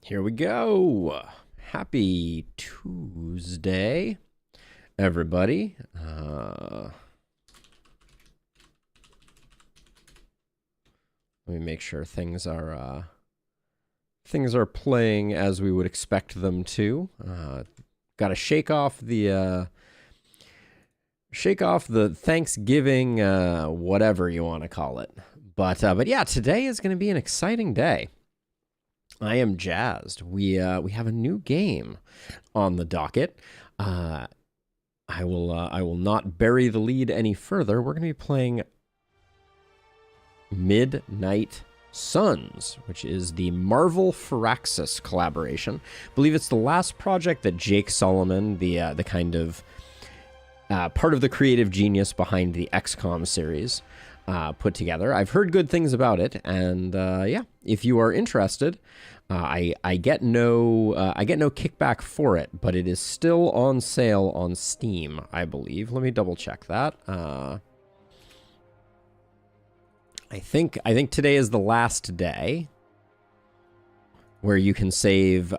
Here we go. Happy Tuesday, everybody. Let me make sure things are playing as we would expect them to. Got to shake off the Thanksgiving, whatever you want to call it. But yeah, today is going to be an exciting day. I am jazzed. We have a new game on the docket. I will not bury the lead any further. We're going to be playing Midnight Suns, which is the Marvel Firaxis collaboration. I believe it's the last project that Jake Solomon, the kind of part of the creative genius behind the XCOM series, put together. I've heard good things about it, and yeah, if you are interested, I get no kickback for it, but it is still on sale on Steam, I believe. Let me double check that. I think today is the last day where you can save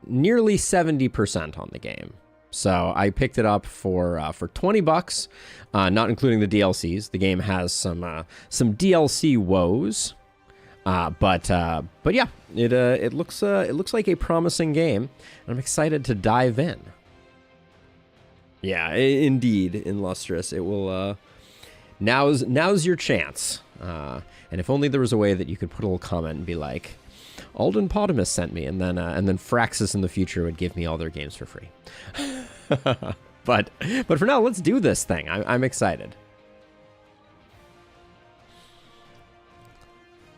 nearly 70% on the game. So I picked it up for $20, not including the DLCs. The game has some DLC woes, but yeah, it looks like a promising game, and I'm excited to dive in. Yeah, indeed, Illustrious. It will. Now's your chance. And if only there was a way that you could put a little comment and be like, Alden Potamus sent me, and then Firaxis in the future would give me all their games for free. but for now, let's do this thing. I'm excited.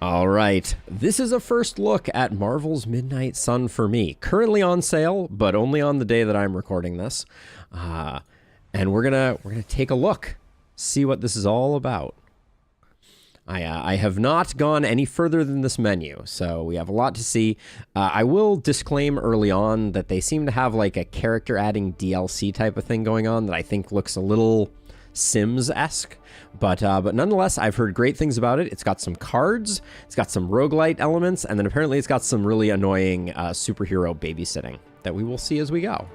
All right, this is a first look at Marvel's Midnight Sun for me. Currently on sale, but only on the day that I'm recording this. And we're gonna take a look, see what this is all about. I have not gone any further than this menu, so we have a lot to see. I will disclaim early on that they seem to have like a character adding DLC type of thing going on that I think looks a little Sims-esque, but nonetheless, I've heard great things about it. It's got some cards, it's got some roguelite elements, and then apparently it's got some really annoying superhero babysitting that we will see as we go.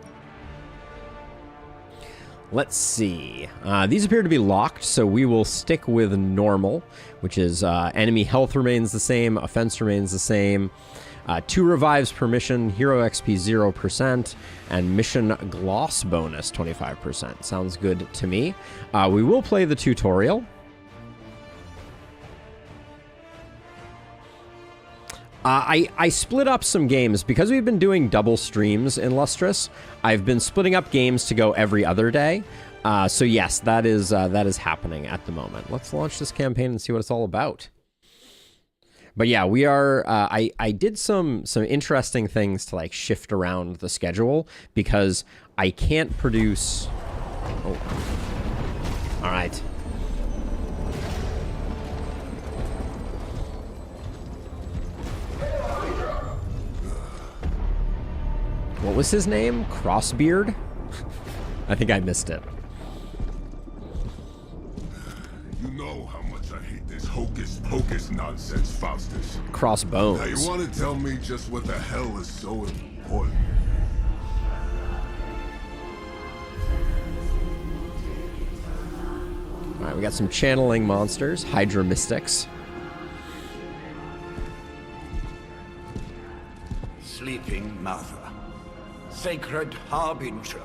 Let's see. These appear to be locked, so we will stick with normal, which is enemy health remains the same, offense remains the same, 2 revives per mission, hero XP 0%, and mission gloss bonus 25%. Sounds good to me. We will play the tutorial. I split up some games because we've been doing double streams in Lustrous. I've been splitting up games to go every other day. So yes, that is happening at the moment. Let's launch this campaign and see what it's all about. But yeah, we are. I did some interesting things to like shift around the schedule because I can't produce. Oh. All right. What was his name? Crossbeard? I think I missed it. You know how much I hate this hocus pocus nonsense, Faustus. Crossbones. Now you want to tell me just what the hell is so important? Alright, we got some channeling monsters, Hydra Mystics. Sleeping Mother, Sacred Harbinger,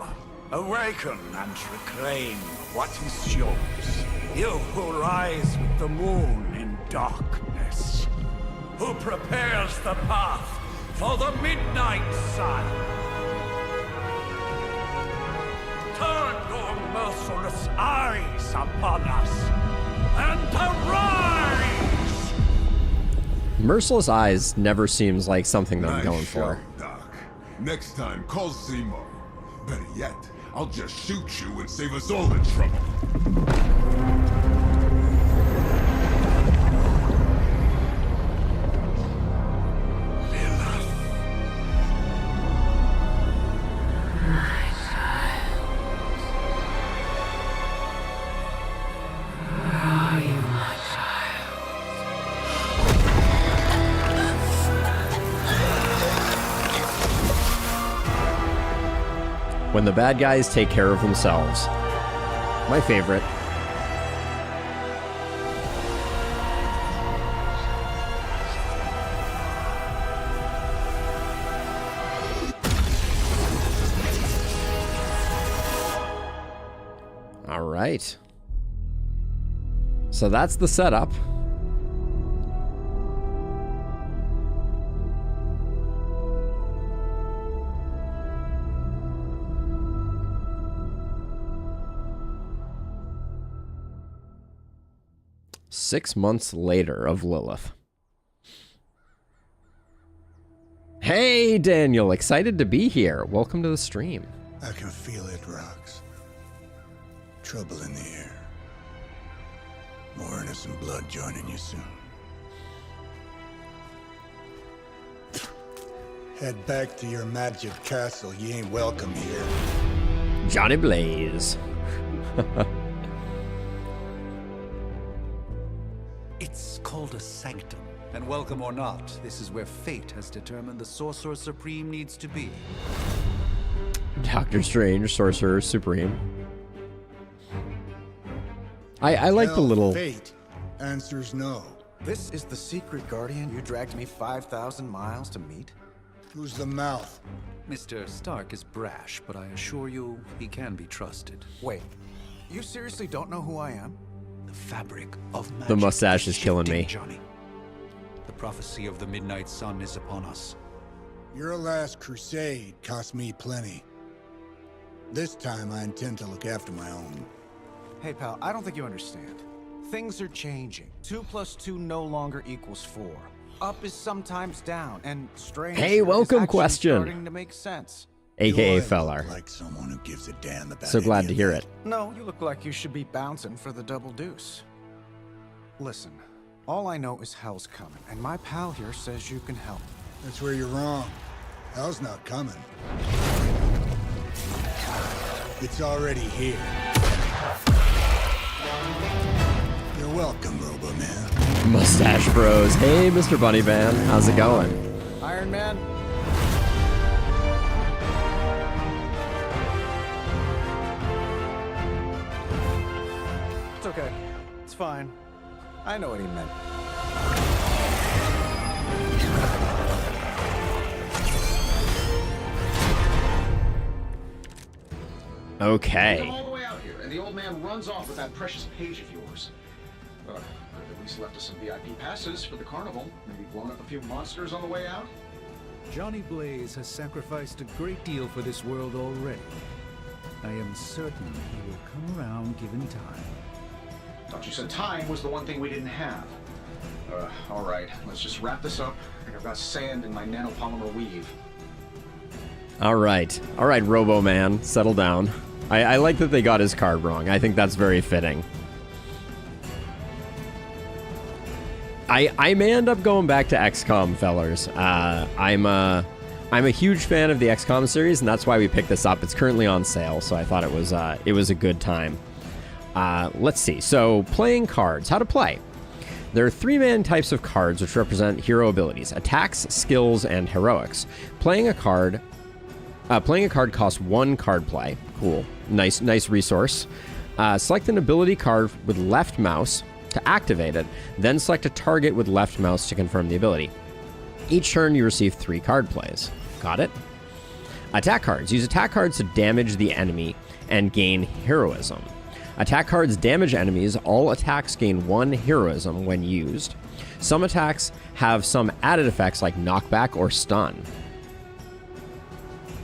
awaken and reclaim what is yours. You who rise with the moon in darkness, who prepares the path for the midnight sun. Turn your merciless eyes upon us and arise! Merciless eyes never seems like something that I'm going for. Doc. Next time, call Seymour. Better yet, I'll just shoot you and save us all the trouble. When the bad guys take care of themselves. My favorite. All right. So that's the setup. Six months later of Lilith. Hey, Daniel. Excited to be here. Welcome to the stream. I can feel it, Rox. Trouble in the air. More innocent blood joining you soon. Head back to your magic castle. You ain't welcome here. Johnny Blaze. It's called a sanctum. And welcome or not, this is where fate has determined the Sorcerer Supreme needs to be. Doctor Strange, Sorcerer Supreme. I like the little... Fate answers no. This is the secret guardian you dragged me 5,000 miles to meet? Who's the mouth? Mr. Stark is brash, but I assure you, he can be trusted. Wait, you seriously don't know who I am? The fabric of magic. The mustache is killing me. Johnny. The prophecy of the Midnight Sun is upon us. Your last crusade cost me plenty. This time I intend to look after my own. Hey pal, I don't think you understand. Things are changing. 2 + 2 no longer equals 4. Up is sometimes down, and strange. Hey, welcome, is actually question. starting to make sense. AKA Do I Feller. look like someone who gives a damn about So glad any to of hear that? it. No, you look like you should be bouncing for the double deuce. Listen, all I know is hell's coming, and my pal here says you can help. That's where you're wrong. Hell's not coming. It's already here. You're welcome, Robo-Man. Mustache Bros. Hey, Mr. Bunny Band. How's it going? Iron Man? It's okay. It's fine. I know what he meant. Okay. Come all the way out here, and the old man runs off with that precious page of yours. Could have at least left us some VIP passes for the carnival. Maybe blown up a few monsters on the way out. Johnny Blaze has sacrificed a great deal for this world already. I am certain he will come around given time. Thought you said time was the one thing we didn't have. All right, let's just wrap this up. I think I've got sand in my nanopolymer weave. All right, Robo Man, settle down. I like that they got his card wrong. I think that's very fitting. I may end up going back to XCOM, fellers. I'm a huge fan of the XCOM series, and that's why we picked this up. It's currently on sale, so I thought it was a good time. Let's see. So, playing cards. How to play. There are 3 main types of cards which represent hero abilities: attacks, skills, and heroics. Playing a card costs 1 card play. Cool. Nice resource. Select an ability card with left mouse to activate it, then select a target with left mouse to confirm the ability. Each turn you receive 3 card plays. Got it? Attack cards. Use attack cards to damage the enemy and gain heroism. Attack cards damage enemies. All attacks gain 1 heroism when used. Some attacks have some added effects like knockback or stun.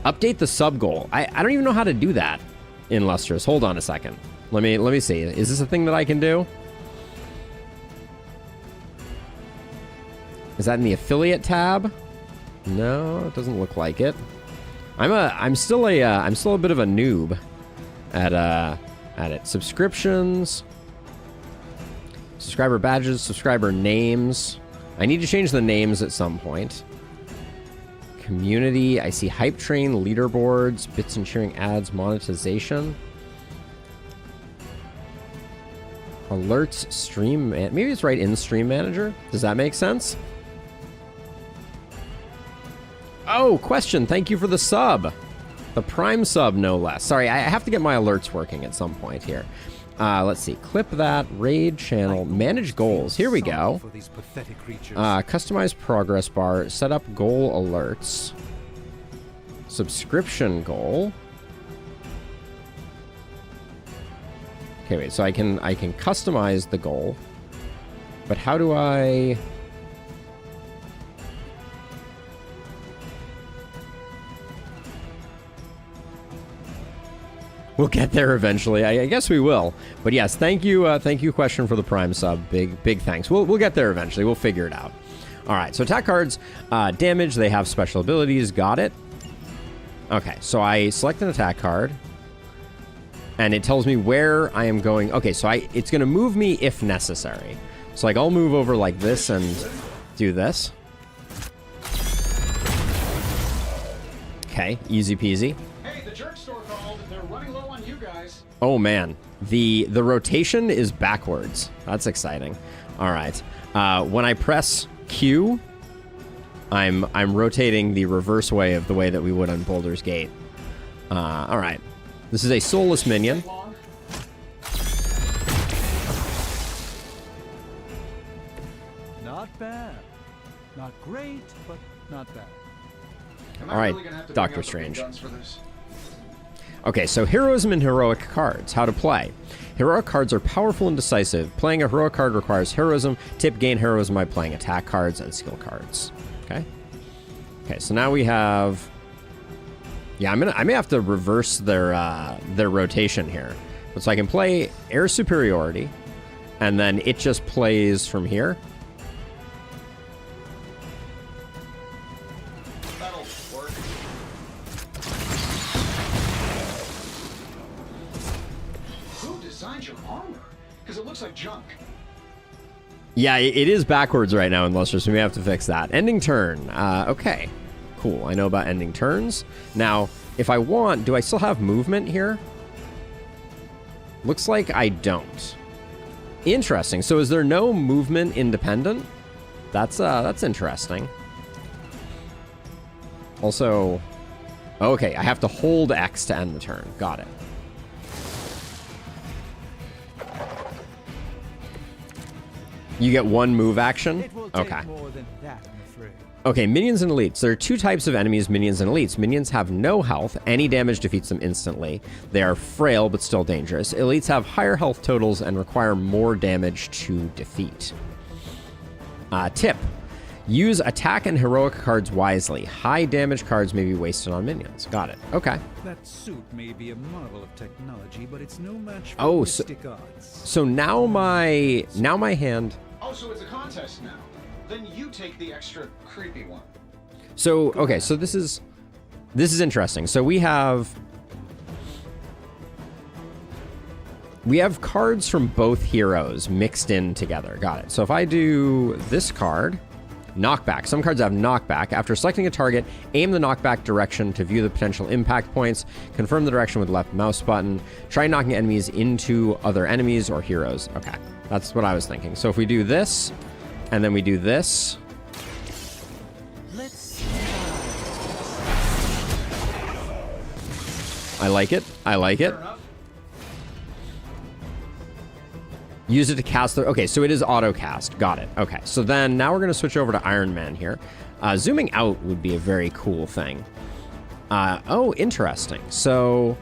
Update the sub goal. I don't even know how to do that in Lustrous. Hold on a second. Let me see. Is this a thing that I can do? Is that in the affiliate tab? No, it doesn't look like it. I'm still a bit of a noob at it. Subscriptions, subscriber badges, subscriber names. I need to change the names at some point. Community. I see hype train, leaderboards, bits and sharing ads, monetization. Alerts, stream. Maybe it's right in Stream Manager. Does that make sense? Oh, question. Thank you for the sub. The Prime sub, no less. Sorry, I have to get my alerts working at some point here. Let's see. Clip that. Raid channel. Manage goals. Here we go. Customize progress bar. Set up goal alerts. Subscription goal. Okay, wait. So I can customize the goal. But how do I... We'll get there eventually. I guess we will. But yes, thank you, Question, for the Prime sub. Big thanks. We'll get there eventually. We'll figure it out. All right. So attack cards, damage. They have special abilities. Got it. Okay. So I select an attack card, and it tells me where I am going. Okay. So it's going to move me if necessary. So like I'll move over like this and do this. Okay. Easy peasy. Oh man, the rotation is backwards. That's exciting. All right. When I press Q, I'm rotating the reverse way of the way that we would on Baldur's Gate. All right. This is a soulless minion. Not bad. Not great, but not bad. All right, Doctor Strange. Okay, so heroism and heroic cards. How to play. Heroic cards are powerful and decisive. Playing a heroic card requires heroism. Tip: gain heroism by playing attack cards and skill cards. Okay. Okay, so now we have... Yeah, I may have to reverse their rotation here. But so I can play Air Superiority, and then it just plays from here. Like junk. Yeah, it is backwards right now in Luster, so we have to fix that. Ending turn. Okay. Cool. I know about ending turns. Now, if I want, do I still have movement here? Looks like I don't. Interesting. So is there no movement independent? That's interesting. Also, okay, I have to hold X to end the turn. Got it. You get one move action? Okay. Okay, minions and elites. There are two types of enemies, minions and elites. Minions have no health. Any damage defeats them instantly. They are frail, but still dangerous. Elites have higher health totals and require more damage to defeat. Tip. Use attack and heroic cards wisely. High damage cards may be wasted on minions. Got it. Okay. That suit may be a marvel of technology, but it's no match for mystic odds. So now my hand... Oh, so it's a contest now. Then you take the extra creepy one. So, okay, so this is interesting. So we have cards from both heroes mixed in together. Got it. So if I do this card, knockback. Some cards have knockback. After selecting a target, aim the knockback direction to view the potential impact points. Confirm the direction with left mouse button. Try knocking enemies into other enemies or heroes. Okay, that's what I was thinking. So if we do this, and then we do this. I like it. I like it. Use it to cast the... Okay, so it is auto cast. Got it. Okay, so then now we're going to switch over to Iron Man here. Zooming out would be a very cool thing. Oh, interesting. So...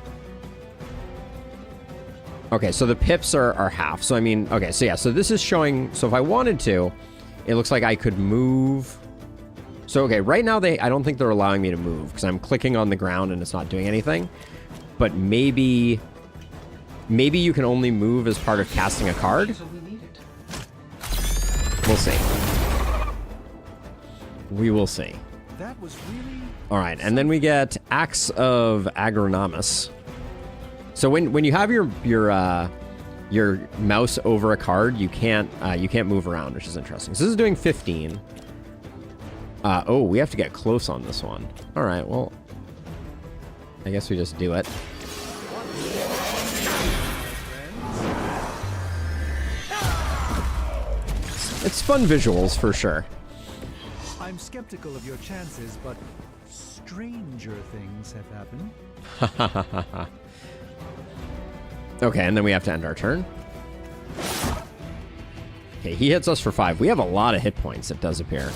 Okay, so the pips are half. So, I mean... Okay, so yeah, so this is showing... So if I wanted to, it looks like I could move... So, okay, right now I don't think they're allowing me to move because I'm clicking on the ground and it's not doing anything. But maybe you can only move as part of casting a card. We'll see. We will see. That was really... All right, and then we get Axe of Agronomus. So when you have your mouse over a card, you can't move around, which is interesting. So this is doing 15. Oh, we have to get close on this one. All right, well, I guess we just do it. It's fun visuals for sure. I'm skeptical of your chances, but stranger things have happened. Okay, and then we have to end our turn. Okay, he hits us for 5. We have a lot of hit points, it does appear.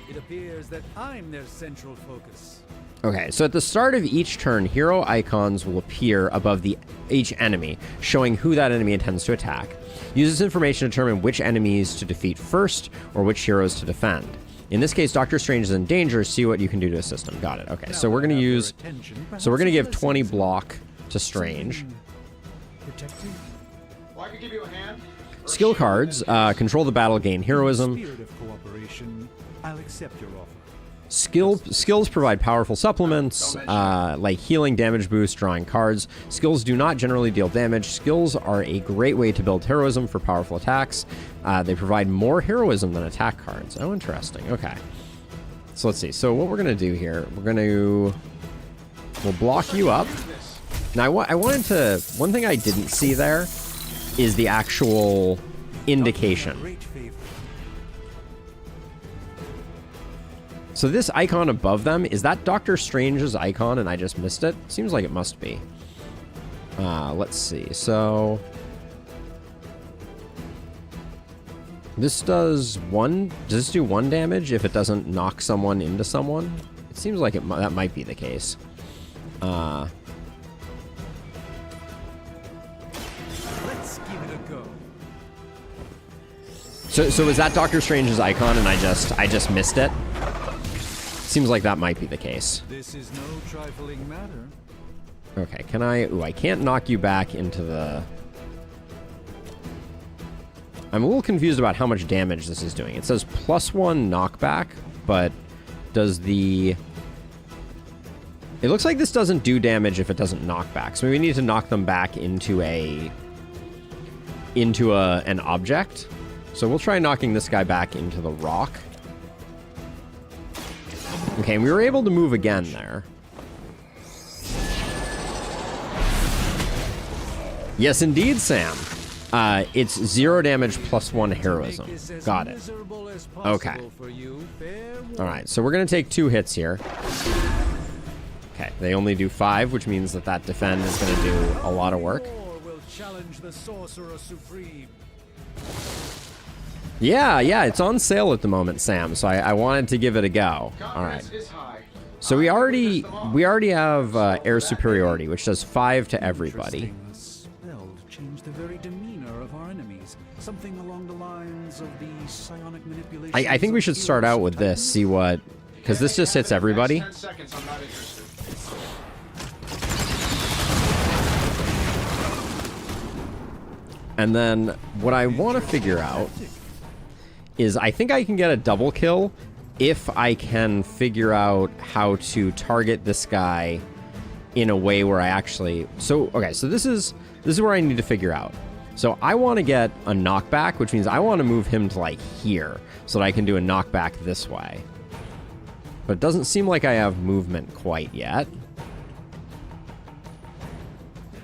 It appears that I'm their central focus. Okay, so at the start of each turn, hero icons will appear above each enemy, showing who that enemy intends to attack. Use this information to determine which enemies to defeat first or which heroes to defend. In this case, Doctor Strange is in danger. See what you can do to assist him. Got it. Okay, so we're going to use... So we're going to give 20 block to Strange. Protecting. Well, I could give you a hand. Skill cards. Control the battle, gain heroism. Spirit of cooperation. I'll accept your offer. Skills provide powerful supplements, like healing, damage boost, drawing cards. Skills do not generally deal damage. Skills are a great way to build heroism for powerful attacks. They provide more heroism than attack cards. Oh, interesting. Okay. So let's see. So what we're going to do here, we'll block you up. Now, I wanted to... One thing I didn't see there is the actual indication. Great favor. So this icon above them, is that Doctor Strange's icon and I just missed it? Seems like it must be. Let's see. So this does this do 1 damage if it doesn't knock someone into someone? It seems like that might be the case. Let's give it a go. So is that Doctor Strange's icon and I just missed it? Seems like that might be the case. This is no trifling matter. Okay, can I... Ooh, I can't knock you back into the... I'm a little confused about how much damage this is doing. It says +1 knockback, but does the... It looks like this doesn't do damage if it doesn't knock back. So we need to knock them back into an object. So we'll try knocking this guy back into the rock. Okay, and we were able to move again there. Yes, indeed, Sam. It's 0 damage +1 heroism. Got it. Okay. Alright, so we're going to take 2 hits here. Okay, they only do 5, which means that defend is going to do a lot of work. Yeah, it's on sale at the moment, Sam, so I wanted to give it a go. Alright. So we already have air superiority, which does 5 to everybody. Change the very demeanor of our enemies. Something along the lines of the psionic manipulation. I think we should start out with this, see what... Because this just hits everybody. 10 seconds, I'm not interested. And then what I want to figure out is I think I can get a double kill if I can figure out how to target this guy in a way where I actually... So, okay, so this is where I need to figure out. So I want to get a knockback, which means I want to move him to, like, here so that I can do a knockback this way. But it doesn't seem like I have movement quite yet.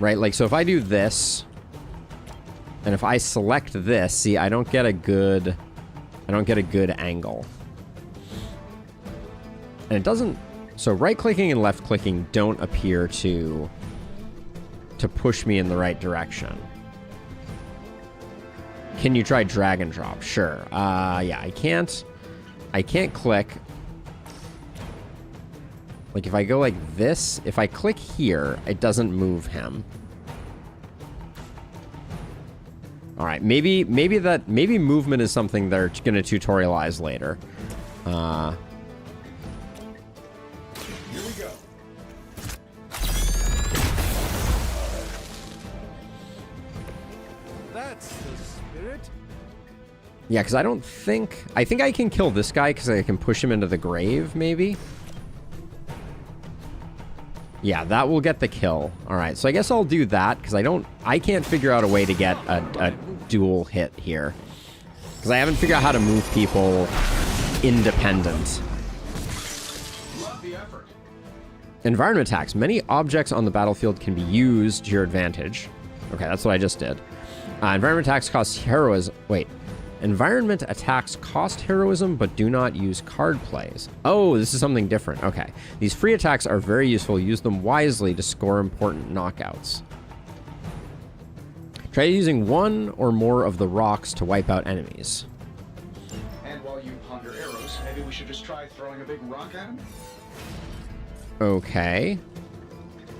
Right, like, so if I do this, and if I select this, see, I don't get a good angle. And it doesn't... So right-clicking and left-clicking don't appear to push me in the right direction. Can you try drag and drop? Sure. Yeah, I can't click. Like, if I go like this, if I click here, it doesn't move him. All right, maybe movement is something they're going to tutorialize later. Here we go. That's the spirit. Yeah, because I think I can kill this guy because I can push him into the grave, maybe. Yeah, that will get the kill. All right, so I guess I'll do that because I can't figure out a way to get a dual hit here because I haven't figured out how to move people independent. Love the effort. Environment attacks. Many objects on the battlefield can be used to your advantage. Okay, that's what I just did. Environment attacks cost heroism. Wait. Environment attacks cost heroism, but do not use card plays. Oh, this is something different. Okay. These free attacks are very useful. Use them wisely to score important knockouts. Try using one or more of the rocks to wipe out enemies. And while you ponder arrows, maybe we should just try throwing a big rock at him? Okay.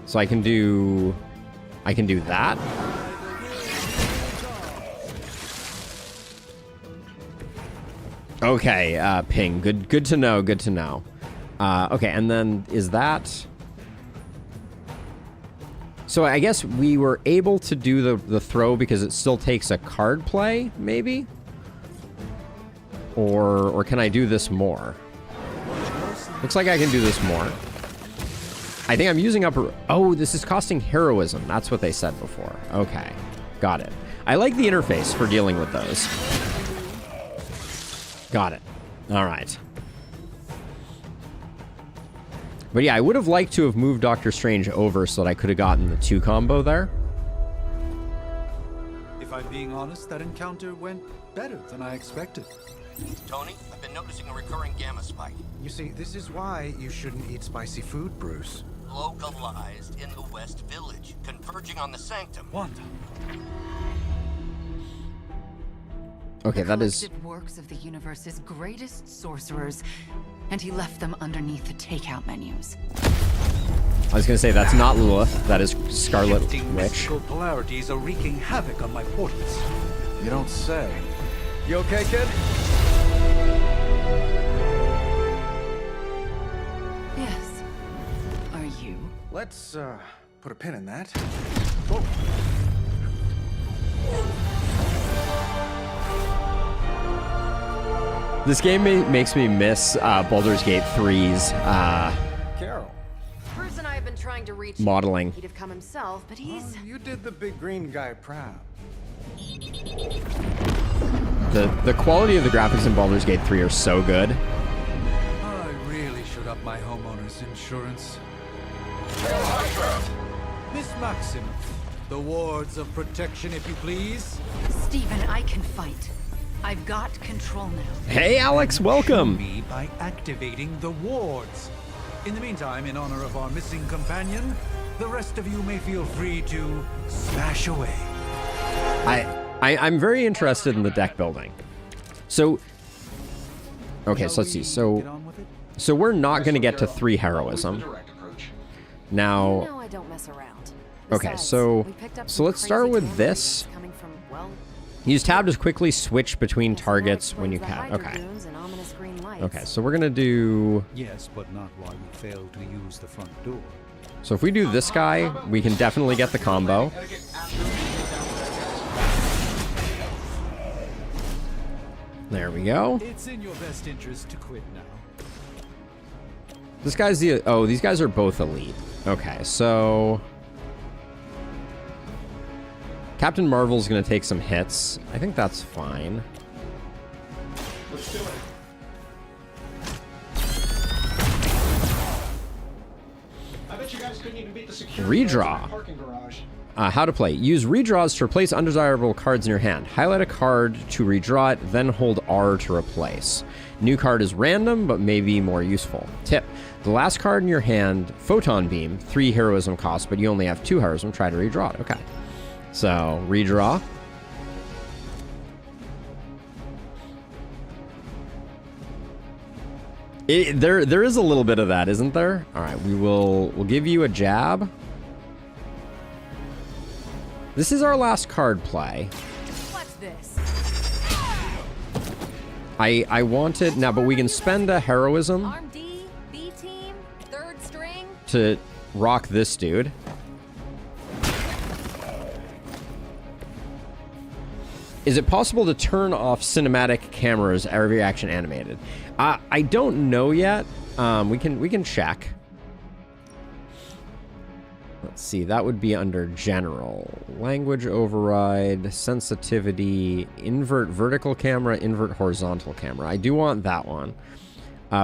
So I can do that. Okay, ping. Good to know, good to know. Okay, and then is that... So I guess we were able to do the throw because it still takes a card play, maybe? Or can I do this more? Looks like I can do this more. I think I'm using up... Oh, this is costing heroism. That's what they said before. Okay, got it. I like the interface for dealing with those. Got it. All right. But yeah, I would have liked to have moved Doctor Strange over so that I could have gotten the 2 combo there. If I'm being honest, that encounter went better than I expected. Tony, I've been noticing a recurring gamma spike. You see, this is why you shouldn't eat spicy food, Bruce. Localized in the West Village, converging on the Sanctum. Wanda. Okay, that is... Collected works of the universe's greatest sorcerers, and he left them underneath the takeout menus. I was gonna say, that's not Lilith. That is Scarlet Shifting Witch. mystical polarities are wreaking havoc on my portals. You don't say. You okay, kid? Yes. Are you? Let's, put a pin in that. This game makes me miss Baldur's Gate 3's Carol. Bruce and I have been trying to reach modeling. He'd have come himself, but he's... You did the big green guy proud. The quality of the graphics in Baldur's Gate 3 are so good. I really should up my homeowner's insurance. Miss Maximoff, the wards of protection, if you please. Stephen, I can fight. I've got control now. Hey, Alex, welcome. Me by activating the wards. In the meantime, in honor of our missing companion, the rest of you may feel free to smash away. I'm very interested in the deck building. So, okay, so let's see. So we're not going to get to 3 heroism. Now, No, I don't mess around. okay, Besides, so we picked up so some let's start crazy with camera this. images coming from, well, Use tab to quickly switch between yes, that targets when you explains can. the hydro Okay. dunes and ominous green lights. Okay, so we're gonna do. Yes, but not while we fail to use the front door. So if we do this guy, we can definitely get the combo. There we go. It's in your best interest to quit now. This guy's the. Oh, these guys are both elite. Okay, so. Captain Marvel's gonna take some hits. I think that's fine. Let's do it. I bet you guys couldn't even beat the security guards in Redraw. my parking garage. How to play. Use redraws to replace undesirable cards in your hand. Highlight a card to redraw it, then hold R to replace. New card is random, but may be more useful. Tip. The last card in your hand, Photon Beam, 3 heroism cost, but you only have 2 heroism. Try to redraw it. Okay. So, redraw. There is a little bit of that, isn't there? All right, we'll give you a jab. This is our last card play. What's this? I wanted now, but we can spend a heroism Arm D, B team, third string. to rock this dude. Is it possible to turn off cinematic cameras every action animated? I don't know yet. We can check. Let's see. That would be under general language override, sensitivity, invert vertical camera, invert horizontal camera. I do want that one.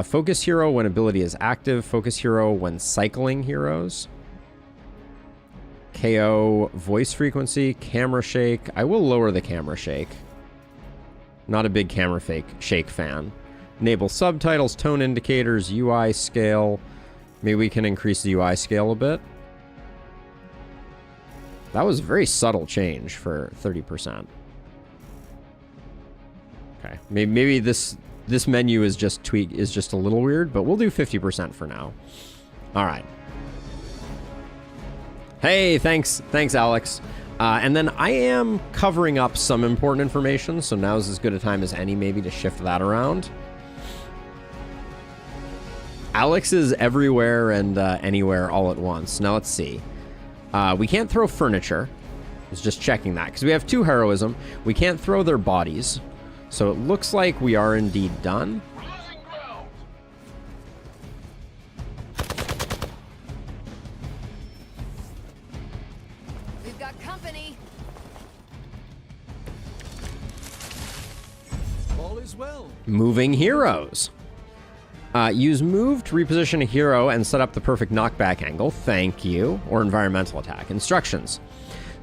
Focus hero when ability is active. Focus hero when cycling heroes. KO, voice frequency, camera shake. I will lower the camera shake. Not a big camera shake fan. Enable subtitles, tone indicators, UI scale. Maybe we can increase the UI scale a bit. That was a very subtle change for 30%. Okay, maybe this menu is just a little weird, but we'll do 50% for now. All right. Hey, thanks, Alex. And then I am covering up some important information, so now's as good a time as any maybe to shift that around. Alex is everywhere and anywhere all at once. Now let's see. We can't throw furniture. I was just checking that because we have 2 heroism. We can't throw their bodies. So it looks like we are indeed done. We've got company. All is well. Moving heroes. Use move to reposition a hero and set up the perfect knockback angle. Thank you. Or environmental attack. Instructions.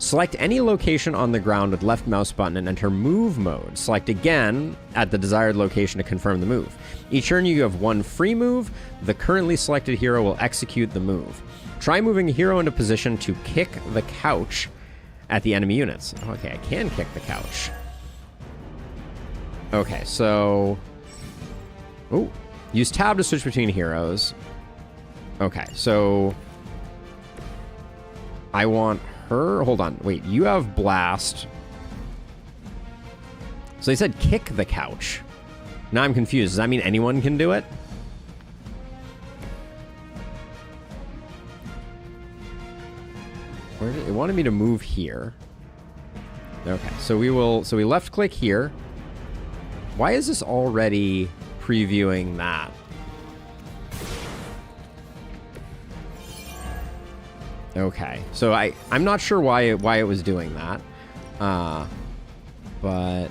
Select any location on the ground with left mouse button and enter move mode. Select again at the desired location to confirm the move. Each turn you have 1 free move. The currently selected hero will execute the move. Try moving a hero into position to kick the couch at the enemy units. Okay, I can kick the couch. Okay, so... Oh, use tab to switch between heroes. Okay, so... I want her. Hold on. Wait, you have blast. So they said kick the couch. Now I'm confused. Does that mean anyone can do it? Where did it wanted me to move here? Okay, so we left click here. Why is this already previewing that? Okay, so I'm not sure why it was doing that, but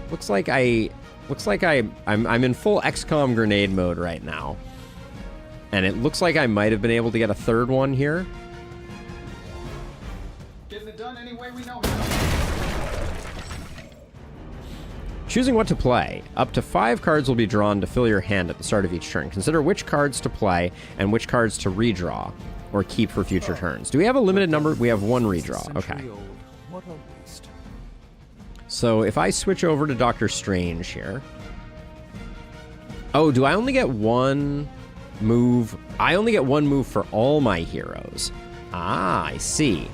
looks like I'm in full XCOM grenade mode right now, and it looks like I might have been able to get a 3rd one here. Getting it done any way we know how. Choosing what to play. Up to 5 cards will be drawn to fill your hand at the start of each turn. Consider which cards to play and which cards to redraw or keep for future turns. Do we have a limited number? We have 1 redraw. Okay. So if I switch over to Doctor Strange here. Oh, do I only get 1 move? I only get 1 move for all my heroes. Ah, I see.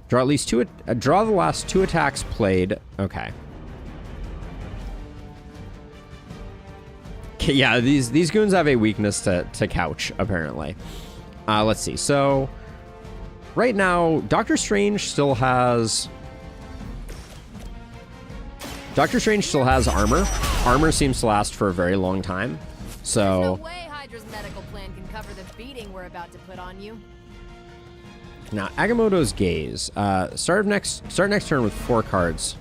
Draw at least 2. Draw the last 2 attacks played. Okay. Yeah, these goons have a weakness to couch, apparently. Let's see. So, right now, Doctor Strange still has armor. Armor seems to last for a very long time. So, There's no way Hydra's medical plan can cover the beating we're about to put on you. now Agamotto's Gaze. Start next turn with 4 cards.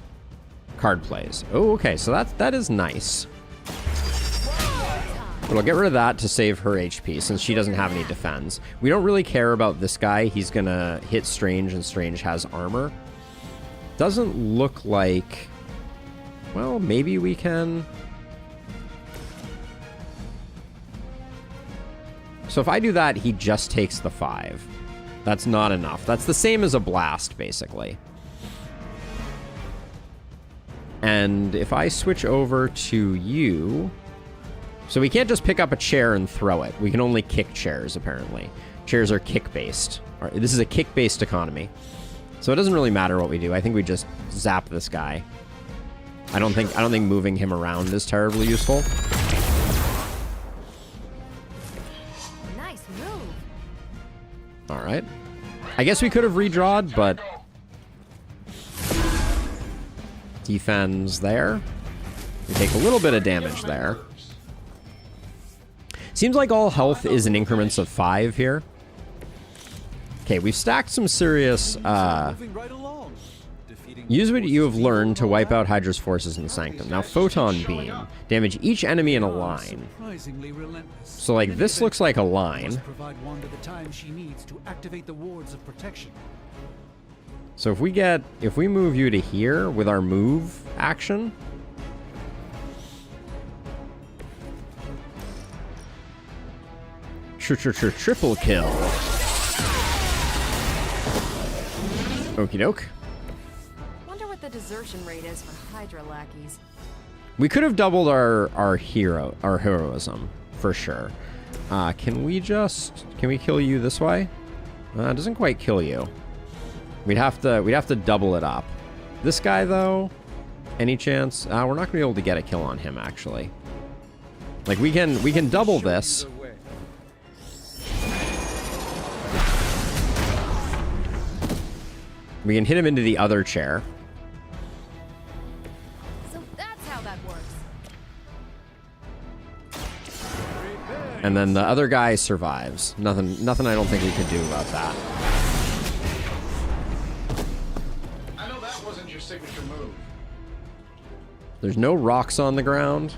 Card plays. Oh, okay. So that is nice. But I'll get rid of that to save her HP since she doesn't have any defense. We don't really care about this guy. He's gonna hit Strange and Strange has armor. Doesn't look like... Well, maybe we can... So if I do that, he just takes the 5. That's not enough. That's the same as a blast, basically. And if I switch over to you... So we can't just pick up a chair and throw it. We can only kick chairs, apparently. Chairs are kick-based. This is a kick-based economy. So it doesn't really matter what we do. I think we just zap this guy. I don't think moving him around is terribly useful. Nice move. All right. I guess we could have redrawed, but... Defends there. We take a little bit of damage there. Seems like all health is in increments of 5 here. Okay, we've stacked some serious... Use what you have learned to wipe out Hydra's forces in the Sanctum. Now, Photon Beam. Damage each enemy in a line. So, like, this looks like a line. So if we move you to here with our move action... Triple kill. Okie doke. Wonder what the desertion rate is for Hydra lackeys. We could have doubled our heroism for sure. Can we kill you this way? It doesn't quite kill you. We'd have to double it up. This guy though, any chance? We're not gonna be able to get a kill on him actually. Like we can double this. We can hit him into the other chair. So that's how that works. And then the other guy survives. Nothing I don't think we could do about that. I know that wasn't your signature move. There's no rocks on the ground.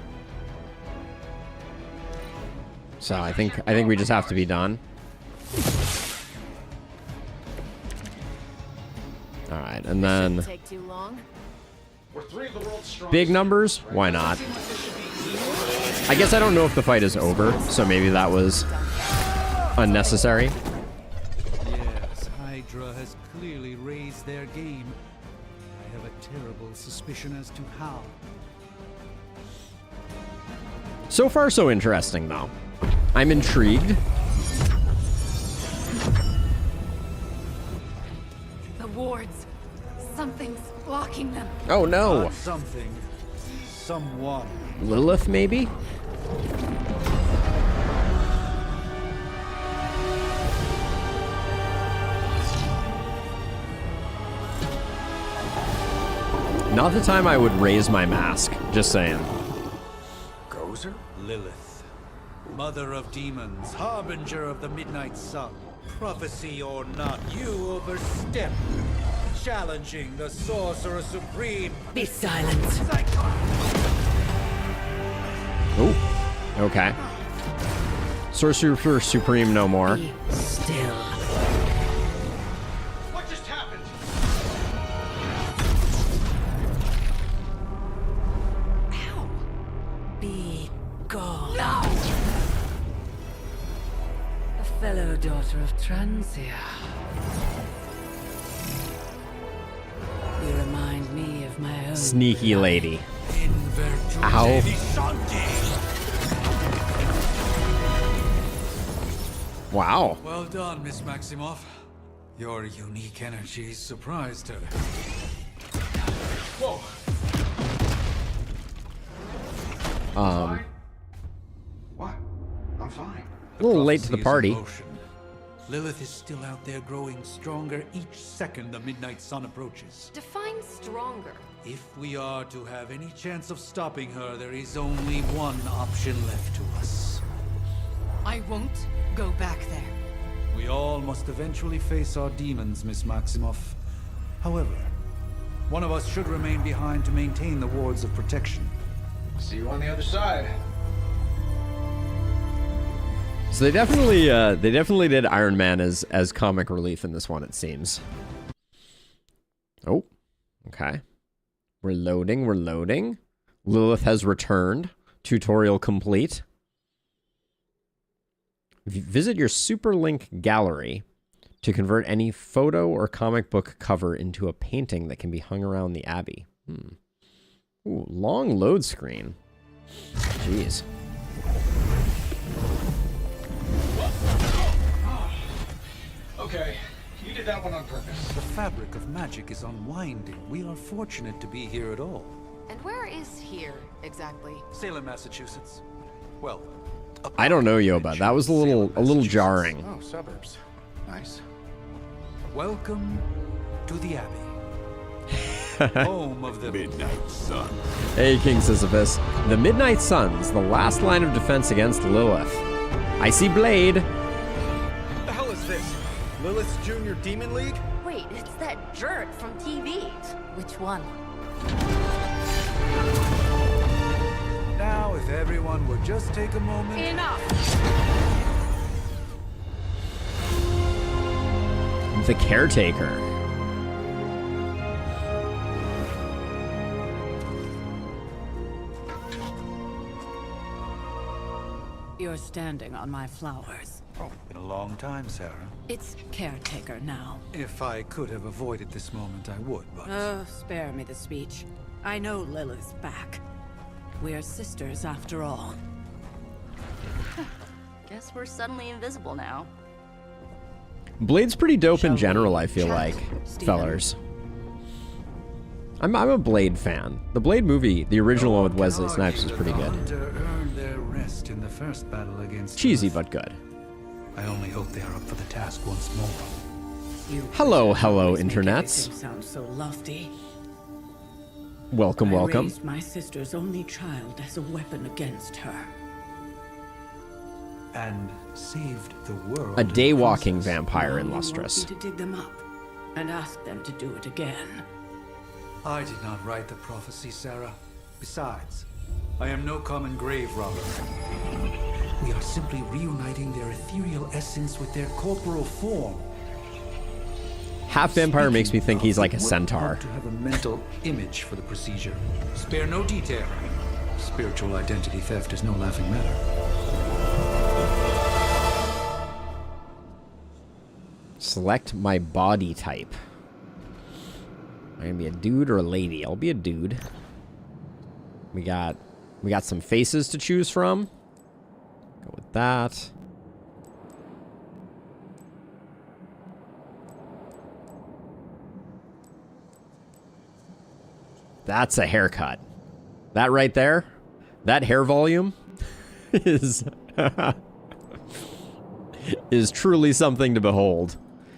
So I think we just have to be done. All right, and then Take too long. We're 3 of the world's strongest. big numbers, why not? I guess I don't know if the fight is over, so maybe that was unnecessary. Yes, Hydra has clearly raised their game. I have a terrible suspicion as to how. So far, so interesting, though. I'm intrigued. The wards. Something's blocking them. Oh no! Not something. Someone. Lilith, maybe? Not the time I would raise my mask. Just saying. Gozer? Lilith, mother of demons, harbinger of the midnight sun. Prophecy or not, you overstep, challenging the sorcerer supreme. Be silent. Oh, okay. Sorcerer Supreme no more. Be still. What just happened? Ow. Be gone. No! A fellow daughter of Transia. You remind me of my own. Sneaky lady. In virtue Ow. Wow. Well done, Miss Maximoff. Your unique energy surprised her. Whoa. What? I'm fine. A little late to the Prophecy is party. in motion. Lilith is still out there growing stronger each second the midnight sun approaches. Define stronger. If we are to have any chance of stopping her, there is only one option left to us. I won't go back there. We all must eventually face our demons, Miss Maximoff. However, one of us should remain behind to maintain the wards of protection. See you on the other side. So they definitely did Iron Man as comic relief in this one, it seems. Oh, okay. We're loading. Lilith has returned. Tutorial complete. Visit your Superlink gallery to convert any photo or comic book cover into a painting that can be hung around the Abbey. Ooh, long load screen. Jeez. Okay, you did that one on purpose. The fabric of magic is unwinding. We are fortunate to be here at all. And where is here, exactly? Salem, Massachusetts. Well, I don't know, Yoba. That was a little jarring. Oh, suburbs. Nice. welcome to the Abbey. Home of the Midnight Sun. Hey, King Sisyphus. The Midnight Sun's the last line of defense against Lilith. Icy Blade. What the hell is this? Lilith's Junior Demon League? Wait, it's that jerk from TV. Which one? Now, if everyone would just take a moment. Enough! The Caretaker. You're standing on my flowers. Oh, been a long time, Sarah. It's caretaker now. If I could have avoided this moment, I would, but... Oh, spare me the speech. I know Lilith's back. We're sisters after all. Guess we're suddenly invisible now. Blade's pretty dope in general, I feel like, fellers. I'm a Blade fan. The Blade movie, the original one with Wesley Snipes, was pretty good. Earned their rest in the first battle against Cheesy, us. but good. I only hope they are up for the task once more. Hello, Make internets. everything sound so lofty. Welcome, I welcome. raised my sister's only child as a weapon against her. And saved the world. A day-walking Now vampire in you want Lustrous. me to dig them up and ask them to do it again. I did not write the prophecy, Sarah. Besides, I am no common grave robber. We are simply reuniting their ethereal essence with their corporal form. Half vampire makes me think he's like a Speaking centaur. of, to have a mental image for the procedure. Spare no detail. Spiritual identity theft is no laughing matter. Select my body type. Am I gonna be a dude or a lady? I'll be a dude. We got some faces to choose from. Go with that. That's a haircut. That right there, that hair volume is is truly something to behold.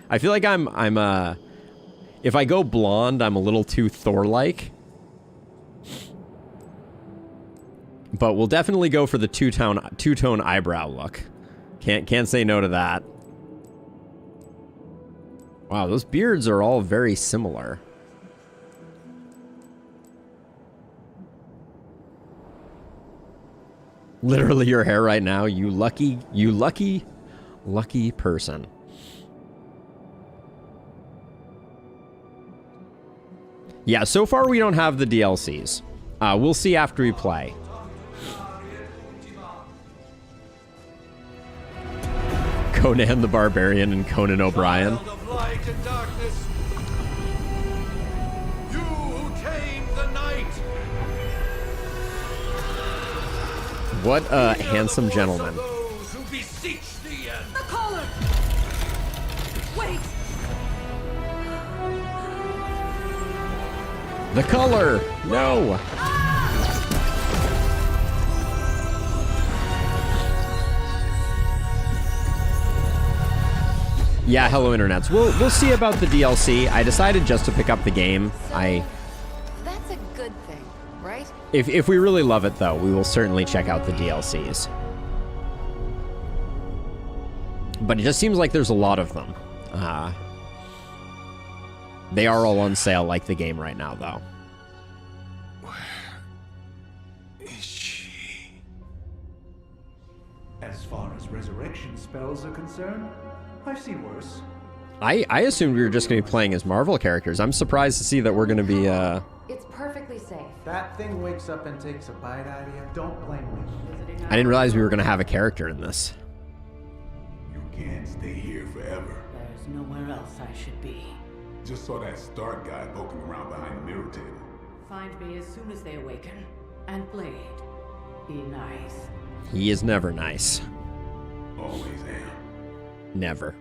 I feel like I'm if I go blonde, I'm a little too Thor-like. But we'll definitely go for the two-tone eyebrow look. Can't say no to that. Wow, those beards are all very similar. Literally your hair right now, you lucky person. Yeah, so far we don't have the DLCs. We'll see after we play. Conan the Barbarian and Conan O'Brien. Child of light and darkness, you who tame the night. What a handsome gentleman. Those who beseech the end. The collar! Wait! The color! No! Yeah, hello internets. We'll see about the DLC. I decided just to pick up the game. That's a good thing, right? If we really love it though, we will certainly check out the DLCs. But it just seems like there's a lot of them. They are all on sale like the game right now though. Is she? As far as resurrection spells are concerned, I've seen worse. I assumed we were just going to be playing as Marvel characters. I'm surprised to see that we're going to be, It's perfectly safe. That thing wakes up and takes a bite out of you. Don't blame me. I didn't realize we were going to have a character in this. You can't stay here forever. There's nowhere else I should be. Just saw that Stark guy poking around behind the mirror table. Find me as soon as they awaken. And Blade, be nice. He is never nice. Always am. Never.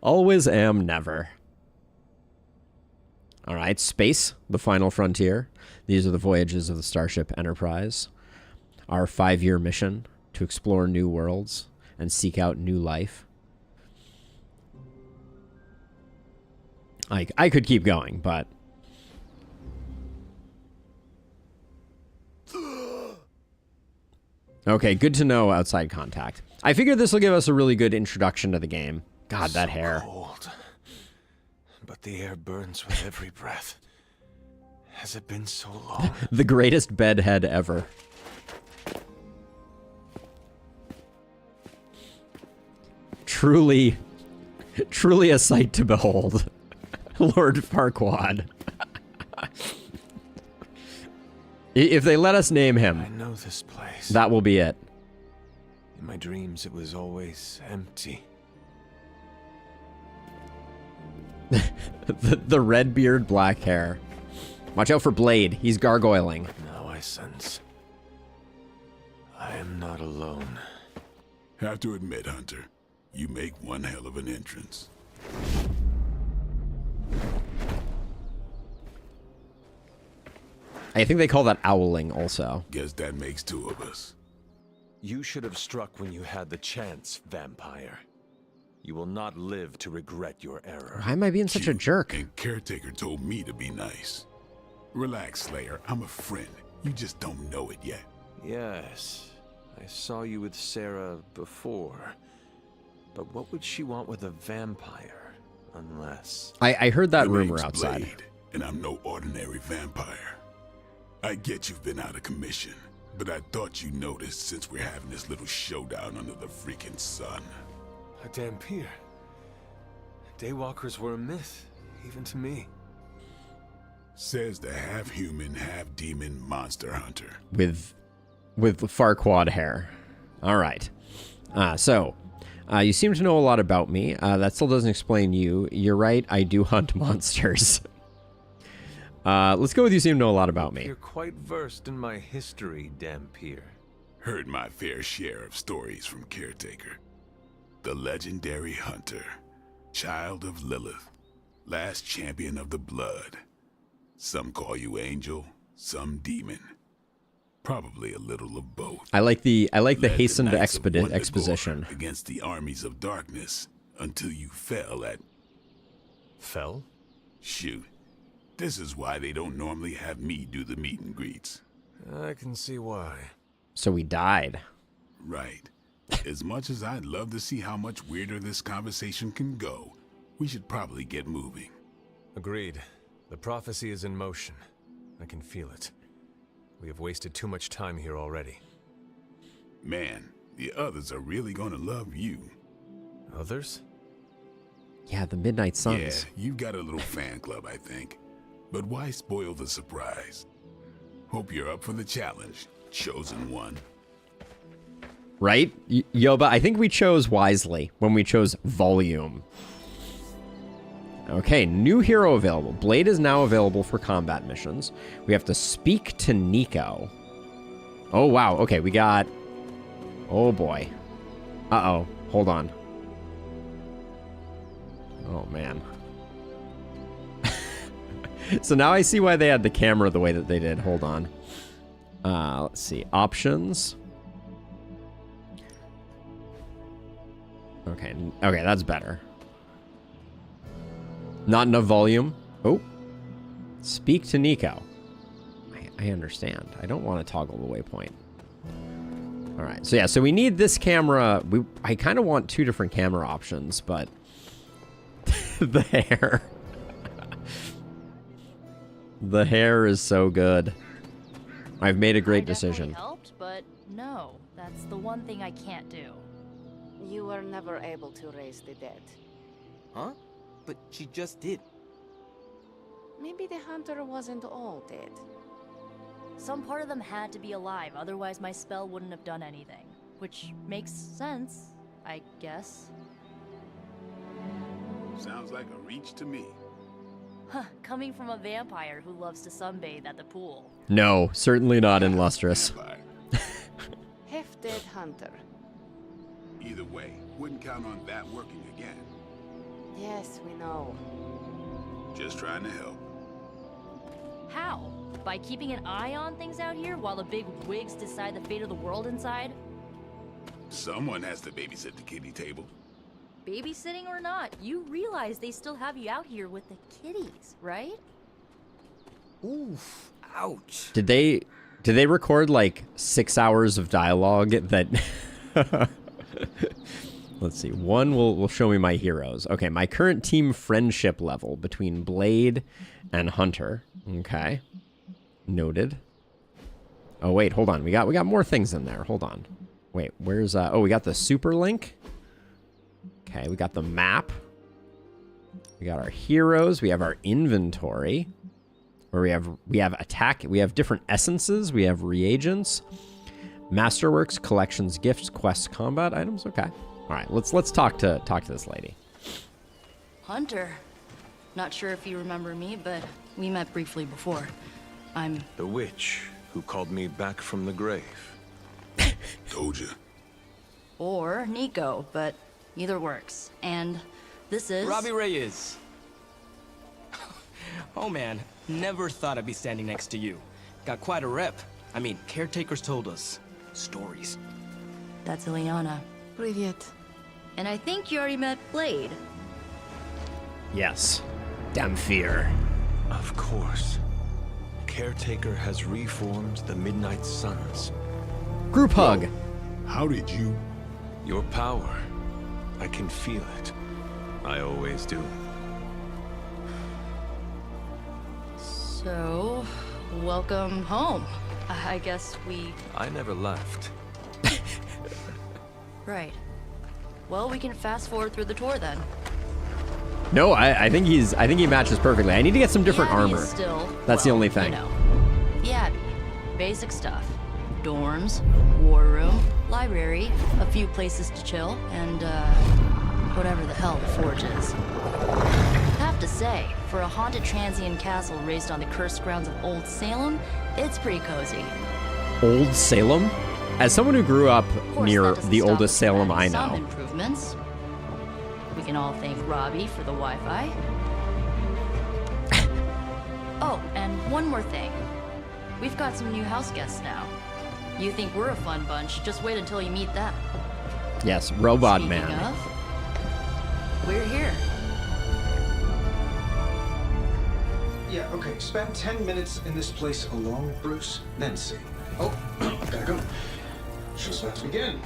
Always am never. All right, space, the final frontier. These are the voyages of the Starship Enterprise. Our 5-year mission to explore new worlds and seek out new life. I could keep going, but... Okay, good to know outside contact. I figured this will give us a really good introduction to the game. God, that hair. Cold. But the air burns with every breath. Has it been so long? The greatest bedhead ever. Truly a sight to behold. Lord Farquaad. If they let us name him, I know this place. that will be it. In my dreams, it was always empty. the red beard, black hair. Watch out for Blade. He's gargoyling. Now I sense I am not alone. Have to admit, Hunter, you make one hell of an entrance. I think they call that owling also. Guess that makes two of us. You should have struck when you had the chance, vampire. You will not live to regret your error. Why am I being such a jerk? And Caretaker told me to be nice. Relax, Slayer. I'm a friend. You just don't know it yet. Yes, I saw you with Sarah before. But what would she want with a vampire? Unless... I heard that Your rumor name's outside. Blade, and I'm no ordinary vampire. I get you've been out of commission, but I thought you noticed since we're having this little showdown under the freaking sun. A Dampier. Daywalkers were a myth, even to me. Says the half-human, half-demon monster hunter. With Farquaad hair. All right. So, you seem to know a lot about me. That still doesn't explain you. You're right, I do hunt monsters. Let's go with you seem to know a lot about me. You're quite versed in my history, Dampier. Heard my fair share of stories from Caretaker. The legendary hunter, child of Lilith, last champion of the blood. Some call you angel, some demon. Probably a little of both. I like the Led hastened Knights of Wundagore exposition against the armies of darkness until you fell at... Fell? Shoot. This is why they don't normally have me do the meet and greets. I can see why. So we died. Right. As much as I'd love to see how much weirder this conversation can go, we should probably get moving. Agreed. The prophecy is in motion. I can feel it. We have wasted too much time here already. Man, the others are really gonna love you. Others? Yeah, the Midnight Suns. Yeah, you've got a little fan club, I think. But why spoil the surprise? Hope you're up for the challenge, chosen one. Right? Yoba, I think we chose wisely when we chose volume. Okay, new hero available. Blade is now available for combat missions. We have to speak to Nico. Oh, wow. Okay, we got... Oh, boy. Uh-oh. Hold on. Oh, man. So now I see why they had the camera the way that they did. Hold on. Let's see. Options. Okay. Okay, that's better. Not enough volume. Oh. Speak to Nico. I understand. I don't want to toggle the waypoint. All right. So yeah, so we need this camera. I kind of want two different camera options, but the hair. The hair is so good. I've made a great decision. Helped, but no, that's the one thing I can't do. You were never able to raise the dead. Huh? But she just did. Maybe the hunter wasn't all dead. Some part of them had to be alive, otherwise my spell wouldn't have done anything. Which makes sense, I guess. Sounds like a reach to me. Huh, coming from a vampire who loves to sunbathe at the pool. No, certainly not in Lustrous. Half-dead hunter. Either way, wouldn't count on that working again. Yes, we know. Just trying to help. How? By keeping an eye on things out here while the big wigs decide the fate of the world inside? Someone has to babysit the kiddie table. Babysitting or not, you realize they still have you out here with the kitties, right? Oof. Ouch. Did they record like 6 hours of dialogue that let's see. One will show me my heroes. Okay, my current team friendship level between Blade and Hunter. Okay. Noted. Oh wait, hold on. We got more things in there. Hold on. Wait, where's oh, we got the super link. Okay, we got the map. We got our heroes. We have our inventory. Where we have attack. We have different essences. We have reagents. Masterworks, collections, gifts, quests, combat items. Okay. All right. Let's talk to this lady. Hunter. Not sure if you remember me, but we met briefly before. I'm... The witch who called me back from the grave. Told you. Or Nico, but either works. And this is... Robbie Reyes. Oh man, never thought I'd be standing next to you. Got quite a rep. I mean, caretakers told us stories. That's Ileana. Привет. And I think you already met Blade. Yes. Damn fear. Of course. Caretaker has reformed the Midnight Suns. Group hug. How did you? Your power. I can feel it. I always do. So, welcome home. I guess we... I never left. Right. Well, we can fast forward through the tour then. No, I think he matches perfectly. I need to get some different armor. Still, That's the only thing. You know, the Abbey. Basic stuff. Dorms, war room, library, a few places to chill, and whatever the hell the Forge is. Have to say, for a haunted transient castle raised on the cursed grounds of Old Salem, it's pretty cozy. Old Salem? As someone who grew up near the oldest Salem I Some know. improvements. We can all thank Robbie for the Wi-Fi. Oh, and one more thing. We've got some new house guests now. You think we're a fun bunch, just wait until you meet them. Yes, Robot Speaking Man. of, we're here. Yeah, okay. Spend 10 minutes in this place alone, Bruce, then see. Oh, gotta go. Show's about to begin.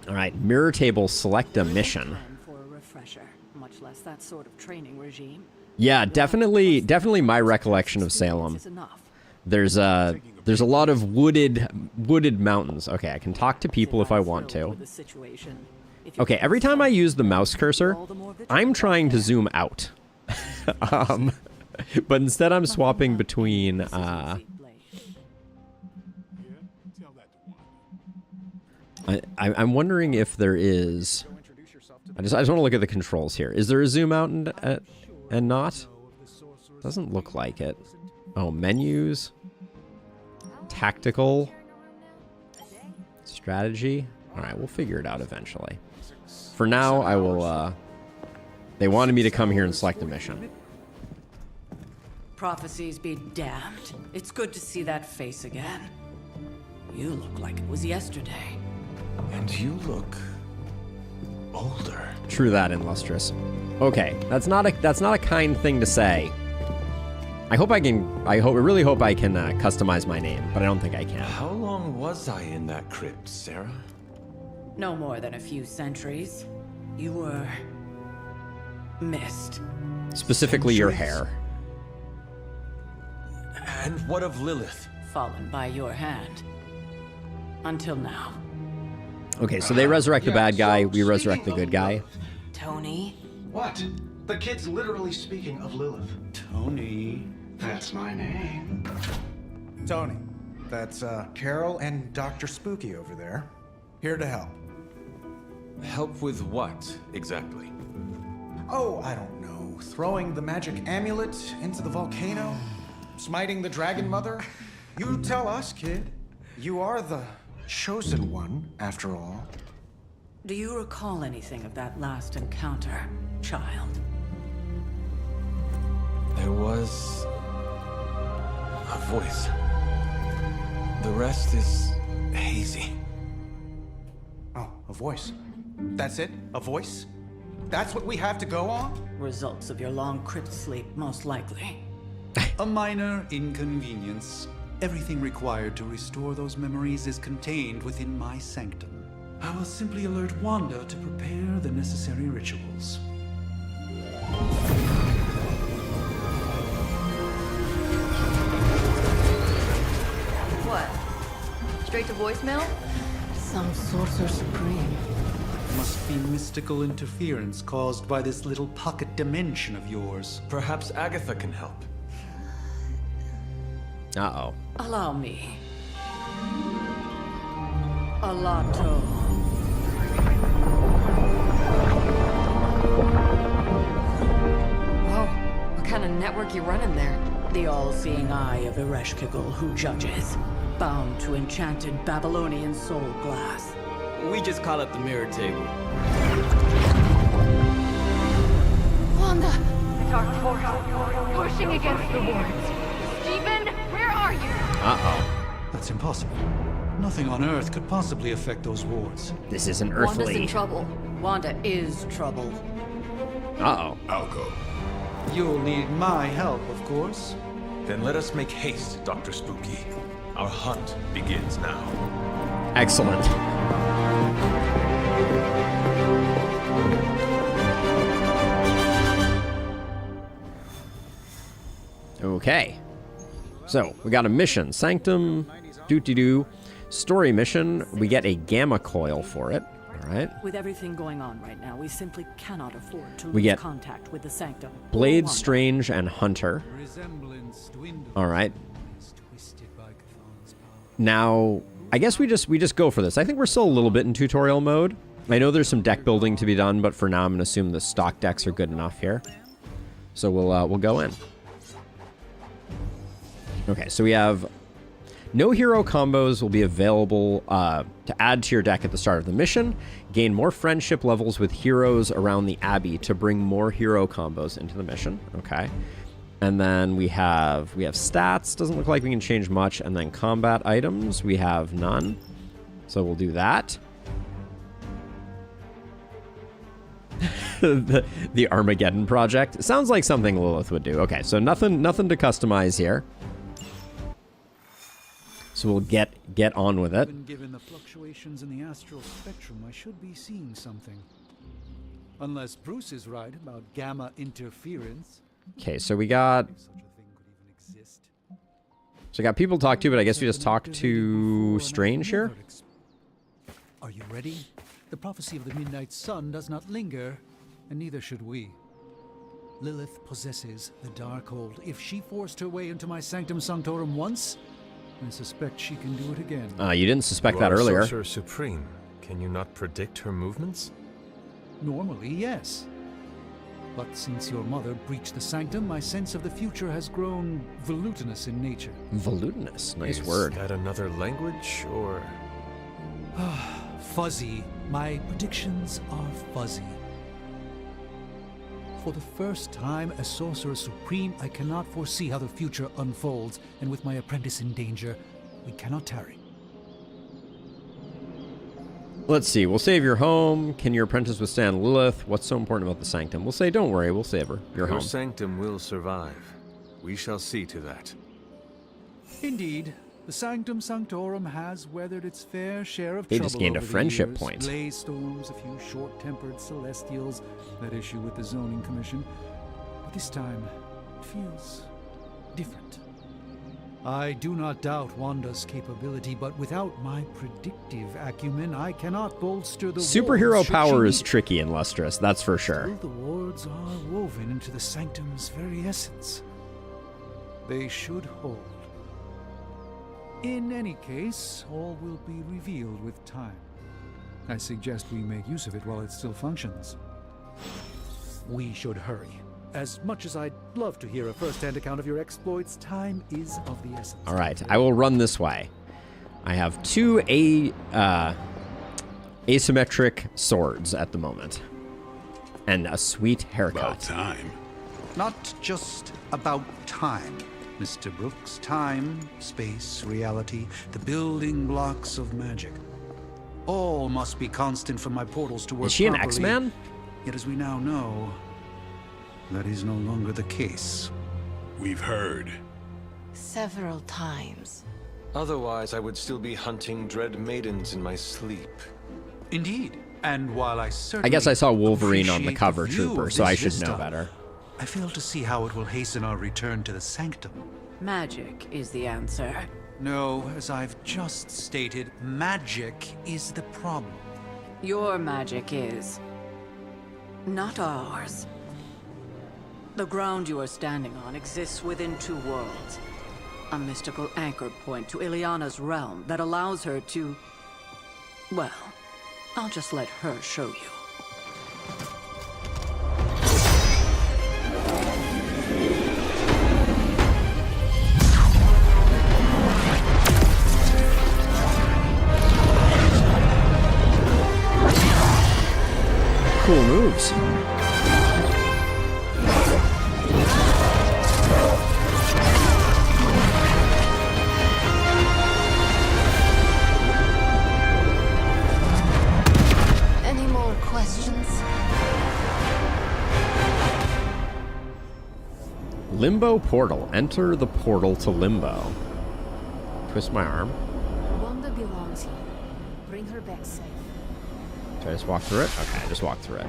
All right, mirror table, select a mission. For a refresher, much less that sort of training regime. Yeah, definitely my recollection of Salem. There's a lot of wooded mountains. Okay, I can talk to people if I want to. Okay, every time I use the mouse cursor, I'm trying to zoom out. But instead I'm swapping between I'm wondering if there is... I just want to look at the controls here. Is there a zoom out and not? Doesn't look like it. Oh, menus. Tactical. Strategy. All right, we'll figure it out eventually. For now, I will... They wanted me to come here and select a mission. Prophecies be damned. It's good to see that face again. You look like it was yesterday. And you look older. True that, Illustrious. Okay, that's not a kind thing to say. I really hope I can customize my name, but I don't think I can. How long was I in that crypt, Sarah? No more than a few centuries. You were... missed. Specifically your hair. And what of Lilith? Fallen by your hand. Until now. Okay, so they resurrect the bad guy, we resurrect the good guy. Tony? What? The kid's literally speaking of Lilith. Tony. That's my name. Tony. That's, Carol and Dr. Spooky over there. Here to help. Help with what, exactly? Oh, I don't know. Throwing the magic amulet into the volcano? Smiting the Dragon Mother? You tell us, kid. You are the chosen one, after all. Do you recall anything of that last encounter, child? There was... a voice. The rest is hazy. Oh, a voice. That's it? A voice? That's what we have to go on? Results of your long crypt sleep, most likely. A minor inconvenience. Everything required to restore those memories is contained within my sanctum. I will simply alert Wanda to prepare the necessary rituals. What? Straight to voicemail? Some sorcerer supreme. Must be mystical interference caused by this little pocket dimension of yours. Perhaps Agatha can help. Uh-oh. Allow me. Alato. Whoa, what kind of network you running there? The all-seeing eye of Ereshkigal who judges, bound to enchanted Babylonian soul glass. We just call it the mirror table. Wanda! Dark force, pushing against the wards. Stephen, where are you? Uh-oh. That's impossible. Nothing on Earth could possibly affect those wards. This isn't Wanda's earthly. in trouble. Wanda is trouble. Uh-oh. I'll go. You'll need my help, of course. Then let us make haste, Dr. Spooky. Our hunt begins now. Excellent. Okay. So, we got a mission. Sanctum, doo-doo-doo. Story mission. We get a gamma coil for it. All right. With everything going on right now, we simply cannot afford to We lose get contact with the Sanctum. Blade, Wanda. Strange, and Hunter. All right. Now, I guess we just go for this. I think we're still a little bit in tutorial mode. I know there's some deck building to be done, but for now I'm going to assume the stock decks are good enough here. So we'll go in. Okay, so we have no hero combos will be available to add to your deck at the start of the mission. Gain more friendship levels with heroes around the Abbey to bring more hero combos into the mission. Okay. And then we have stats. Doesn't look like we can change much. And then combat items. We have none. So we'll do that. the Armageddon project. It sounds like something Lilith would do. Okay, so nothing to customize here. So we'll get on with it. Even given the fluctuations in the astral spectrum, I should be seeing something. Unless Bruce is right about gamma interference. Okay, so we got people to talk to, but I guess we just talk to Strange here. Are you ready? The prophecy of the Midnight Sun does not linger, and neither should we. Lilith possesses the Darkhold. If she forced her way into my Sanctum Sanctorum once, I suspect she can do it again. You didn't suspect You that are earlier. Sorcerer Supreme. Can you not predict her movements? Normally, yes. But since your mother breached the Sanctum, my sense of the future has grown volutinous in nature. Volutinous, nice Is word. that another language, or...? Fuzzy. My predictions are fuzzy. For the first time as Sorcerer Supreme, I cannot foresee how the future unfolds, and with my apprentice in danger, we cannot tarry. Let's see. We'll save your home. Can your apprentice withstand Lilith? What's so important about the Sanctum? We'll say, don't worry, we'll save her. Your home. Sanctum will survive. We shall see to that. Indeed, the Sanctum Sanctorum has weathered its fair share of They trouble just gained a over the friendship years. point. Blaze storms, a few short-tempered celestials, that issue with the zoning commission. But this time, it feels different. I do not doubt Wanda's capability, but without my predictive acumen, I cannot bolster the Superhero wards should power she is need it. tricky and lustrous, that's for sure. Still, the wards are woven into the Sanctum's very essence. They should hold. In any case, all will be revealed with time. I suggest we make use of it while it still functions. We should hurry. As much as I'd love to hear a first-hand account of your exploits, time is of the essence. All right, I will run this way. I have two asymmetric swords at the moment. And a sweet haircut. About time. Not just about time, Mr. Brooks. Time, space, reality, the building blocks of magic. All must be constant for my portals to work Is she an properly. X-Man? Yet as we now know, that is no longer the case. We've heard. Several times. Otherwise, I would still be hunting dread maidens in my sleep. Indeed. And while I certainly I guess I saw Wolverine on the appreciate cover, view Trooper, of so I this should know vista, better. I fail to see how it will hasten our return to the Sanctum. Magic is the answer. No, as I've just stated, magic is the problem. Your magic is. Not ours. The ground you are standing on exists within two worlds. A mystical anchor point to Ileana's realm that allows her to... Well, I'll just let her show you. Cool moves. Any more questions? Limbo portal. Enter the portal to Limbo. Twist my arm. Wanda belongs here. Bring her back safe. Did I just walk through it? Okay, I just walked through it.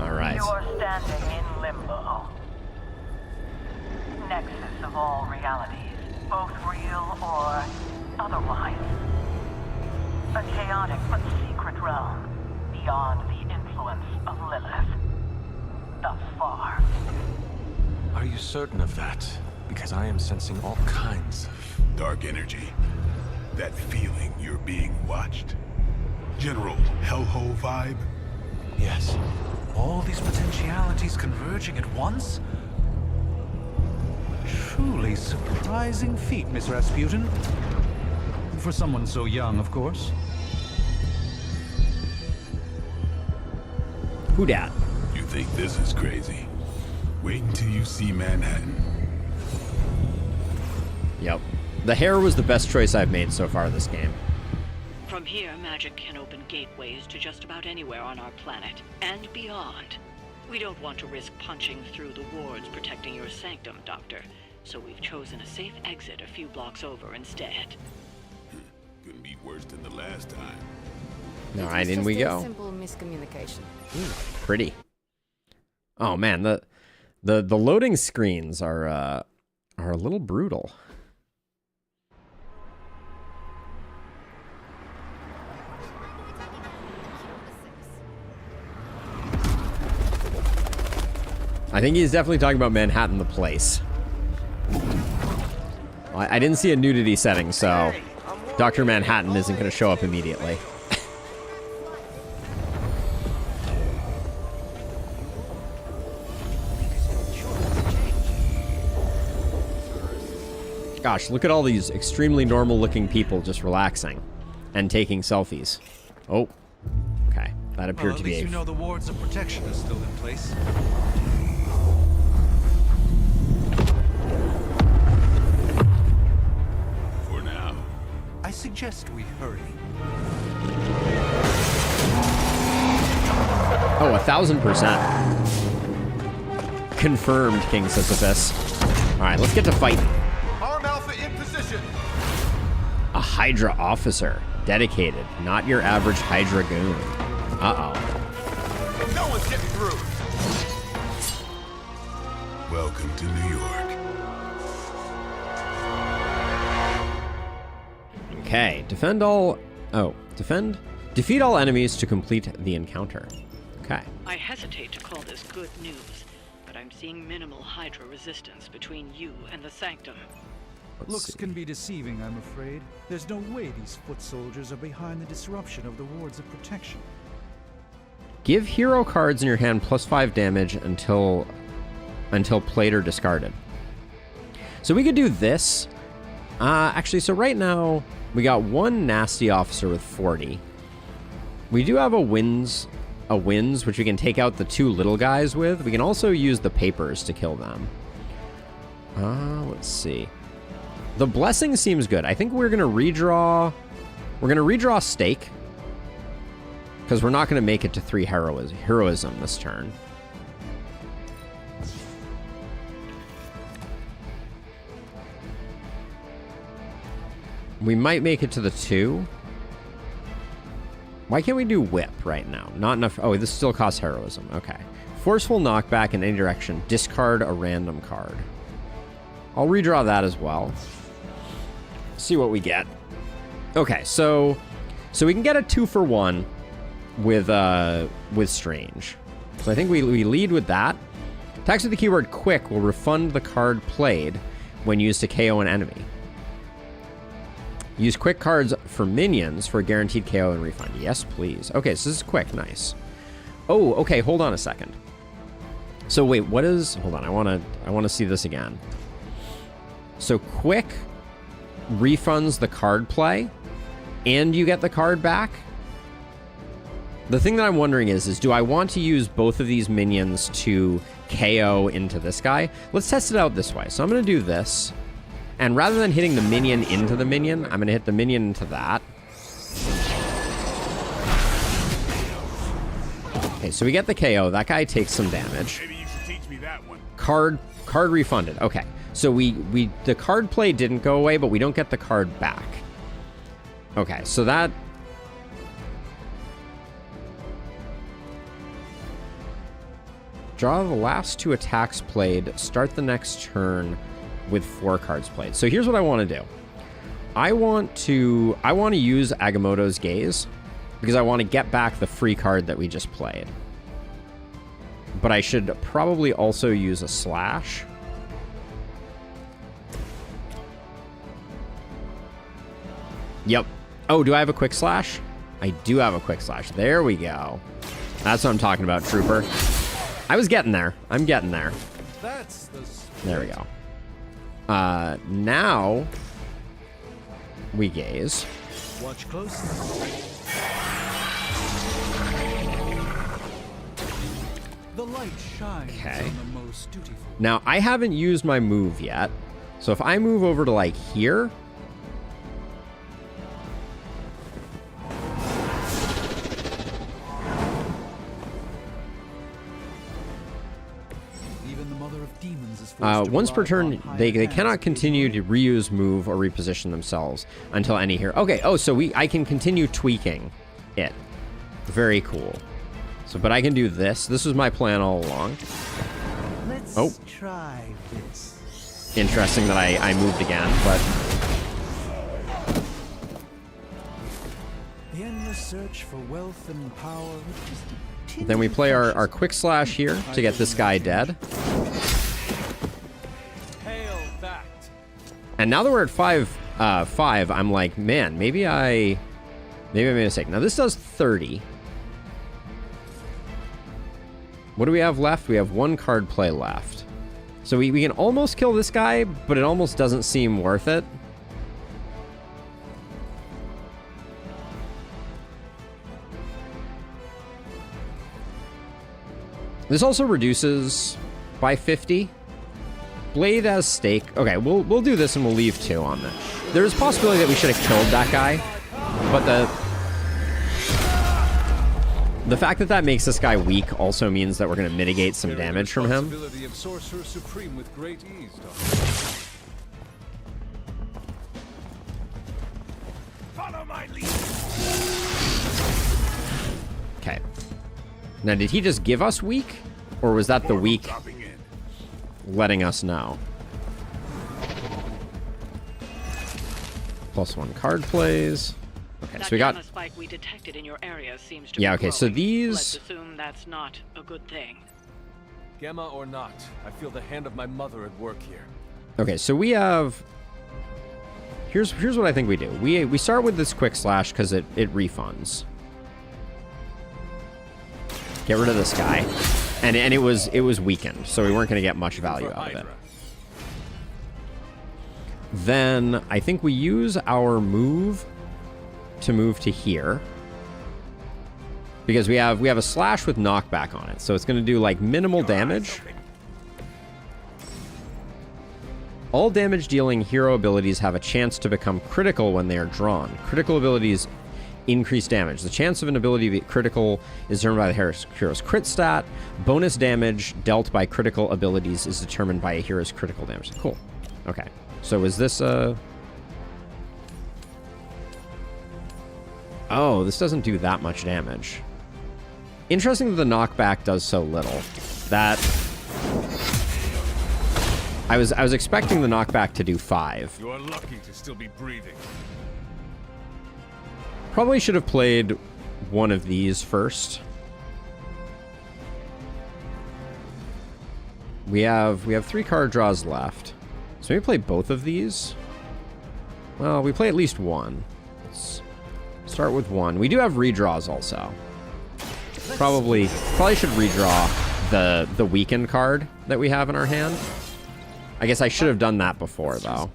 All right. You are standing in limbo. Nexus of all realities, both real or otherwise. A chaotic but secret realm beyond the influence of Lilith. Thus far. Are you certain of that? Because I am sensing all kinds of... dark energy. That feeling you're being watched. General hellhole vibe? Yes. All these potentialities converging at once? Truly surprising feat, Miss Rasputin. For someone so young, of course. Who dat? You think this is crazy? Wait until you see Manhattan. Yep. The hair was the best choice I've made so far this game. From here, magic can open gateways to just about anywhere on our planet, and beyond. We don't want to risk punching through the wards protecting your sanctum, Doctor, so we've chosen a safe exit a few blocks over instead. Couldn't be worse than the last time. All right, in we go. Simple miscommunication. Pretty. Oh man, the loading screens are a little brutal. I think he's definitely talking about Manhattan, the place. I didn't see a nudity setting, so Dr. Manhattan isn't going to show up immediately. Gosh, look at all these extremely normal-looking people just relaxing and taking selfies. Oh, okay. That appeared to be At least you know the wards of protection are still in place. For now. I suggest we hurry. Oh, 1000%. Confirmed, King Sisyphus. All right, let's get to fighting. Arm Alpha in position. A Hydra officer. Dedicated. Not your average Hydra goon. Uh-oh. No one's getting through. Welcome to New York. Okay. Defend all... Oh. Defend? Defeat all enemies to complete the encounter. Okay. I hesitate to call this good news, but I'm seeing minimal Hydra resistance between you and the Sanctum. Looks can be deceiving, I'm afraid. There's no way these foot soldiers are behind the disruption of the wards of protection. Give hero cards in your hand +5 damage until played or discarded. So we could do this. Actually, so right now we got one nasty officer with 40. We do have a wins which we can take out the two little guys with. We can also use the papers to kill them. Let's see. The blessing seems good. I think we're gonna redraw. We're gonna redraw stake because we're not gonna make it to 3 heroism this turn. We might make it to the 2. Why can't we do whip right now? Not enough. Oh, this still costs heroism. Okay. Forceful knockback in any direction. Discard a random card. I'll redraw that as well. See what we get. Okay, so we can get a 2-for-1 with Strange. So I think we lead with that. Text with the keyword quick will refund the card played, when used to KO an enemy. Use quick cards for minions for a guaranteed KO and refund. Yes, please. Okay, so this is quick. Nice. Oh, okay, hold on a second. So wait, what is... Hold on, I want to see this again. So quick refunds the card play, and you get the card back? The thing that I'm wondering is do I want to use both of these minions to KO into this guy? Let's test it out this way. So I'm going to do this. And rather than hitting the minion into the minion, I'm going to hit the minion into that. Okay, so we get the KO. That guy takes some damage. Maybe you should teach me that one. Card refunded. Okay. So the card play didn't go away, but we don't get the card back. Okay, so that... Draw the last 2 attacks played. Start the next turn with 4 cards played. So here's what I want to do. I want to use Agamotto's Gaze because I want to get back the free card that we just played. But I should probably also use a slash. Yep. Oh, do I have a quick slash? I do have a quick slash. There we go. That's what I'm talking about, Trooper. I was getting there. I'm getting there. There we go. Now we gaze. Watch closely. The light shines on the most dutiful. Now I haven't used my move yet. So if I move over to like here, once per turn, they cannot continue to reuse, move, or reposition themselves until any hero. Okay, oh, so I can continue tweaking it. Very cool. So, but I can do this. This was my plan all along. Let's try this. Interesting that I moved again, but... The endless search for wealth and power. Then we play our quick slash here to get this guy dead. And now that we're at 5, I'm like, man, maybe I made a mistake. Now this does 30. What do we have left? We have 1 card play left. So we can almost kill this guy, but it almost doesn't seem worth it. This also reduces by 50. Blade as stake. Okay, we'll do this and we'll leave 2 on that. There's a possibility that we should have killed that guy, but the fact that that makes this guy weak also means that we're going to mitigate some damage from him. Of Sorcerer Supreme with great ease, Follow my lead. Okay. Now, did he just give us weak, or was that the weak letting us know? +1 card plays. Okay, so we got... That spike we detected in your area seems to yeah, be okay, so growing. these... Let's assume that's not a good thing. Gamma or not, I feel the hand of my mother at work here. Okay, so we have... Here's what I think we do. We start with this quick slash because it refunds. Get rid of this guy. And it was weakened, so we weren't going to get much value out of it. Then I think we use our move to move to here. Because we have a slash with knockback on it, so it's going to do like minimal damage. All damage dealing hero abilities have a chance to become critical when they are drawn. Critical abilities increase damage. The chance of an ability to be critical is determined by the hero's crit stat. Bonus damage dealt by critical abilities is determined by a hero's critical damage. Cool. Okay. So is this oh, this doesn't do that much damage. Interesting that the knockback does so little. That... I was expecting the knockback to do 5. You are lucky to still be breathing. Probably should have played one of these first. We have 3 card draws left. So maybe play both of these. Well, we play at least one. Let's start with one. We do have redraws also. Probably should redraw the weakened card that we have in our hand. I guess I should have done that before, though.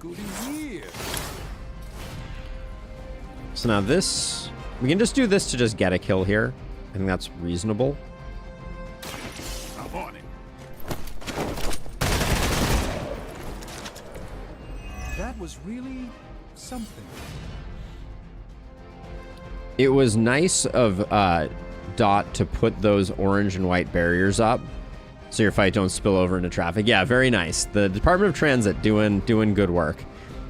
So now this... We can just do this to just get a kill here. I think that's reasonable. I'm on it. That was really something. It was nice of Dot to put those orange and white barriers up so your fight don't spill over into traffic. Yeah, very nice. The Department of Transit doing good work.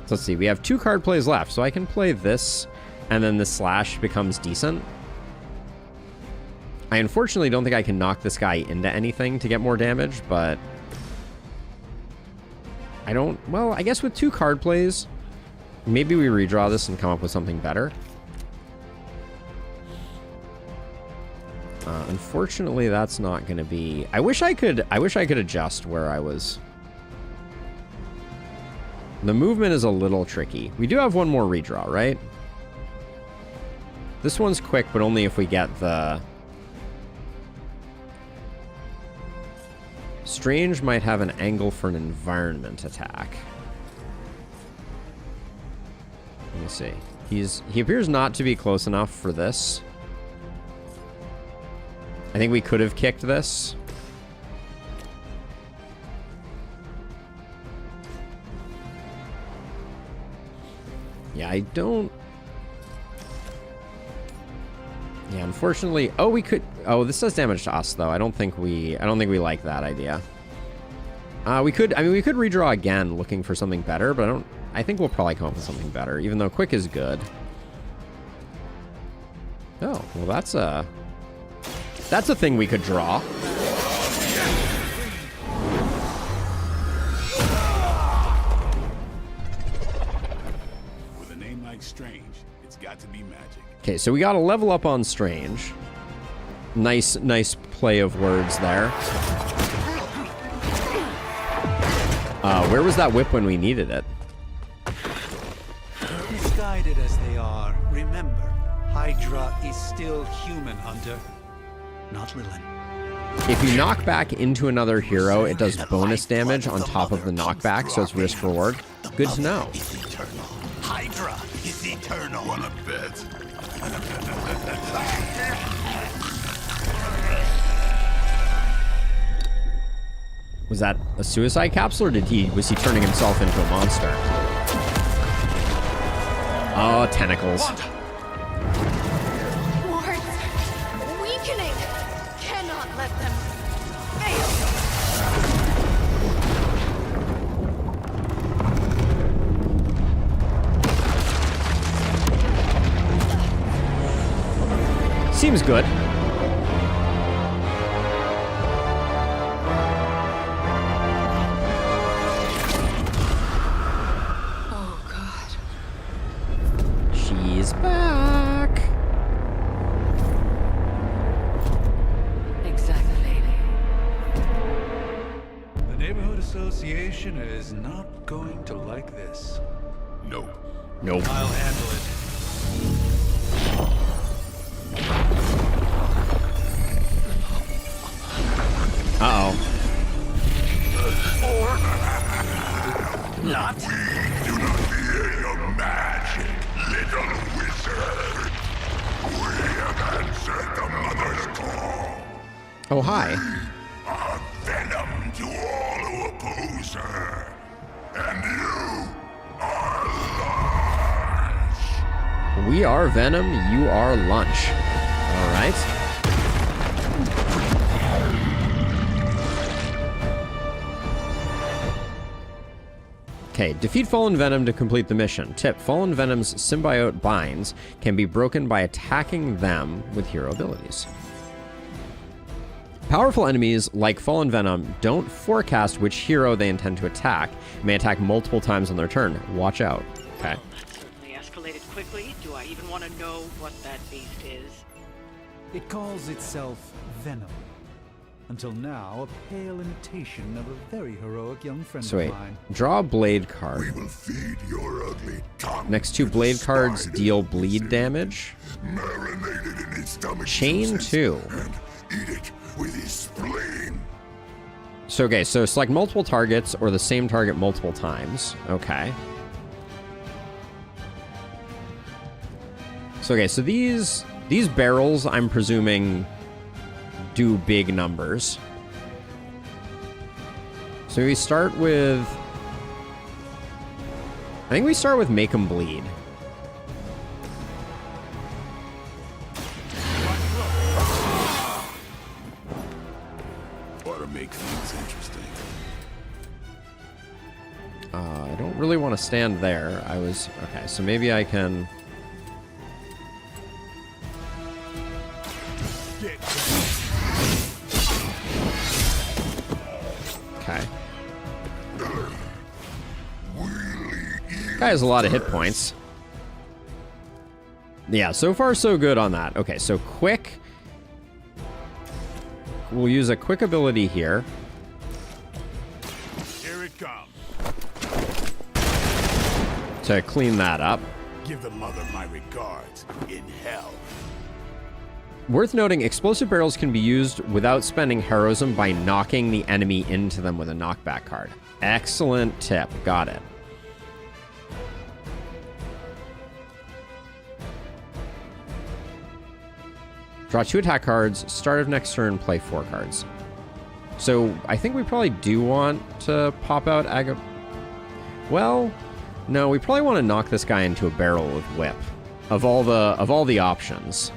So let's see. We have 2 card plays left, so I can play this, and then the slash becomes decent. I unfortunately don't think I can knock this guy into anything to get more damage, but I don't... Well, I guess with 2 card plays, maybe we redraw this and come up with something better. Unfortunately, that's not going to be... I wish I could adjust where I was. The movement is a little tricky. We do have one more redraw, right? This one's quick, but only if we get the... Strange might have an angle for an environment attack. Let me see. He appears not to be close enough for this. I think we could have kicked this. Yeah, I don't... Yeah, unfortunately... Oh, we could... Oh, this does damage to us, though. I don't think we like that idea. We could... I mean, we could redraw again looking for something better, but I think we'll probably come up with something better, even though quick is good. Oh, well, that's a thing we could draw. With a name like Strange, it's got to be magic. Okay, so we got to level up on Strange. Nice play of words there. Where was that whip when we needed it? Misguided as they are, remember, Hydra is still human, Hunter. Not Lilin. If you knock back into another hero, it does bonus damage on top of the knockback, so it's risk reward. Good to know. Hydra is eternal. Wanna bet? Was that a suicide capsule, or was he turning himself into a monster? Oh, tentacles. Let them fail. Seems good. Oh, God. She's back. Association is not going to like this. Nope. Nope. I'll handle it. Uh-oh. Not. We do not fear your magic, little wizard. We have answered the Mother's call. Oh, hi. Are venom to all who oppose her. And you are lunch. We are Venom, you are lunch. All right. Okay, defeat Fallen Venom to complete the mission. Tip, Fallen Venom's symbiote binds can be broken by attacking them with hero abilities. Powerful enemies, like Fallen Venom, don't forecast which hero they intend to attack. They may attack multiple times on their turn. Watch out. Okay. Well, that certainly escalated quickly. Do I even want to know what that beast is? It calls itself Venom. Until now, a pale imitation of a very heroic young friend So of wait, mine. draw a blade card. We will feed your ugly tongue. Next two blade cards deal bleed damage. Marinated in his stomach Chain juices 2. and eat it with his spleen. So, okay, so select multiple targets or the same target multiple times. Okay. So, okay, so these barrels, I'm presuming, do big numbers. So we start with... I think we start with make them bleed. Ought to make things interesting. I don't really want to stand there. Okay, so maybe I can... Okay. Guy has a lot of hit points. Yeah, so far so good on that. Okay, so quick. We'll use a quick ability here. Here it comes. To clean that up. Give the mother my regards in hell. Worth noting, explosive barrels can be used without spending heroism by knocking the enemy into them with a knockback card. Excellent tip. Got it. Draw 2 attack cards. Start of next turn, play 4 cards. So I think we probably do want to pop out Well, no, we probably want to knock this guy into a barrel with whip. Of all the options.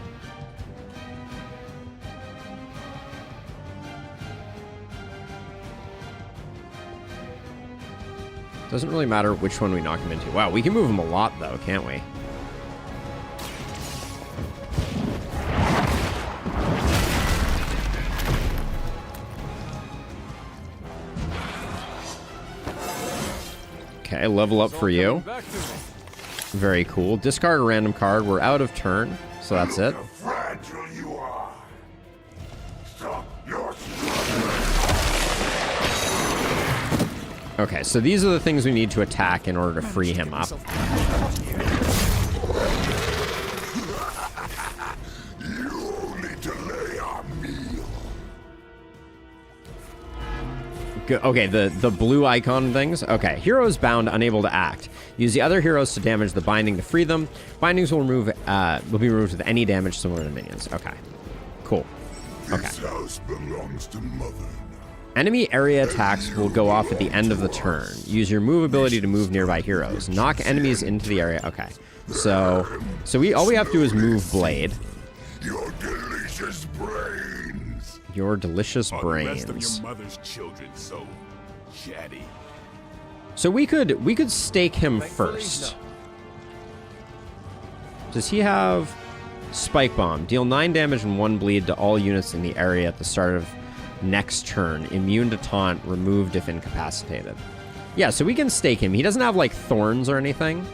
Doesn't really matter which one we knock him into. Wow, we can move him a lot, though, can't we? Okay, level up for you. Very cool. Discard a random card. We're out of turn, so that's it. Fragile you are. Stop your Okay, so these are the things we need to attack in order to free him up. You only delay our meal. Okay, the blue icon things. Okay, heroes bound, unable to act. Use the other heroes to damage the binding to free them. Bindings will be removed with any damage similar to minions. Okay, cool. Okay. This house belongs to Mother. Enemy area attacks will go off at the end of the turn. Use your move ability to move nearby heroes. Knock enemies into the area. Okay, so all we have to do is move blade. Your delicious brains. Your delicious Are brains. the rest of your mother's children so chatty? So we could stake him first. Does he have Spike Bomb? Deal 9 damage and 1 bleed to all units in the area at the start of next turn. Immune to taunt, removed if incapacitated. Yeah, so we can stake him. He doesn't have, like, thorns or anything.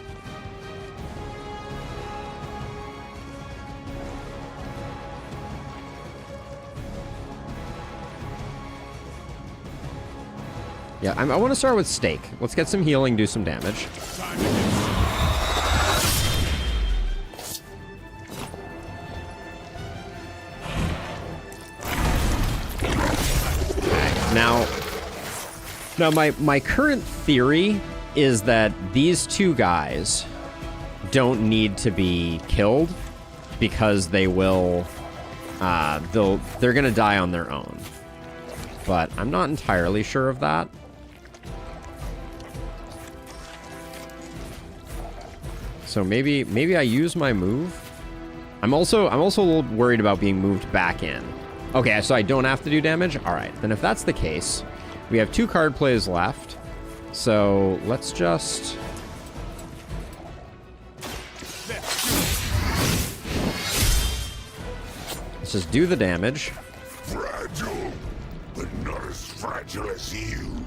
Yeah, I want to start with stake. Let's get some healing, do some damage. Now my current theory is that these two guys don't need to be killed because they will they're gonna die on their own. But I'm not entirely sure of that. So maybe I use my move. I'm also a little worried about being moved back in. Okay, so I don't have to do damage? Alright, then if that's the case, we have 2 card plays left. So let's just... Let's just do the damage. Fragile, but not as fragile as you.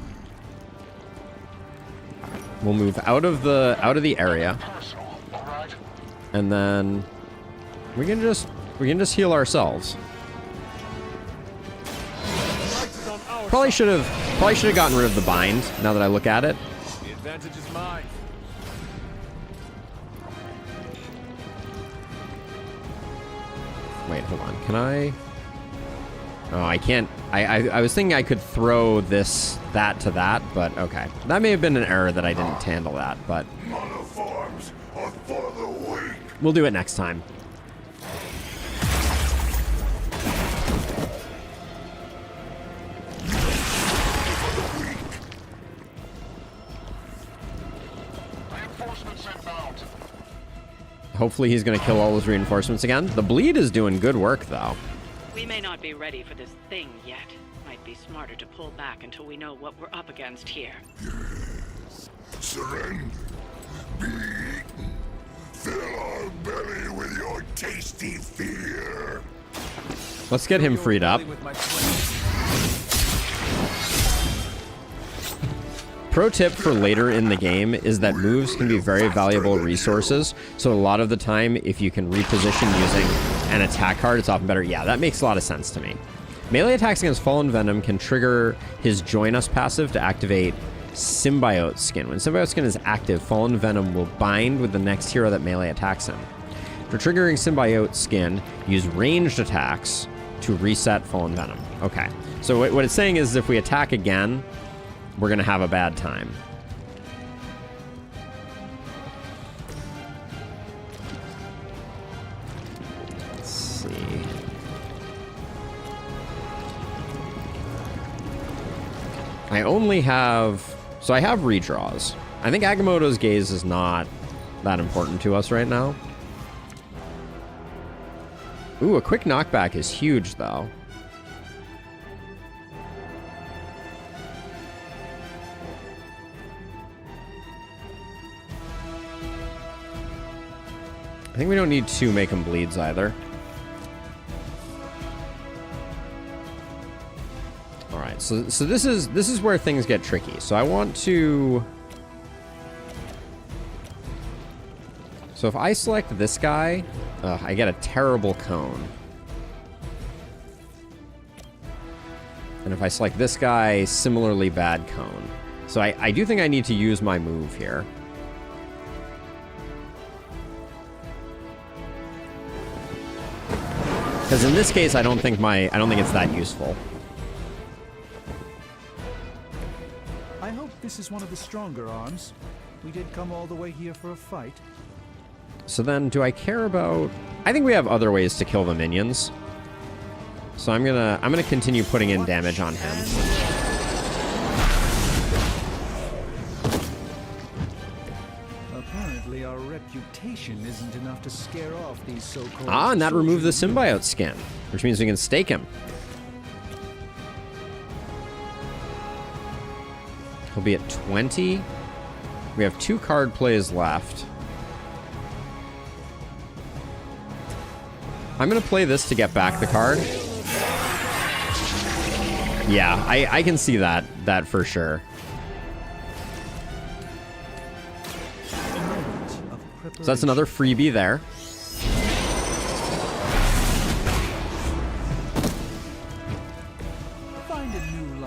We'll move out of the area. And then we can just heal ourselves. Probably should have gotten rid of the bind, now that I look at it. The advantage is mine. Wait, hold on. Can I? Oh, I can't. I was thinking I could throw that to that, but okay. That may have been an error that I didn't handle that, but Monoforms are for the weak. we'll do it next time. Hopefully he's going to kill all those reinforcements again. The bleed is doing good work, though. We may not be ready for this thing yet. Might be smarter to pull back until we know what we're up against here. Surrender. Be eaten. Fill our belly with your tasty fear. Let's get him freed up. Pro tip for later in the game is that moves can be very valuable resources. So a lot of the time, if you can reposition using an attack card, it's often better. Yeah, that makes a lot of sense to me. Melee attacks against Fallen Venom can trigger his Join Us passive to activate Symbiote Skin. When Symbiote Skin is active, Fallen Venom will bind with the next hero that melee attacks him. For triggering Symbiote Skin, use ranged attacks to reset Fallen Venom. Okay, so what it's saying is if we attack again, we're going to have a bad time. Let's see. I only have... So I have redraws. I think Agamotto's Gaze is not that important to us right now. Ooh, a quick knockback is huge, though. I think we don't need to make him bleeds either. All right, so this is where things get tricky. So I want to. So if I select this guy, I get a terrible cone. And if I select this guy, similarly bad cone. So I do think I need to use my move here. Because in this case, I don't think it's that useful. I hope this is one of the stronger arms. We did come all the way here for a fight. So then, do I care about... I think we have other ways to kill the minions. So I'm gonna continue putting in damage on him. Apparently our reputation isn't enough to scare off these so-called... Ah, and that removed the Symbiote Skin, which means we can stake him. He'll be at 20. We have 2 card plays left. I'm going to play this to get back the card. Yeah, I can see that for sure. So that's another freebie there.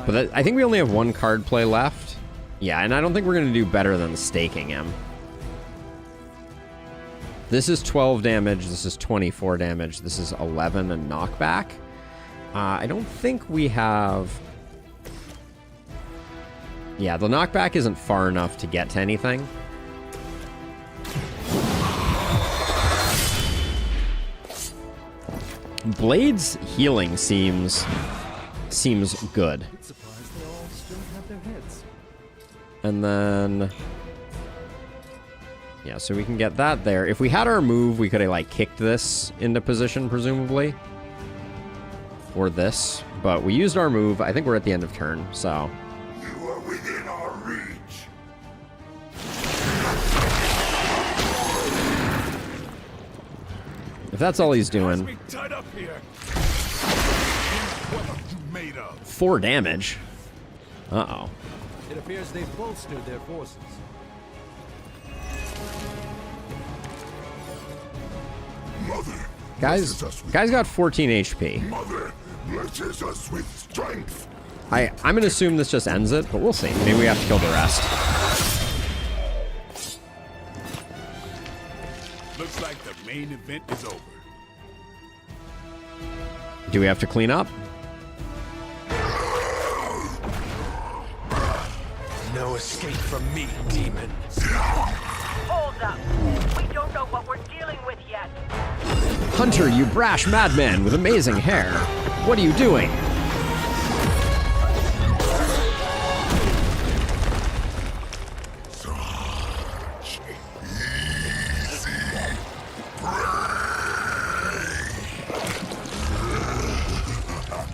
But I think we only have 1 card play left. Yeah, and I don't think we're going to do better than staking him. This is 12 damage. This is 24 damage. This is 11 and knockback. I don't think we have... Yeah, the knockback isn't far enough to get to anything. Blade's healing seems good. And then... Yeah, so we can get that there. If we had our move, we could have, like, kicked this into position, presumably. Or this. But we used our move. I think we're at the end of turn, so... You are within our reach. If that's all he's doing... Tied up here. What are you made of? 4 damage. Uh-oh. It appears they've bolstered their forces. Mother, Guy's got 14 HP. Mother blesses us with strength. I'm going to assume this just ends it, but we'll see. Maybe we have to kill the rest. Looks like the main event is over. Do we have to clean up? No escape from me, demon. Hold up. We don't know what we're dealing with yet. Hunter, you brash madman with amazing hair. What are you doing?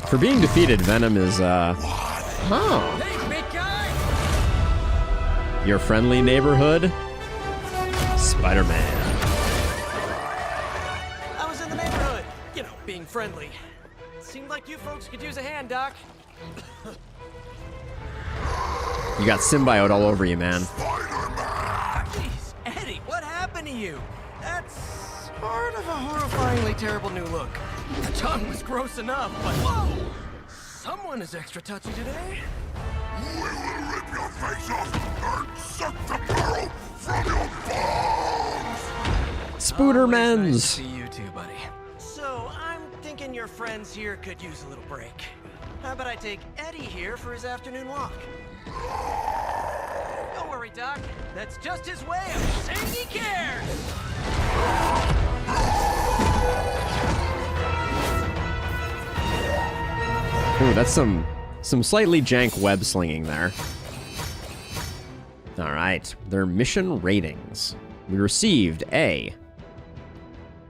For being defeated, Venom is, Hey, big guy! your friendly neighborhood Spider-Man. I was in the neighborhood. You know, being friendly. Seemed like you folks could use a hand, Doc. You got symbiote all over you, man. Jeez, Eddie, what happened to you? That's sort of a horrifyingly terrible new look. The tongue was gross enough, but whoa! Someone is extra touchy today. We will rip your face off and suck the marrow from your bones! Spoodermans! Nice to see you too, buddy. So, I'm thinking your friends here could use a little break. How about I take Eddie here for his afternoon walk? Don't worry, Doc. That's just his way of saying he cares! Ooh, that's some slightly jank web slinging there. All right, their mission ratings. We received A.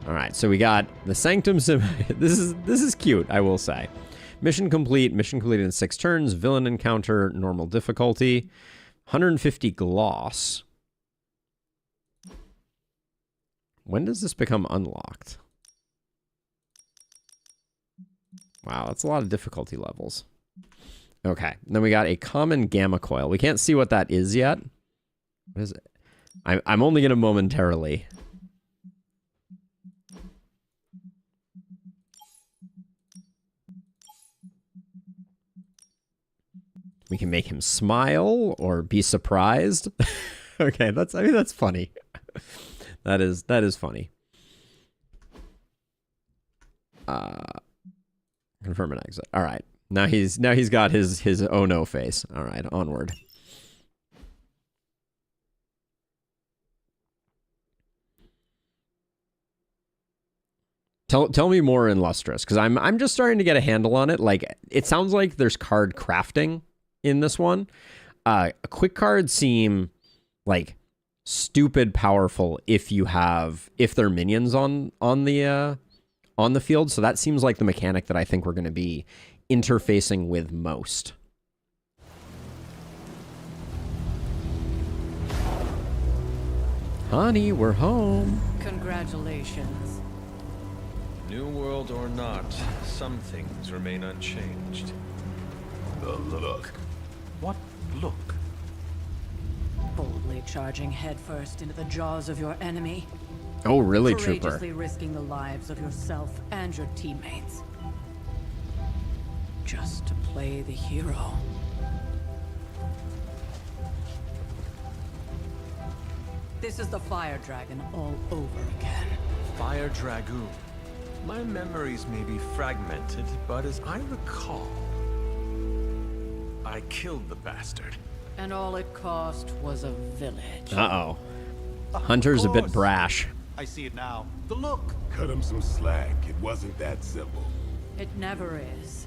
All right, so we got the Sanctum Sim. This is cute, I will say. Mission complete. Mission completed in 6 turns. Villain encounter, normal difficulty. 150 gloss. When does this become unlocked? Wow, that's a lot of difficulty levels. Okay, then we got a common gamma coil. We can't see what that is yet. What is it? I'm only going to momentarily. We can make him smile or be surprised. Okay, that's funny. That is funny. Confirm an exit. All right. Now he's got his oh no face. All right, onward. Tell me more in Lustrous, because I'm just starting to get a handle on it. Like, it sounds like there's card crafting in this one. Quick cards seem like stupid powerful if they're minions on the field. So that seems like the mechanic that I think we're going to be interfacing with most. Honey, we're home. Congratulations. New world or not, some things remain unchanged. The look. What look? Boldly charging headfirst into the jaws of your enemy. Oh, really, Trooper? Courageously risking the lives of yourself and your teammates. Just to play the hero. This is the Fire Dragon all over again. Fire Dragoon. My memories may be fragmented, but as I recall, I killed the bastard. And all it cost was a village. Uh-oh. Hunter's a bit brash. I see it now. The look. Cut him some slack. It wasn't that simple. It never is.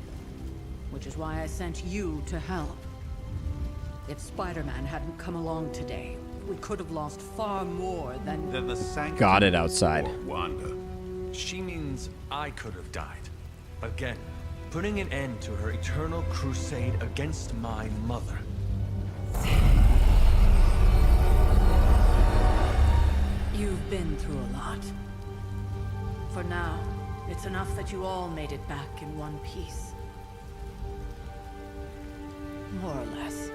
Which is why I sent you to help. If Spider-Man hadn't come along today, we could have lost far more than the Sanctum. Got it outside. Wanda. She means I could have died. Again, putting an end to her eternal crusade against my mother. You've been through a lot. For now, it's enough that you all made it back in one piece. More or less.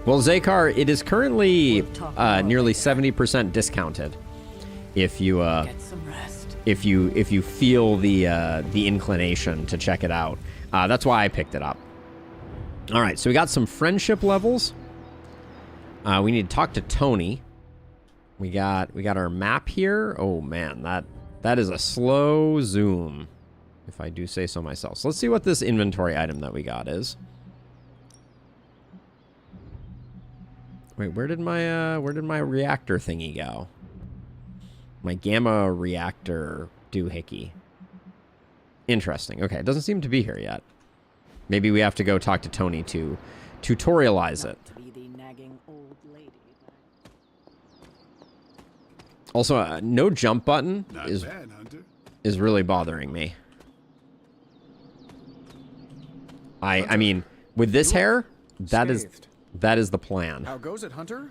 Well, Zakar, it is currently nearly 70% discounted. If you Get some rest. if you feel the inclination to check it out. That's why I picked it up. All right, so we got some friendship levels. We need to talk to Tony. We got our map here. Oh man, that is a slow zoom, if I do say so myself. So let's see what this inventory item that we got is. Wait, where did my reactor thingy go? My gamma reactor doohickey. Interesting. Okay, it doesn't seem to be here yet. Maybe we have to go talk to Tony to tutorialize it. Also, no jump button is really bothering me. I mean, with this hair, that is the plan. How goes it, Hunter?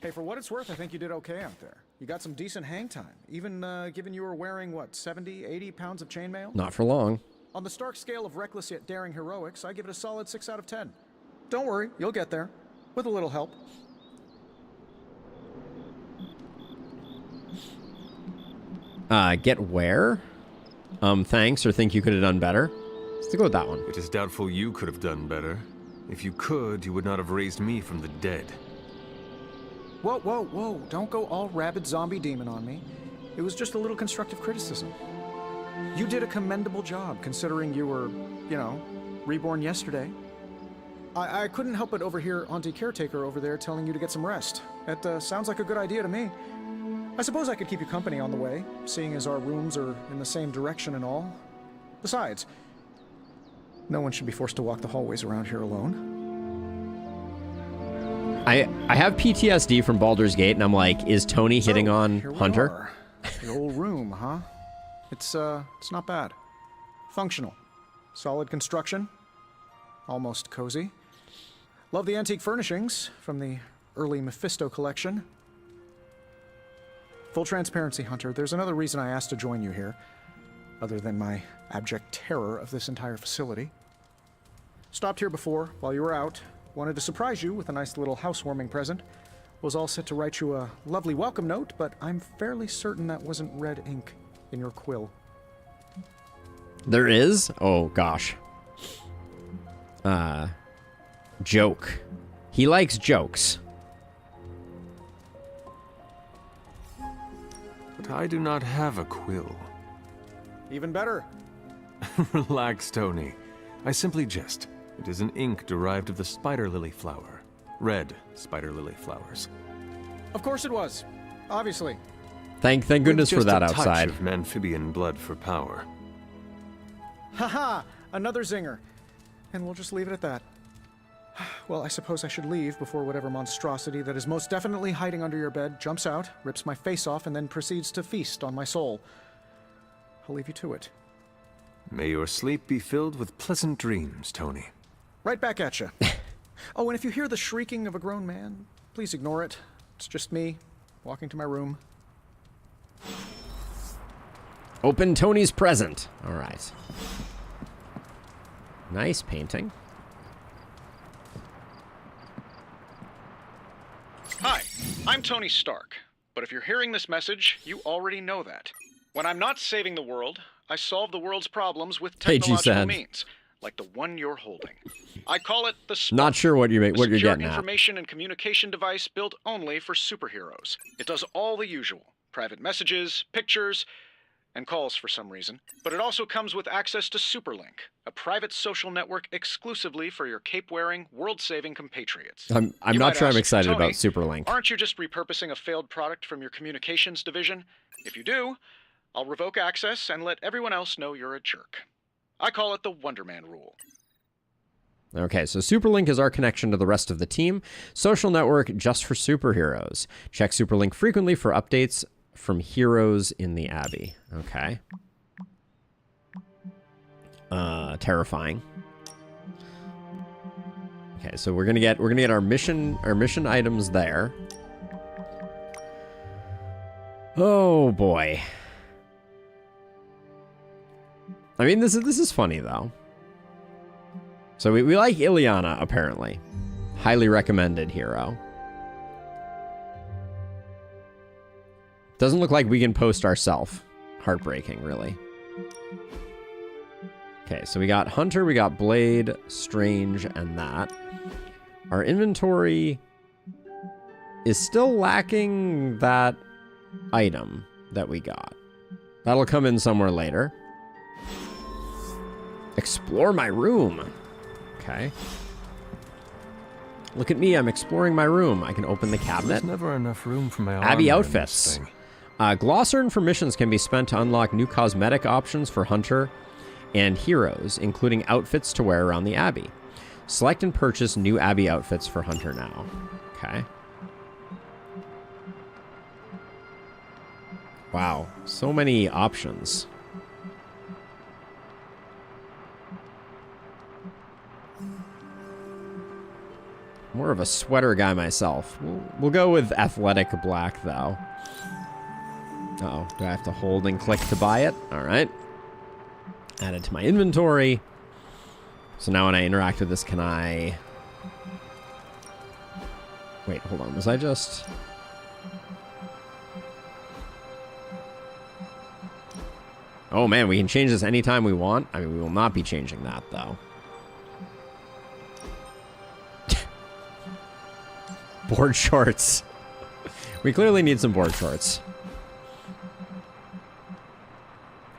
Hey, for what it's worth, I think you did okay out there. You got some decent hang time, even given you were wearing, what, 70, 80 pounds of chainmail? Not for long. On the Stark scale of reckless yet daring heroics, I give it a solid 6 out of 10. Don't worry, you'll get there. With a little help. Get where? Thanks, or think you could have done better? Let's go with that one. It is doubtful you could have done better. If you could, you would not have raised me from the dead. Whoa, whoa, whoa. Don't go all rabid zombie demon on me. It was just a little constructive criticism. You did a commendable job, considering you were, you know, reborn yesterday. I couldn't help but overhear Auntie Caretaker over there telling you to get some rest. That sounds like a good idea to me. I suppose I could keep you company on the way, seeing as our rooms are in the same direction and all. Besides, no one should be forced to walk the hallways around here alone. I have PTSD from Baldur's Gate, and I'm like, is Tony hitting on Hunter? The old room, huh? It's not bad. Functional. Solid construction. Almost cozy. Love the antique furnishings from the early Mephisto collection. Full transparency, Hunter, there's another reason I asked to join you here, other than my abject terror of this entire facility. Stopped here before, while you were out. Wanted to surprise you with a nice little housewarming present. Was all set to write you a lovely welcome note, but I'm fairly certain that wasn't red ink in your quill. There is? Oh, gosh. Joke. He likes jokes. But I do not have a quill. Even better. Relax, Tony. I simply jest. It is an ink derived of the spider lily flower. Red spider lily flowers. Of course it was. Obviously. Thank goodness for that just a touch outside. of amphibian blood for power. Haha! Another zinger. And we'll just leave it at that. Well, I suppose I should leave before whatever monstrosity that is most definitely hiding under your bed jumps out, rips my face off, and then proceeds to feast on my soul. I'll leave you to it. May your sleep be filled with pleasant dreams, Tony. Right back at you. Oh, and if you hear the shrieking of a grown man, please ignore it. It's just me, walking to my room. Open Tony's present. All right. Nice painting. Hi, I'm Tony Stark. But if you're hearing this message, you already know that. When I'm not saving the world, I solve the world's problems with technological means, like the one you're holding. I call it the Spark. Not sure what you're getting at. Information and communication device built only for superheroes. It does all the usual: private messages, pictures, and calls for some reason. But it also comes with access to Superlink, a private social network exclusively for your cape-wearing, world-saving compatriots. I'm not sure I'm excited about Superlink. Aren't you just repurposing a failed product from your communications division? If you do, I'll revoke access and let everyone else know you're a jerk. I call it the Wonder Man rule. Okay, so Superlink is our connection to the rest of the team. Social network just for superheroes. Check Superlink frequently for updates from heroes in the Abbey. Okay. Terrifying. Okay, so we're gonna get our mission items there. Oh boy. I mean, this is funny though. So we like Ileana, apparently. Highly recommended hero. Doesn't look like we can post ourselves. Heartbreaking, really. Okay, so we got Hunter, we got Blade, Strange, and that. Our inventory is still lacking that item that we got. That'll come in somewhere later. Explore my room. Okay. Look at me, I'm exploring my room. I can open the cabinet. There's never enough room for my Abby armor in this outfits. thing. Glossarin for missions can be spent to unlock new cosmetic options for Hunter and heroes, including outfits to wear around the Abbey. Select and purchase new Abbey outfits for Hunter now. Okay. Wow, so many options. More of a sweater guy myself. We'll go with athletic black, though. Uh-oh, do I have to hold and click to buy it? All right. Add it to my inventory. So now when I interact with this, can I... Wait, hold on. Was I just... Oh, man, we can change this anytime we want. I mean, we will not be changing that, though. Board shorts. We clearly need some board shorts.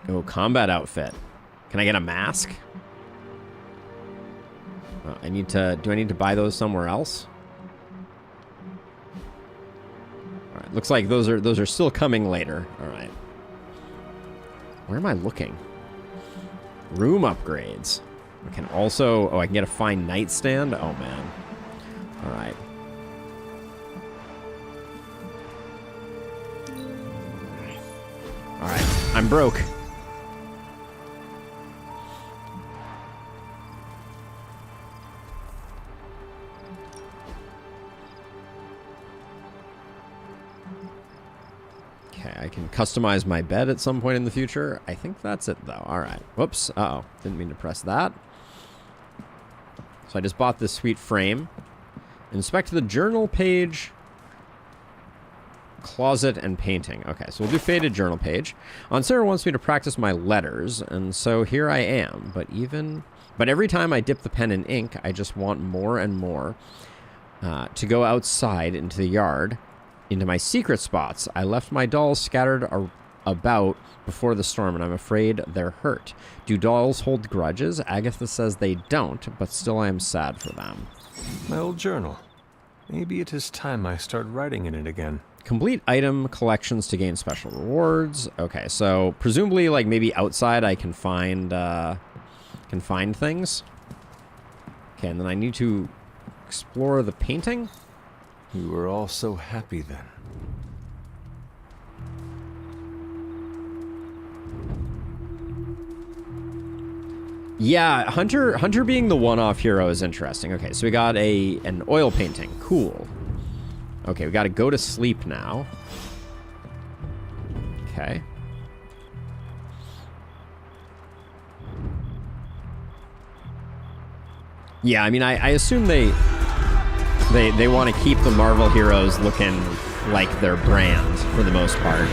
Oh, combat outfit. Can I get a mask? I need to... Do I need to buy those somewhere else? All right. Looks like those are still coming later. All right. Where am I looking? Room upgrades. I can also... Oh, I can get a fine nightstand? Oh, man. All right. All right. I'm broke. Okay, I can customize my bed at some point in the future. I think that's it, though. All right. Whoops. Uh-oh. Didn't mean to press that. So I just bought this sweet frame. Inspect the journal page, closet, and painting. Okay, so we'll do faded journal page. Sarah wants me to practice my letters, and so here I am. But every time I dip the pen in ink, I just want more and more to go outside into the yard, into my secret spots. I left my dolls scattered about before the storm, and I'm afraid they're hurt. Do dolls hold grudges? Agatha says they don't, but still I am sad for them. My old journal. Maybe it is time I start writing in it again. Complete item collections to gain special rewards. Okay, so presumably, like, maybe outside I can find things. Okay, and then I need to explore the painting. We were all so happy then. Yeah, Hunter being the one-off hero is interesting. Okay, so we got an oil painting. Cool. Okay, we got to go to sleep now. Okay. Yeah, I mean, I assume they want to keep the Marvel heroes looking like their brand for the most part.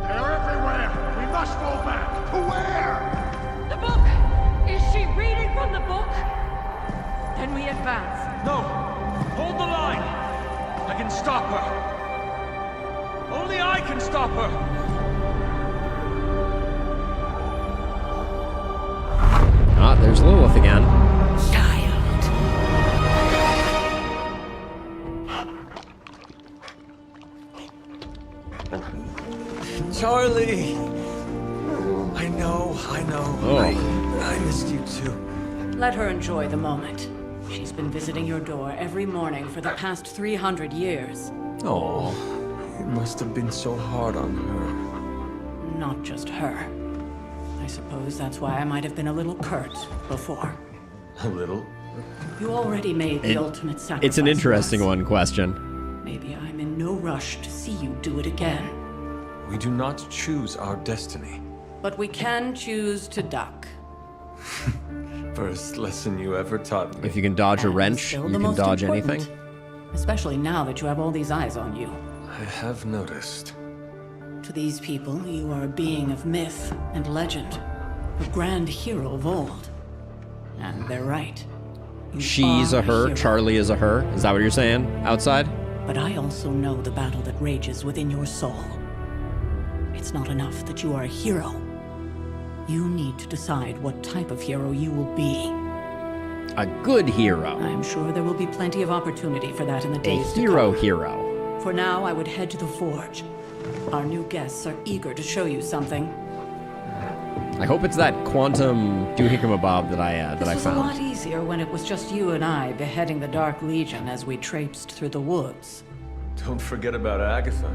They're everywhere! We must fall back! To where? The book! Is she reading from the book? Then we advance. No! Hold the line! I can stop her! Only I can stop her! Ah, there's Lilith again. Charlie! I know. Oh. I missed you too. Let her enjoy the moment. She's been visiting your door every morning for the past 300 years. Oh, it must have been so hard on her. Not just her. I suppose that's why I might have been a little curt before. A little? You already made the ultimate sacrifice. It's an interesting one question. Maybe I'm in no rush to see you do it again. We do not choose our destiny. But we can choose to duck. First lesson you ever taught me. If you can dodge a And wrench, still you the can most dodge important. anything. Especially now that you have all these eyes on you. I have noticed. To these people, you are a being of myth and legend. A grand hero of old. And they're right. You She's are a her, hero. Charlie is a her. Is that what you're saying? Outside? But I also know the battle that rages within your soul. It's not enough that you are a hero. You need to decide what type of hero you will be. A good hero. I'm sure there will be plenty of opportunity for that in the A days to hero come. hero. For now, I would head to the forge. Our new guests are eager to show you something. I hope it's that quantum doohickamabob that I This was a found. lot easier when it was just you and I beheading the Dark Legion as we traipsed through the woods. Don't forget about Agatha.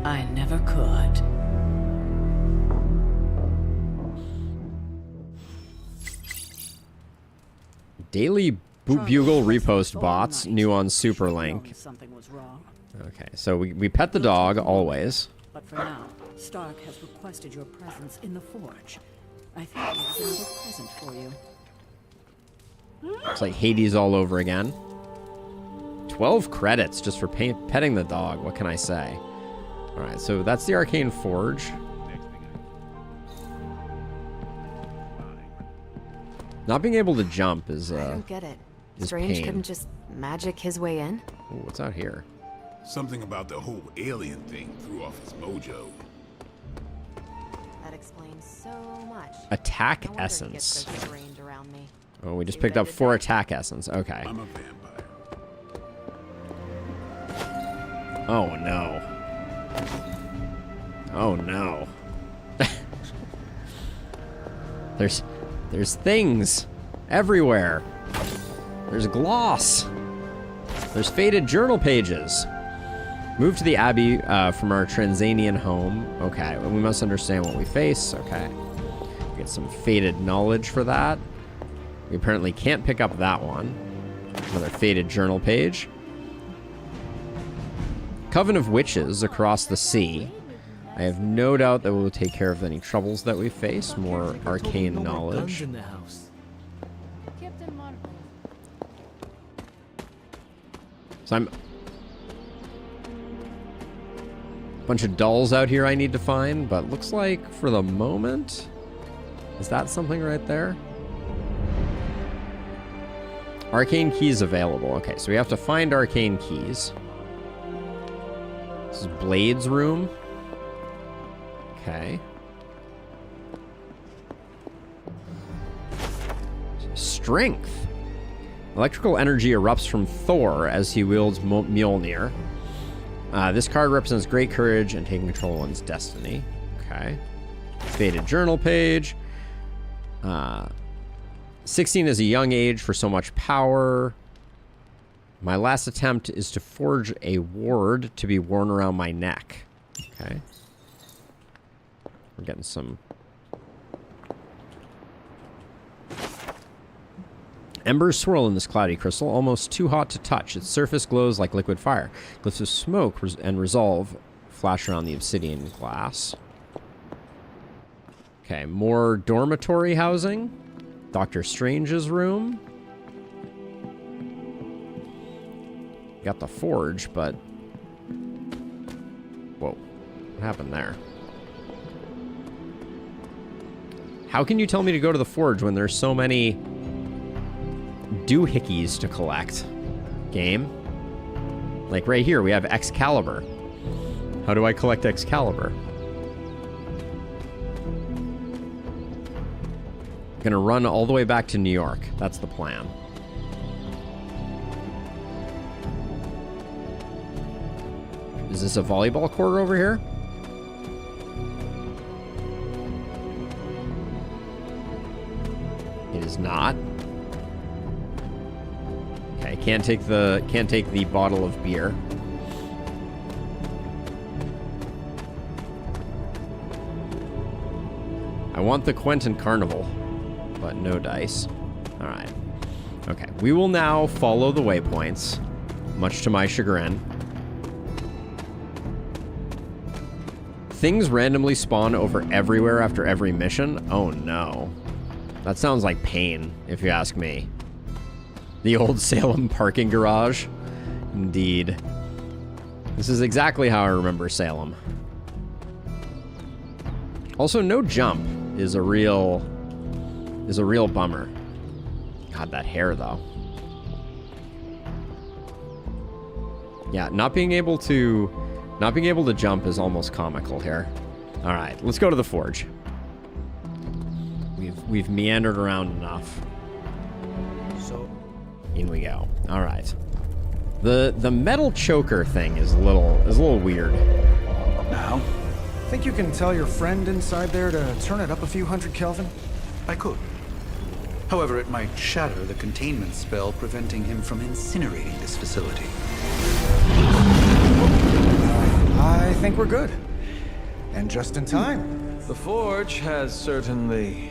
I never could. Daily Bugle repost bots new on Superlink. Something was wrong. Okay, so we pet the dog always. But for now, Stark has requested your presence in the forge. I think he has another present for you. Looks like Hades all over again. 12 credits just for petting the dog. What can I say? All right, so that's the Arcane Forge. Not being able to jump is I don't get it. is Strange pain. couldn't just magic his way in? Ooh, what's out here? Something about the whole alien thing threw off his mojo. That explains so much. Attack No wonder he gets essence. so strange around me. Oh, we just picked up 4 attack essence. Okay. I'm a vampire. Oh no. Oh no. There's things everywhere. There's gloss. There's faded journal pages. Move to the Abbey from our Transanian home. Okay, well, we must understand what we face. Okay. Get some faded knowledge for that. We apparently can't pick up that one. Another faded journal page. Coven of Witches across the sea. I have no doubt that we'll take care of any troubles that we face. More arcane knowledge. In the house. So I'm... bunch of dolls out here I need to find, but looks like for the moment... Is that something right there? Arcane keys available. Okay, so we have to find arcane keys. This is Blade's room. Okay. Strength. Electrical energy erupts from Thor as he wields Mjolnir. This card represents great courage and taking control of one's destiny. Okay. Faded journal page. 16 is a young age for so much power. My last attempt is to forge a ward to be worn around my neck. Okay. We're getting some... Embers swirl in this cloudy crystal, almost too hot to touch. Its surface glows like liquid fire. Glyphs of smoke and resolve flash around the obsidian glass. Okay, more dormitory housing. Doctor Strange's room. Got the forge, but... Whoa. What happened there? How can you tell me to go to the forge when there's so many doohickeys to collect? Game? Like right here, we have Excalibur. How do I collect Excalibur? Gonna run all the way back to New York. That's the plan. Is this a volleyball court over here? It is not. Okay, can't take the bottle of beer. I want the Quentin Carnival, but no dice. All right. Okay, we will now follow the waypoints, much to my chagrin. Things randomly spawn over everywhere after every mission? Oh no. That sounds like pain, if you ask me. The old Salem parking garage. Indeed. This is exactly how I remember Salem. Also, no jump is a real bummer. God, that hair though. Yeah, not being able to jump is almost comical here. All right, let's go to the forge. We've meandered around enough. So in we go. All right. The metal choker thing is a little weird. Now, think you can tell your friend inside there to turn it up a few hundred Kelvin? I could. However, it might shatter the containment spell preventing him from incinerating this facility. I think we're good. And just in time. The forge has certainly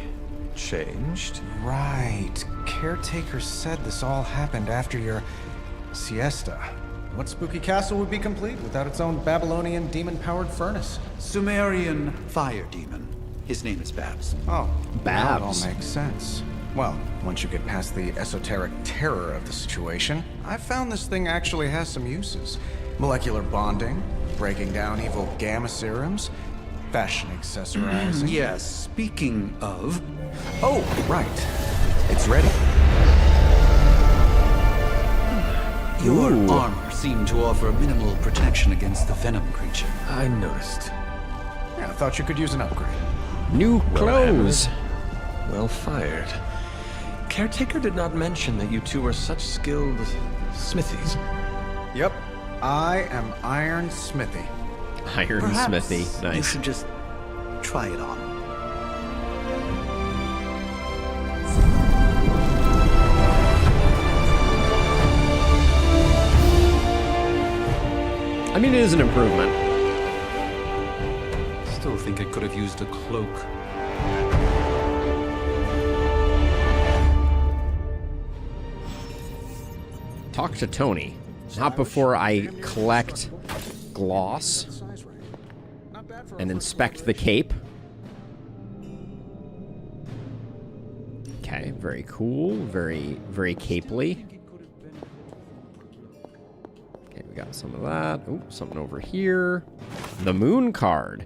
changed. Right. Caretaker said this all happened after your siesta. What spooky castle would be complete without its own Babylonian demon-powered furnace? Sumerian fire demon. His name is Babs. Oh, now it all Babs. makes sense. Well, once you get past the esoteric terror of the situation, I've found this thing actually has some uses. Molecular bonding, breaking down evil gamma serums, fashion accessorizing. Yes, speaking of... Oh, right. It's ready. Your Ooh. armor seemed to offer minimal protection against the venom creature. I noticed. Yeah, I thought you could use an upgrade. New clothes. Well fired. Caretaker did not mention that you two were such skilled smithies. Yep. I am Iron Smithy. Iron Perhaps Smithy. you Nice. should just try it on. I mean, it is an improvement. Still think it could have used a cloak. Talk to Tony. Not before I collect gloss and inspect the cape. Okay, very cool. Very, very capely. Okay, we got some of that. Oh, something over here. The moon card.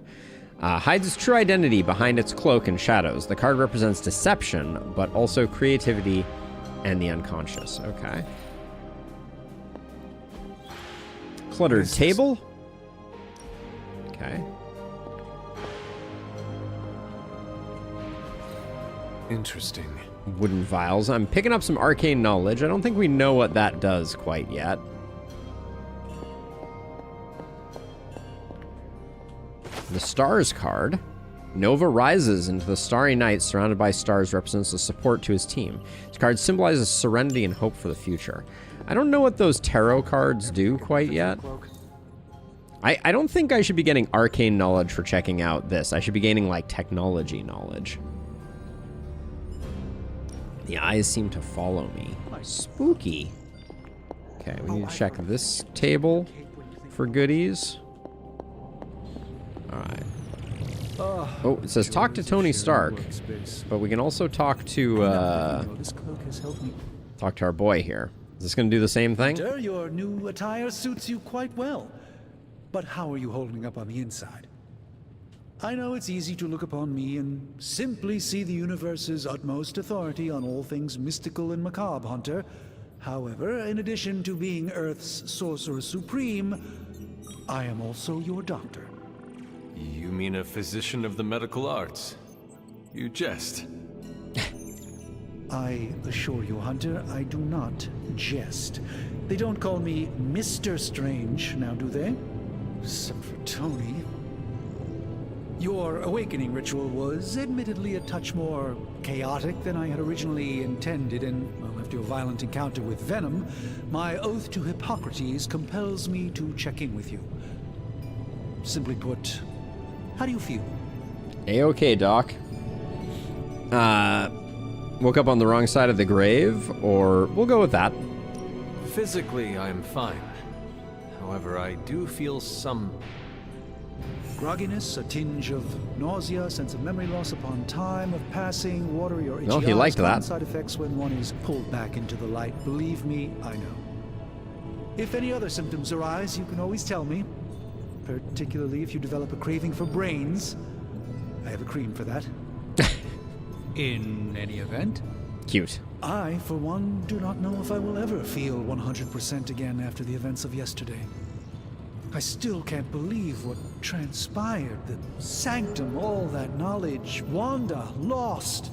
Hides its true identity behind its cloak and shadows. The card represents deception, but also creativity and the unconscious. Okay. Cluttered table. Okay. Interesting. Wooden vials. I'm picking up some arcane knowledge. I don't think we know what that does quite yet. The stars card. Nova rises into the starry night surrounded by stars, represents the support to his team. This card symbolizes serenity and hope for the future. I don't know what those tarot cards do quite yet. I don't think I should be getting arcane knowledge for checking out this. I should be gaining, like, technology knowledge. The eyes seem to follow me. Spooky. Okay, we need to check this table for goodies. Alright. Oh, it says talk to Tony Stark. But we can also talk to, talk to our boy here. Is this going to do the same thing? Hunter, your new attire suits you quite well. But how are you holding up on the inside? I know it's easy to look upon me and simply see the universe's utmost authority on all things mystical and macabre, Hunter. However, in addition to being Earth's Sorcerer Supreme, I am also your doctor. You mean a physician of the medical arts? You jest. I assure you, Hunter, I do not jest. They don't call me Mr. Strange, now do they? Except for Tony. Your awakening ritual was admittedly a touch more chaotic than I had originally intended, and, well, after your violent encounter with Venom, my oath to Hippocrates compels me to check in with you. Simply put, how do you feel? A-okay, Doc. Woke up on the wrong side of the grave, or we'll go with that. Physically, I'm fine. However, I do feel some Grogginess, a tinge of nausea, sense of memory loss upon time of passing, watery or itchy Well, he eyes, liked common that. side effects when one is pulled back into the light. Believe me, I know. If any other symptoms arise, you can always tell me. Particularly if you develop a craving for brains. I have a cream for that. In any event, Cute. I, for one, do not know if I will ever feel 100% again after the events of yesterday. I still can't believe what transpired. The sanctum, all that knowledge, Wanda, lost.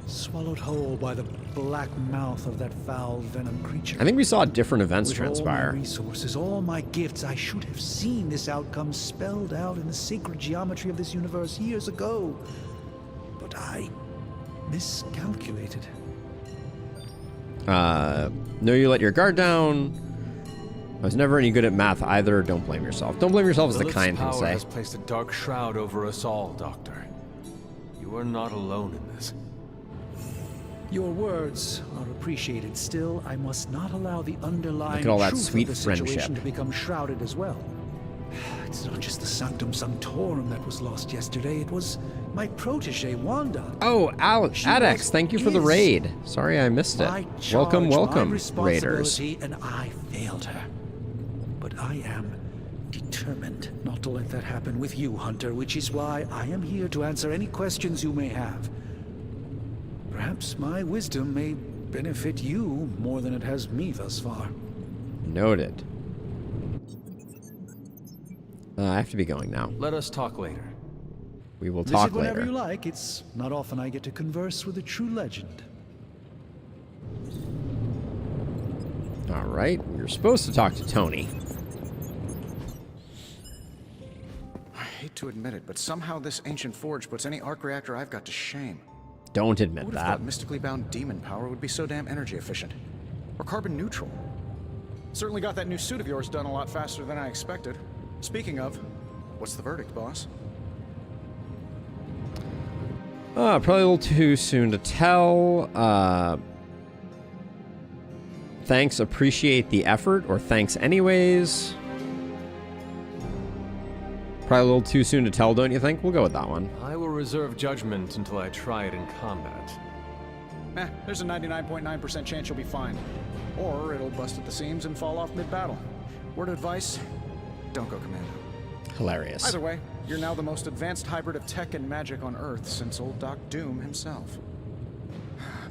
Swallowed whole by the black mouth of that foul venom creature. I think we saw different events With transpire. all my resources, all my gifts, I should have seen this outcome spelled out in the sacred geometry of this universe years ago. But I miscalculated. No, you let your guard down. I was never any good at math either. Don't blame yourself. Don't blame yourself is the Lilith's kind thing to power say. has placed a dark shroud over us all, Doctor. You are not alone in this. Your words are appreciated. Still, I must not allow the underlying Look at all that truth sweet of the situation friendship. to become shrouded as well. It's not just the Sanctum Sanctorum that was lost yesterday. It was my protege, Wanda. Oh, She Adex, was- thank you for the is raid. Sorry I missed it. my Welcome, charge, welcome, my raiders. responsibility, and I failed her. But I am determined not to let that happen with you, Hunter, which is why I am here to answer any questions you may have. Perhaps my wisdom may benefit you more than it has me thus far. Noted. I have to be going now. Let us talk later. We will talk Visit whenever later. you like. It's not often I get to converse with a true legend. All right, we were supposed to talk to Tony. I hate to admit it, but somehow this ancient forge puts any arc reactor I've got to shame. Don't Who admit would have that. thought mystically bound demon power would be so damn energy efficient? Or carbon neutral? Certainly got that new suit of yours done a lot faster than I expected. Speaking of, what's the verdict, boss? Probably a little too soon to tell. Thanks, appreciate the effort, or thanks anyways. Probably a little too soon to tell, don't you think? We'll go with that one. I will reserve judgment until I try it in combat. There's a 99.9% chance you'll be fine. Or it'll bust at the seams and fall off mid-battle. Word of advice, don't go commando. Hilarious. Either way, you're now the most advanced hybrid of tech and magic on Earth since old Doc Doom himself.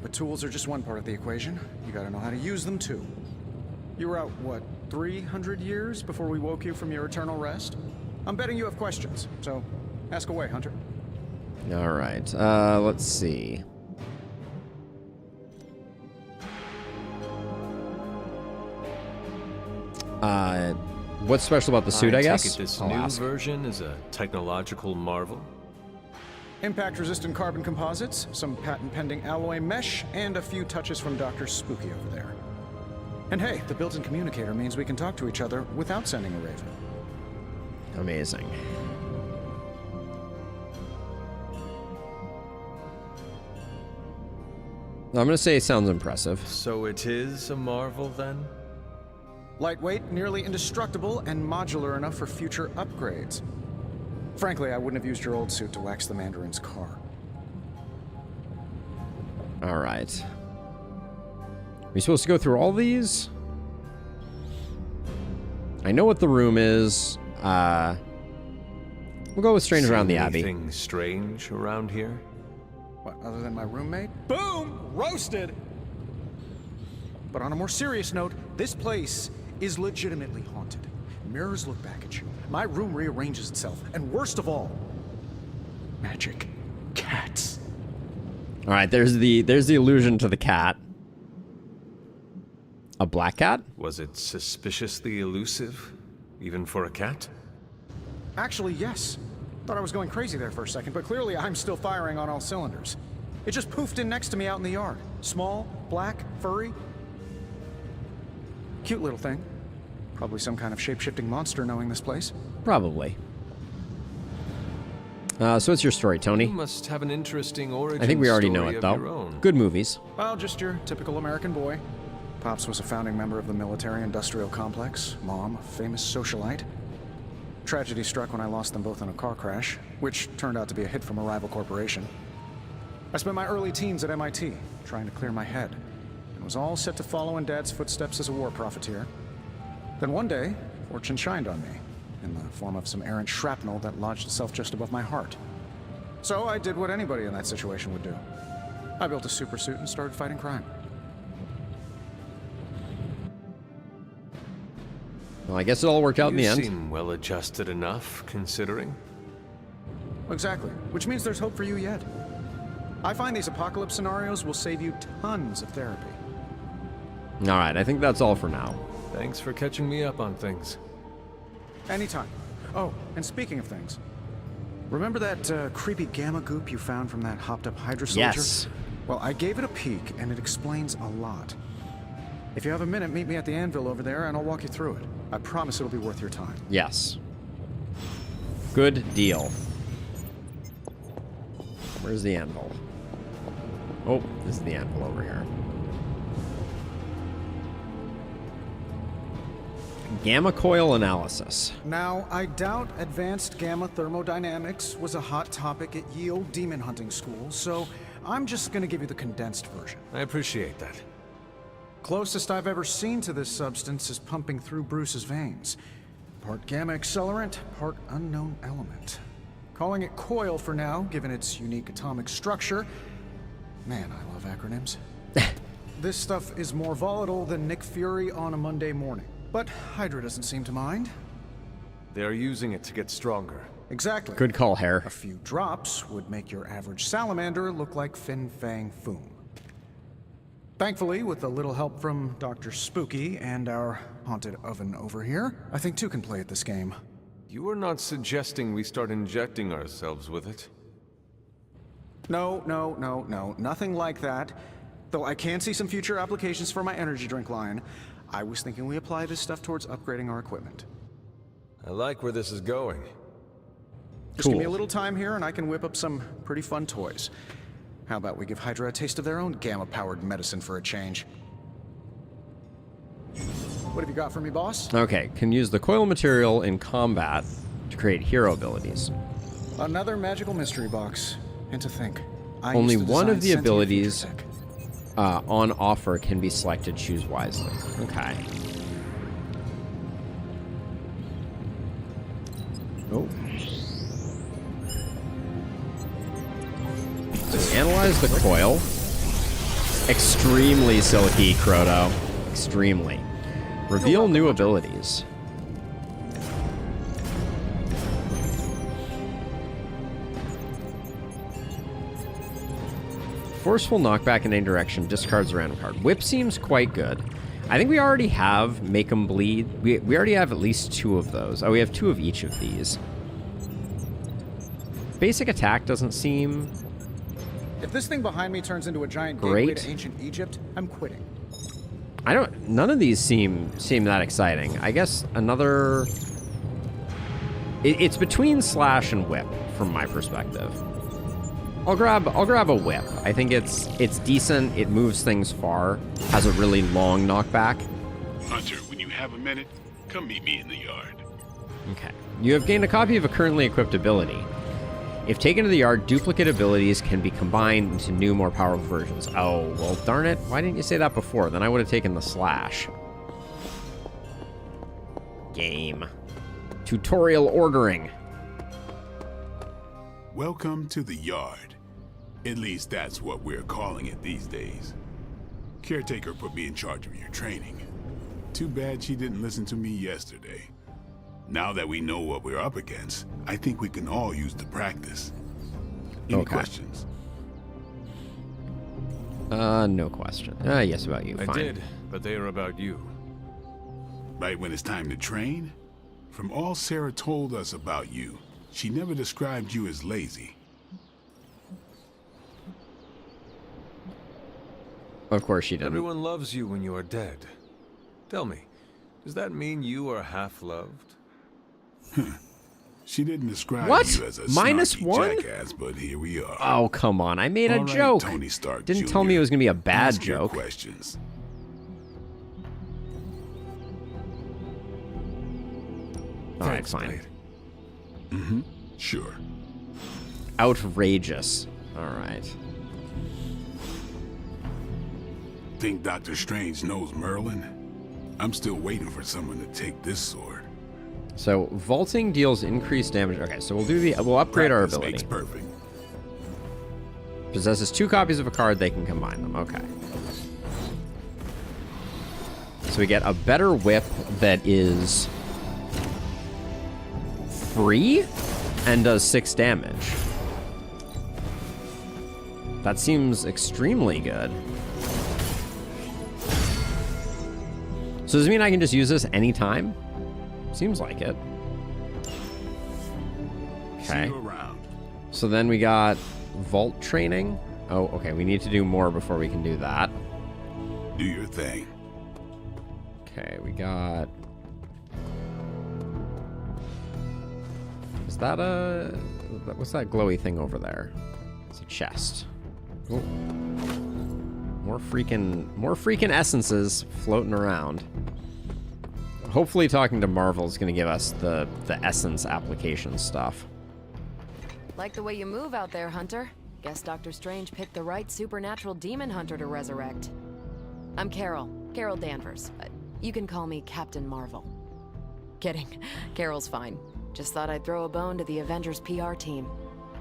But tools are just one part of the equation. You gotta know how to use them too. You were out, what, 300 years before we woke you from your eternal rest? I'm betting you have questions, so ask away, Hunter. All right, let's see. What's special about the suit, I take guess? it this I'll new ask. version is a technological marvel. Impact-resistant carbon composites, some patent-pending alloy mesh, and a few touches from Dr. Spooky over there. And hey, the built-in communicator means we can talk to each other without sending a raven. Amazing. I'm gonna say it sounds impressive. So it is a marvel then? Lightweight, nearly indestructible, and modular enough for future upgrades. Frankly, I wouldn't have used your old suit to wax the Mandarin's car. All right. Are we supposed to go through all these? I know what the room is. We'll go with Strange Around the Abbey. Anything strange around here? What, other than my roommate? Boom! Roasted! But on a more serious note, this place is legitimately haunted. Mirrors look back at you. My room rearranges itself. And worst of all, magic cats. All right, there's the allusion to the cat. A black cat? Was it suspiciously elusive, even for a cat? Actually, yes. Thought I was going crazy there for a second, but clearly I'm still firing on all cylinders. It just poofed in next to me out in the yard. Small, black, furry. Cute little thing. Probably some kind of shape-shifting monster knowing this place. Probably. So what's your story, Tony? You must have an interesting origin I think we already know story it, of though. your own. Good movies. Well, just your typical American boy. Pops was a founding member of the military-industrial complex. Mom, a famous socialite. Tragedy struck when I lost them both in a car crash, which turned out to be a hit from a rival corporation. I spent my early teens at MIT, trying to clear my head, and was all set to follow in Dad's footsteps as a war profiteer. Then one day, fortune shined on me, in the form of some errant shrapnel that lodged itself just above my heart. So I did what anybody in that situation would do. I built a super suit and started fighting crime. Well, I guess it all worked out in the end. You seem well-adjusted enough, considering. Exactly, which means there's hope for you yet. I find these apocalypse scenarios will save you tons of therapy. All right, I think that's all for now. Thanks for catching me up on things. Anytime. Oh, and speaking of things, remember that creepy gamma goop you found from that hopped-up Hydra soldier? Yes. Well, I gave it a peek, and it explains a lot. If you have a minute, meet me at the anvil over there, and I'll walk you through it. I promise it'll be worth your time. Yes. Good deal. Where's the anvil? Oh, this is the anvil over here. Gamma coil analysis. Now, I doubt advanced gamma thermodynamics was a hot topic at Yield Demon Hunting School, so I'm just gonna give you the condensed version. I appreciate that. Closest I've ever seen to this substance is pumping through Bruce's veins. Part gamma accelerant, part unknown element. Calling it coil for now, given its unique atomic structure. Man, I love acronyms. This stuff is more volatile than Nick Fury on a Monday morning. But Hydra doesn't seem to mind. They're using it to get stronger. Exactly. Good call, Hare. A few drops would make your average salamander look like Fin Fang Foom. Thankfully, with a little help from Dr. Spooky and our haunted oven over here, I think two can play at this game. You are not suggesting we start injecting ourselves with it? No, nothing like that. Though I can see some future applications for my energy drink line. I was thinking we apply this stuff towards upgrading our equipment. I like where this is going. Just give me a little time here and I can whip up some pretty fun toys. How about we give Hydra a taste of their own gamma-powered medicine for a change? What have you got for me, boss? Okay, can use the coil material in combat to create hero abilities. Another magical mystery box. And to think, I only used to one of the design sentient abilities future tech. on offer can be selected. Choose wisely. Okay. Oh. Analyze the coil. Extremely silky, Croto. Extremely. Reveal new abilities. Forceful knockback in any direction. Discards a random card. Whip seems quite good. I think we already have Make 'em Bleed. We already have at least 2 of those. Oh, we have 2 of each of these. Basic attack doesn't seem... If this thing behind me turns into a giant Great. gateway to ancient Egypt, I'm quitting. None of these seem that exciting. I guess another... It's between Slash and Whip, from my perspective. I'll grab a Whip. I think it's decent. It moves things far. Has a really long knockback. Hunter, when you have a minute, come meet me in the yard. Okay. You have gained a copy of a currently equipped ability. If taken to the yard, duplicate abilities can be combined into new, more powerful versions. Oh, well, darn it. Why didn't you say that before? Then I would have taken the Slash. Game. Tutorial ordering. Welcome to the yard. At least that's what we're calling it these days. Caretaker put me in charge of your training. Too bad she didn't listen to me yesterday. Now that we know what we're up against, I think we can all use the practice. Any questions? No question. Yes, about you. I Fine. did, but they are about you. Right when it's time to train? From all Sarah told us about you, she never described you as lazy. Of course she didn't. Everyone loves you when you are dead. Tell me, does that mean you are half-loved? She didn't describe What? you as a -1? snarky jackass, but here we are. Oh, come on. I made a All right, joke. Tony Stark Didn't Jr., tell me it was going to be a bad ask your joke. questions. All right, Thanks, fine. Blade. Mm-hmm. Sure. Outrageous. All right. Think Dr. Strange knows Merlin? I'm still waiting for someone to take this sword. So vaulting deals increased damage. Okay, so we'll upgrade our ability. Makes perfect. Possesses 2 copies of a card, they can combine them. Okay. So we get a better whip that is free and does 6 damage. That seems extremely good. So does it mean I can just use this anytime? Seems like it. Okay. So then we got vault training. Oh, okay. We need to do more before we can do that. Do your thing. Okay, we got... Is that a... What's that glowy thing over there? It's a chest. Ooh. More freaking essences floating around. Hopefully talking to Marvel is going to give us the essence application stuff. Like the way you move out there, Hunter. Guess Dr. Strange picked the right supernatural demon hunter to resurrect. I'm Carol Danvers. You can call me Captain Marvel. Kidding. Carol's fine. Just thought I'd throw a bone to the Avengers PR team.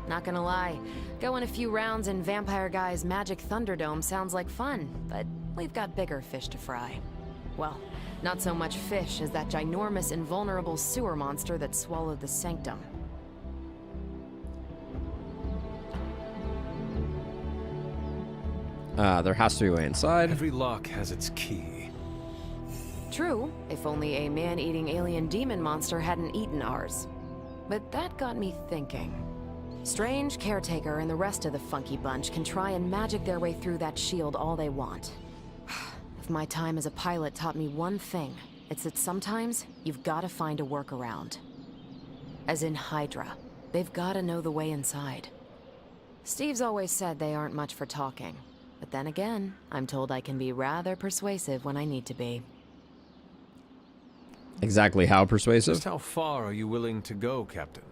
Not gonna lie, going a few rounds in Vampire Guy's Magic Thunderdome sounds like fun, but we've got bigger fish to fry. Well, not so much fish as that ginormous invulnerable sewer monster that swallowed the Sanctum. There has to be a way inside. Every lock has its key. True, if only a man-eating alien demon monster hadn't eaten ours. But that got me thinking. Strange, Caretaker, and the rest of the funky bunch can try and magic their way through that shield all they want. If my time as a pilot taught me one thing, it's that sometimes you've got to find a workaround. As in Hydra, they've got to know the way inside. Steve's always said they aren't much for talking. But then again, I'm told I can be rather persuasive when I need to be. Exactly how persuasive? Just how far are you willing to go, Captain?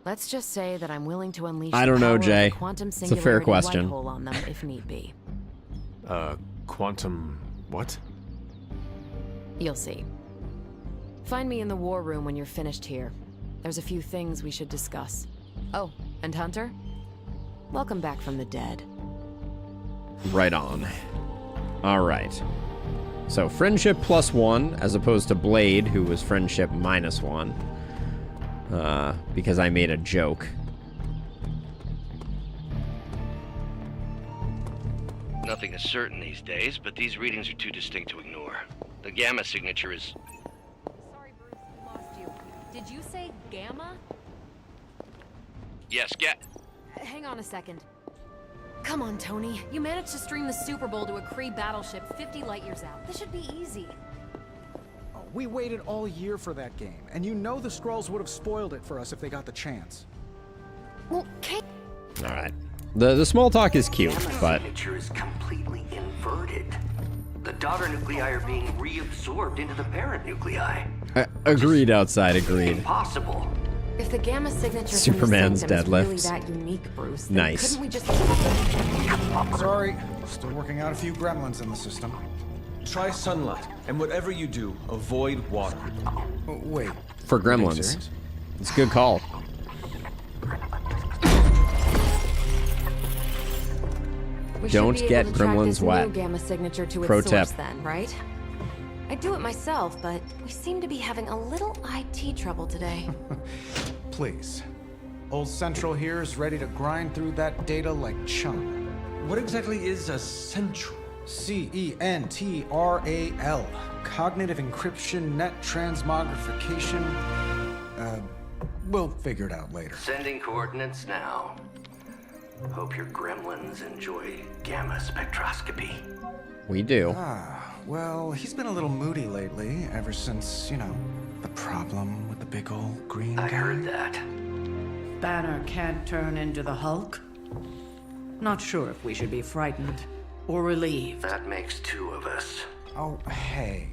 Let's just say that I'm willing to unleash I don't know, the power Jay. of the quantum It's a singularity fair question. white hole on them if need be. Quantum... what? You'll see. Find me in the war room when you're finished here. There's a few things we should discuss. Oh, and Hunter? Welcome back from the dead. Right on. All right. So friendship +1 as opposed to Blade, who was friendship -1. Because I made a joke. Nothing is certain these days, but these readings are too distinct to ignore. The gamma signature is... Sorry, Bruce, we lost you. Did you say Gamma? Yes, Hang on a second. Come on, Tony. You managed to stream the Super Bowl to a Kree battleship 50 light years out. This should be easy. We waited all year for that game, and you know the Skrulls would have spoiled it for us if they got the chance. Well, All right. The small talk is cute, but signature is completely inverted. The daughter nuclei are being reabsorbed into the parent nuclei. agreed outside, agreed. Impossible. If the Gamma signature Superman's from the Sanctum deadlifts. is really that unique, Bruce, then Nice. couldn't we just... Sorry, still working out a few gremlins in the system. Try sunlight, and whatever you do, avoid water. Wait. For Are you being gremlins. serious? It's a good call. We Don't should be get able to track gremlins this wet. new Gamma signature to Pro its source tip. then, right? I'd do it myself, but we seem to be having a little IT trouble today. Please. Old Central here is ready to grind through that data like chum. What exactly is a central? CENTRAL. Cognitive encryption, net transmogrification. We'll figure it out later. Sending coordinates now. Hope your gremlins enjoy gamma spectroscopy. We do. Well, he's been a little moody lately, ever since, you know, the problem with the big old green guy. I heard that. Banner can't turn into the Hulk? Not sure if we should be frightened or relieved. That makes 2 of us. Oh, hey.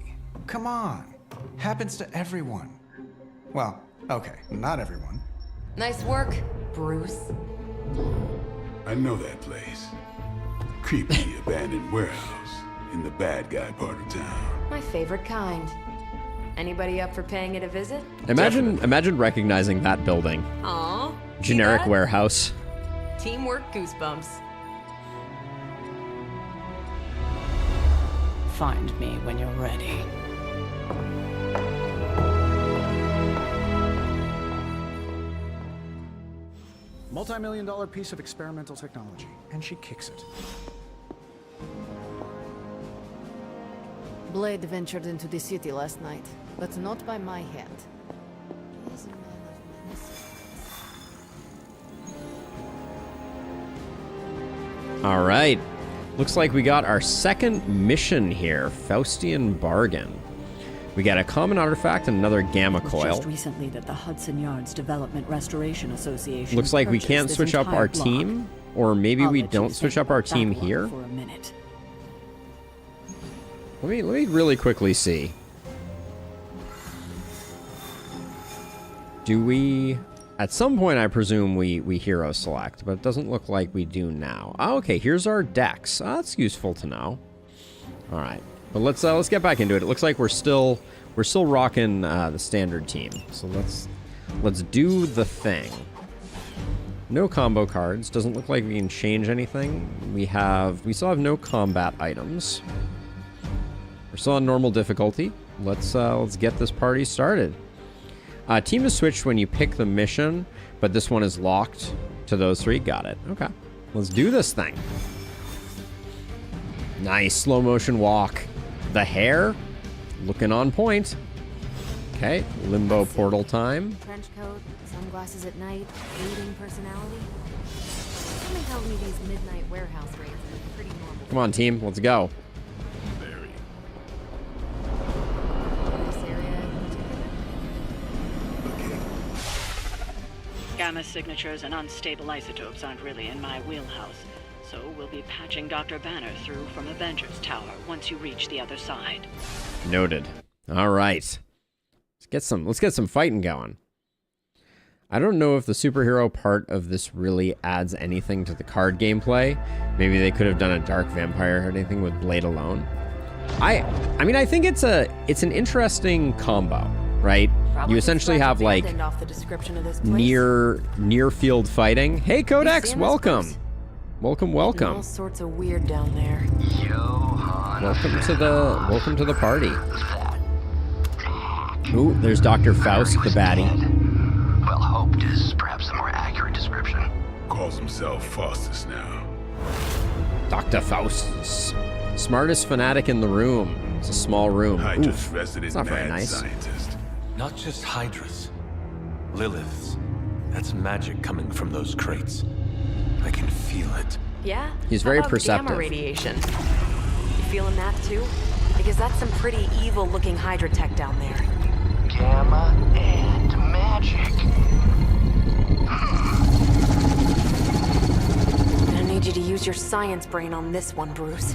Come on. Happens to everyone. Well, Okay, not everyone. Nice work, Bruce. I know that place. Creepy abandoned warehouse in the bad guy part of town. My favorite kind. Anybody up for paying it a visit? Imagine recognizing that building. Aw. Generic warehouse. Teamwork goosebumps. Find me when you're ready. Multi-million-dollar piece of experimental technology, and she kicks it. Blade ventured into the city last night, but not by my hand. He is a man of many secrets. All right. Looks like we got our second mission here, Faustian Bargain. We got a common artifact and another gamma coil. Just recently that the Hudson Yards Development Restoration Association Looks like we purchased can't this switch up entire our block. team, or maybe I'll we let you don't switch up our think team about that here. one for a minute. Let me really quickly see. Do we... At some point, I presume we hero select, but it doesn't look like we do now. Oh, okay, here's our decks. Oh, that's useful to know. All right, but let's get back into it. It looks like we're still rocking the standard team. So let's do the thing. No combo cards. Doesn't look like we can change anything. We still have no combat items. We're still on normal difficulty. Let's get this party started. Team is switched when you pick the mission, but this one is locked to those three. Got it. Okay. Let's do this thing. Nice slow motion walk. The hair looking on point. Okay. Limbo portal time. Trench coat, sunglasses at night, reading personality. Something tells me these midnight warehouse raids are pretty normal. Come on, team. Let's go. Gamma signatures and unstable isotopes aren't really in my wheelhouse, so we'll be patching Dr. Banner through from Avengers Tower once you reach the other side. Noted. All right. Let's get some fighting going. I don't know if the superhero part of this really adds anything to the card gameplay. Maybe they could have done a dark vampire or anything with Blade alone. I mean, I think it's an interesting combo, right? Probably You essentially have like off the description of this place. near field fighting. Hey Codex, welcome. Welcome. All sorts of weird down there. Welcome to the party. Ooh, there's Dr. Faust, the baddie. Well, hoped is perhaps the more accurate description. Calls himself Faustus now. Dr. Faust, smartest fanatic in the room. It's a small room. Hydra's Oof, resident it's not very mad nice. scientist. Not just Hydra's. Lilith's. That's magic coming from those crates. I can feel it. Yeah? He's How very about perceptive. Gamma radiation. You feeling that too? Because that's some pretty evil-looking Hydra tech down there. Gamma and magic. I need you to use your science brain on this one, Bruce.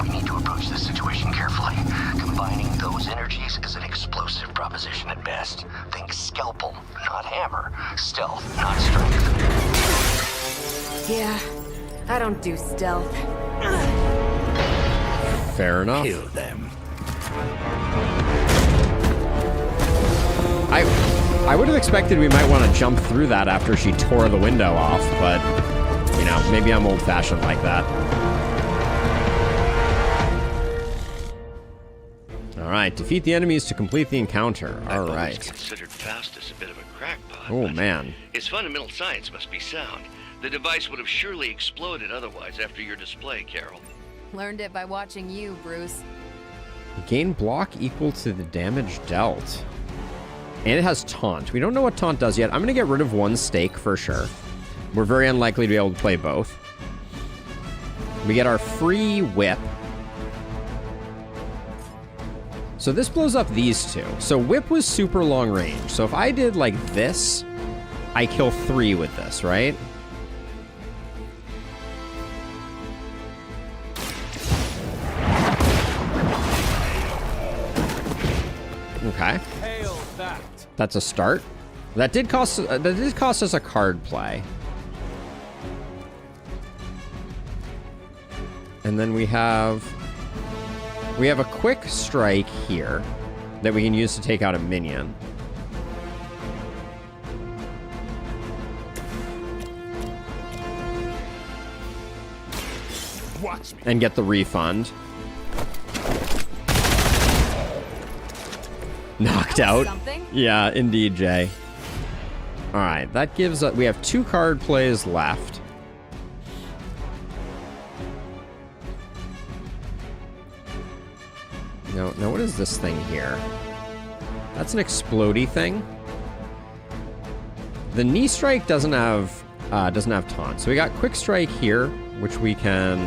We need to approach this situation carefully. Combining those energies is an explosive proposition at best. Think scalpel, not hammer. Stealth, not strength. Yeah, I don't do stealth. Fair enough. Kill them. I would have expected we might want to jump through that after she tore the window off, but, you know, maybe I'm old-fashioned like that. All right, defeat the enemies to complete the encounter. All right. Considered Faustus a bit of a crackpot. Oh, but man. His fundamental science must be sound. The device would have surely exploded otherwise after your display, Carol. Learned it by watching you, Bruce. Gain block equal to the damage dealt. And it has taunt. We don't know what taunt does yet. I'm going to get rid of one stake for sure. We're very unlikely to be able to play both. We get our free whip. So this blows up these two. So whip was super long range. So if I did like this, I kill 3 with this, right? Okay. That's a start. That did cost us a card play. And then we have a quick strike here that we can use to take out a minion. Watch me. And get the refund. Knocked out. Something? Yeah, indeed, Jay. All right, that gives us... We have 2 card plays left. Now what is this thing here? That's an explodey thing. The knee strike doesn't have taunt. So we got quick strike here, which we can...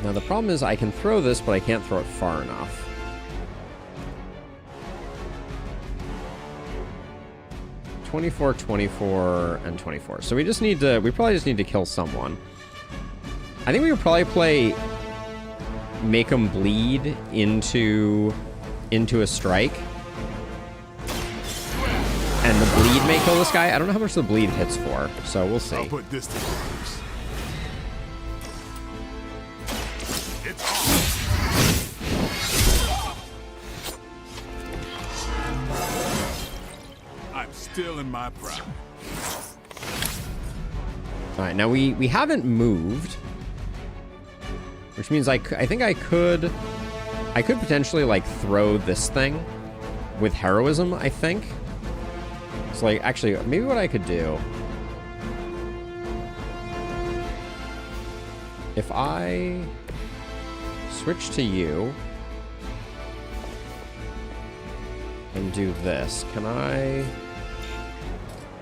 Now the problem is I can throw this, but I can't throw it far enough. "24, 24, and 24. So we probably just need to kill someone. I think we would probably play make them bleed into a strike. And the bleed may kill this guy. I don't know how much the bleed hits for, so we'll see. I'll put this to use. It's on. I'm still in my prime. All right, now we haven't moved, which means I think I could potentially like throw this thing with heroism, I think. So like, actually, maybe what I could do, if I switch to you and do this, can I?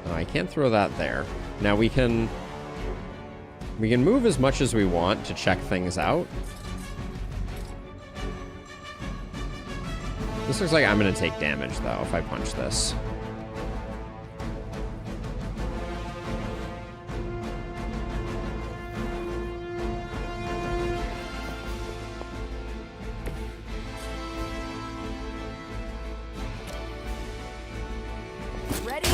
Oh, I can't throw that there. Now we can move as much as we want to check things out. This looks like I'm going to take damage, though, if I punch this. Ready?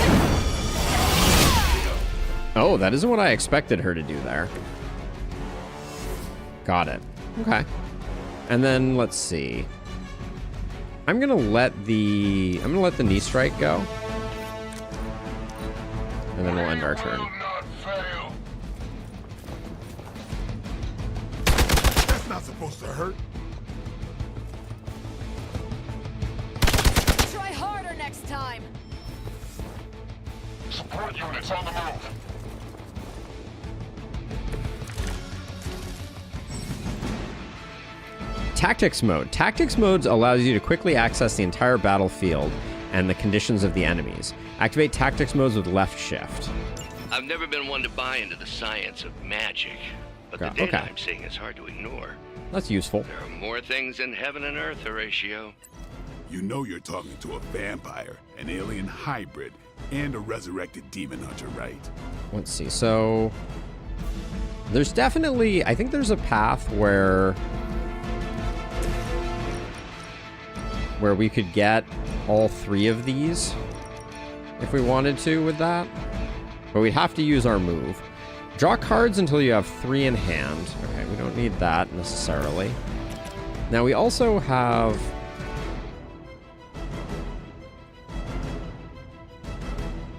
Oh, that isn't what I expected her to do there. Got it. Okay. And then let's see. I'm gonna let the knee strike go. And then we'll end our turn. That's not supposed to hurt. Try harder next time. Support units on the move. Tactics mode. Tactics modes allows you to quickly access the entire battlefield and the conditions of the enemies. Activate tactics modes with left shift. I've never been one to buy into the science of magic, but the data I'm seeing is hard to ignore. That's useful. There are more things in heaven and earth, Horatio. You know you're talking to a vampire, an alien hybrid, and a resurrected demon hunter, right? Let's see. So there's definitely, I think there's a path where we could get all 3 of these if we wanted to with that. But we'd have to use our move. Draw cards until you have 3 in hand. Okay, we don't need that necessarily. Now we also have...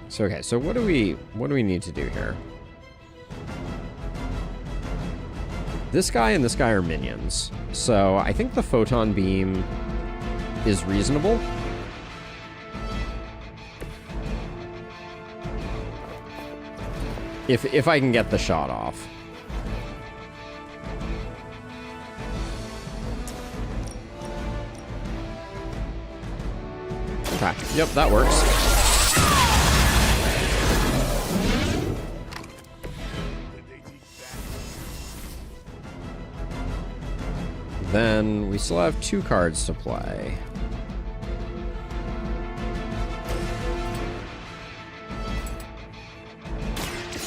So okay, so what do we need to do here? This guy and this guy are minions. So I think the photon beam is reasonable. If I can get the shot off. Okay, yep, that works. Then we still have 2 cards to play.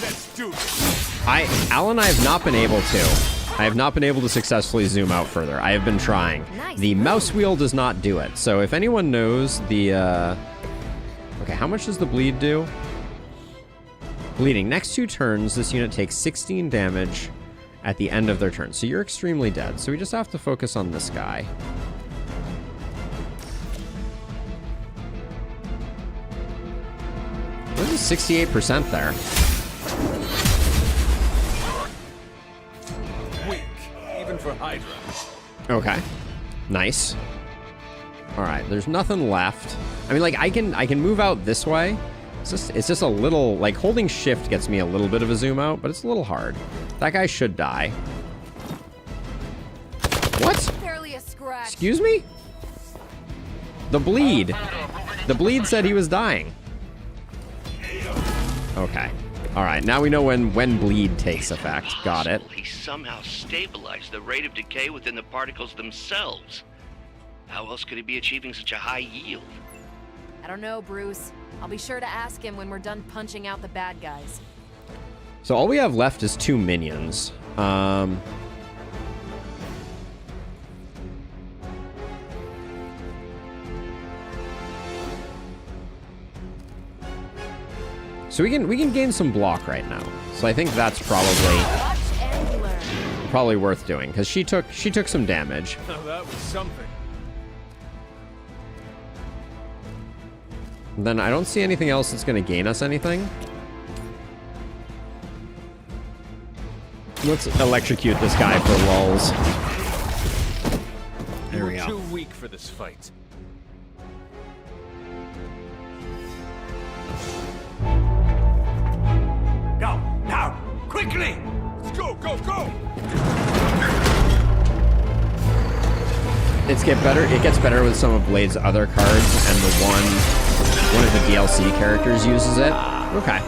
Let's do this. Al and I have not been able to. I have not been able to successfully zoom out further. I have been trying. The mouse wheel does not do it. So if anyone knows the... Okay, how much does the bleed do? Bleeding. Next 2 turns, this unit takes 16 damage at the end of their turn. So you're extremely dead. So we just have to focus on this guy. What is 68% there? Weak, even for Hydra. Okay. Nice. Alright, there's nothing left. I mean, like, I can move out this way. It's just a little, like, holding shift gets me a little bit of a zoom out, but it's a little hard. That guy should die. What? Barely a scratch. Excuse me? The bleed. The bleed said he was dying. Okay. Alright, now we know when bleed takes effect. Got it. He somehow stabilized the rate of decay within the particles themselves. How else could he be achieving such a high yield? I don't know, Bruce. I'll be sure to ask him when we're done punching out the bad guys. So all we have left is 2 minions. So we can gain some block right now. So I think that's probably worth doing because she took some damage. Oh, that was something. And then I don't see anything else that's going to gain us anything. Let's electrocute this guy for lulz. There we go. Too weak for this fight. Go, now, quickly! Let's go, go, go! It gets better with some of Blade's other cards, and one of the DLC characters uses it. Okay.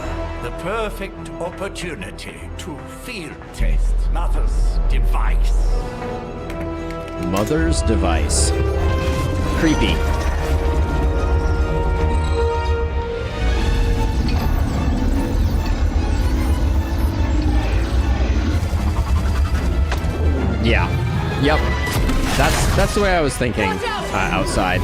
The perfect opportunity to field test Mother's device. Mother's device. Creepy. Yeah. Yep. That's the way I was thinking outside.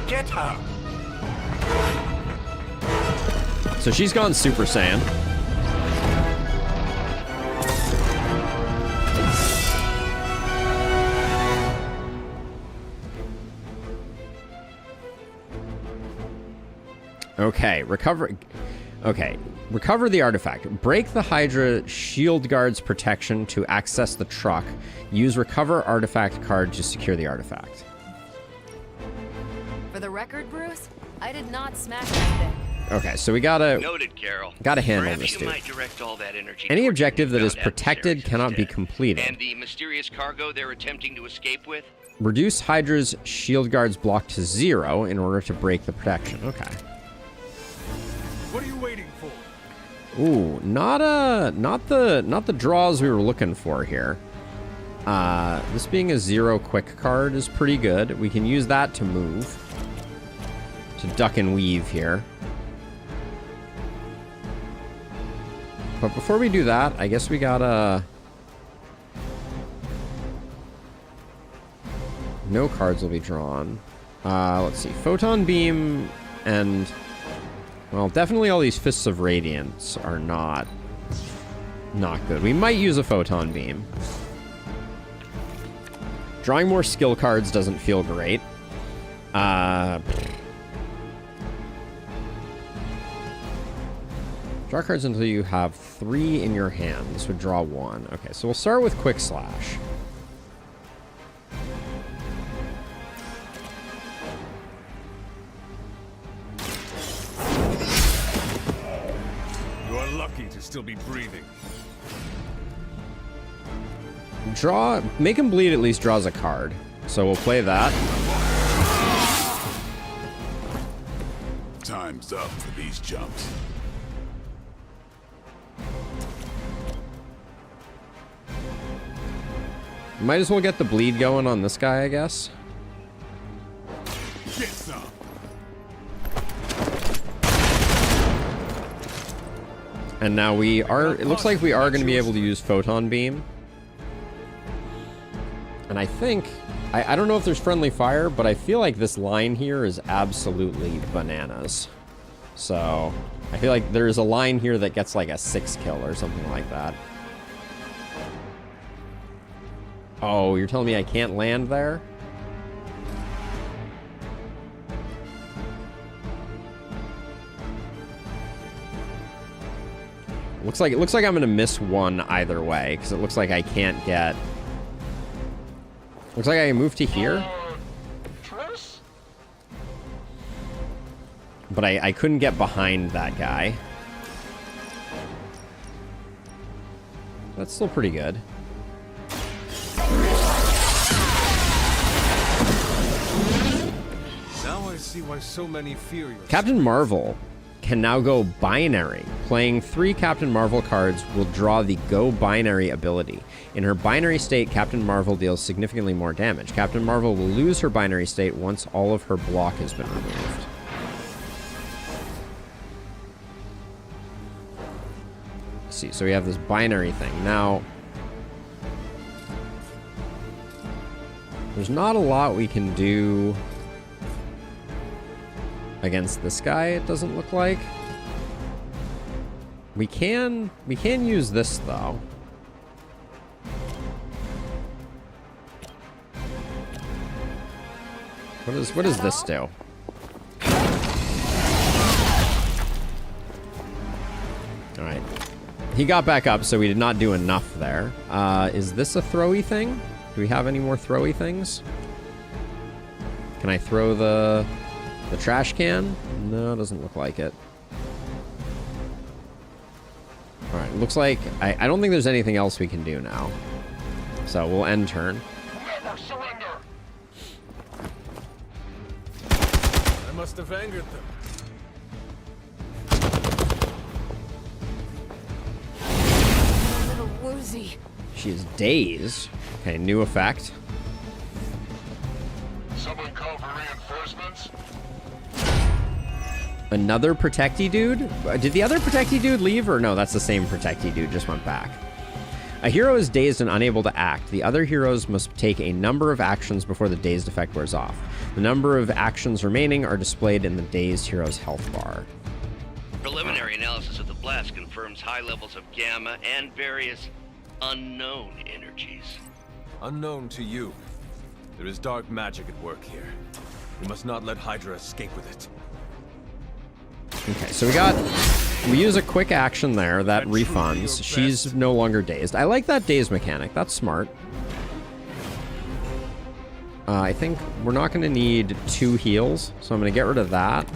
Get her. So she's gone Super Saiyan. Okay, recover the artifact. Break the Hydra shield guard's protection to access the truck. Use recover artifact card to secure the artifact. For the record, Bruce, I did not smash that thing. Okay, so we gotta Noted, Carol. handle Perhaps this you dude. might direct all that energy Any towards objective that your is newfound protected adversaries cannot be instead. completed. And the mysterious cargo they're attempting to escape with? Reduce Hydra's shield guard's block to 0 in order to break the protection. Okay. What are you waiting for? Ooh, not the draws we were looking for here. This being a 0 quick card is pretty good. We can use that to move. To duck and weave here. But before we do that, I guess we gotta... No cards will be drawn. Let's see. Photon Beam and... Well, definitely all these Fists of Radiance are not good. We might use a Photon Beam. Drawing more skill cards doesn't feel great. Draw cards until you have 3 in your hand. This would draw 1. Okay, so we'll start with Quick Slash. You are lucky to still be breathing. Make him bleed at least draws a card. So we'll play that. Time's up for these jumps. Might as well get the bleed going on this guy, I guess. Get some. And now we are, it looks like we are going to be able to use Photon Beam. And I think, I don't know if there's friendly fire, but I feel like this line here is absolutely bananas. So, I feel like there's a line here that gets like a 6 kill or something like that. Oh, you're telling me I can't land there? It looks like I'm gonna miss one either way, because it looks like I can't get. Looks like I can move to here. But I couldn't get behind that guy. That's still pretty good. Now I see why so many fear you. Captain Marvel can now go binary. Playing 3 Captain Marvel cards will draw the Go Binary ability. In her binary state, Captain Marvel deals significantly more damage. Captain Marvel will lose her binary state once all of her block has been removed. Let's see, so we have this binary thing. Now, there's not a lot we can do against this guy, it doesn't look like. We can use this though. What does this do? Alright. He got back up, so we did not do enough there. Is this a throwy thing? Do we have any more throwy things? Can I throw the trash can? No, it doesn't look like it. Alright, looks like... I don't think there's anything else we can do now. So we'll end turn. Never surrender. I must have angered them. A little woozy. She is dazed. Okay, new effect. Someone call for reinforcements? Another protecty dude? Did the other protecty dude leave, or no, that's the same protecty dude, just went back. A hero is dazed and unable to act. The other heroes must take a number of actions before the dazed effect wears off. The number of actions remaining are displayed in the dazed hero's health bar. Preliminary analysis of the blast confirms high levels of gamma and various unknown energies. Unknown to you. There is dark magic at work here. We must not let Hydra escape with it. Okay, so we use a quick action there that refunds. She's no longer dazed. I like that daze mechanic. That's smart. I think we're not going to need 2 heals, so I'm going to get rid of that.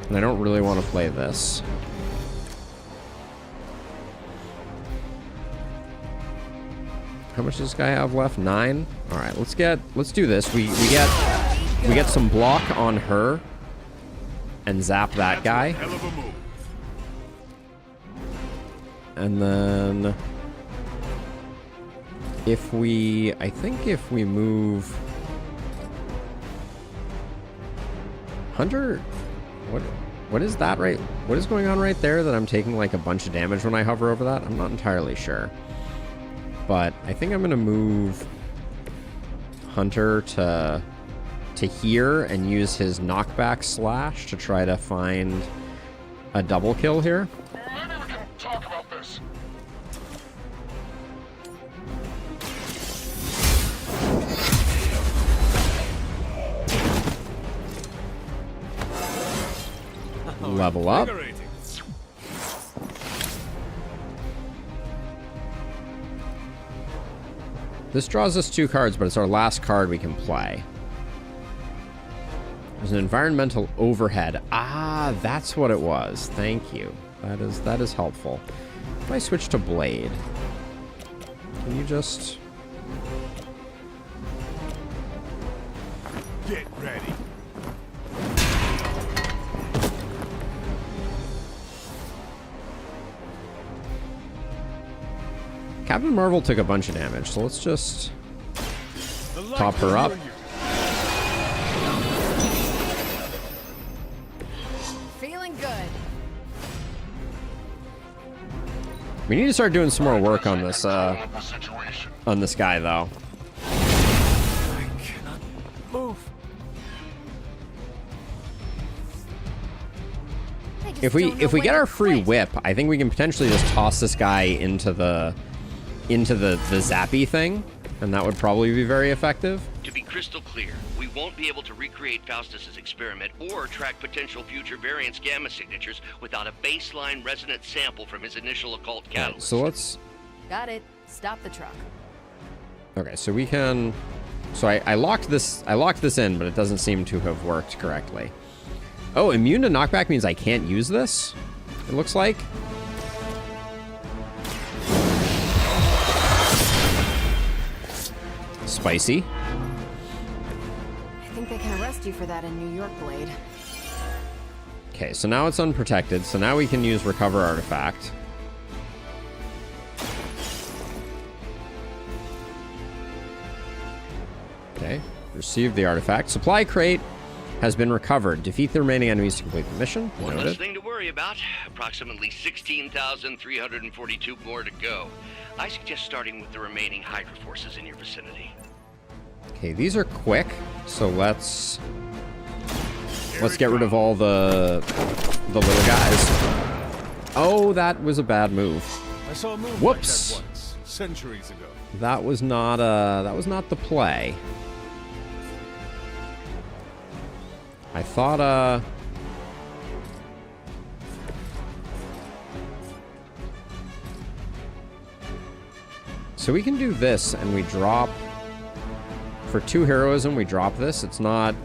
And I don't really want to play this. How much does this guy have left? 9? All right, let's do this. We get some block on her and zap that guy. And then I think if we move Hunter, what is that right? What is going on right there that I'm taking like a bunch of damage when I hover over that? I'm not entirely sure. But I think I'm gonna move Hunter to here and use his knockback slash to try to find a double kill here. Maybe we can talk about this. Level up. This draws us 2 cards, but it's our last card we can play. There's an environmental overhead. Ah, that's what it was. Thank you. That is helpful. If I switch to Blade, can you just... Get ready. Captain Marvel took a bunch of damage, so let's just top her up. Feeling good. We need to start doing some more work on this guy, though. I cannot move. If we get our free whip, I think we can potentially just toss this guy into the zappy thing, and that would probably be very effective. To be crystal clear, we won't be able to recreate Faustus's experiment or track potential future variants' gamma signatures without a baseline resonant sample from his initial occult catalyst. So let's... Got it. Stop the truck. Okay, so we can... So I locked this in, but it doesn't seem to have worked correctly. Oh, immune to knockback means I can't use this, it looks like. Spicy. I think they can arrest you for that in New York, Blade. Okay, so now it's unprotected, so now we can use Recover Artifact. Okay, receive the artifact. Supply crate has been recovered. Defeat the remaining enemies to complete the mission. One less thing to worry about. Approximately 16,342 more to go. I suggest starting with the remaining Hydra forces in your vicinity. Okay, these are quick, so let's get rid of all the little guys. Oh, that was a bad move. I saw a move Whoops. like that once, centuries ago. That was not the play. I thought so we can do this and we drop for 2 heroism, we drop this. It's not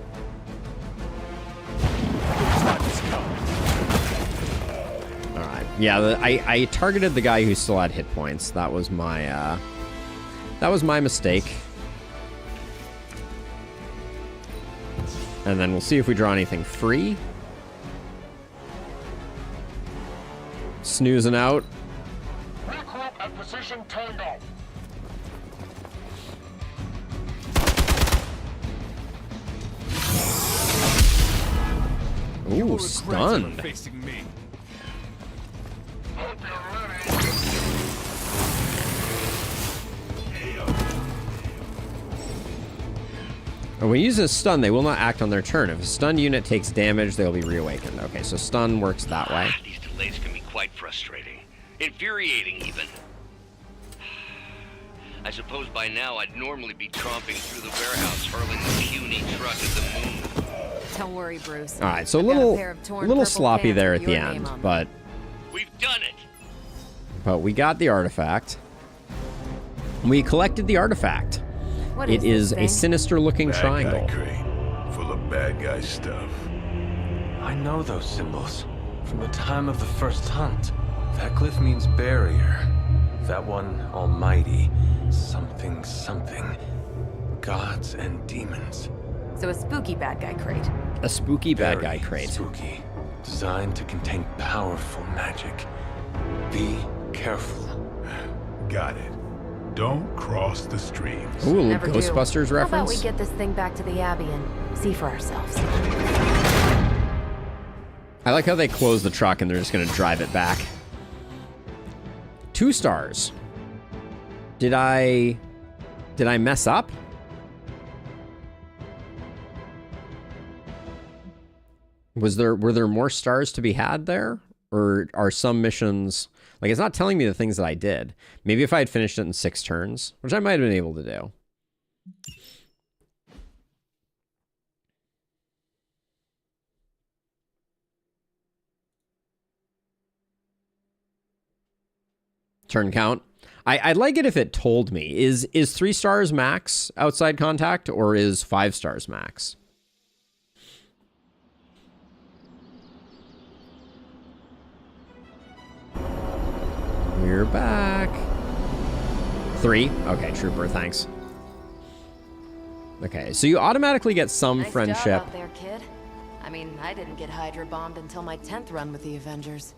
Alright. Yeah, I targeted the guy who still had hit points. That was my mistake. And then we'll see if we draw anything free. Snoozing out. Regroup at position Tango. Ooh, stunned. Facing me. When we use a stun, they will not act on their turn. If a stunned unit takes damage, they'll be reawakened. Okay, so stun works that way. These delays can be quite frustrating. Infuriating, even. I suppose by now I'd normally be tromping through the warehouse hurling the puny truck at the moon. Don't worry, Bruce. All right, so a I've got little pair of torn little purple sloppy pants there with at the your end, name on them. but We've done it. we got the artifact. We collected the artifact. What It is a this thing? sinister-looking Bad triangle. guy crate, full of bad guy stuff. I know those symbols from the time of the first hunt. That glyph means barrier. That one, almighty. Something, something. Gods and demons. So a spooky bad guy crate. A spooky bad Very guy crate. Spooky. Designed to contain powerful magic. Be careful. Got it. Don't cross the streams. Ooh, a Never little do. Ghostbusters How about we reference. get this thing back to the Abbey and see for ourselves? I like how they close the truck and they're just going to drive it back. 2 stars. Did I mess up? Were there more stars to be had there? Or are some missions... Like, it's not telling me the things that I did. Maybe if I had finished it in 6 turns, which I might have been able to do. Turn count. I'd like it if it told me. Is 3 stars max outside contact, or is 5 stars max? We're back. 3? Okay, Trooper, thanks. Okay, so you automatically get some Nice friendship. job out there, kid. I mean, I didn't get Hydra bombed until my 10th run with the Avengers.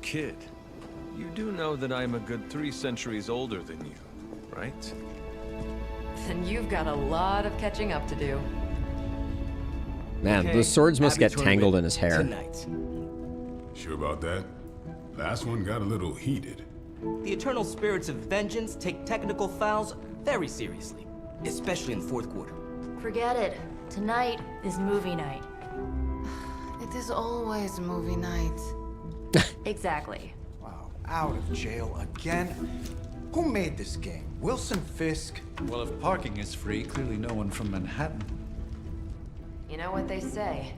Kid, You do know that I'm a good 3 centuries older than you, right? Then you've got a lot of catching up to do. Man, Okay, those swords must Abbey get tangled in his hair. Tonight. Sure about that? Last one got a little heated. The eternal spirits of vengeance take technical fouls very seriously, especially in the fourth quarter. Forget it. Tonight is movie night. It is always movie night. Exactly. Wow, out of jail again? Who made this game? Wilson Fisk? Well, if parking is free, clearly no one from Manhattan. You know what they say?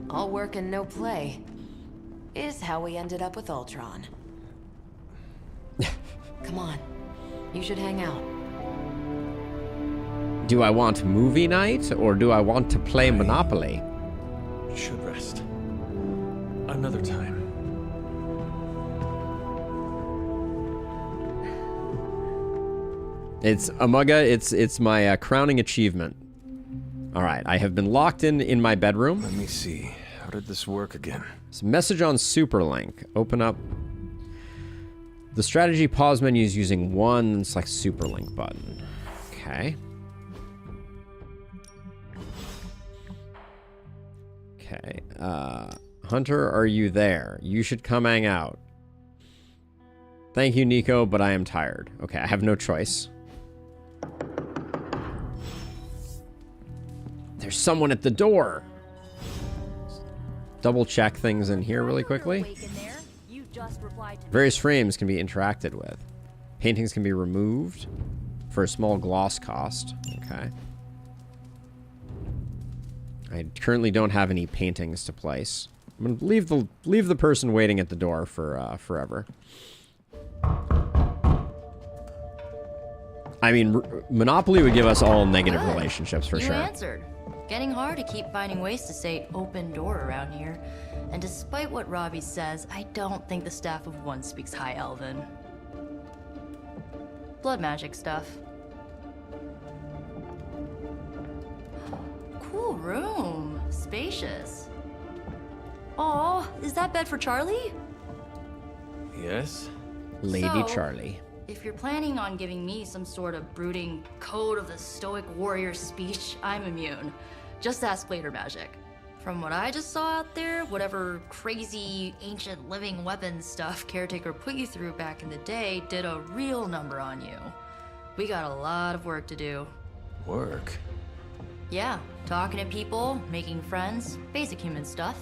All work and no play is how we ended up with Ultron. Come on. You should hang out. Do I want movie night or do I want to play Monopoly? Should rest. Another time. It's Amaga, it's my crowning achievement. All right, I have been locked in my bedroom. Let me see. How did this work again? It's a message on Superlink. Open up the strategy pause menu is using one, then select Superlink button. Okay. Okay. Hunter, are you there? You should come hang out. Thank you, Nico, but I am tired. Okay, I have no choice. There's someone at the door. Double check things in here really quickly. Various frames can be interacted with. Paintings can be removed for a small gloss cost. Okay. I currently don't have any paintings to place. I'm gonna leave the person waiting at the door for forever. I mean, Monopoly would give us all negative relationships for you sure. Answered. Getting hard to keep finding ways to say open door around here. And despite what Robbie says, I don't think the staff of one speaks High Elven. Blood magic stuff. Cool room. Spacious. Aw, is that bed for Charlie? Yes? Lady So, Charlie. If you're planning on giving me some sort of brooding code of the stoic warrior speech, I'm immune. Just ask later magic. From what I just saw out there, whatever crazy ancient living weapons stuff Caretaker put you through back in the day did a real number on you. We got a lot of work to do. Work? Yeah, talking to people, making friends, basic human stuff.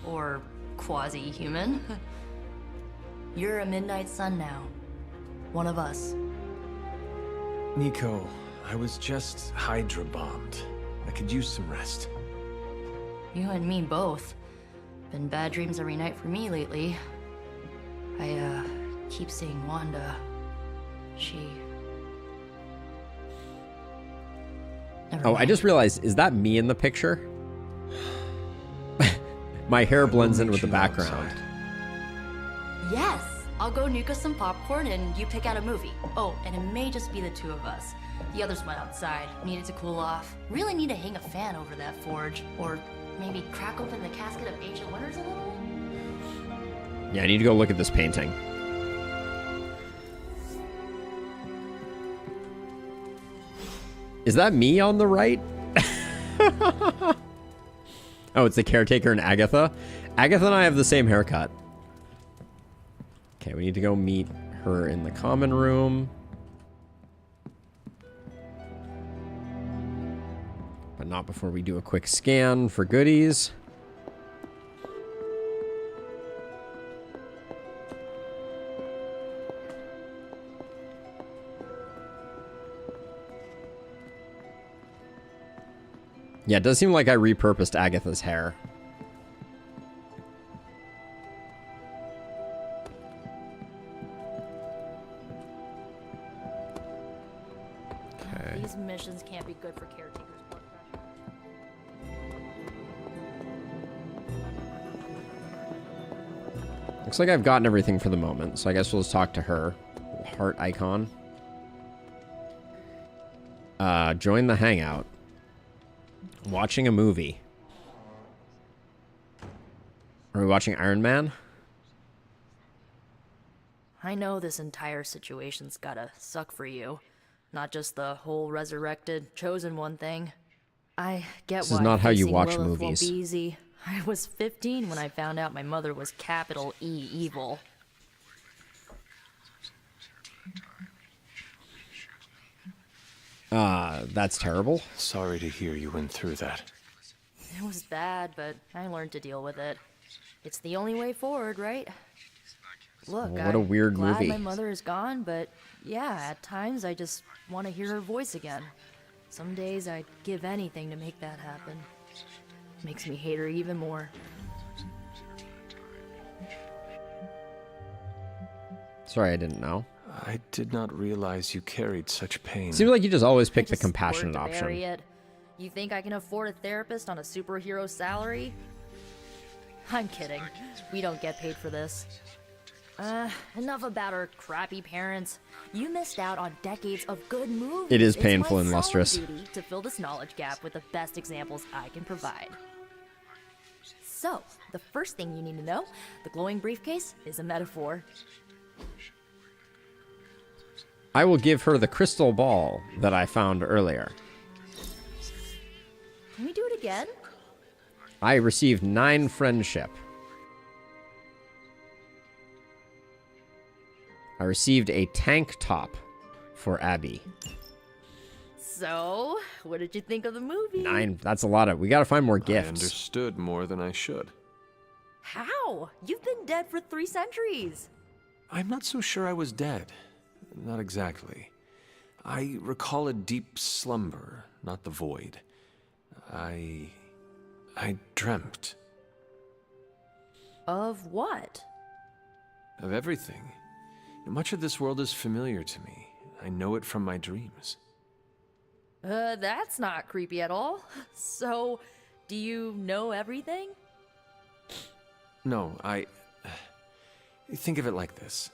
Or quasi-human. You're a Midnight Sun now. One of us. Nico, I was just Hydra bombed. I could use some rest. You and me both. Been bad dreams every night for me lately. I, keep seeing Wanda. She... Oh, I just realized, is that me in the picture? My hair blends in with the background. Yes! I'll go nuke us some popcorn and you pick out a movie. Oh, and it may just be the two of us. The others went outside, needed to cool off. Really need to hang a fan over that forge. Or maybe crack open the casket of ancient wonders a little? Yeah, I need to go look at this painting. Is that me on the right? Oh, it's the Caretaker and Agatha. Agatha and I have the same haircut. Okay, we need to go meet her in the common room. But not before we do a quick scan for goodies. Yeah, it does seem like I repurposed Agatha's hair. Okay. These missions can't be good for Caretaker's blood pressure. Looks like I've gotten everything for the moment, so I guess we'll just talk to her. Heart icon. Join the hangout. Watching a movie. Are we watching Iron Man? I know this entire situation's gotta suck for you. Not just the whole resurrected, chosen one thing. I get This why is not how you facing watch Lilith won't movies. be easy. I was 15 when I found out my mother was capital E evil. That's terrible. Sorry to hear you went through that. It was bad, but I learned to deal with it. It's the only way forward, right? Look, What a weird I'm glad movie. my mother is gone, but yeah, at times I just want to hear her voice again. Some days I'd give anything to make that happen. Makes me hate her even more. Sorry, I didn't know. I did not realize you carried such pain. Seems like you just always pick I the just compassionate work to bury option. it. You think I can afford a therapist on a superhero salary? I'm kidding. We don't get paid for this. Enough about our crappy parents. You missed out on decades of good movies. It is It's painful my and solemn lustrous. duty to fill this knowledge gap with the best examples I can provide. So, the first thing you need to know, the glowing briefcase is a metaphor. I will give her the crystal ball that I found earlier. Can we do it again? I received 9 friendship. I received a tank top for Abby. So, what did you think of the movie? 9, that's a lot of... We gotta find more I gifts. understood more than I should. How? You've been dead for 3 centuries. I'm not so sure I was dead. Not exactly. I recall a deep slumber, not the void. I dreamt. Of what? Of everything. Much of this world is familiar to me. I know it from my dreams. That's not creepy at all. So, do you know everything? No, think of it like this.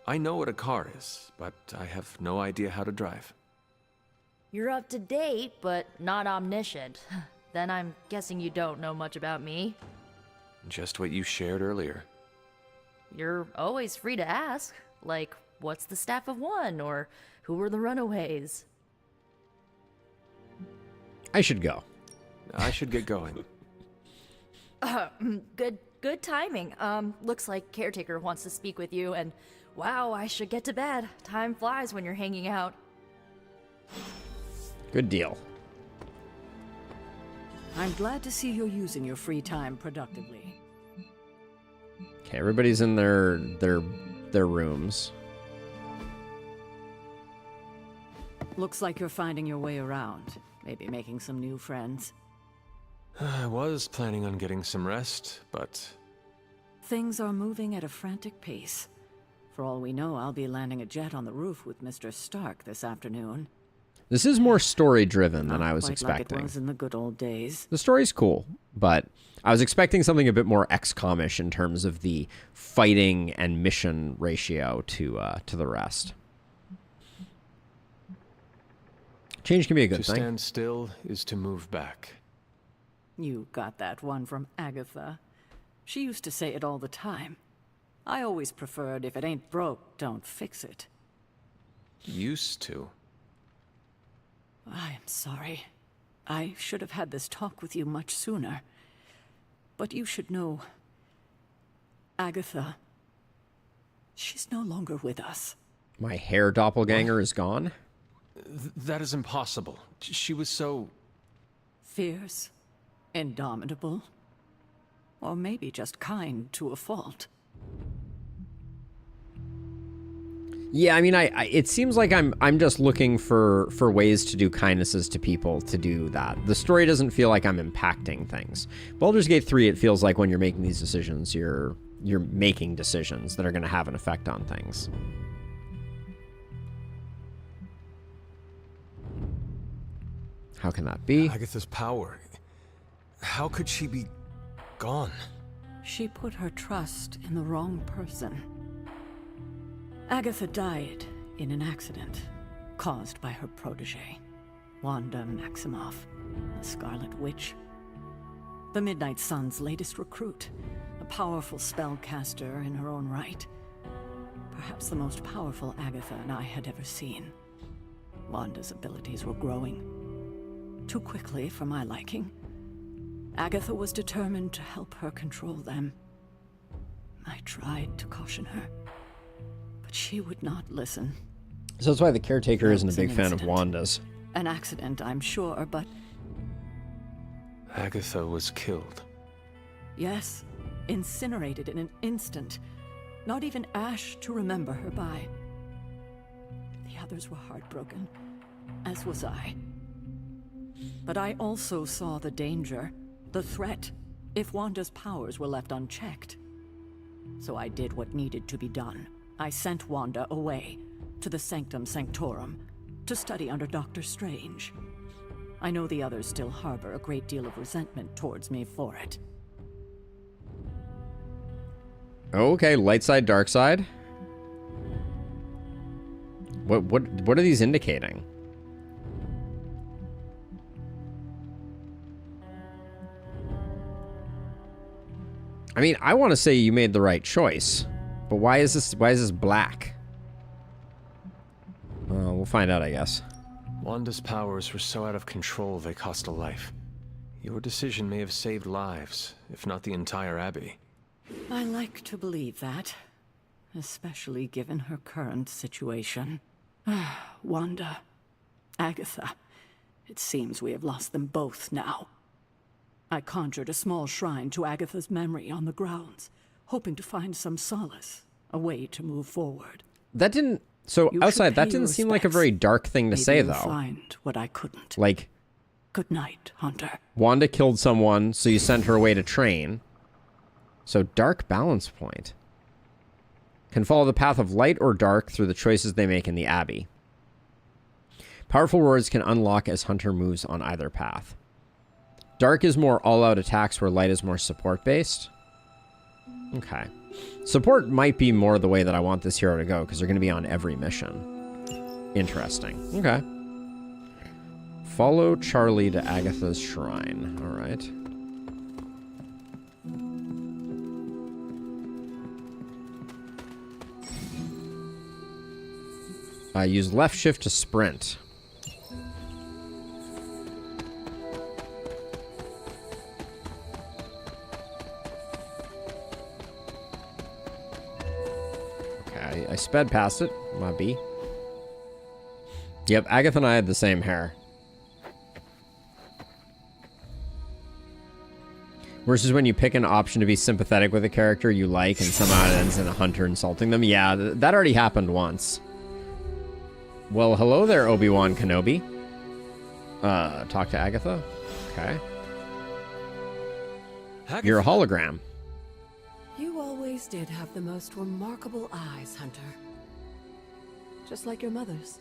I know what a car is, but I have no idea how to drive. You're up to date, but not omniscient. Then I'm guessing you don't know much about me. Just what you shared earlier. You're always free to ask. Like, what's the staff of one? Or who were the runaways? I should go. I should get going. Good timing. Looks like Caretaker wants to speak with you, and wow, I should get to bed. Time flies when you're hanging out. Good deal. I'm glad to see you're using your free time productively. Okay, everybody's in their rooms. Looks like you're finding your way around. Maybe making some new friends. I was planning on getting some rest, but... Things are moving at a frantic pace. For all we know, I'll be landing a jet on the roof with Mr. Stark this afternoon. This is more story-driven than I was Quite expecting. like it was in the good old days. The story's cool, but I was expecting something a bit more XCOM-ish in terms of the fighting and mission ratio to the rest. Change can be a good To thing. stand still is to move back. You got that one from Agatha. She used to say it all the time. I always preferred, if it ain't broke, don't fix it. Used to. I am sorry. I should have had this talk with you much sooner. But you should know... Agatha... She's no longer with us. My hair doppelganger is gone? That is impossible. She was so... Fierce, indomitable, or maybe just kind to a fault. Yeah, I mean, it seems like I'm just looking for ways to do kindnesses to people to do that. The story doesn't feel like I'm impacting things. Baldur's Gate 3, it feels like when you're making these decisions, you're making decisions that are going to have an effect on things. How can that be? Agatha's power. How could she be gone? She put her trust in the wrong person. Agatha died in an accident caused by her protege, Wanda Maximoff, a Scarlet Witch. The Midnight Sun's latest recruit, a powerful spellcaster in her own right. perhaps the most powerful Agatha and I had ever seen. Wanda's abilities were growing. Too quickly for my liking. Agatha was determined to help her control them. I tried to caution her, but she would not listen. So that's why the caretaker isn't a big fan of incident. Wanda's. An accident, I'm sure, but Agatha was killed. yes, incinerated in an instant. Not even ash to remember her by. The others were heartbroken, as was I. But I also saw the danger, the threat, if Wanda's powers were left unchecked. So I did what needed to be done. I sent Wanda away, to the Sanctum Sanctorum, to study under Doctor Strange. I know the others still harbor a great deal of resentment towards me for it. Okay, light side, dark side. What are these indicating? I mean, I want to say you made the right choice, but why is this black? We'll find out, I guess. Wanda's powers were so out of control they cost a life. Your decision may have saved lives, if not the entire Abbey. I like to believe that, especially given her current situation. Wanda, Agatha, it seems we have lost them both now. I conjured a small shrine to Agatha's memory on the grounds, hoping to find some solace, a way to move forward. That didn't... So, You outside, should that pay didn't your seem like a respects. very dark thing to Maybe say, you'll though. find what I couldn't. Like, Good night, Hunter. Wanda killed someone, so you sent her away to train. So, dark balance point. Can follow the path of light or dark through the choices they make in the Abbey. Powerful words can unlock as Hunter moves on either path. Dark is more all-out attacks, where light is more support-based. Okay. Support might be more the way that I want this hero to go, because they're going to be on every mission. Interesting. Okay. Follow Charlie to Agatha's shrine. All right. Use left shift to sprint. Okay, I sped past it. My B. Yep, Agatha and I had the same hair. Versus when you pick an option to be sympathetic with a character you like and somehow it ends in a Hunter insulting them. Yeah, that already happened once. Well, hello there, Obi-Wan Kenobi. Talk to Agatha. Okay. Agatha. You're a hologram. You always did have the most remarkable eyes, Hunter. Just like your mother's.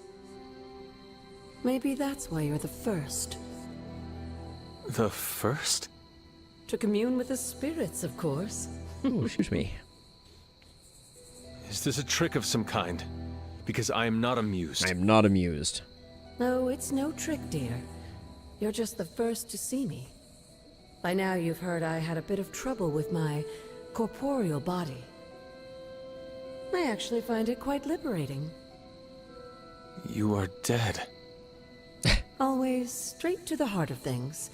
Maybe that's why you're the first. The first? To commune with the spirits, of course. Ooh, excuse me. Is this a trick of some kind? Because I am not amused. I am not amused. No, it's no trick, dear. You're just the first to see me. By now you've heard I had a bit of trouble with my corporeal body. I actually find it quite liberating. You are dead. Always straight to the heart of things.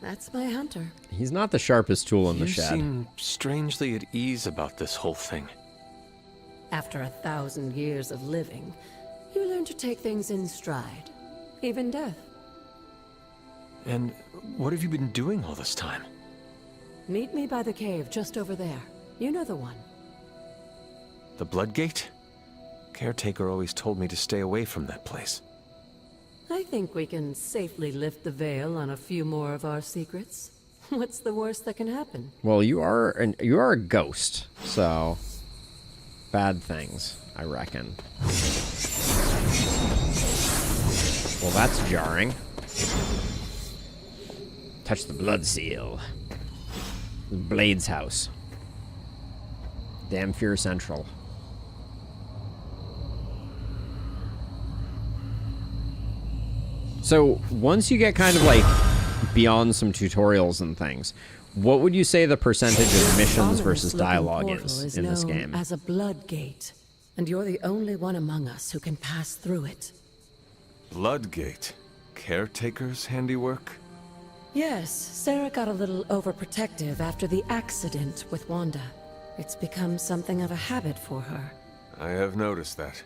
That's my Hunter. He's not the sharpest tool in the You shed. seem strangely at ease about this whole thing. After 1,000 years of living, you learn to take things in stride. Even death. And what have you been doing all this time? Meet me by the cave just over there. You know the one. The Bloodgate? Caretaker always told me to stay away from that place. I think we can safely lift the veil on a few more of our secrets. What's the worst that can happen? Well, you are a ghost, so bad things, I reckon. Well, that's jarring. Touch the blood seal. Blade's house. Damn Fear Central. So, once you get kind of like beyond some tutorials and things, what would you say the percentage of missions versus dialogue is in this game? As a blood gate. and you're the only one among us who can pass through it. Bloodgate. Caretaker's handiwork? Yes, Sarah got a little overprotective after the accident with Wanda. It's become something of a habit for her. I have noticed that.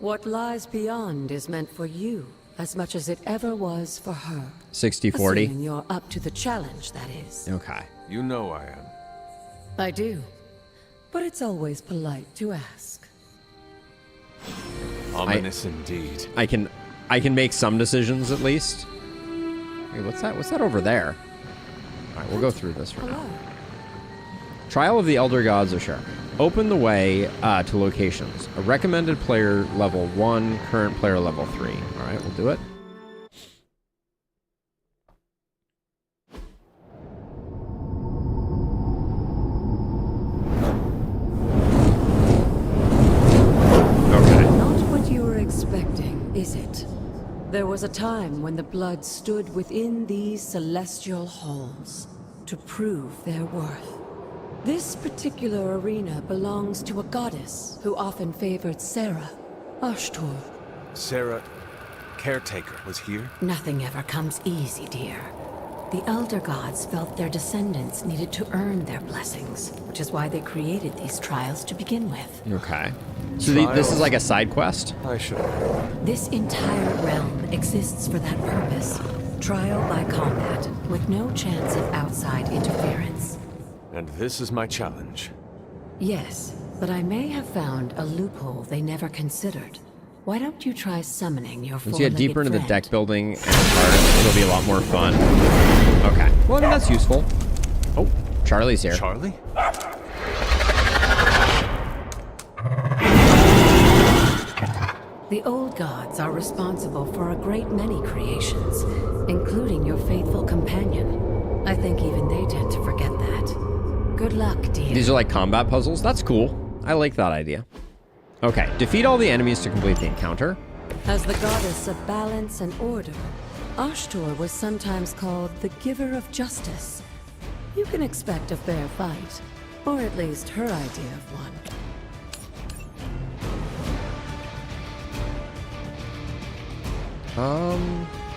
What lies beyond is meant for you as much as it ever was for her. 60-40? Assuming you're up to the challenge, that is. Okay. You know I am. I do. But it's always polite to ask. Ominous indeed. I can make some decisions at least. Hey, what's that? What's that over there? All right, we'll go through this for now. Trial of the Elder Gods of Share. Open the way to locations. A recommended player level 1, current player level 3. All right, we'll do it. Not what you were expecting, is it? There was a time when the blood stood within these celestial halls to prove their worth. This particular arena belongs to a goddess who often favored Sarah, Ashtor. Sarah, Caretaker, was here? Nothing ever comes easy, dear. The Elder Gods felt their descendants needed to earn their blessings, which is why they created these trials to begin with. Okay. So this is like a side quest? I should. This entire realm exists for that purpose. Trial by combat, with no chance of outside interference. And this is my challenge. Yes, but I may have found a loophole they never considered. Why don't you try summoning your Once you get deeper into the friend? deck building and cards, it'll be a lot more fun. Okay. Well, I mean, that's useful. Oh, Charlie's here. Charlie? The old gods are responsible for a great many creations, including your faithful companion. I think even they tend to forget that. Good luck, dear. These are like combat puzzles? That's cool. I like that idea. Okay, defeat all the enemies to complete the encounter. As the goddess of balance and order, Ashtor was sometimes called the giver of justice. You can expect a fair fight, or at least her idea of one.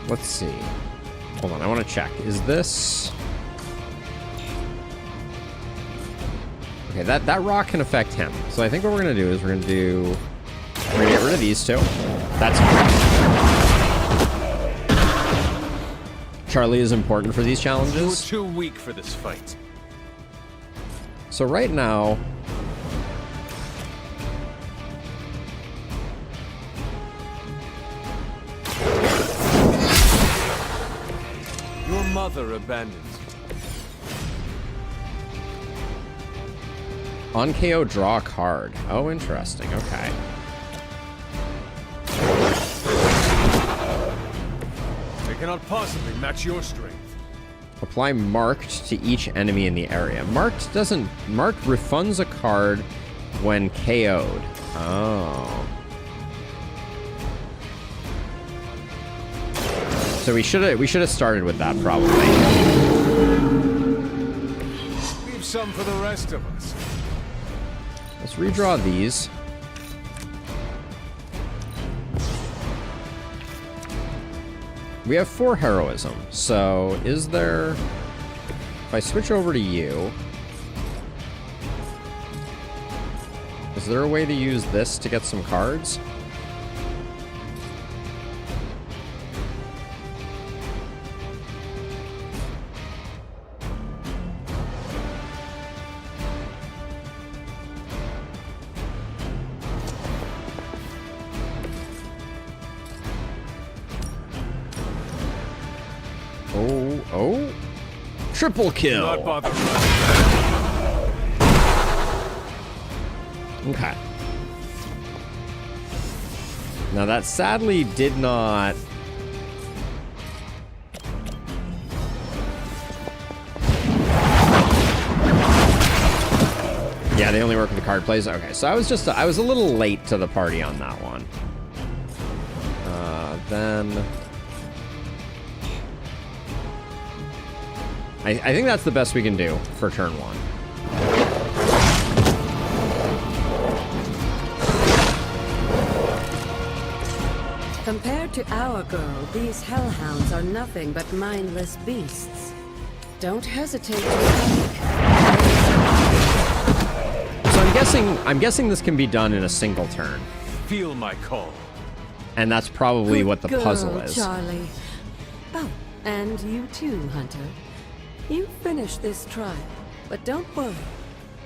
Let's see. Hold on, I want to check. Is this... Okay, that rock can affect him. So I think what we're going to do is we're going to get rid of these two. That's fine. Charlie is important for these challenges. You're too weak for this fight. So right now... Your mother abandoned you. On KO, draw a card. Oh, interesting. Okay. They cannot possibly match your strength. Apply marked to each enemy in the area. Marked refunds a card when KO'd. Oh. So we should have started with that probably. Leave some for the rest of us. Let's redraw these. We have 4 heroism, so is there... If I switch over to you... Is there a way to use this to get some cards? Oh. Triple kill. Not bother. Okay. Now that sadly did not... Yeah, they only work with the card plays. Okay, so I was a little late to the party on that one. Then... I think that's the best we can do for turn 1. Compared to our girl, these hellhounds are nothing but mindless beasts. Don't hesitate to attack. So I'm guessing this can be done in a single turn. Feel my call. And that's probably what the puzzle Girl, is. Charlie. Oh, and you too, Hunter. You finished this trial, but don't worry.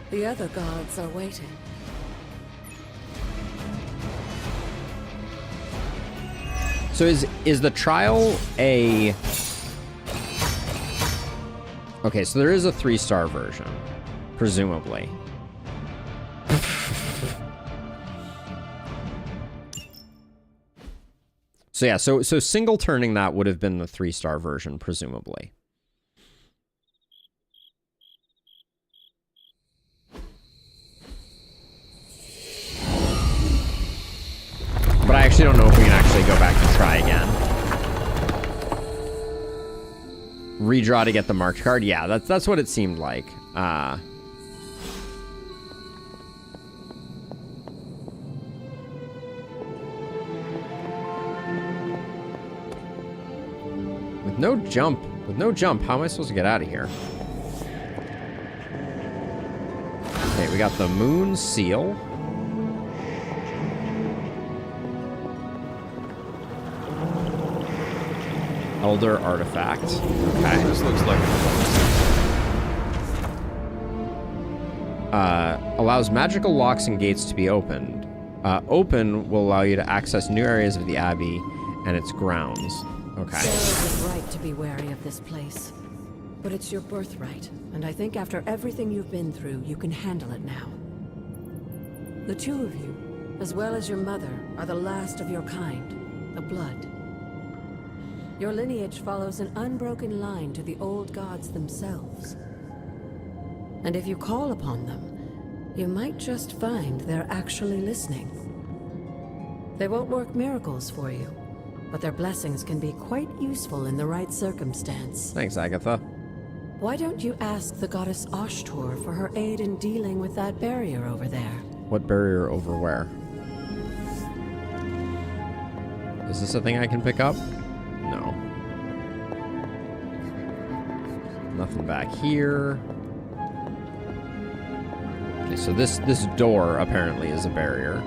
The other gods are waiting. So is the trial a... Okay, so there is a 3-star version, presumably. So yeah, so single turning that would have been the 3-star version, presumably. But I actually don't know if we can actually go back and try again. Redraw to get the marked card? Yeah, that's what it seemed like. With no jump, how am I supposed to get out of here? Okay, we got the moon seal. Elder artifact. Okay. This looks like allows magical locks and gates to be opened. Open will allow you to access new areas of the Abbey and its grounds. Okay. Sarah was right to be wary of this place. But it's your birthright, and I think after everything you've been through, you can handle it now. The two of you, as well as your mother, are the last of your kind, the Blood. Your lineage follows an unbroken line to the old gods themselves. And if you call upon them, you might just find they're actually listening. They won't work miracles for you, but their blessings can be quite useful in the right circumstance. Thanks, Agatha. Why don't you ask the goddess Ashtor for her aid in dealing with that barrier over there? What barrier over where? Is this a thing I can pick up? No. Nothing back here. Okay, so this door apparently is a barrier.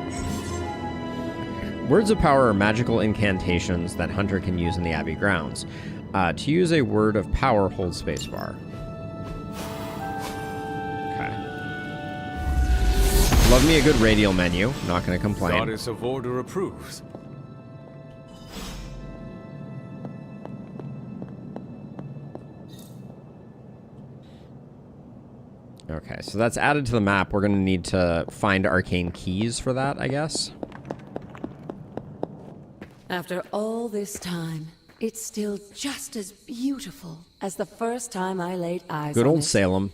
Words of power are magical incantations that Hunter can use in the Abbey grounds. To use a word of power, hold spacebar. Okay. Love me a good radial menu. Not going to complain. Goddess of Order approves. Okay, so that's added to the map. We're going to need to find arcane keys for that, I guess. After all this time, it's still just as beautiful as the first time I laid eyes on it. Good old Salem.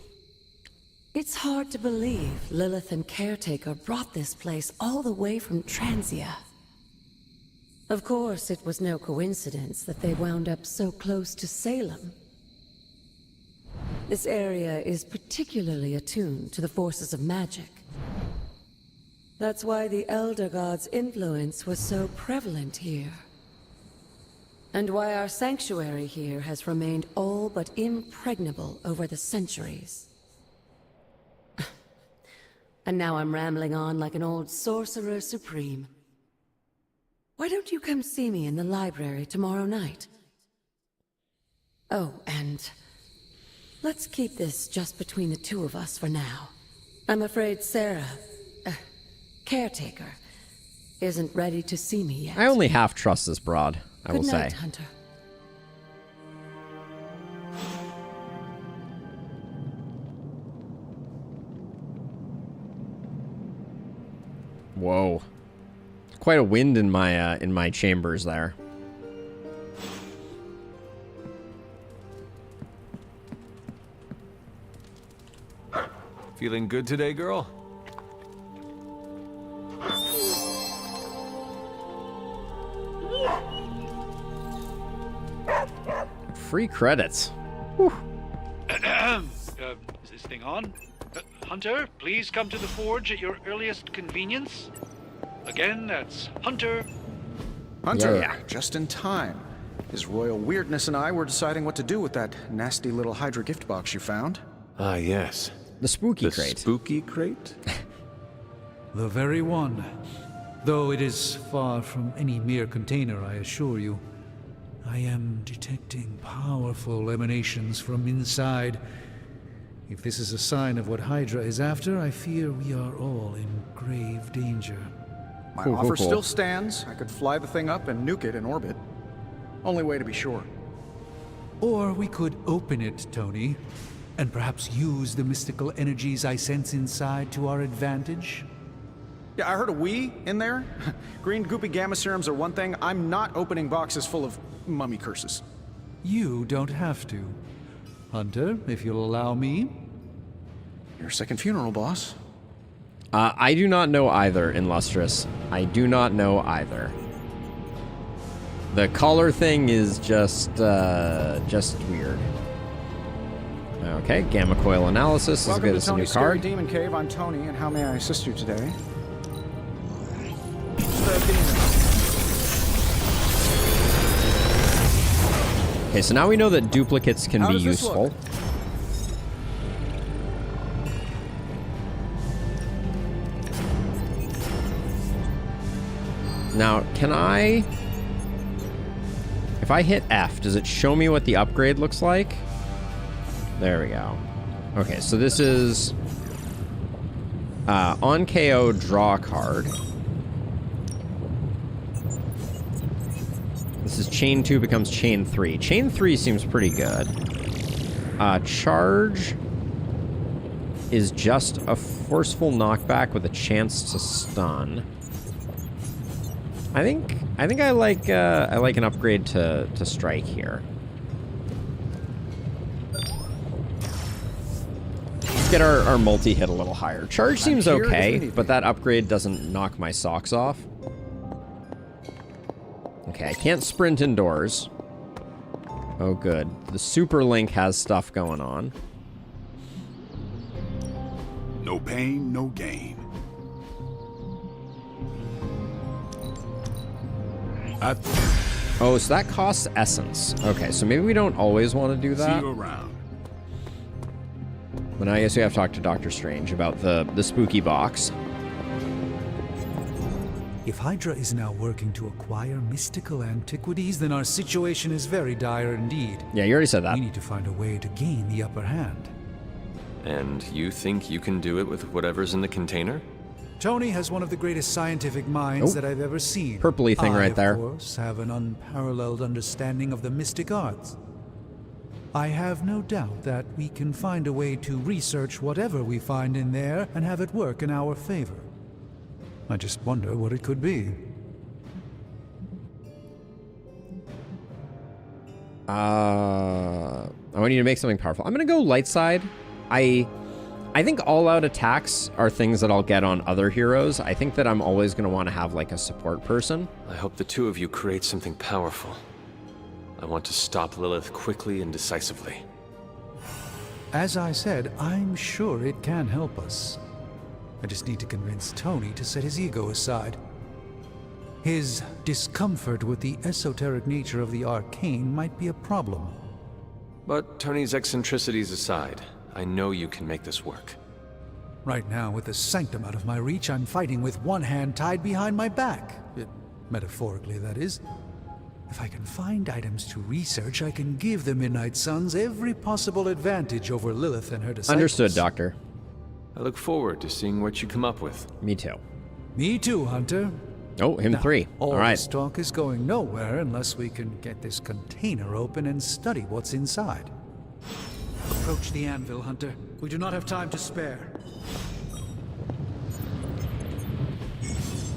It's hard to believe Lilith and Caretaker brought this place all the way from Transia. Of course, it was no coincidence that they wound up so close to Salem. This area is particularly attuned to the forces of magic. That's why the Elder God's influence was so prevalent here. And why our sanctuary here has remained all but impregnable over the centuries. And now I'm rambling on like an old sorcerer supreme. Why don't you come see me in the library tomorrow night? Oh, and let's keep this just between the two of us for now. I'm afraid Sarah, Caretaker, isn't ready to see me yet. I only half trust this broad, I will Good night, say. Hunter. Whoa. Quite a wind in my chambers there. Feeling good today, girl? Free credits. Is this thing on? Hunter, please come to the forge at your earliest convenience. Again, that's Hunter. Hunter, Yeah. just in time. His royal weirdness and I were deciding what to do with that nasty little Hydra gift box you found. Ah, yes. The spooky The crate. spooky crate? The very one. Though it is far from any mere container, I assure you. I am detecting powerful emanations from inside. If this is a sign of what Hydra is after, I fear we are all in grave danger. My offer still stands. I could fly the thing up and nuke it in orbit. Only way to be sure. Or we could open it, Tony, and perhaps use the mystical energies I sense inside to our advantage. Yeah, I heard a "we" in there. Green goopy gamma serums are one thing. I'm not opening boxes full of mummy curses. You don't have to. Hunter, if you'll allow me. Your second funeral, boss. I do not know either, Illustrious. I do not know either. The collar thing is just weird. Okay, gamma coil analysis is good as a new Scary card. Demon Cave. I'm Tony, and how may I assist you today? Okay, so now we know that duplicates can How be does this useful. look? Now, can I... If I hit F, does it show me what the upgrade looks like? There we go. Okay, so this is... on KO, draw a card. This is chain 2 becomes chain 3. Chain 3 seems pretty good. Charge is just a forceful knockback with a chance to stun. I think I like an upgrade to strike here. Let's get our multi-hit a little higher. Charge seems okay, but that upgrade doesn't knock my socks off. Okay, I can't sprint indoors. Oh, good. The Super Link has stuff going on. No pain, no gain. Oh, so that costs essence. Okay, so maybe we don't always want to do that. See you around. But now I guess we have to talk to Dr. Strange about the spooky box. If Hydra is now working to acquire mystical antiquities, then our situation is very dire indeed. Yeah, you already said that. We need to find a way to gain the upper hand. And you think you can do it with whatever's in the container? Tony has one of the greatest scientific minds that I've ever seen. Purpley thing right there. I, of course, have an unparalleled understanding of the mystic arts. I have no doubt that we can find a way to research whatever we find in there and have it work in our favor. I just wonder what it could be. I want you to make something powerful. I'm gonna go light side. I think all-out attacks are things that I'll get on other heroes. I think that I'm always gonna want to have like a support person. I hope the two of you create something powerful. I want to stop Lilith quickly and decisively. As I said, I'm sure it can help us. I just need to convince Tony to set his ego aside. His discomfort with the esoteric nature of the arcane might be a problem. But Tony's eccentricities aside, I know you can make this work. Right now, with the sanctum out of my reach, I'm fighting with one hand tied behind my back. Metaphorically, that is. If I can find items to research, I can give the Midnight Suns every possible advantage over Lilith and her disciples. Understood, Doctor. I look forward to seeing what you come up with. Me too. Me too, Hunter. Oh, him now, 3. All right. this talk is going nowhere unless we can get this container open and study what's inside. Approach the anvil, Hunter. We do not have time to spare.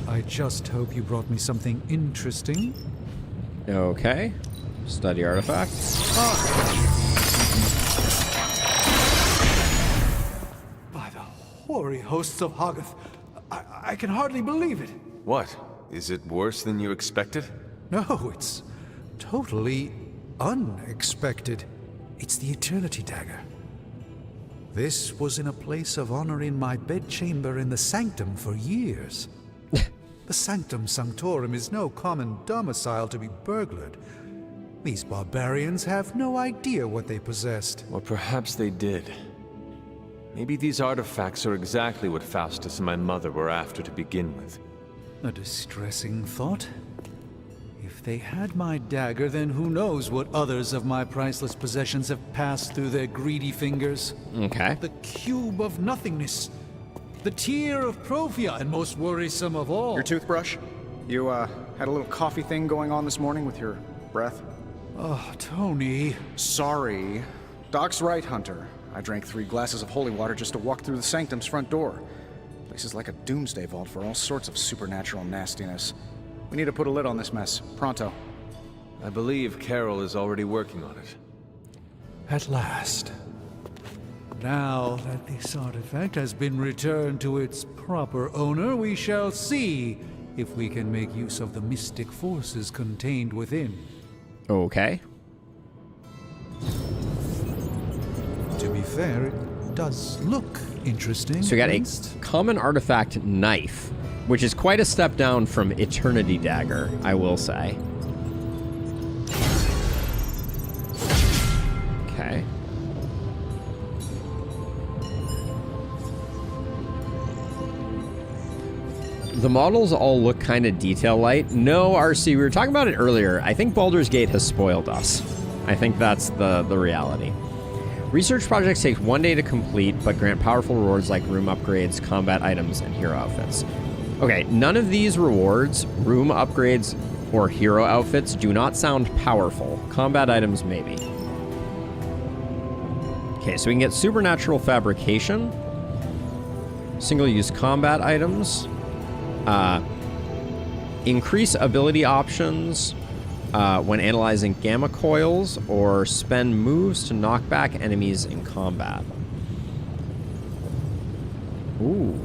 I just hope you brought me something interesting. Okay. Study artifacts. By the hoary hosts of Hoggoth, I can hardly believe it. What? Is it worse than you expected? No, it's totally unexpected. It's the Eternity Dagger. This was in a place of honor in my bedchamber in the sanctum for years. The Sanctum Sanctorum is no common domicile to be burglared. These barbarians have no idea what they possessed. Or perhaps they did. Maybe these artifacts are exactly what Faustus and my mother were after to begin with. A distressing thought. If they had my dagger, then who knows what others of my priceless possessions have passed through their greedy fingers. Okay. The cube of nothingness. The tear of Profia, and most worrisome of all. Your toothbrush? You, had a little coffee thing going on this morning with your breath? Oh, Tony. Sorry. Doc's right, Hunter. I drank 3 glasses of holy water just to walk through the Sanctum's front door. Place is like a doomsday vault for all sorts of supernatural nastiness. We need to put a lid on this mess. Pronto. I believe Carol is already working on it. At last. Now that this artifact has been returned to its proper owner, we shall see if we can make use of the mystic forces contained within. Okay. To be fair, it does look interesting. So we got a common artifact knife, which is quite a step down from Eternity Dagger, I will say. Okay. The models all look kind of detail light. No, RC, we were talking about it earlier. I think Baldur's Gate has spoiled us. I think that's the reality. Research projects take 1 day to complete, but grant powerful rewards like room upgrades, combat items, and hero outfits. Okay, none of these rewards, room upgrades, or hero outfits do not sound powerful. Combat items, maybe. Okay, so we can get supernatural fabrication, single-use combat items, increase ability options when analyzing gamma coils, or spend moves to knock back enemies in combat. Ooh.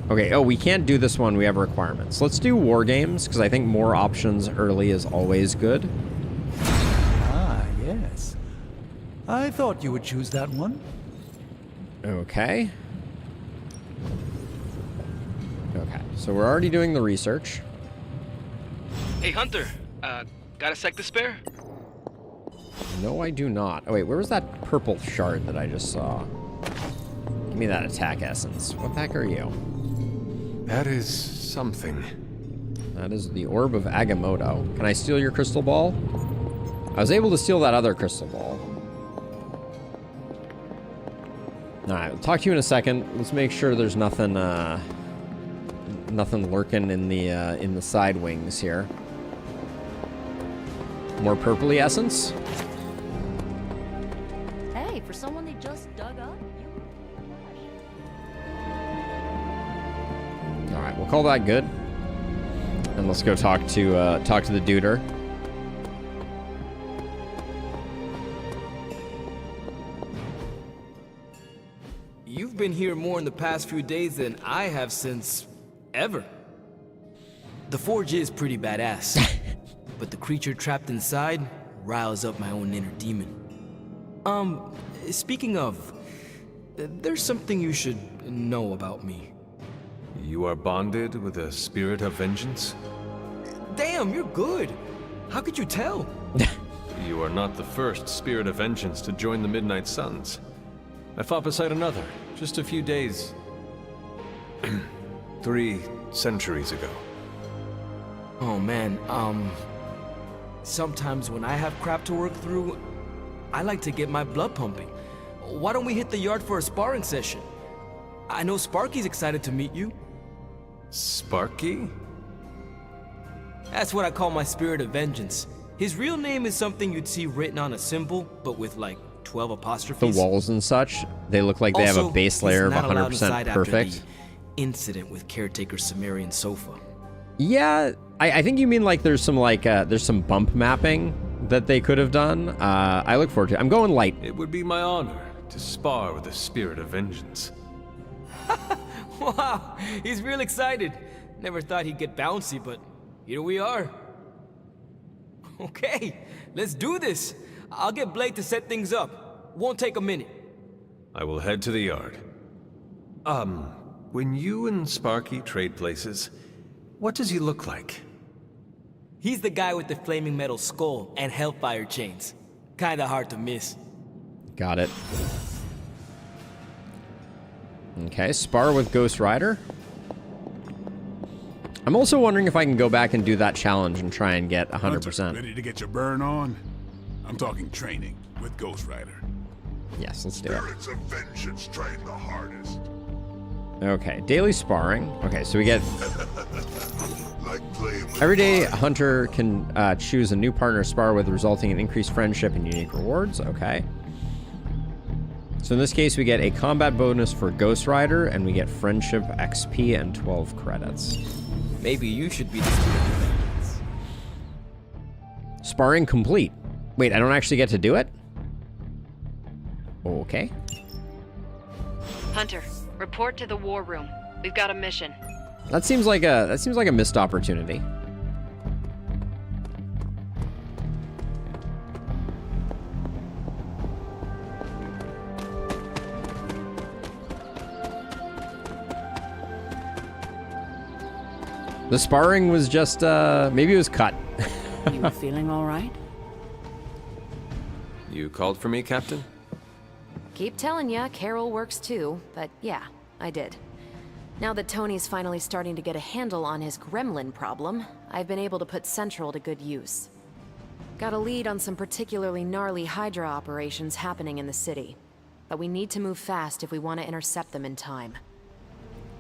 Okay, oh, we can't do this one. We have requirements. Let's do war games, because I think more options early is always good. Ah, yes. I thought you would choose that one. Okay. Okay, so we're already doing the research. Hey, Hunter. Got a sec to spare? No, I do not. Oh, wait, where was that purple shard that I just saw? Give me that attack essence. What the heck are you? That is something. That is the Orb of Agamotto. Can I steal your crystal ball? I was able to steal that other crystal ball. Alright, I'll talk to you in a second. Let's make sure there's nothing, nothing lurking in the side wings here. More purpley essence. Hey, for someone they just dug up, All right, we'll call that good. And let's go talk to the duder. You've been here more in the past few days than I have since ever. The forge is pretty badass, but the creature trapped inside riles up my own inner demon. Speaking of, there's something you should know about me. You are bonded with a spirit of vengeance? Damn, you're good. How could you tell? You are not the first spirit of vengeance to join the Midnight Suns. I fought beside another, just a few days... 3 centuries ago. Oh man, sometimes when I have crap to work through, I like to get my blood pumping. Why don't we hit the yard for a sparring session? I know Sparky's excited to meet you. Sparky? That's what I call my spirit of vengeance. His real name is something you'd see written on a symbol, but with like 12 apostrophes. The walls and such, they look like they have a base layer of 100% perfect. Incident with caretaker Sumerian sofa. Yeah, I think you mean like there's some bump mapping that they could have done. I look forward to it. I'm going light. It would be my honor to spar with a spirit of vengeance. Wow, he's real excited. Never thought he'd get bouncy, but here we are. Okay, let's do this. I'll get Blake to set things up. Won't take a minute. I will head to the yard. When you and Sparky trade places, What does he look like? He's the guy with the flaming metal skull and hellfire chains. Kinda hard to miss. Got it. Okay, spar with Ghost Rider. I'm also wondering if I can go back and do that challenge and try and get 100%. Hunter, ready to get your burn on? I'm talking training with Ghost Rider. Yes, let's do it. Spirits of vengeance train the hardest. Okay, daily sparring. Okay, so we get... Like playing with Every day, a hunter can choose a new partner to spar with, resulting in increased friendship and unique rewards. Okay. So in this case, we get a combat bonus for Ghost Rider, and we get friendship XP and 12 credits. Maybe you should be the student of vengeance. Sparring complete. Wait, I don't actually get to do it? Okay. Hunter, report to the war room. We've got a mission. That seems like a missed opportunity. The sparring was just maybe it was cut. You were feeling all right? You called for me, Captain? Keep telling ya, Carol works too, but yeah, I did. Now that Tony's finally starting to get a handle on his gremlin problem, I've been able to put Central to good use. Got a lead on some particularly gnarly Hydra operations happening in the city. But we need to move fast if we want to intercept them in time.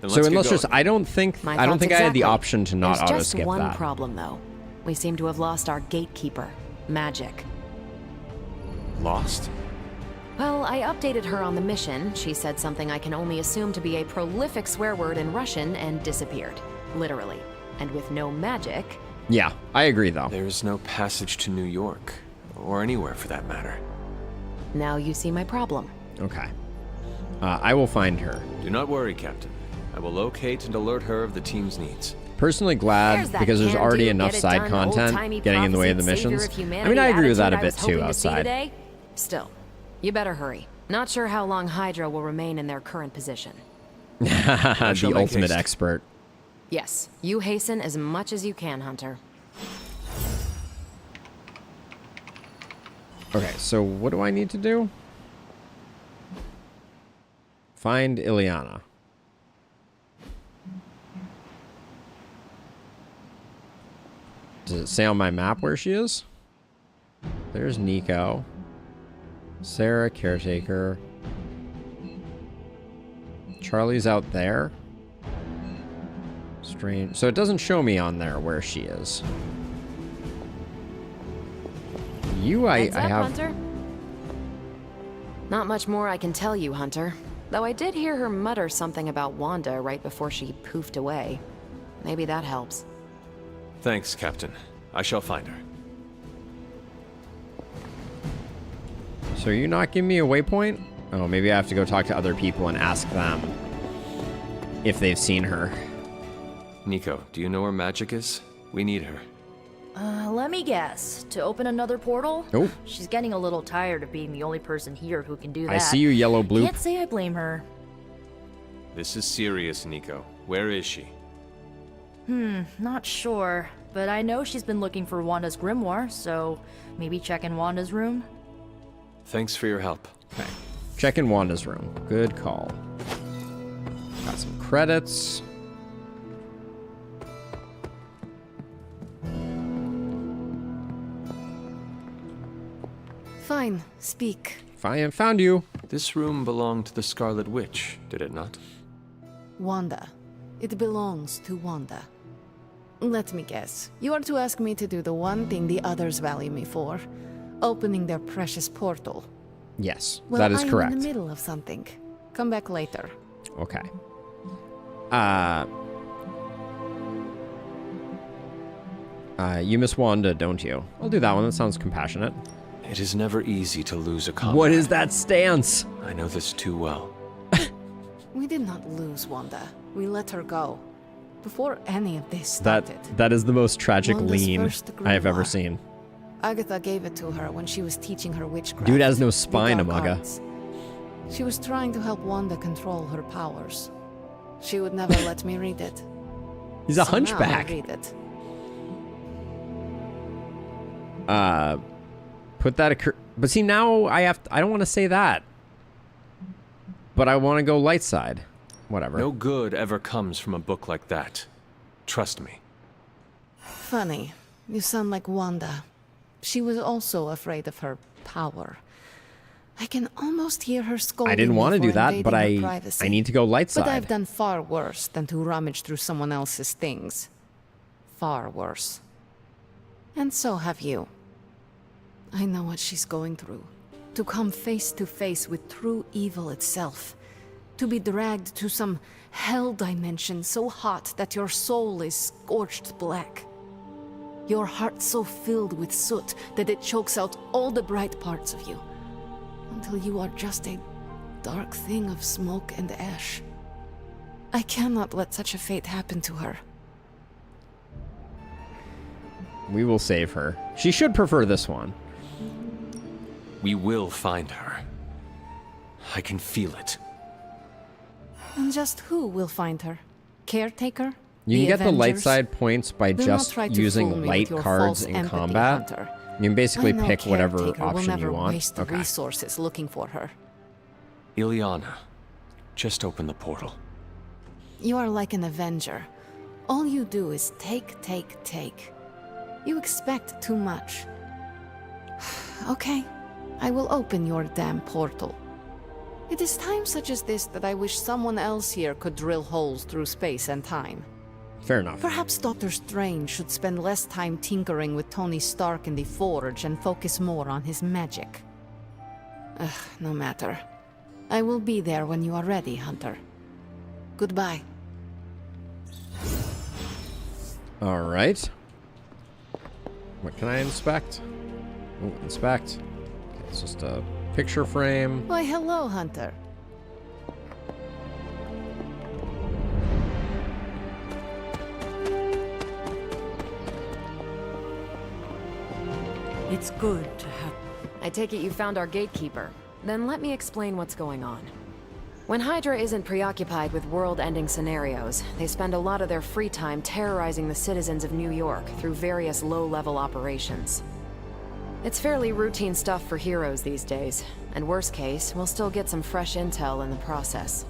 So in Lustrous, I don't think I had the option to not auto There's skip just one that. problem though. We seem to have lost our gatekeeper, Magic. Lost? Well, I updated her on the mission. She said something I can only assume to be a prolific swear word in Russian and disappeared. Literally. And with no magic... Yeah, I agree though. There's no passage to New York, or anywhere for that matter. Now you see my problem. Okay. I will find her. Do not worry, Captain. I will locate and alert her of the team's needs. Personally glad because there's already enough side content getting in the way of the missions. I mean, I agree with that a bit too outside. Still, you better hurry. Not sure how long Hydra will remain in their current position. The ultimate expert. Yes, you hasten as much as you can, Hunter. Okay, so what do I need to do? Find Ileana. Does it say on my map where she is? There's Nico. Sarah, caretaker. Charlie's out there. Strange. So it doesn't show me on there where she is. I have... Hunter? Not much more I can tell you, Hunter. Though I did hear her mutter something about Wanda right before she poofed away. Maybe that helps. Thanks, Captain. I shall find her. So are you not giving me a waypoint? Oh, maybe I have to go talk to other people and ask them if they've seen her. Nico, do you know where Magic is? We need her. Let me guess. To open another portal? Oh. She's getting a little tired of being the only person here who can do that. I see you, Yellow Bloop. Can't say I blame her. This is serious, Nico. Where is she? Not sure. But I know she's been looking for Wanda's grimoire, so maybe check in Wanda's room? Thanks for your help. Okay. Check in Wanda's room. Good call. Got some credits. Fine, speak. Fine, found you. This room belonged to the Scarlet Witch, did it not? Wanda. It belongs to Wanda. Let me guess. You are to ask me to do the one thing the others value me for. Opening their precious portal. Yes, Well, that is correct. I'm in the middle of something. Come back later. Okay. You miss Wanda, don't you? I'll do that one. That sounds compassionate. It is never easy to lose a comrade. What is that stance? I know this too well. We did not lose Wanda. We let her go. Before any of this started. That is the most tragic Wanda's lean first I have ever grimoire. seen. Agatha gave it to her when she was teaching her witchcraft. Dude has no the spine, dark Amaga. arts. She was trying to help Wanda control her powers. She would never let me read it. He's a So now hunchback. read it. Put that. But see, now I don't want to say that. But I want to go light side. Whatever. No good ever comes from a book like that. Trust me. Funny. You sound like Wanda. She was also afraid of her power. I can almost hear her scolding I didn't want to me do for that, but invading her I privacy. need to go light side. But I've done far worse than to rummage through someone else's things. Far worse. And so have you. I know what she's going through. To come face to face with true evil itself. To be dragged to some hell dimension so hot that your soul is scorched black. Your heart so filled with soot that it chokes out all the bright parts of you. Until you are just a dark thing of smoke and ash. I cannot let such a fate happen to her. We will save her. She should prefer this one. We will find her. I can feel it. And just who will find her? Caretaker? You can get the light Avengers? side points by Do not just try to fool using me with light your cards false in empathy, combat. Hunter. You can basically I know pick whatever Caretaker will option never you want. waste the resources looking for her. Ileana, just open the portal. You are like an Avenger. All you do is take. You expect too much. Okay, I will open your damn portal. It is times such as this that I wish someone else here could drill holes through space and time. Fair enough. Perhaps Doctor Strange should spend less time tinkering with Tony Stark in the Forge and focus more on his magic. No matter. I will be there when you are ready, Hunter. Goodbye. All right. What can I inspect? Oh, inspect. Okay, it's just a picture frame. Why, hello, Hunter. It's good to have... I take it you found our gatekeeper. Then let me explain what's going on. When Hydra isn't preoccupied with world-ending scenarios, they spend a lot of their free time terrorizing the citizens of New York through various low-level operations. It's fairly routine stuff for heroes these days, and worst case, we'll still get some fresh intel in the process.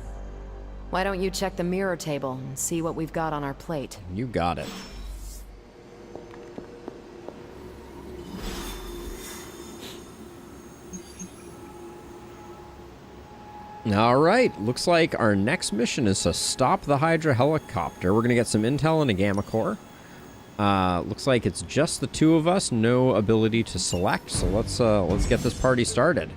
Why don't you check the mirror table and see what we've got on our plate? You got it. All right, looks like our next mission is to stop the Hydra helicopter. We're going to get some intel and a gamma core. Looks like it's just the two of us, no ability to select, so let's get this party started.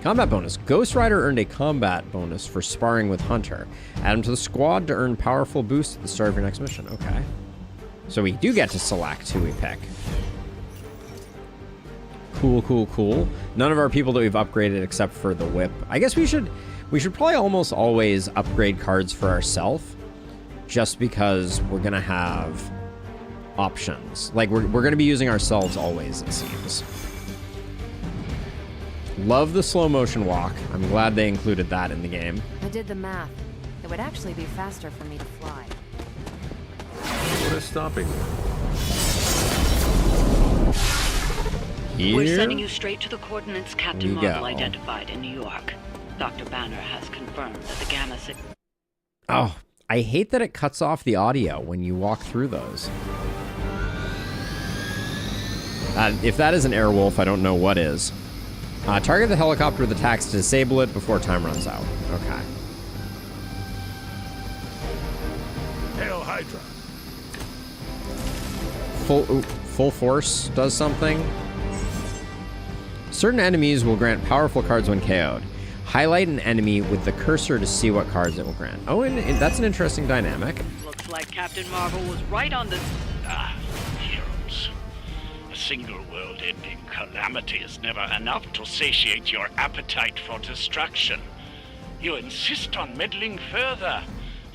Combat bonus. Ghost Rider earned a combat bonus for sparring with Hunter. Add him to the squad to earn powerful boost at the start of your next mission. Okay. So we do get to select who we pick. Cool. None of our people that we've upgraded except for the whip. I guess we should probably almost always upgrade cards for ourselves, just because we're gonna have options. Like we're gonna be using ourselves always, it seems. Love the slow motion walk. I'm glad they included that in the game. I did the math. It would actually be faster for me to fly. What is stopping you? Here We're sending you straight to the coordinates Captain we Marvel go. identified in New York. Dr. Banner has confirmed that the gamma signal... Oh, I hate that it cuts off the audio when you walk through those. If that isn't Airwolf, I don't know what is. Target the helicopter with attacks to disable it before time runs out. Okay. Hail Hydra. Full force does something. Certain enemies will grant powerful cards when KO'd. Highlight an enemy with the cursor to see what cards it will grant. Oh, and that's an interesting dynamic. Looks like Captain Marvel was right on the... Heroes. A single world-ending calamity is never enough to satiate your appetite for destruction. You insist on meddling further,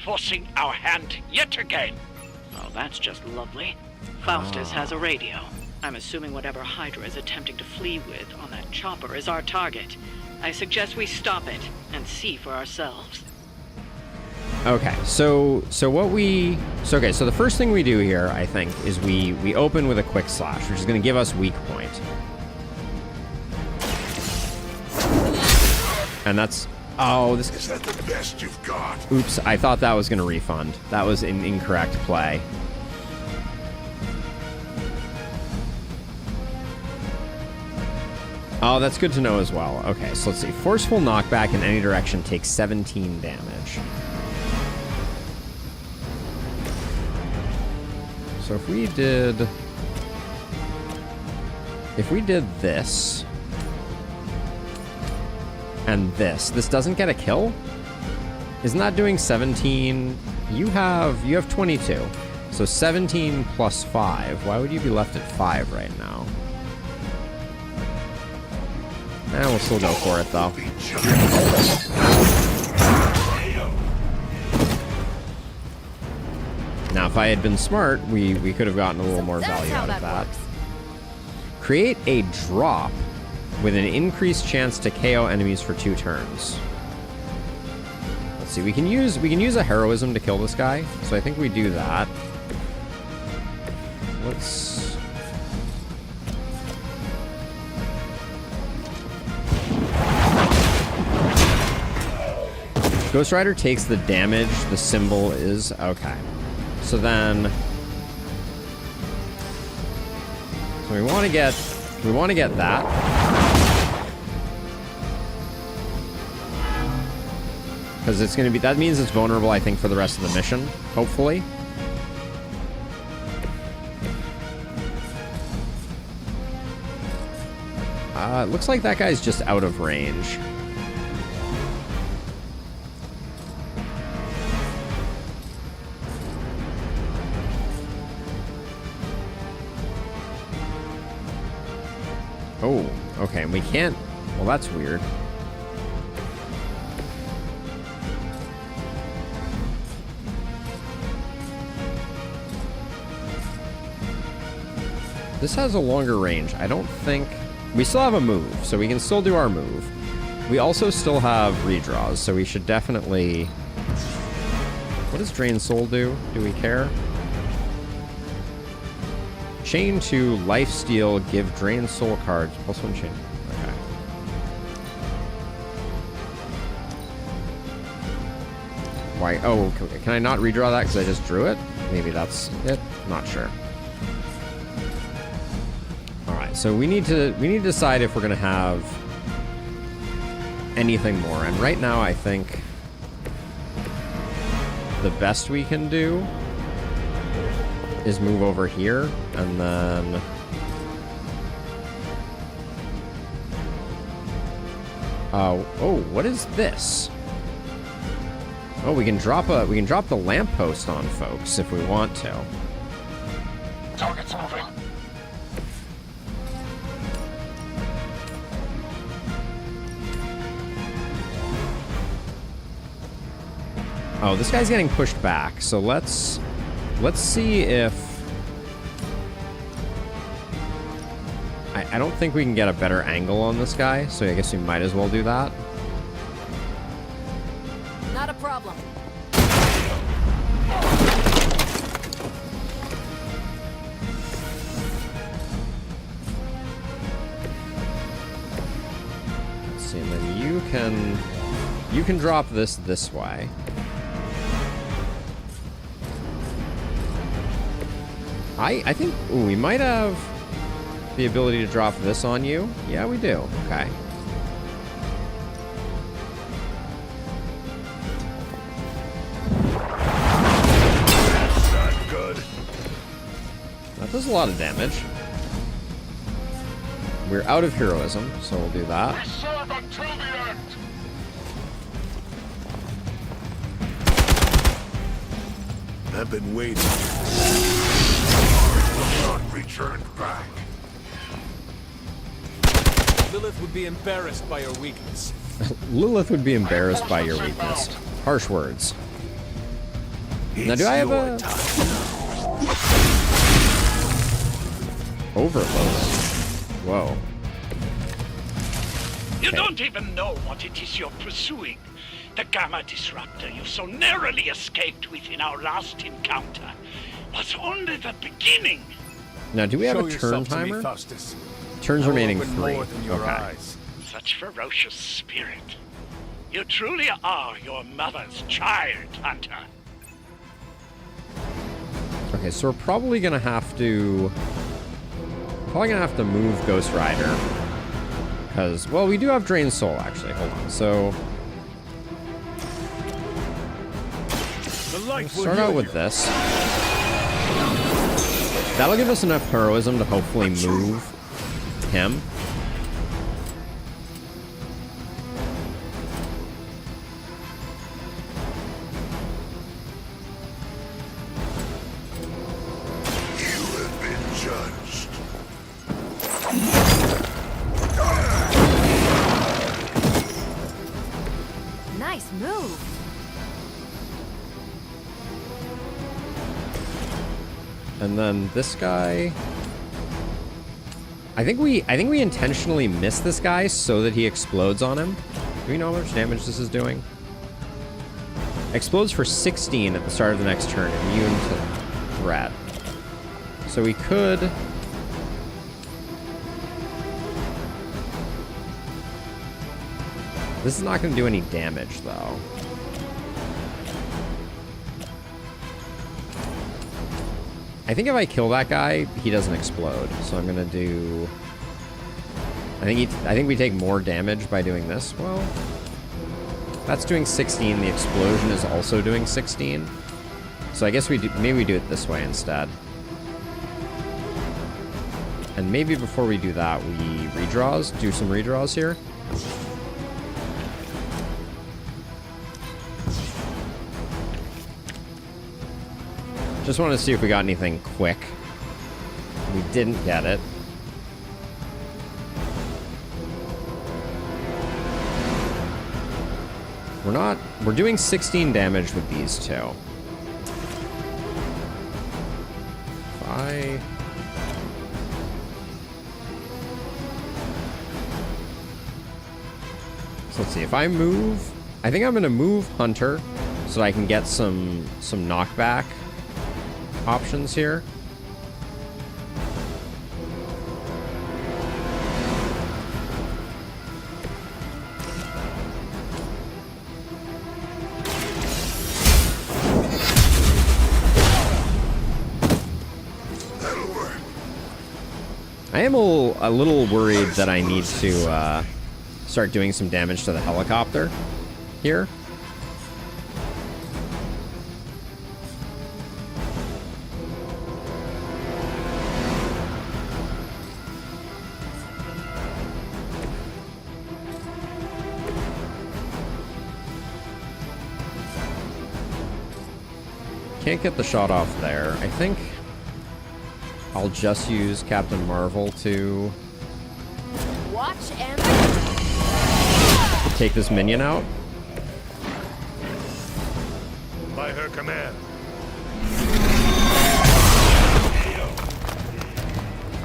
forcing our hand yet again. Oh, that's just lovely. Faustus has a radio. I'm assuming whatever Hydra is attempting to flee with on that chopper is our target. I suggest we stop it and see for ourselves. Okay, so the first thing we do here, I think, is we open with a quick slash, which is going to give us weak point. And that's... Oh, this... Is that the best you've got? Oops, I thought that was going to refund. That was an incorrect play. Oh, that's good to know as well. Okay, so let's see. Forceful knockback in any direction takes 17 damage. So if we did this and this doesn't get a kill? Isn't that doing 17? You have 22. So 17 plus 5. Why would you be left at 5 right now? We'll still go for it though. Now, if I had been smart, we could have gotten a little more value out of that. Create a drop with an increased chance to KO enemies for 2 turns. Let's see, we can use a heroism to kill this guy, so I think we do that. Let's... Ghost Rider takes the damage the symbol is... Okay. So then... So we want to get that. Because it's going to be... That means it's vulnerable, I think, for the rest of the mission. Hopefully. It looks like that guy's just out of range. Oh, okay, and we can't... Well, that's weird. This has a longer range. I don't think... We still have a move, so we can still do our move. We also still have redraws, so we should definitely... What does Drain Soul do? Do we care? Chain to Lifesteal, give Drain Soul cards. +1 chain. Okay. Why? Oh, can I not redraw that because I just drew it? Maybe that's it. Not sure. All right, so we need to decide if we're gonna have anything more. And right now, I think the best we can do is move over here, and then... oh, what is this? Oh, we can drop the lamppost on folks if we want to. Target's moving. Oh, this guy's getting pushed back, so let's see if... I don't think we can get a better angle on this guy, so I guess we might as well do that. Not a problem. Let's see, and then you can drop this way. I think we might have the ability to drop this on you. Yeah, we do. Okay. That's good. That does a lot of damage. We're out of heroism, so we'll do that. We serve until the end. I've been waiting. Not returned back. Lilith would be embarrassed by your weakness. Lilith would be embarrassed by your weakness. Harsh words. Now, do I have a... Overload. Whoa. You don't even know what it is you're pursuing. The Gamma Disruptor you so narrowly escaped with in our last encounter was only the beginning. Now, do we have Show a turn yourself to me, timer? Faustus. Turns I will remaining open 3. more than your Okay. eyes. Such ferocious spirit. You truly are your mother's child, Hunter. Okay, so we're probably gonna have to move Ghost Rider. Because, well, we do have Drained Soul, actually. Hold on. So we'll start out with this. That'll give us enough heroism to hopefully move him. Nice move. And then this guy, I think we intentionally missed this guy so that he explodes on him. Do we know how much damage this is doing? Explodes for 16 at the start of the next turn, immune to threat. So we could. This is not going to do any damage, though. I think if I kill that guy, he doesn't explode. So I'm gonna do. I think we take more damage by doing this. Well, that's doing 16. The explosion is also doing 16. So I guess maybe we do it this way instead. And maybe before we do that, we do some redraws here. Just wanted to see if we got anything quick. We didn't get it. We're doing 16 damage with these two. So let's see, if I move, I think I'm gonna move Hunter so I can get some knockback options here. I am a little worried that I need to start doing some damage to the helicopter here. Can't get the shot off there. I think I'll just use Captain Marvel to Watch and take this minion out. By her command.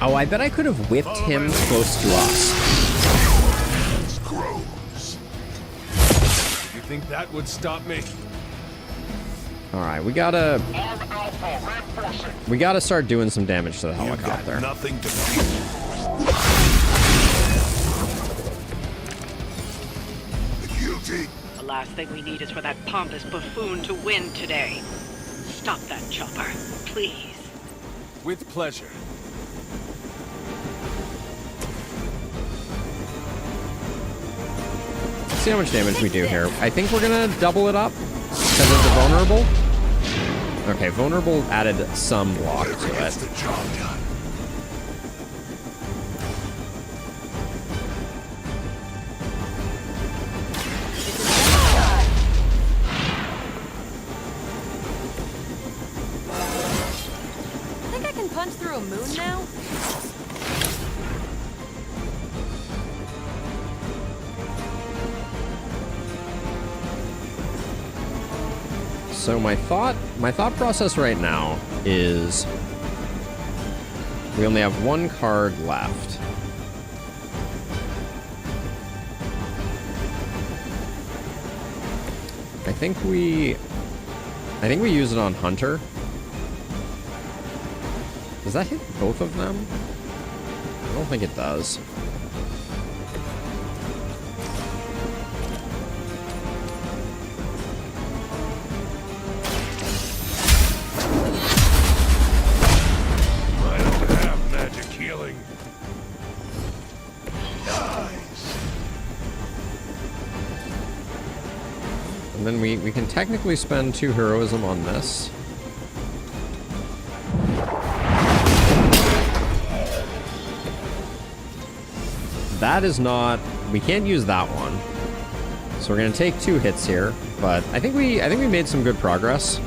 Oh, I bet I could have whipped him close to us. You think that would stop me? All right, we gotta start doing some damage to the helicopter. Nothing to fear. The last thing we need is for that pompous buffoon to win today. Stop that chopper, please. With pleasure. Let's see how much damage we do here. I think we're gonna double it up because it's a vulnerable. Okay, vulnerable added some block to it. think I can punch through a moon now? So my thought process right now is we only have one card left. I think we use it on Hunter. Does that hit both of them? I don't think it does. I don't have magic healing. And then we can technically spend 2 heroism on this. That is not... We can't use that one. So we're gonna take 2 hits here, but I think we made some good progress.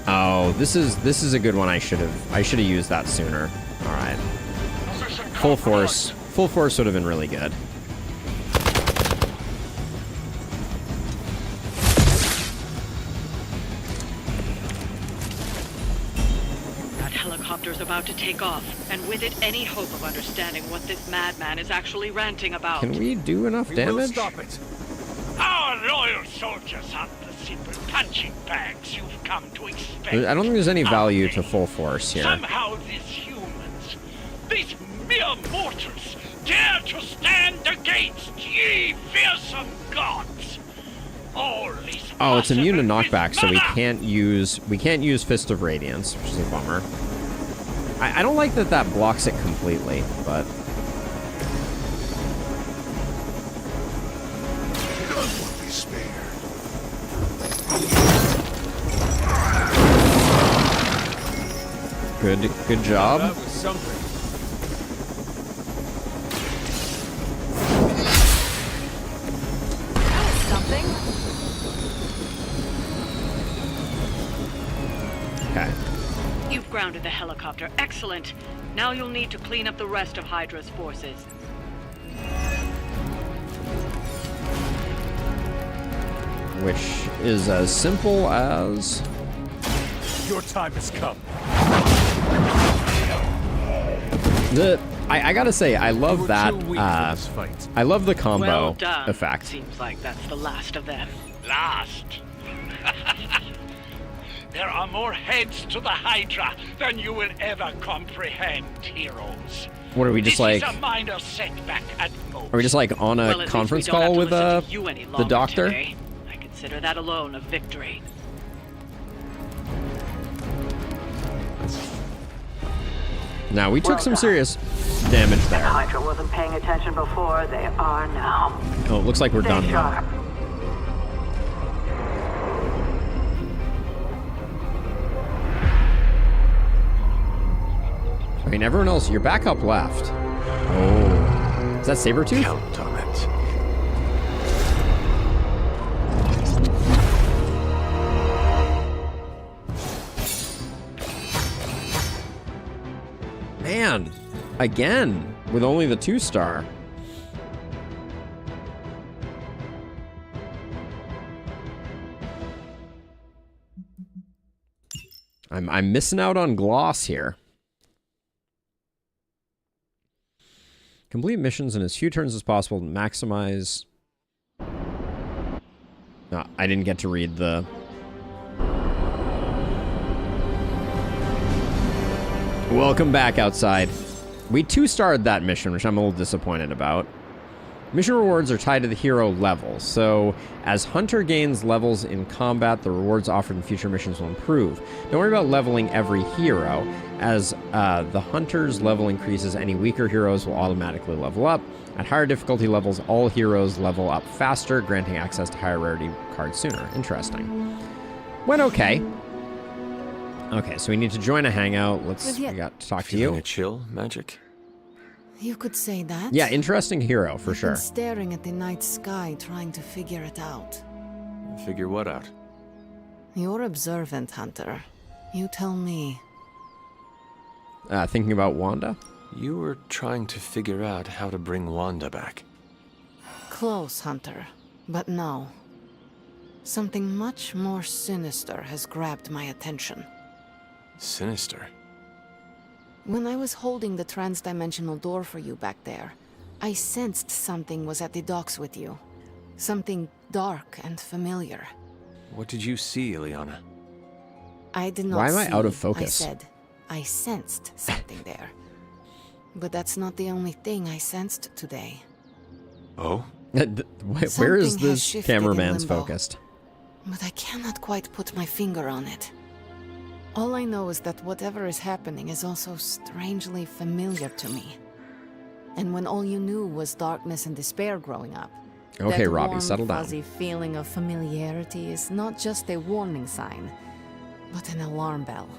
Oh, this is a good one. I should have used that sooner. All right. Full force would have been really good. That helicopter's about to take off, and with it, any hope of understanding what this madman is actually ranting about. Can we do enough damage? Will stop it. Our loyal soldiers aren't the simple punching bags you've come to expect. I don't think there's any value to full force here. Somehow these humans, these mere mortals, dare to stand against ye fearsome gods. All these Oh, it's immune to knockback, so we can't use Fist of Radiance, which is a bummer. I don't like that blocks it completely, but good job. That was something. Something? Okay. You've grounded the helicopter. Excellent. Now you'll need to clean up the rest of Hydra's forces. Which is as simple as... Your time has come. I gotta say, I love that. I love the combo Well done. effect. Seems like that's the last of them. Last. There are more heads to the Hydra than you will ever comprehend, heroes. What are we just This like? is a minor setback at most. Are we just like on a Well, at least conference we don't have call to with listen to you any the longer doctor? today. I consider that alone a victory. Now we took some serious damage If there. Hydra wasn't paying attention before, they are now. Oh, it looks like we're Stay done though. sharp. I mean, everyone else, you're back up left. Oh, is that Sabretooth? Count on it. Man, again, with only the 2-star. I'm missing out on gloss here. Complete missions in as few turns as possible to maximize... No, I didn't get to read the... Welcome back, Outside. We 2-starred that mission, which I'm a little disappointed about. Mission rewards are tied to the hero level, so as Hunter gains levels in combat, the rewards offered in future missions will improve. Don't worry about leveling every hero. As the Hunter's level increases, any weaker heroes will automatically level up. At higher difficulty levels, all heroes level up faster, granting access to higher rarity cards sooner. Interesting. Went okay. Okay, so we need to join a hangout. We got to talk to you. Feeling a chill, Magic? You could say that. Yeah, interesting hero, for I've sure. been staring at the night sky, trying to figure it out. Figure what out? You're observant, Hunter. You tell me. Thinking about Wanda? You were trying to figure out how to bring Wanda back. Close, Hunter. But no. Something much more sinister has grabbed my attention. Sinister? When I was holding the transdimensional door for you back there, I sensed something was at the docks with you. Something dark and familiar. What did you see, Ileana? I did not Why am I see, out of focus? I said, I sensed something there. But that's not the only thing I sensed today. Oh? Where is this cameraman's focused? But I cannot quite put my finger on it. All I know is that whatever is happening is also strangely familiar to me. And when all you knew was darkness and despair growing up, okay, that Robbie, warm, settle down. fuzzy feeling of familiarity is not just a warning sign, but an alarm bell.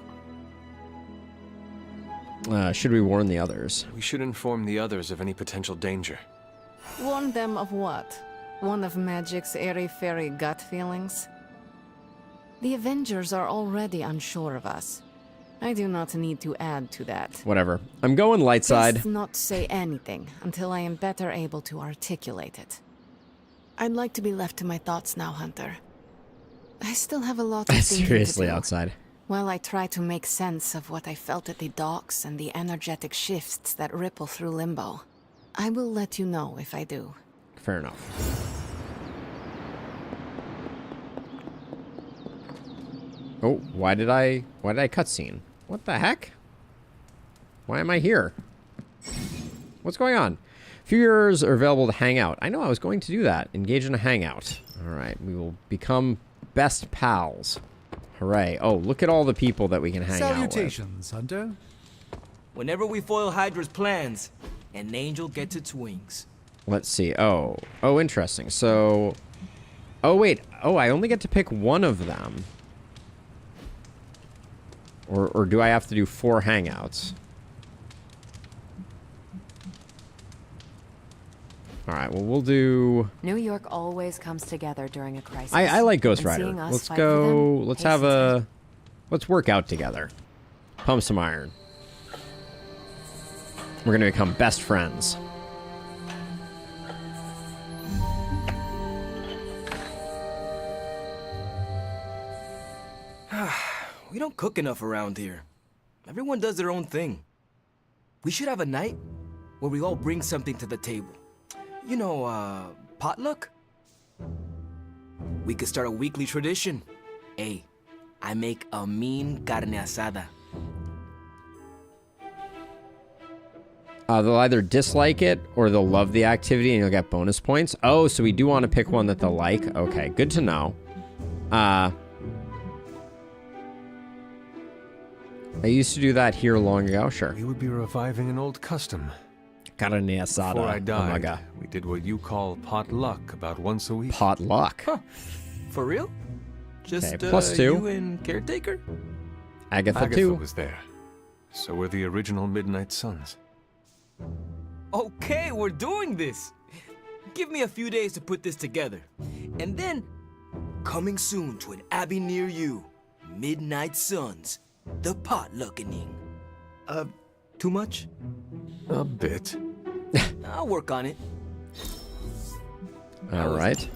Should we warn the others? We should inform the others of any potential danger. Warn them of what? One of Magic's airy-fairy gut feelings? The Avengers are already unsure of us. I do not need to add to that. Whatever. I'm going light side. Best not say anything until I am better able to articulate it. I'd like to be left to my thoughts now, Hunter. I still have a lot of thinking Seriously, to do. outside. While I try to make sense of what I felt at the docks and the energetic shifts that ripple through limbo, I will let you know if I do. Fair enough. Oh, why did I cutscene? What the heck? Why am I here? What's going on? Viewers are available to hang out. I know I was going to do that. Engage in a hangout. All right, we will become best pals. Hooray. Oh, look at all the people that we can hang out with. Salutations, Hunter. Whenever we foil Hydra's plans, an angel gets its wings. Let's see. Oh, interesting. So, oh, wait. Oh, I only get to pick one of them. Or do I have to do 4 hangouts? All right, well, we'll do... New York always comes together during a crisis. I like Ghost And Rider. seeing us Let's fight go... for them Let's have hastens a... Let's work out together. Pump some iron. We're going to become best friends. We don't cook enough around here. Everyone does their own thing. We should have a night where we all bring something to the table. You know, potluck? We could start a weekly tradition. Hey, I make a mean carne asada. They'll either dislike it or they'll love the activity and you'll get bonus points. Oh, so we do want to pick one that they'll like. Okay, good to know. I used to do that here long ago, sure. We would be reviving an old custom. Carne asada. Before I died, Oh my God. we did what you call potluck about once a week. Potluck? Huh. For real? Just Okay, +2. you and Caretaker? Agatha too. was there. So were the original Midnight Suns. Okay, we're doing this. Give me a few days to put this together. And then, coming soon to an abbey near you, Midnight Suns, the potluckening. Too much? A bit. I'll work on it. All right.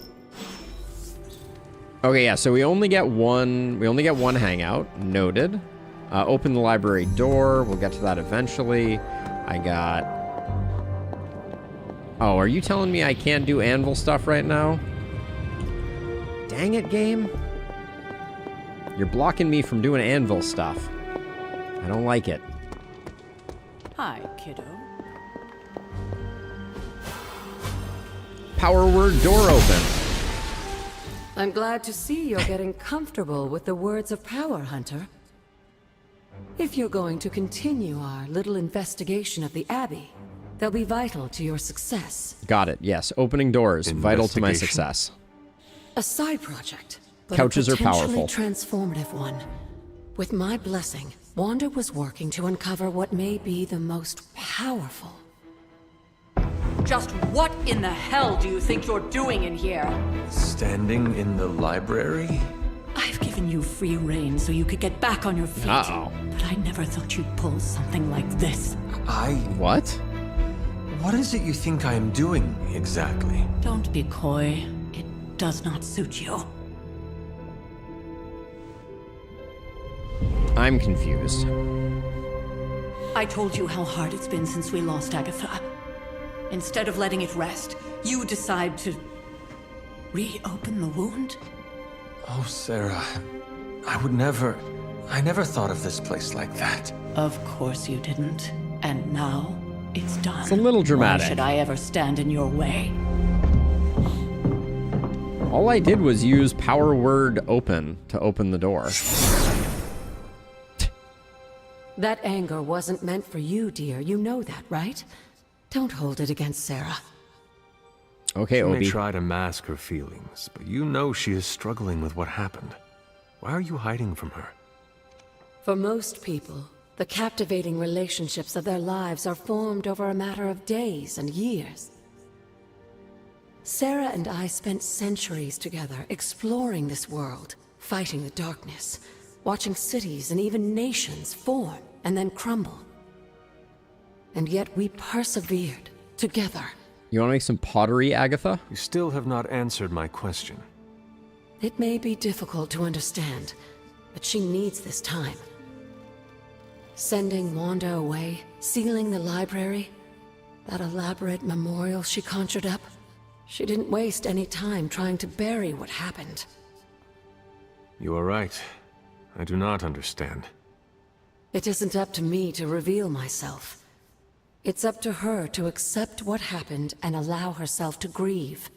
Okay, yeah, so we only get one hangout. Noted. Open the library door. We'll get to that eventually. I got... Oh, are you telling me I can't do anvil stuff right now? Dang it, game. You're blocking me from doing anvil stuff. I don't like it. Hi, kiddo. Power word door open. I'm glad to see you're getting comfortable with the words of power, Hunter. If you're going to continue our little investigation of the Abbey, they'll be vital to your success. Got it, yes. Opening doors, vital to my success. A side project, but Couches a are powerful. potentially transformative one. With my blessing, Wanda was working to uncover what may be the most powerful. Just what in the hell do you think you're doing in here? Standing in the library? I've given you free rein so you could get back on your feet. Uh-oh. But I never thought you'd pull something like this. What? What is it you think I am doing, exactly? Don't be coy. It does not suit you. I'm confused. I told you how hard it's been since we lost Agatha. Instead of letting it rest, you decide to reopen the wound? Oh, Sarah, I never thought of this place like that. Of course you didn't. And now, it's done. It's a little dramatic. Why should I ever stand in your way? All I did was use power word open to open the door. That anger wasn't meant for you, dear. You know that, right? Don't hold it against Sarah. Okay, She may Obi. try to mask her feelings, but you know she is struggling with what happened. Why are you hiding from her? For most people, the captivating relationships of their lives are formed over a matter of days and years. Sarah and I spent centuries together exploring this world, fighting the darkness, watching cities and even nations form and then crumble. And yet we persevered together. You want to make some pottery, Agatha? You still have not answered my question. It may be difficult to understand, but she needs this time. Sending Wanda away, sealing the library, that elaborate memorial she conjured up, she didn't waste any time trying to bury what happened. You are right. I do not understand. It isn't up to me to reveal myself. It's up to her to accept what happened and allow herself to grieve.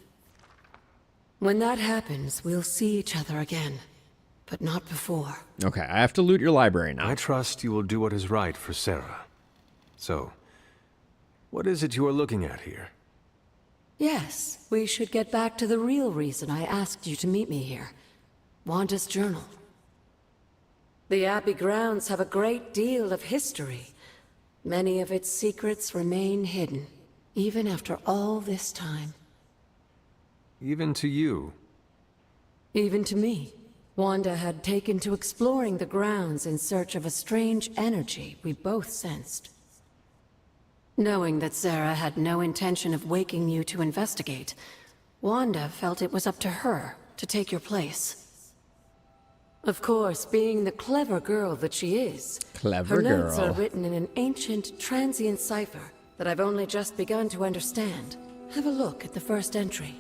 When that happens, we'll see each other again. But not before. Okay, I have to loot your library now. I trust you will do what is right for Sarah. So, what is it you are looking at here? Yes, we should get back to the real reason I asked you to meet me here. Wanda's journal. The Abbey grounds have a great deal of history. Many of its secrets remain hidden, even after all this time. Even to you? Even to me. Wanda had taken to exploring the grounds in search of a strange energy we both sensed. Knowing that Sarah had no intention of waking you to investigate, Wanda felt it was up to her to take your place. Of course, being the clever girl that she is, Clever her notes girl. are written in an ancient, transient cipher that I've only just begun to understand. Have a look at the first entry.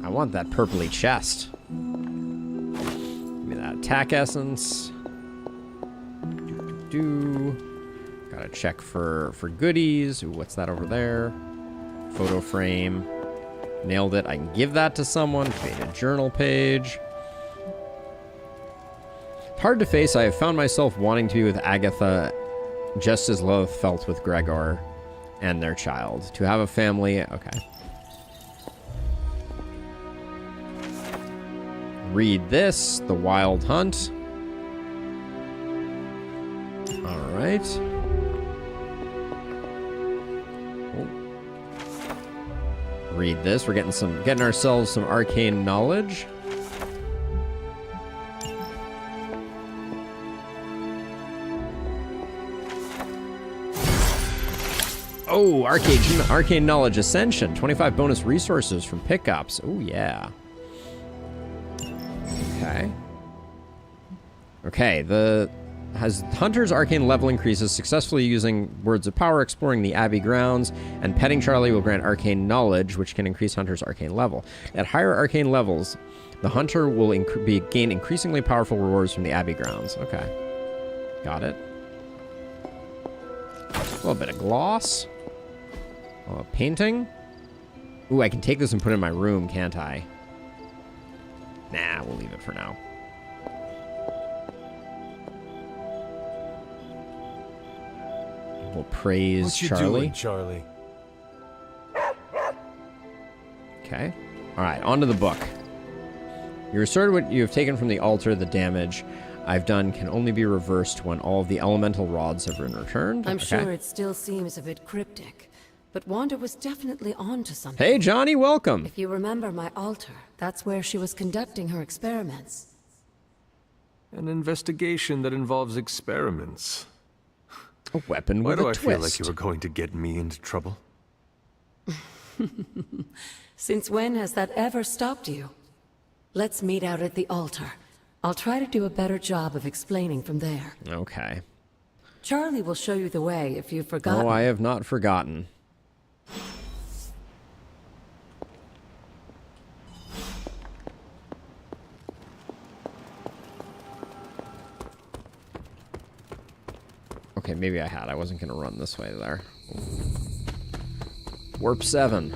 I want that purpley chest. Give me that attack essence. Gotta check for goodies. Ooh, what's that over there? Photo frame. Nailed it. I can give that to someone. Create a journal page. Hard to face, I have found myself wanting to be with Agatha just as Lilith felt with Gregor and their child. To have a family. Okay. Read this. The Wild Hunt. Alright. Read this. We're getting ourselves some arcane knowledge. Oh, arcane knowledge ascension. 25 bonus resources from pickups. Oh yeah. Okay. Has Hunter's arcane level increases successfully using words of power, exploring the Abbey grounds, and petting Charlie will grant arcane knowledge, which can increase Hunter's arcane level. At higher arcane levels, the Hunter will gain increasingly powerful rewards from the Abbey grounds. Okay. Got it. A little bit of gloss. Painting. Ooh, I can take this and put it in my room, can't I? Nah, we'll leave it for now. We'll praise What you Charlie. doing, Charlie? Okay. All right, on to the book. You restored what you have taken from the altar. The damage I've done can only be reversed when all of the elemental rods have been returned. I'm Okay. sure it still seems a bit cryptic, but Wanda was definitely onto something. Hey, Johnny, welcome. If you remember my altar, that's where she was conducting her experiments. An investigation that involves experiments. A weapon Why with do a I twist. feel like you were going to get me into trouble? Since when has that ever stopped you? Let's meet out at the altar. I'll try to do a better job of explaining from there. Okay. Charlie will show you the way if you've forgotten. Oh, I have not forgotten. Okay, maybe I had. I wasn't going to run this way there. Warp 7.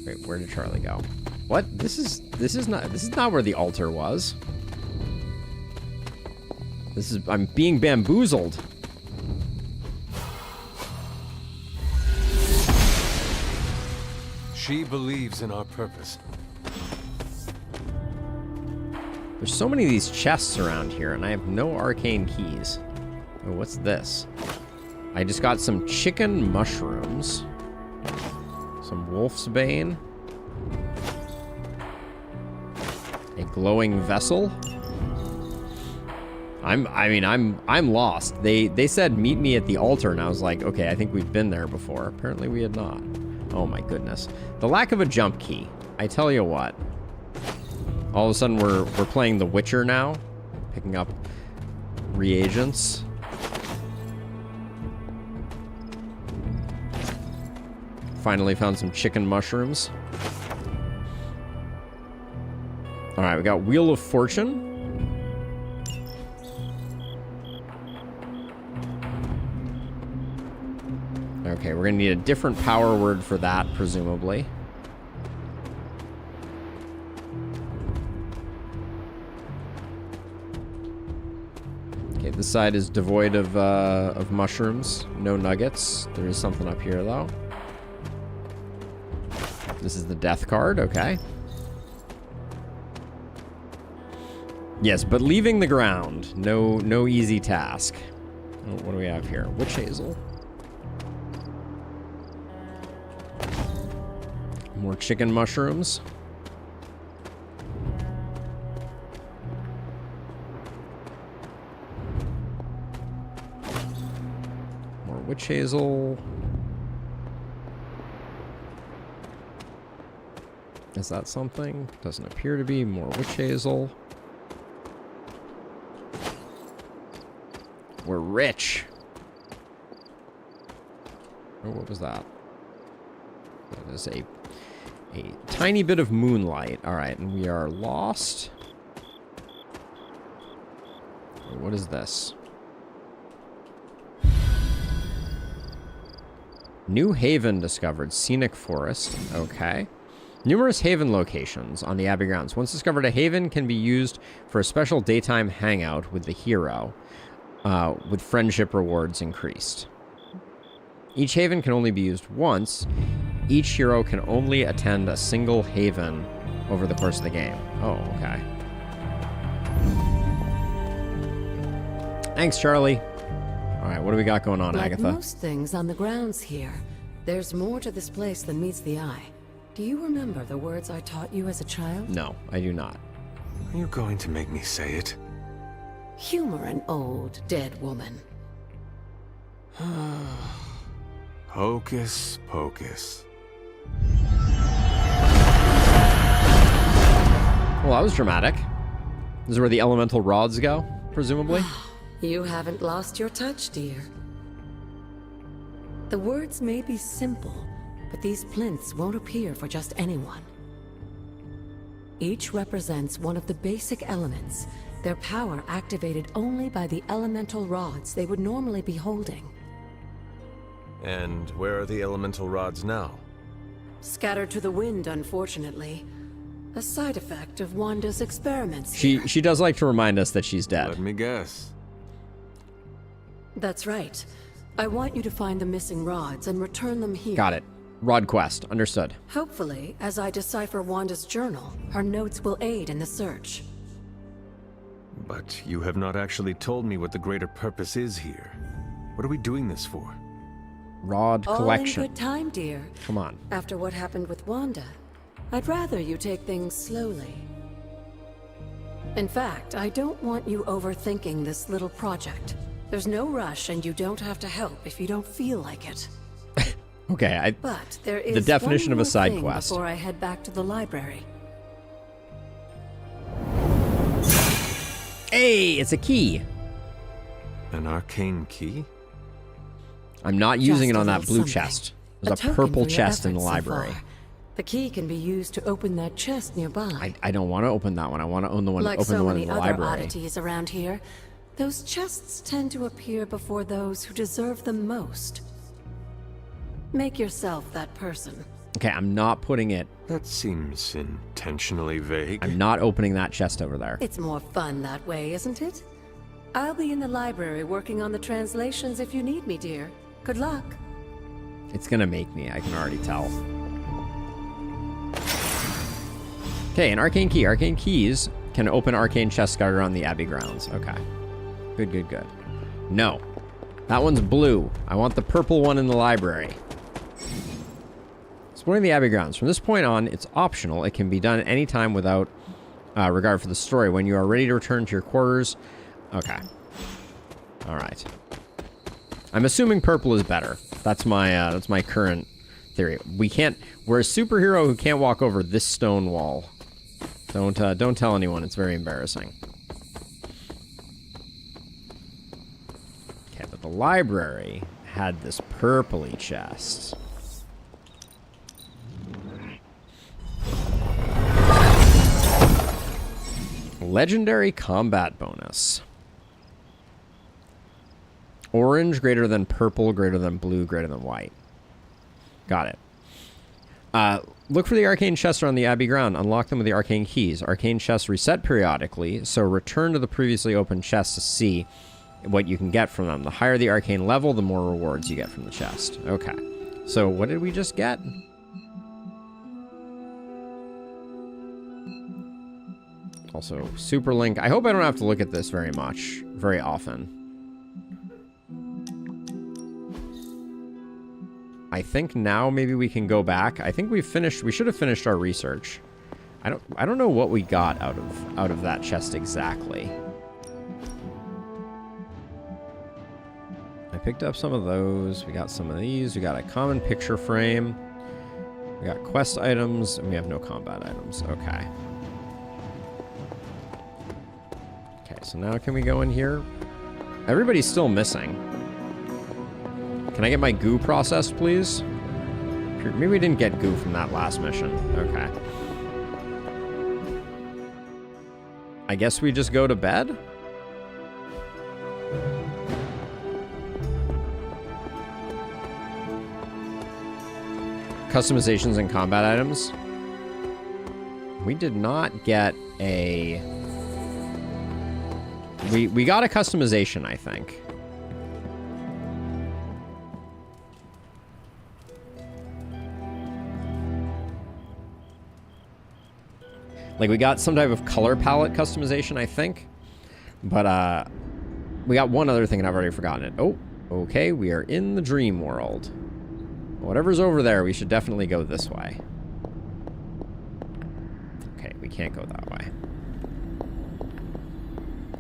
Wait, where did Charlie go? What? This is not where the altar was. I'm being bamboozled. She believes in our purpose. There's so many of these chests around here, and I have no arcane keys. Oh, what's this? I just got some chicken mushrooms. Some wolf's bane. A glowing vessel. I'm lost. They said meet me at the altar, and I was like, okay, I think we've been there before. Apparently we had not. Oh my goodness. The lack of a jump key. I tell you what. All of a sudden we're playing The Witcher now. Picking up reagents. Finally found some chicken mushrooms. Alright, we got Wheel of Fortune. Okay, we're gonna need a different power word for that, presumably. Okay, this side is devoid of mushrooms. No nuggets. There is something up here, though. This is the death card, okay. Yes, but leaving the ground. No easy task. Oh, what do we have here? Witch hazel. More chicken mushrooms. More witch hazel. Is that something? Doesn't appear to be. More witch hazel. We're rich. Oh, what was that? That is a tiny bit of moonlight. All right, and we are lost. What is this? New haven discovered. Scenic forest. Okay. Numerous haven locations on the Abbey grounds. Once discovered, a haven can be used for a special daytime hangout with the hero, with friendship rewards increased. Each haven can only be used once. Each hero can only attend a single haven over the course of the game. Oh, okay. Thanks, Charlie. All right, what do we got going on, Like Agatha? most things on the grounds here, there's more to this place than meets the eye. Do you remember the words I taught you as a child? No, I do not. Are you going to make me say it? Humor an old, dead woman. Hocus pocus. Well, that was dramatic. This is where the elemental rods go, presumably. You haven't lost your touch, dear. The words may be simple, but these plinths won't appear for just anyone. Each represents one of the basic elements, their power activated only by the elemental rods they would normally be holding. And where are the elemental rods now? Scattered to the wind, unfortunately. A side effect of Wanda's experiments. She does like to remind us that she's dead. Let me guess. That's right. I want you to find the missing rods and return them here. Got it. Rod quest. Understood. Hopefully, as I decipher Wanda's journal, her notes will aid in the search. But you have not actually told me what the greater purpose is here. What are we doing this for? Rod collection. All in good time, dear. Come on. After what happened with Wanda, I'd rather you take things slowly. In fact, I don't want you overthinking this little project. There's no rush, and you don't have to help if you don't feel like it. Okay, But there is the definition one of a more side thing quest. before I head back to the library. Hey, it's a key. An arcane key? I'm not using Just it on a that little blue something. chest. There's a token purple for your chest in the efforts so library. far. The key can be used to open that chest nearby. I don't want to open that one. I want to own the one. Like Open so the one many in the other library. oddities around here, those chests tend to appear before those who deserve them most. Make yourself that person. Okay, I'm not putting it. That seems intentionally vague. I'm not opening that chest over there. It's more fun that way, isn't it? I'll be in the library working on the translations if you need me, dear. Good luck. It's gonna make me. I can already tell. Okay, an arcane key. Arcane keys can open arcane chests scattered around the Abbey grounds. Okay. Good, good, good. No. That one's blue. I want the purple one in the library. Exploring the Abbey grounds. From this point on, it's optional. It can be done anytime without regard for the story. When you are ready to return to your quarters. Okay. All right. I'm assuming purple is better. That's my current theory. We're a superhero who can't walk over this stone wall. Don't tell anyone. It's very embarrassing. Okay, but the library had this purpley chest. Legendary combat bonus. Orange greater than purple, greater than blue, greater than white. Got it. Look for the arcane chests around the Abbey ground. Unlock them with the arcane keys. Arcane chests reset periodically, so return to the previously opened chests to see what you can get from them. The higher the arcane level, the more rewards you get from the chest. Okay. So what did we just get? Also, Super Link. I hope I don't have to look at this very often. I think now maybe we can go back. I think we should have finished our research. I don't know what we got out of that chest exactly. I picked up some of those. We got some of these. We got a common picture frame. We got quest items, and we have no combat items. Okay. Okay, so now can we go in here? Everybody's still missing. Can I get my goo processed, please? Maybe we didn't get goo from that last mission. Okay. I guess we just go to bed? Customizations and combat items. We did not get a... We got a customization, I think. Like, we got some type of color palette customization, I think. But, we got one other thing, and I've already forgotten it. Oh, okay, we are in the dream world. Whatever's over there, we should definitely go this way. Okay, we can't go that way.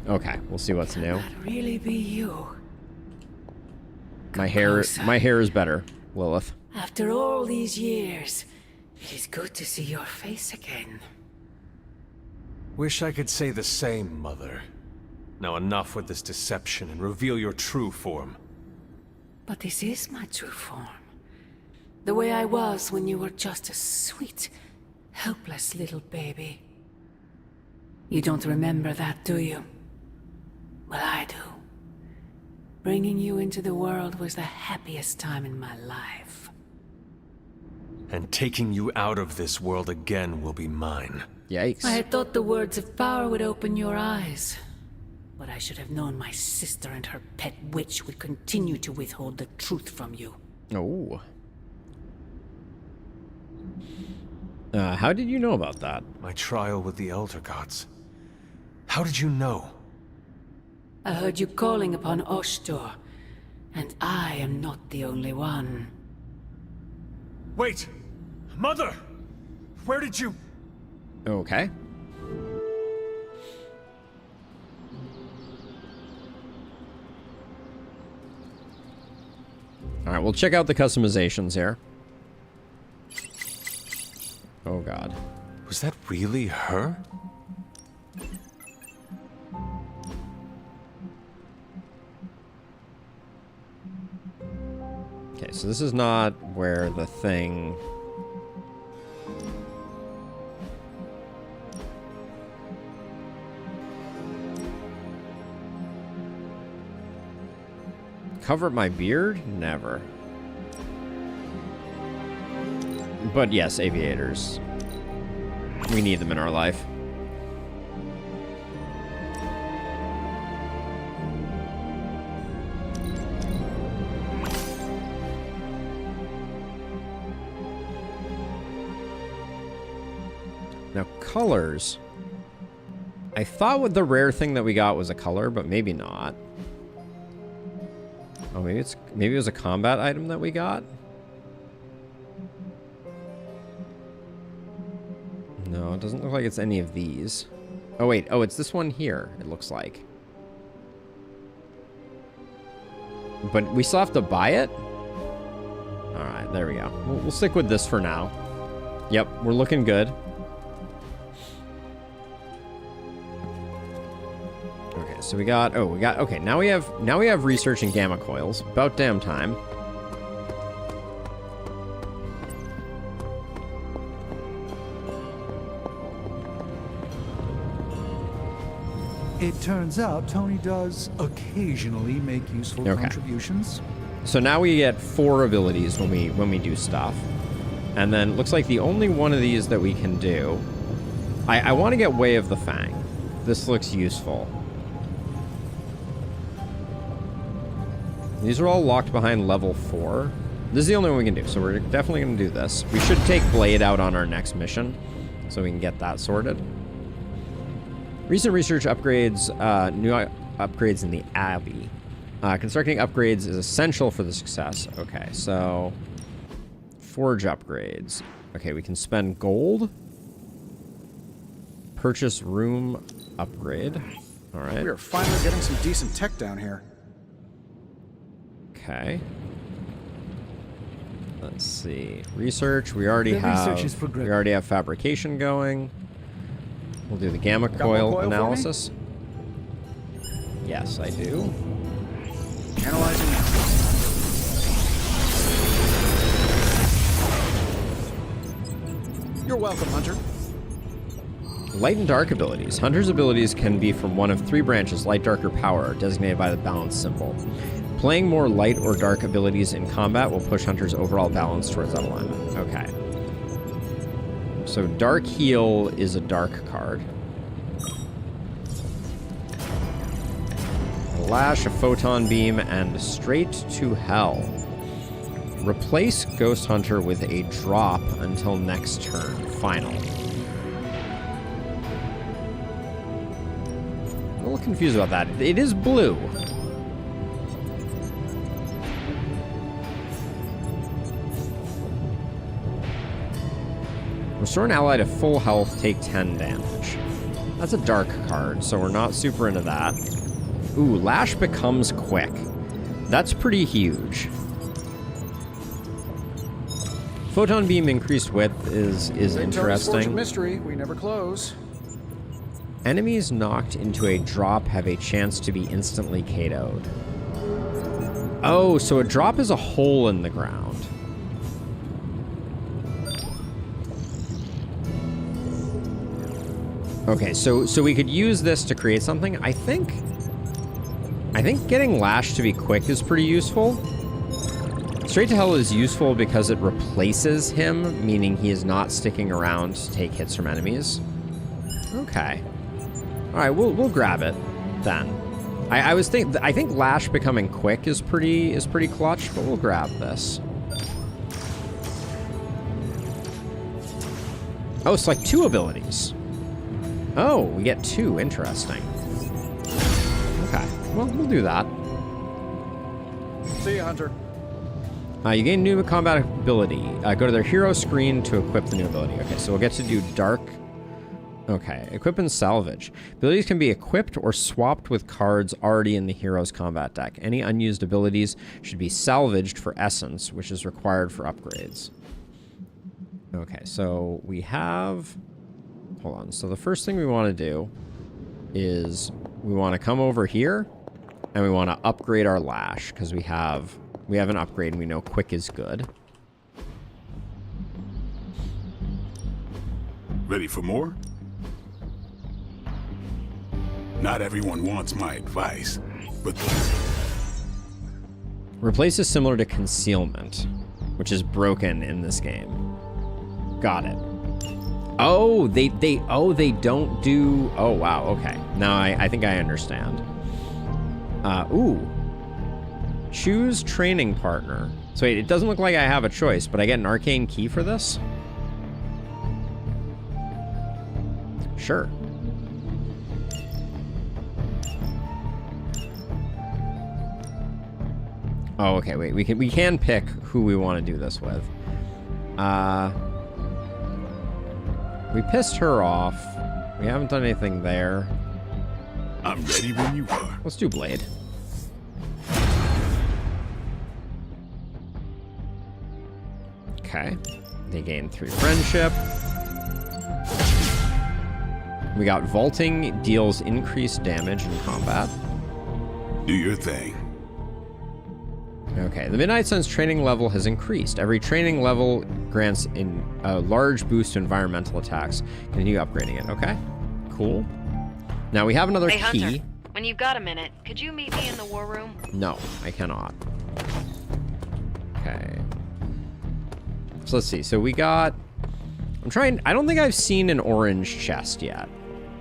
Okay, we'll see what's new. That really be you. My hair is better, Lilith. After all these years, it is good to see your face again. Wish I could say the same, Mother. Now enough with this deception and reveal your true form. But this is my true form. The way I was when you were just a sweet, helpless little baby. You don't remember that, do you? Well, I do. Bringing you into the world was the happiest time in my life. And taking you out of this world again will be mine. Yikes. I had thought the words of power would open your eyes. But I should have known my sister and her pet witch would continue to withhold the truth from you. Oh. How did you know about that? My trial with the Elder Gods. How did you know? I heard you calling upon Oshtor, and I am not the only one. Wait! Mother! Where did you... Okay. All right, we'll check out the customizations here. Oh, God. Was that really her? Okay, so this is not where the thing... Cover my beard? Never. But yes, aviators. We need them in our life. Now, colors. I thought what the rare thing that we got was a color, but maybe not. Oh, maybe it was a combat item that we got? No, it doesn't look like it's any of these. Oh, wait. Oh, it's this one here, it looks like. But we still have to buy it? Alright, there we go. We'll stick with this for now. Yep, we're looking good. Okay, so we got... Oh, okay, now we have research in gamma coils. About damn time. It turns out Tony does occasionally make useful contributions. So now we get 4 abilities when we do stuff. And then looks like the only one of these that we can do... I want to get Way of the Fang. This looks useful. These are all locked behind level 4. This is the only one we can do, so we're definitely going to do this. We should take Blade out on our next mission, so we can get that sorted. Recent research upgrades, new upgrades in the Abbey. Constructing upgrades is essential for the success. Okay, so... Forge upgrades. Okay, we can spend gold. Purchase room upgrade. Alright. We are finally getting some decent tech down here. Okay. Let's see. Research. We already have fabrication going. We'll do the gamma coil analysis. Yes, I do. Analyzing now. You're welcome, Hunter. Light and dark abilities. Hunter's abilities can be from one of 3 branches, light, dark, or power, designated by the balance symbol. Playing more light or dark abilities in combat will push Hunter's overall balance towards that alignment. Okay. So Dark Heal is a dark card. Lash, a Photon Beam, and Straight to Hell. Replace Ghost Hunter with a drop until next turn. Final. I'm a little confused about that. It is blue. Restore an ally to full health, take 10 damage. That's a dark card, so we're not super into that. Ooh, Lash becomes quick. That's pretty huge. Photon Beam increased width is interesting. Mystery, we never close. Enemies knocked into a drop have a chance to be instantly KO'd. Oh, so a drop is a hole in the ground. Okay, so we could use this to create something. I think getting Lash to be quick is pretty useful. Straight to Hell is useful because it replaces him, meaning he is not sticking around to take hits from enemies. Okay. All right, we'll grab it then. I think Lash becoming quick is pretty clutch, but we'll grab this. Oh, it's like 2 abilities. Oh, we get 2. Interesting. Okay, well, we'll do that. See you, Hunter. You gain new combat ability. Go to their hero screen to equip the new ability. Okay, so we'll get to do dark Okay, equip and salvage. Abilities can be equipped or swapped with cards already in the hero's combat deck. Any unused abilities should be salvaged for essence, which is required for upgrades. Okay, so we have... Hold on. So the first thing we want to do is we want to come over here and we want to upgrade our lash because we have an upgrade and we know quick is good. Ready for more? Not everyone wants my advice, but... Replace is similar to concealment, which is broken in this game. Got it. Oh, they don't do... Oh, wow, okay. Now I think I understand. Ooh. Choose training partner. So wait, it doesn't look like I have a choice, but I get an arcane key for this? Sure. Oh, okay, wait. We can pick who we want to do this with. We pissed her off. We haven't done anything there. I'm ready when you are. Let's do Blade. Okay. They gain 3 friendship. We got vaulting, deals increased damage in combat. Do your thing. Okay, the Midnight Sun's training level has increased. Every training level grants a large boost to environmental attacks. Continue upgrading it. Okay, cool. Now we have another key. Hunter, when you've got a minute, could you meet me in the war room? No, I cannot. Okay. So let's see. So we got... I don't think I've seen an orange chest yet.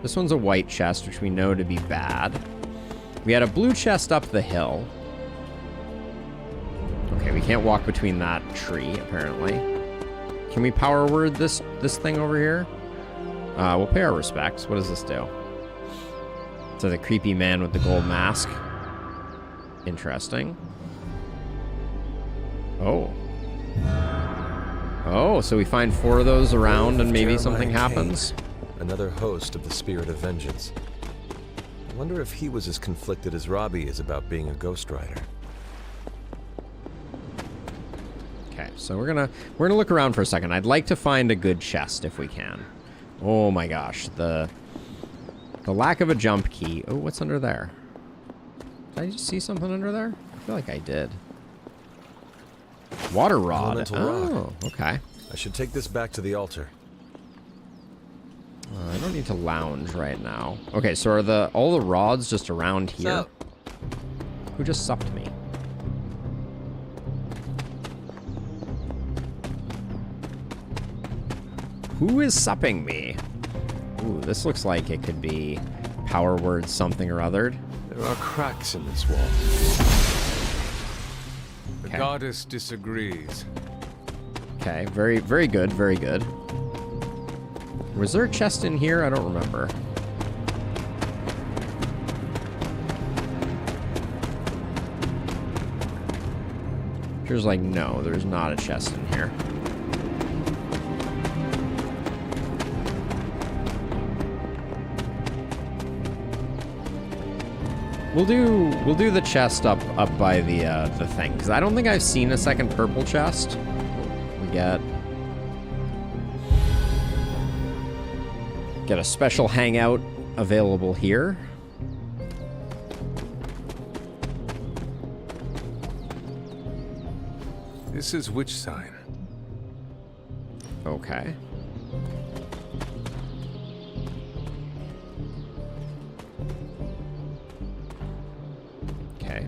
This one's a white chest, which we know to be bad. We had a blue chest up the hill. Okay, we can't walk between that tree, apparently. Can we power word this thing over here? We'll pay our respects. What does this do? So the creepy man with the gold mask. Interesting. Oh. Oh, so we find 4 of those around and maybe something happens? Another host of the Spirit of Vengeance. I wonder if he was as conflicted as Robbie is about being a Ghost Rider. Okay, so we're gonna look around for a second. I'd like to find a good chest if we can. Oh my gosh, the lack of a jump key. Oh, what's under there? Did I just see something under there? I feel like I did. Water rod. Elemental Oh, okay. I should take this back to the altar. I don't need to lounge right now. Okay, so are all the rods just around here? Sup? Who just supped me? Who is supping me? Ooh, this looks like it could be power word something or othered. There are cracks in this wall. The goddess disagrees. Okay, very, very good, very good. Was there a chest in here? I don't remember. Appears like no, there's not a chest in here. We'll do the chest up by the thing, because I don't think I've seen a second purple chest. We get a special hangout available here. This is which sign? Okay. Okay.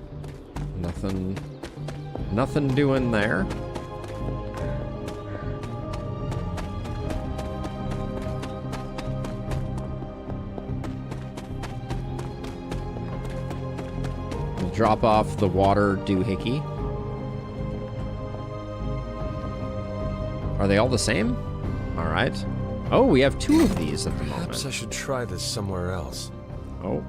Nothing doing there. We'll drop off the water doohickey. Are they all the same? All right. Oh, we have 2 of these at the moment. Perhaps I should try this somewhere else. Oh.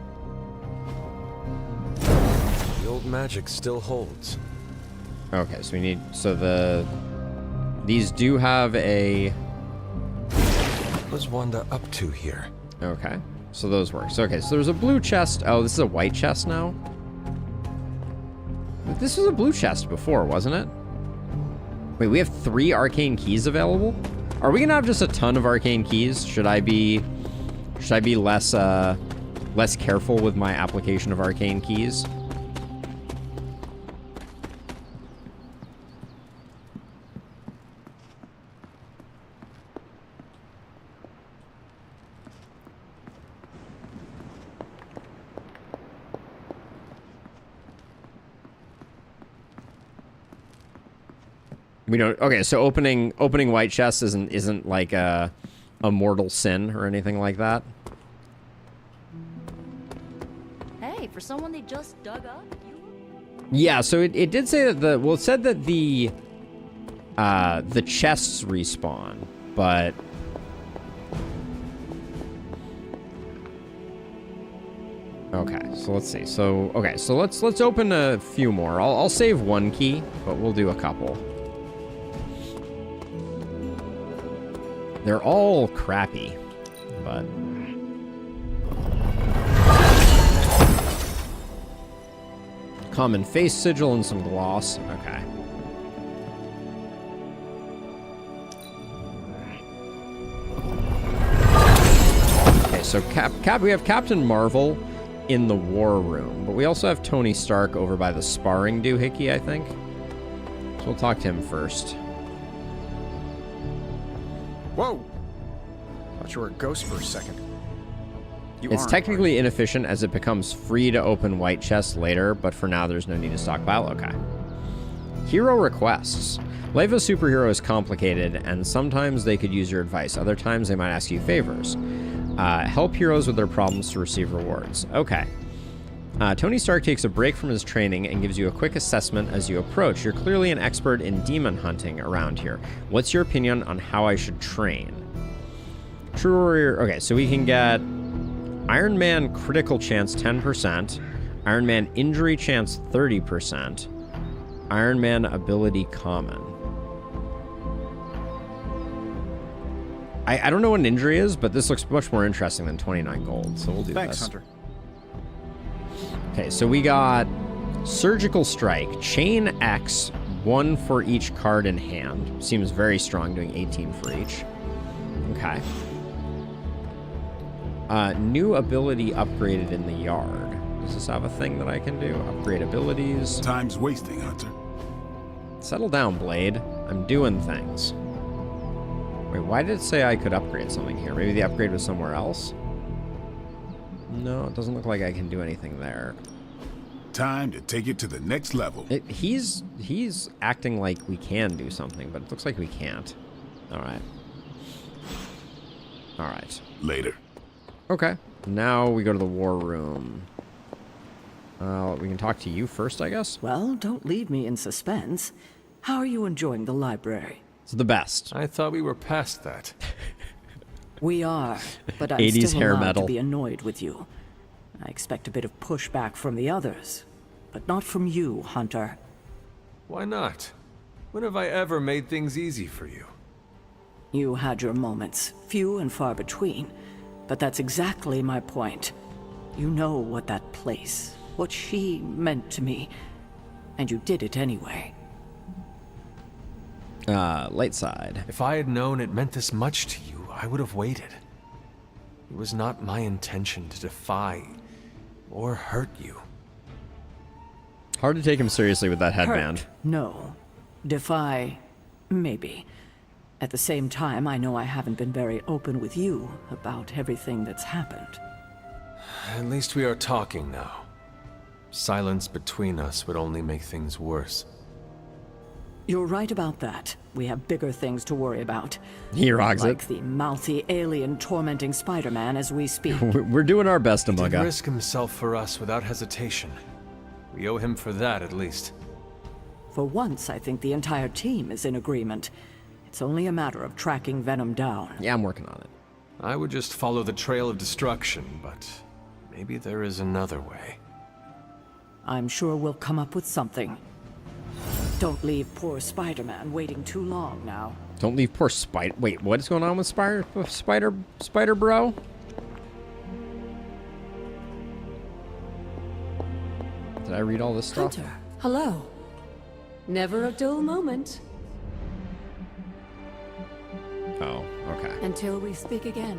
The old magic still holds. Okay, so we need... So these do have a... What was Wanda up to here? Okay, so those work. So, okay, so there's a blue chest. Oh, this is a white chest now? This was a blue chest before, wasn't it? Wait, we have 3 arcane keys available? Are we gonna have just a ton of arcane keys? Should I be less less careful with my application of arcane keys? We don't. Okay, so opening white chests isn't like a mortal sin or anything like that. Hey, for someone they just dug up, Yeah, so it did say that it said that the chests respawn, but okay, so let's see. So okay, so let's open a few more. I'll save 1 key, but we'll do a couple. They're all crappy, but... Common face sigil and some gloss. Okay. Okay, so we have Captain Marvel in the war room, but we also have Tony Stark over by the sparring doohickey, I think. So we'll talk to him first. Whoa! Thought you were a ghost for a second. It's technically inefficient as it becomes free to open white chests later, but for now there's no need to stockpile. Okay. Hero requests. Life of a superhero is complicated, and sometimes they could use your advice. Other times they might ask you favors. Help heroes with their problems to receive rewards. Okay. Tony Stark takes a break from his training and gives you a quick assessment as you approach. You're clearly an expert in demon hunting around here. What's your opinion on how I should train? True warrior. Okay, so we can get Iron Man critical chance 10%, Iron Man injury chance 30%, Iron Man ability common. I don't know what an injury is, but this looks much more interesting than 29 gold, so we'll do this. Thanks, Hunter. Okay, so we got Surgical Strike, Chain X, 1 for each card in hand. Seems very strong, doing 18 for each. Okay. New ability upgraded in the yard. Does this have a thing that I can do? Upgrade abilities. Time's wasting, Hunter. Settle down, Blade. I'm doing things. Wait, why did it say I could upgrade something here? Maybe the upgrade was somewhere else? No, it doesn't look like I can do anything there. Time to take it to the next level. He's acting like we can do something, but it looks like we can't. All right. All right. Later. Okay. Now we go to the war room. We can talk to you first, I guess. Well, don't leave me in suspense. How are you enjoying the library? It's the best. I thought we were past that. We are, but I'm 80s still hair allowed metal. to be annoyed with you. I expect a bit of pushback from the others, but not from you, Hunter. Why not? When have I ever made things easy for you? You had your moments, few and far between, but that's exactly my point. You know what that place, what she meant to me, and you did it anyway. Light side. If I had known it meant this much to you, I would have waited. It was not my intention to defy or hurt you. Hard to take him seriously with that headband. Hurt, no. Defy, maybe. At the same time, I know I haven't been very open with you about everything that's happened. At least we are talking now. Silence between us would only make things worse. You're right about that. We have bigger things to worry about. He rocks like it. the mouthy alien tormenting Spider-Man as we speak. We're doing our best, He did Amaga. risk himself for us without hesitation. We owe him for that, at least. For once, I think the entire team is in agreement. It's only a matter of tracking Venom down. Yeah, I'm working on it. I would just follow the trail of destruction, but maybe there is another way. I'm sure we'll come up with something. Don't leave poor Spider-Man waiting too long now. Don't leave poor Spider. Wait, what is going on with Spider Bro? Did I read all this stuff? Hunter, hello. Never a dull moment. Oh, okay. Until we speak again.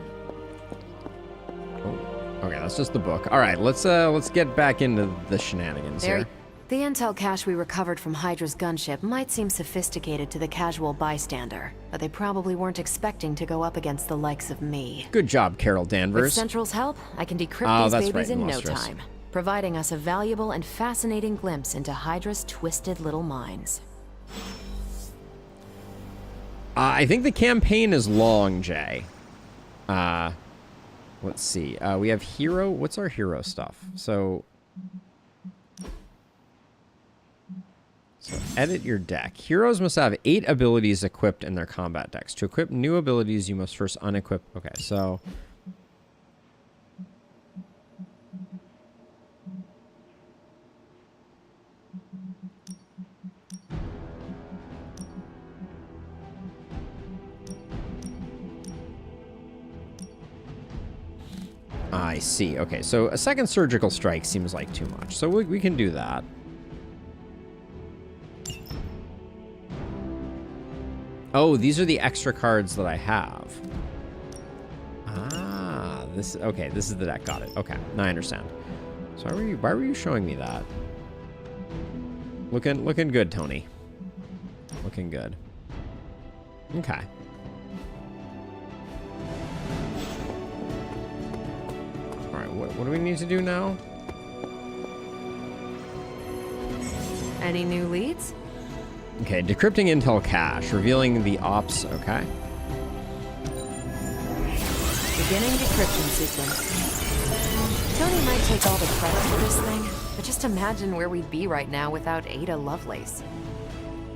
Oh, okay, that's just the book. All right, let's get back into the shenanigans here. The intel cache we recovered from Hydra's gunship might seem sophisticated to the casual bystander, but they probably weren't expecting to go up against the likes of me. Good job, Carol Danvers. With Central's help, I can decrypt these babies in no Illustrious. time, providing us a valuable and fascinating glimpse into Hydra's twisted little minds. I think the campaign is long, Jay. Let's see. We have hero. What's our hero stuff? So edit your deck. Heroes must have 8 abilities equipped in their combat decks. To equip new abilities, you must first unequip. Okay, so I see. Okay, so a second surgical strike seems like too much. So we can do that. Oh, these are the extra cards that I have. Ah, this is the deck. Got it. Okay, now I understand. So why were you showing me that? Looking good, Tony. Looking good. Okay. All right, what do we need to do now? Any new leads? Okay, decrypting intel cache, revealing the ops. Okay. Beginning decryption sequence. Tony might take all the credit for this thing, but just imagine where we'd be right now without Ada Lovelace.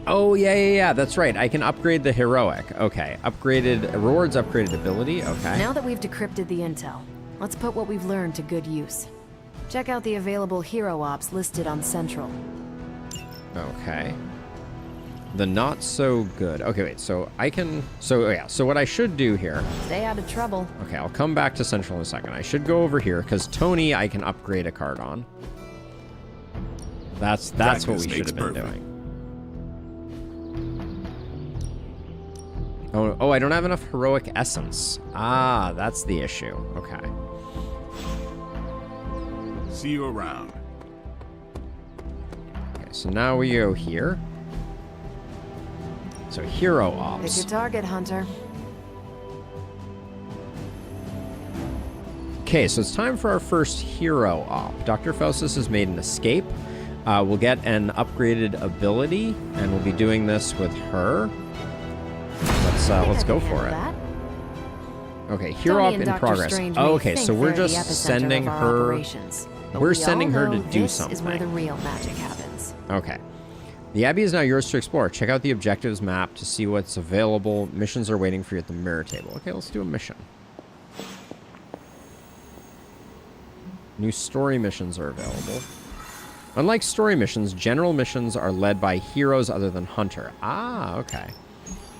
Oh, yeah, that's right. I can upgrade the heroic. Okay, rewards upgraded ability. Okay. Now that we've decrypted the intel, let's put what we've learned to good use. Check out the available hero ops listed on Central. Okay. The not so good. Okay, wait, so I can... So what I should do here... Stay out of trouble. Okay, I'll come back to Central in a second. I should go over here, because Tony I can upgrade a card on. That's what we should have been doing. Oh, I don't have enough heroic essence. Ah, that's the issue. Okay. See you around. Okay, so now we go here. So hero ops. Pick your target, Hunter. Okay, so it's time for our first hero op. Dr. Faustus has made an escape. We'll get an upgraded ability, and we'll be doing this with her. Let's go for it. Okay, hero op in progress. Oh, okay, so we're just sending her. We're sending her to do something. This is where the real magic happens. Okay. The Abbey is now yours to explore. Check out the objectives map to see what's available. Missions are waiting for you at the mirror table. Okay, let's do a mission. New story missions are available. Unlike story missions, general missions are led by heroes other than Hunter. Ah, okay.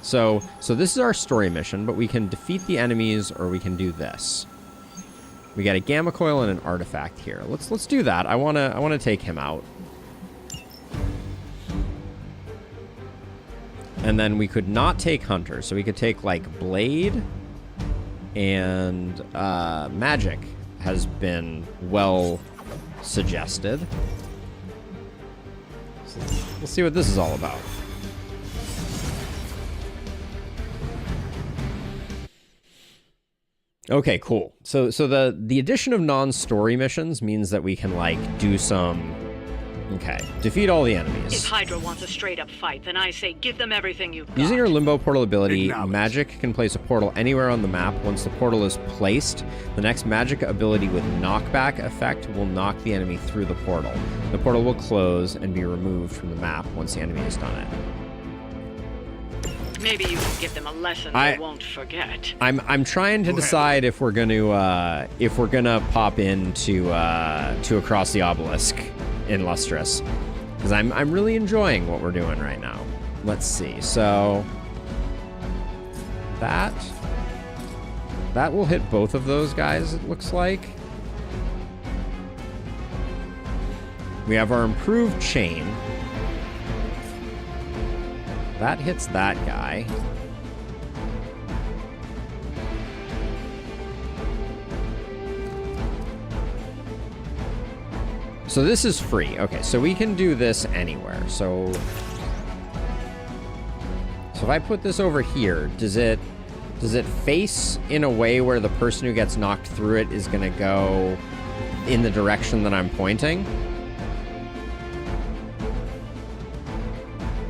So this is our story mission, but we can defeat the enemies or we can do this. We got a gamma coil and an artifact here. Let's do that. I wanna take him out. And then we could not take Hunter, so we could take, like, Blade and Magic has been well suggested. So we'll see what this is all about. Okay, cool. So the addition of non-story missions means that we can, like, do some... Okay, defeat all the enemies. If Hydra wants a straight-up fight, then I say give them everything you've got. Using her limbo portal ability, Magic can place a portal anywhere on the map. Once the portal is placed, the next Magic ability with knockback effect will knock the enemy through the portal. The portal will close and be removed from the map once the enemy has done it. Maybe you can give them a lesson they won't forget. I'm trying to decide if we're gonna pop into to Across the Obelisk in Lustrous, because I'm really enjoying what we're doing right now. Let's see. So that will hit both of those guys, it looks like. We have our improved chain. That hits that guy. So this is free. Okay, so we can do this anywhere. So if I put this over here, does it face in a way where the person who gets knocked through it is going to go in the direction that I'm pointing?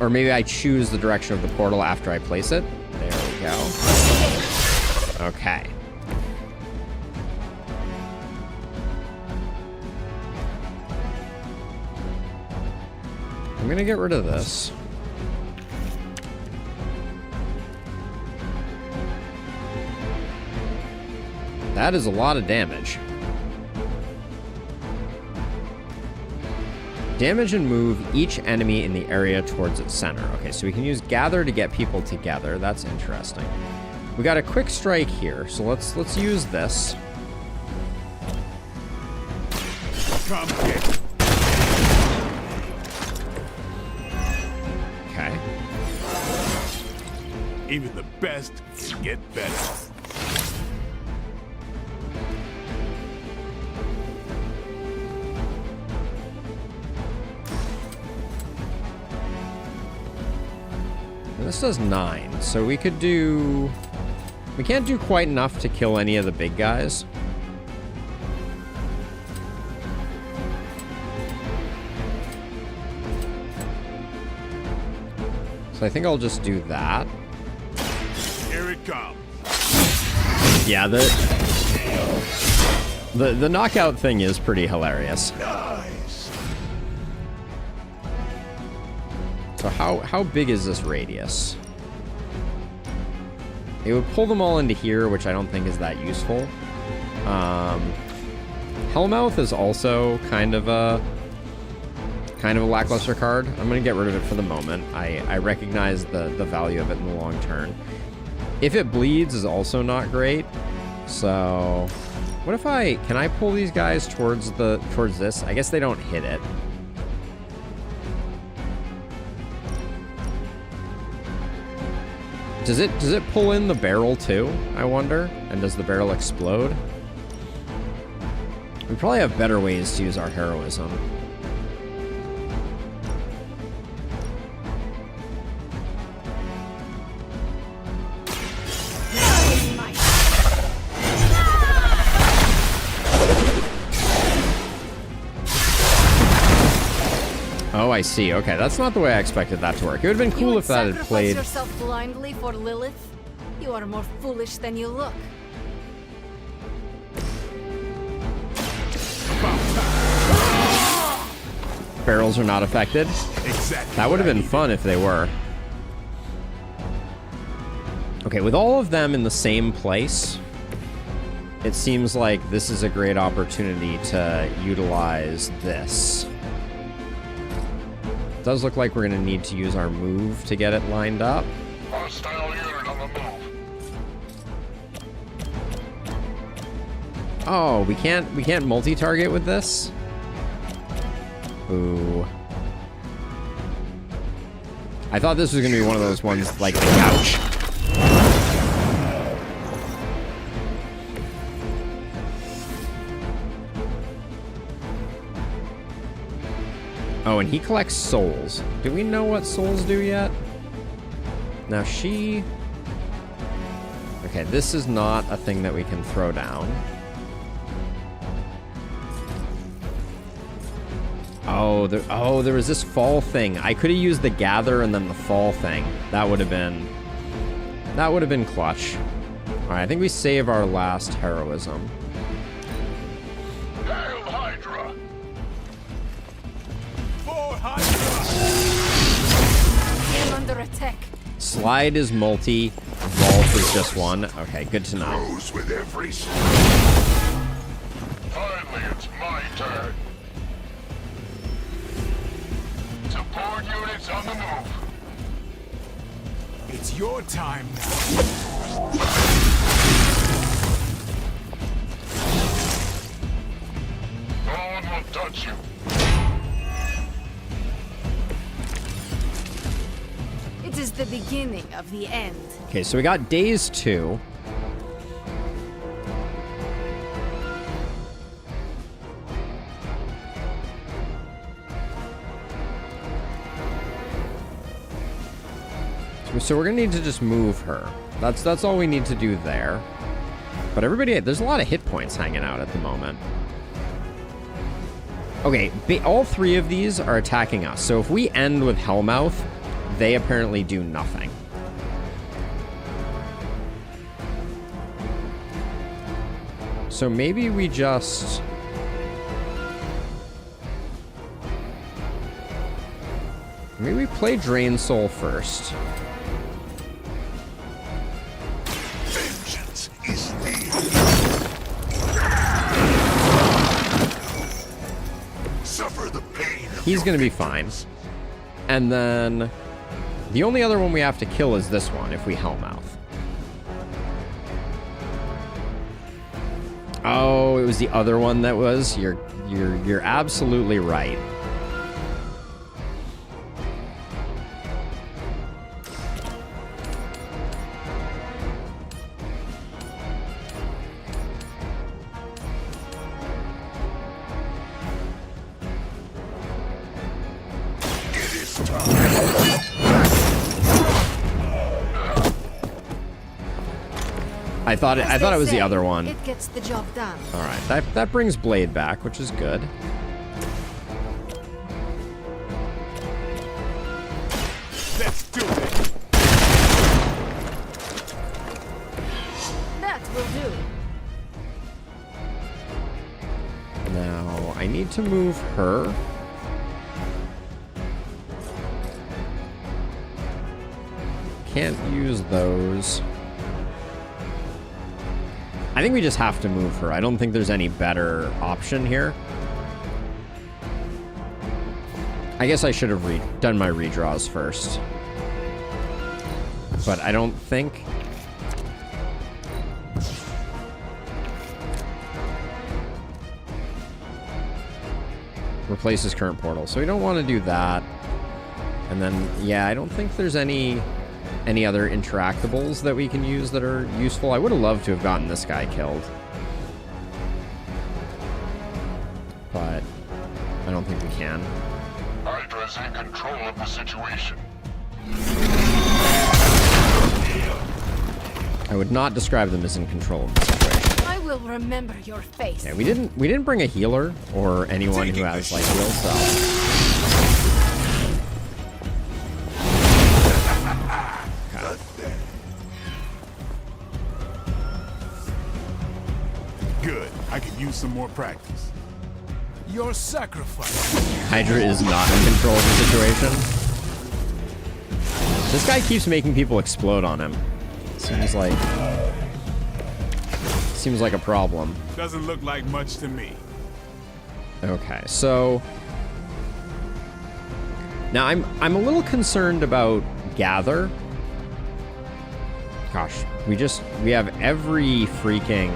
Or maybe I choose the direction of the portal after I place it. There we go. Okay. I'm gonna get rid of this. That is a lot of damage. Damage and move each enemy in the area towards its center. Okay, so we can use gather to get people together. That's interesting. We got a quick strike here, so let's use this. Come get. Okay. Even the best can get better. This does 9, so we could do... We can't do quite enough to kill any of the big guys. So I think I'll just do that. Here it comes. Yeah, the knockout thing is pretty hilarious. Nice. So how big is this radius? It would pull them all into here, which I don't think is that useful. Hellmouth is also kind of a lackluster card. I'm gonna get rid of it for the moment. I recognize the value of it in the long term. If it bleeds is also not great. So what if can I pull these guys towards this? I guess they don't hit it. Does it pull in the barrel too, I wonder? And does the barrel explode? We probably have better ways to use our heroism. Oh, I see. Okay, that's not the way I expected that to work. It would have been cool if that had played... You yourself blindly for Lilith? You are more foolish than you look. Barrels are not affected? Exactly. That would have been fun if they were. Okay, with all of them in the same place, it seems like this is a great opportunity to utilize this. It does look like we're going to need to use our move to get it lined up. Hostile unit on the move. Oh, we can't multi-target with this? Ooh. I thought this was going to be one of those ones like the couch. Oh, and he collects souls. Do we know what souls do yet? Now she... Okay, this is not a thing that we can throw down. Oh, there was this fall thing. I could have used the gather and then the fall thing. That would have been clutch. All right, I think we save our last heroism. Hail Hydra! For Hydra! I am under attack. Slide is multi. Vault is just one. Okay, good to know. Grows with every step. Finally, it's my turn. Support units on the move. It's your time now. No one will touch you. beginning of the end. Okay, so we got days 2. So we're gonna need to just move her. That's all we need to do there. But everybody, there's a lot of hit points hanging out at the moment. Okay, all 3 of these are attacking us. So if we end with Hellmouth, they apparently do nothing. So maybe we just... Maybe we play Drain Soul first. Vengeance is near. Suffer the pain of He's gonna be fine. And then the only other one we have to kill is this one if we Hellmouth. Oh, it was the other one that was. You're absolutely right. I thought it was the other one. It gets the job done. All right, that brings Blade back, which is good. Let's do it. That will do. Now I need to move her. Can't use those. I think we just have to move her. I don't think there's any better option here. I guess I should have done my redraws first. But I don't think... Replaces current portal. So we don't want to do that. And then, yeah, I don't think there's any other interactables that we can use that are useful. I would have loved to have gotten this guy killed. But I don't think we can. Hydra's in control of the situation. I would not describe them as in control of the situation. I will remember your face. Yeah, we didn't bring a healer or anyone who has like heal spells. Good. I could use some more practice. Your sacrifice. Hydra is not in control of the situation. This guy keeps making people explode on him. Seems like a problem. Doesn't look like much to me. Okay, so now I'm a little concerned about Gather. Gosh, we have every freaking...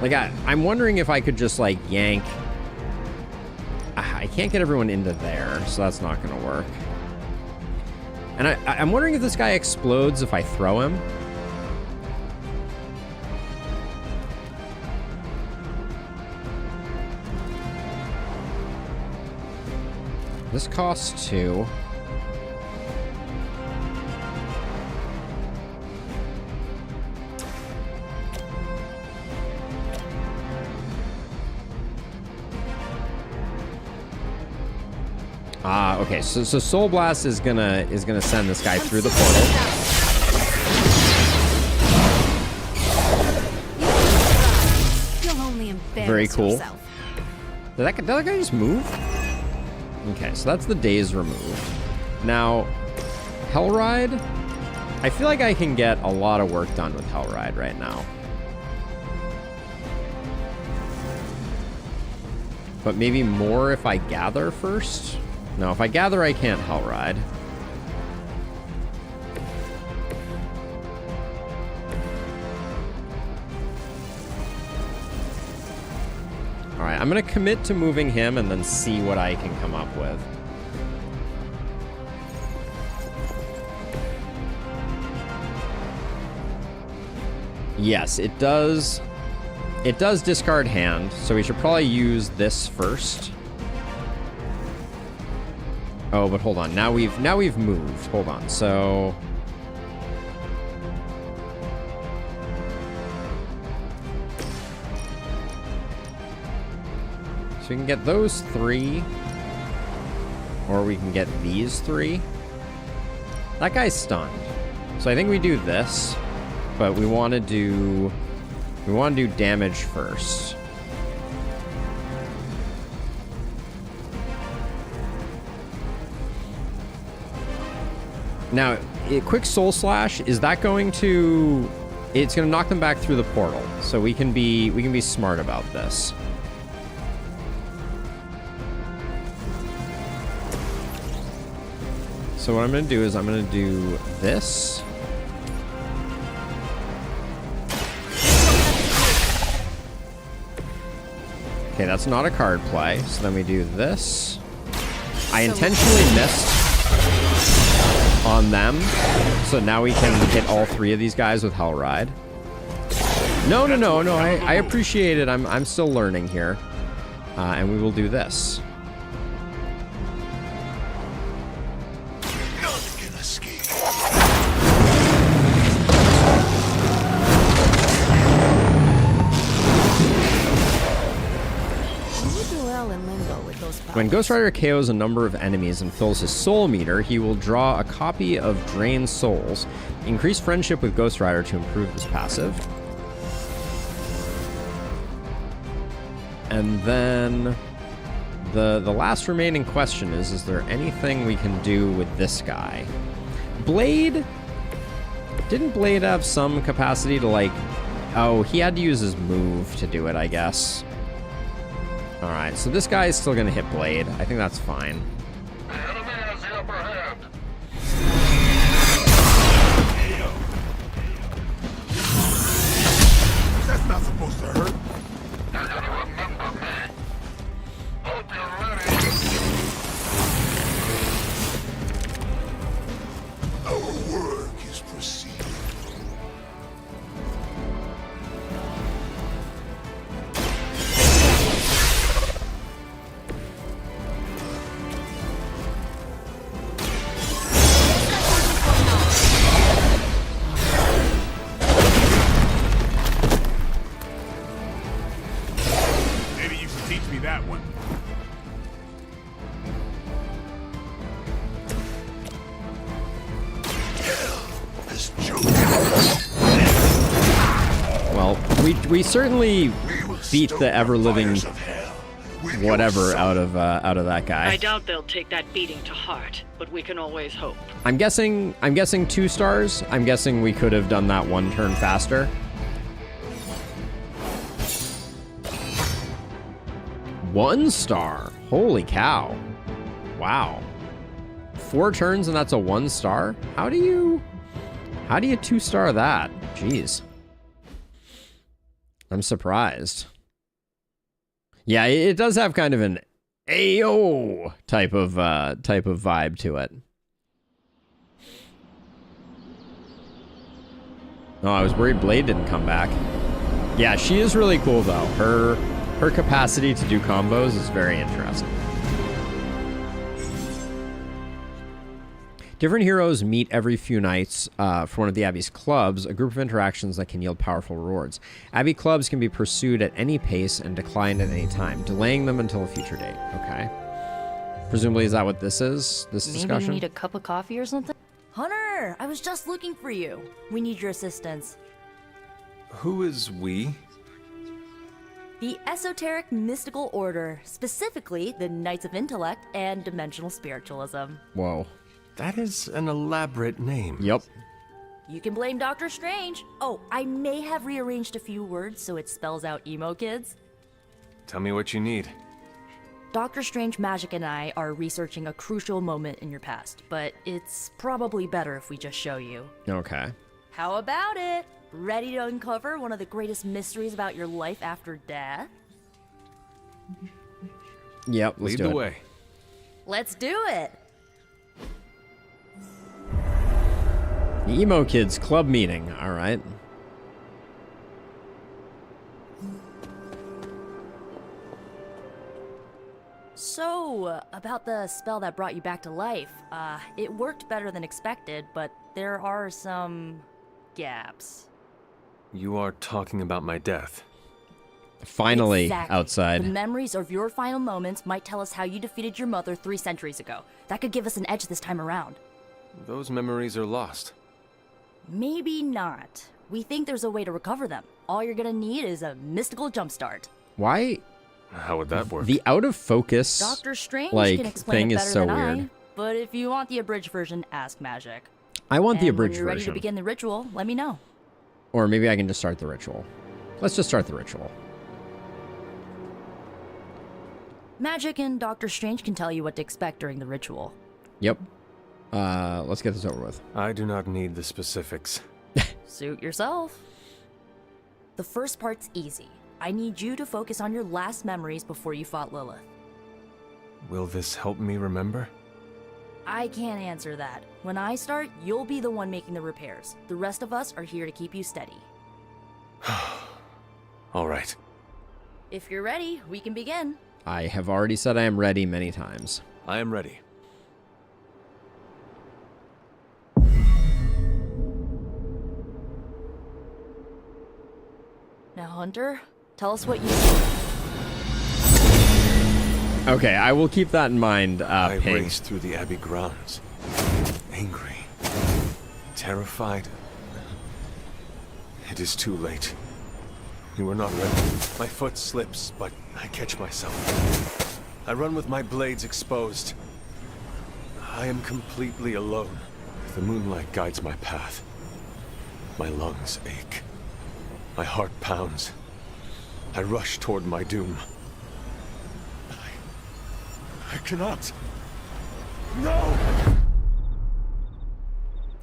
Like, I'm wondering if I could just, like, yank... I can't get everyone into there, so that's not going to work. And I'm wondering if this guy explodes if I throw him. This costs 2. Okay, so Soul Blast is gonna send this guy through the portal. You'll only embarrass Very cool. yourself. Did that guy just move? Okay, so that's the days removed. Now, Hellride, I feel like I can get a lot of work done with Hellride right now. But maybe more if I gather first? No, if I gather, I can't Hellride. Alright, right, I'm going to commit to moving him and then see what I can come up with. Yes, it does. It does discard hand, so we should probably use this first. Oh, but hold on. Now we've moved. Hold on. So we can get those 3, or we can get these 3. That guy's stunned, so I think we do this. But we want to do damage first. Now, quick soul slash, is that going to? It's going to knock them back through the portal. So we can be smart about this. So what I'm going to do is I'm going to do this. Okay, that's not a card play. So then we do this. I intentionally missed on them. So now we can hit all 3 of these guys with Hellride. No. I appreciate it. I'm still learning here. And we will do this. When Ghost Rider KOs a number of enemies and fills his soul meter, he will draw a copy of Drained Souls. Increase friendship with Ghost Rider to improve this passive. And then the last remaining question is there anything we can do with this guy? Blade? Didn't Blade have some capacity to, like... Oh, he had to use his move to do it, I guess. Alright, so this guy is still going to hit Blade. I think that's fine. That's not supposed to hurt. You're gonna remember me. Hope you're ready. Our work is proceeding. We certainly beat the ever-living whatever out of that guy. I doubt they'll take that beating to heart, but we can always hope. I'm guessing 2 stars. I'm guessing we could have done that 1 turn faster. One star. Holy cow. Wow. 4 turns and that's a 1 star? How do you 2-star that? Jeez. I'm surprised. Yeah, it does have kind of an Ayo type of vibe to it. Oh, I was worried Blade didn't come back. Yeah, she is really cool though. Her capacity to do combos is very interesting. Different heroes meet every few nights for one of the Abbey's clubs, a group of interactions that can yield powerful rewards. Abbey clubs can be pursued at any pace and declined at any time, delaying them until a future date. Okay. Presumably, is that what this is? This discussion? Maybe you need a cup of coffee or something? Hunter, I was just looking for you. We need your assistance. Who is we? The Esoteric Mystical Order, specifically the Knights of Intellect and Dimensional Spiritualism. Whoa. That is an elaborate name. Yep. You can blame Dr. Strange. Oh, I may have rearranged a few words so it spells out emo kids. Tell me what you need. Dr. Strange Magic and I are researching a crucial moment in your past, but it's probably better if we just show you. Okay. How about it? Ready to uncover one of the greatest mysteries about your life after death? Yep, let's Lead do the it. way. Let's do it. The Emo Kids Club meeting. All right. So, about the spell that brought you back to life. It worked better than expected, but there are some gaps. You are talking about my death. Finally, Exactly. outside. The memories of your final moments might tell us how you defeated your mother 3 centuries ago. That could give us an edge this time around. Those memories are lost. Maybe not. We think there's a way to recover them. All you're gonna need is a mystical jumpstart. Why? How would that work? The out of focus Doctor Strange like can explain thing it is better so than weird. I. But if you want the abridged version, ask Magic. I want the And abridged when you're ready version. to begin the ritual, let me know. Or maybe I can just start the ritual. Let's just start the ritual. Magic and Doctor Strange can tell you what to expect during the ritual. Yep. Let's get this over with. I do not need the specifics. Suit yourself. The first part's easy. I need you to focus on your last memories before you fought Lilith. Will this help me remember? I can't answer that. When I start, you'll be the one making the repairs. The rest of us are here to keep you steady. All right. If you're ready, we can begin. I have already said I am ready many times. I am ready. Now, Hunter, tell us what you see. Okay, I will keep that in mind, I Ping. raced through the Abbey grounds. Angry. Terrified. It is too late. You are not ready. My foot slips, but I catch myself. I run with my blades exposed. I am completely alone. The moonlight guides my path. My lungs ache. My heart pounds. I rush toward my doom. I cannot. No!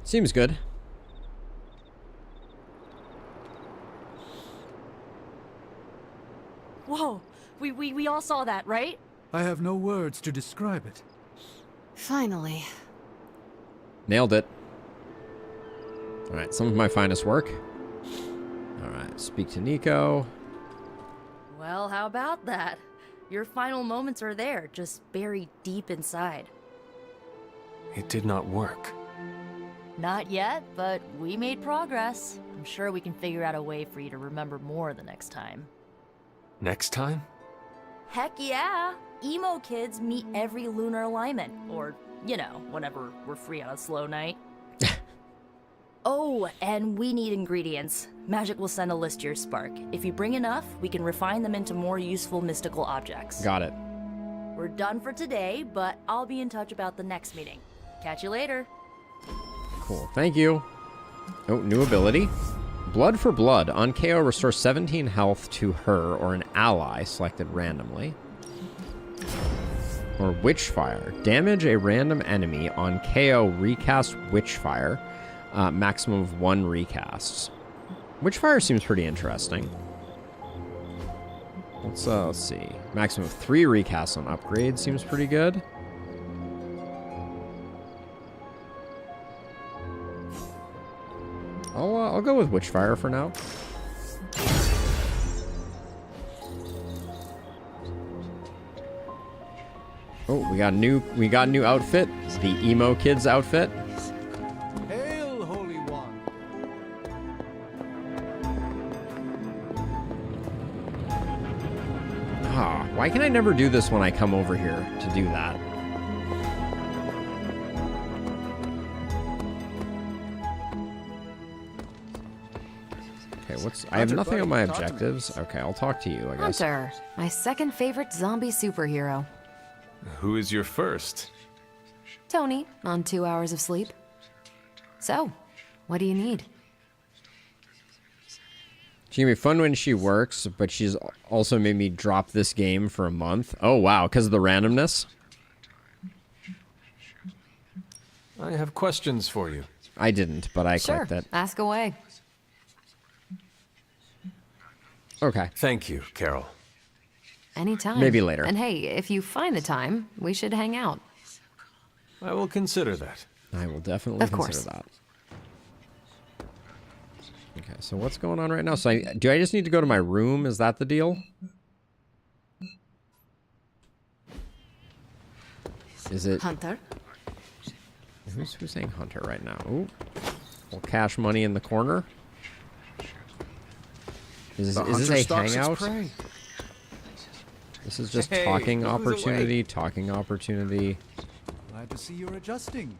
Seems good. Whoa, we all saw that, right? I have no words to describe it. Finally. Nailed it. All right, some of my finest work. All right, speak to Nico. Well, how about that? Your final moments are there, just buried deep inside. It did not work. Not yet, but we made progress. I'm sure we can figure out a way for you to remember more the next time. Next time? Heck yeah! Emo kids meet every lunar alignment, or, you know, whenever we're free on a slow night. Oh, and we need ingredients. Magic will send a list to your Spark. If you bring enough, we can refine them into more useful mystical objects. Got it. We're done for today, but I'll be in touch about the next meeting. Catch you later. Cool. Thank you. Oh, new ability. Blood for Blood. On KO, restore 17 health to her or an ally selected randomly. Or Witchfire. Damage a random enemy. On KO, recast Witchfire. Maximum of 1 recasts. Witchfire seems pretty interesting. Let's see. Maximum of 3 recasts on upgrade seems pretty good. I'll go with Witchfire for now. Oh, we got a new outfit. It's the Emo Kids outfit. Hail, Holy One! Ah, why can I never do this when I come over here to do that? Okay, I have nothing on my objectives. Okay, I'll talk to you, I guess. Hunter, my second favorite zombie superhero. Who is your first? Tony, on 2 hours of sleep. So, what do you need? She can be fun when she works, but she's also made me drop this game for a month. Oh, wow, because of the randomness? I have questions for you. I didn't, but I Sure, clicked it. ask away. Okay. Thank you, Carol. anytime. Maybe later. And hey, if you find the time, we should hang out. I will consider that. I will definitely consider that. Okay, so what's going on right now? So do I just need to go to my room? Is that the deal? Is it... Hunter? Who's saying Hunter right now? Ooh. We'll cash money in the corner. Is this a hangout? This is just talking opportunity, talking opportunity. Glad to see you're adjusting.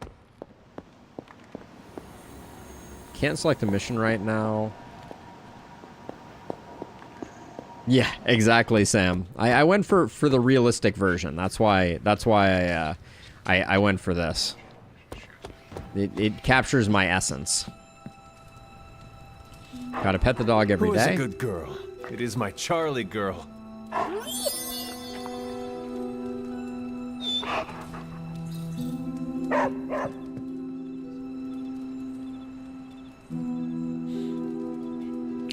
Can't select a mission right now. Yeah, exactly, Sam. I went for the realistic version. That's why I went for this. It captures my essence. Gotta pet the dog every day. Who is a good girl? It is my Charlie girl.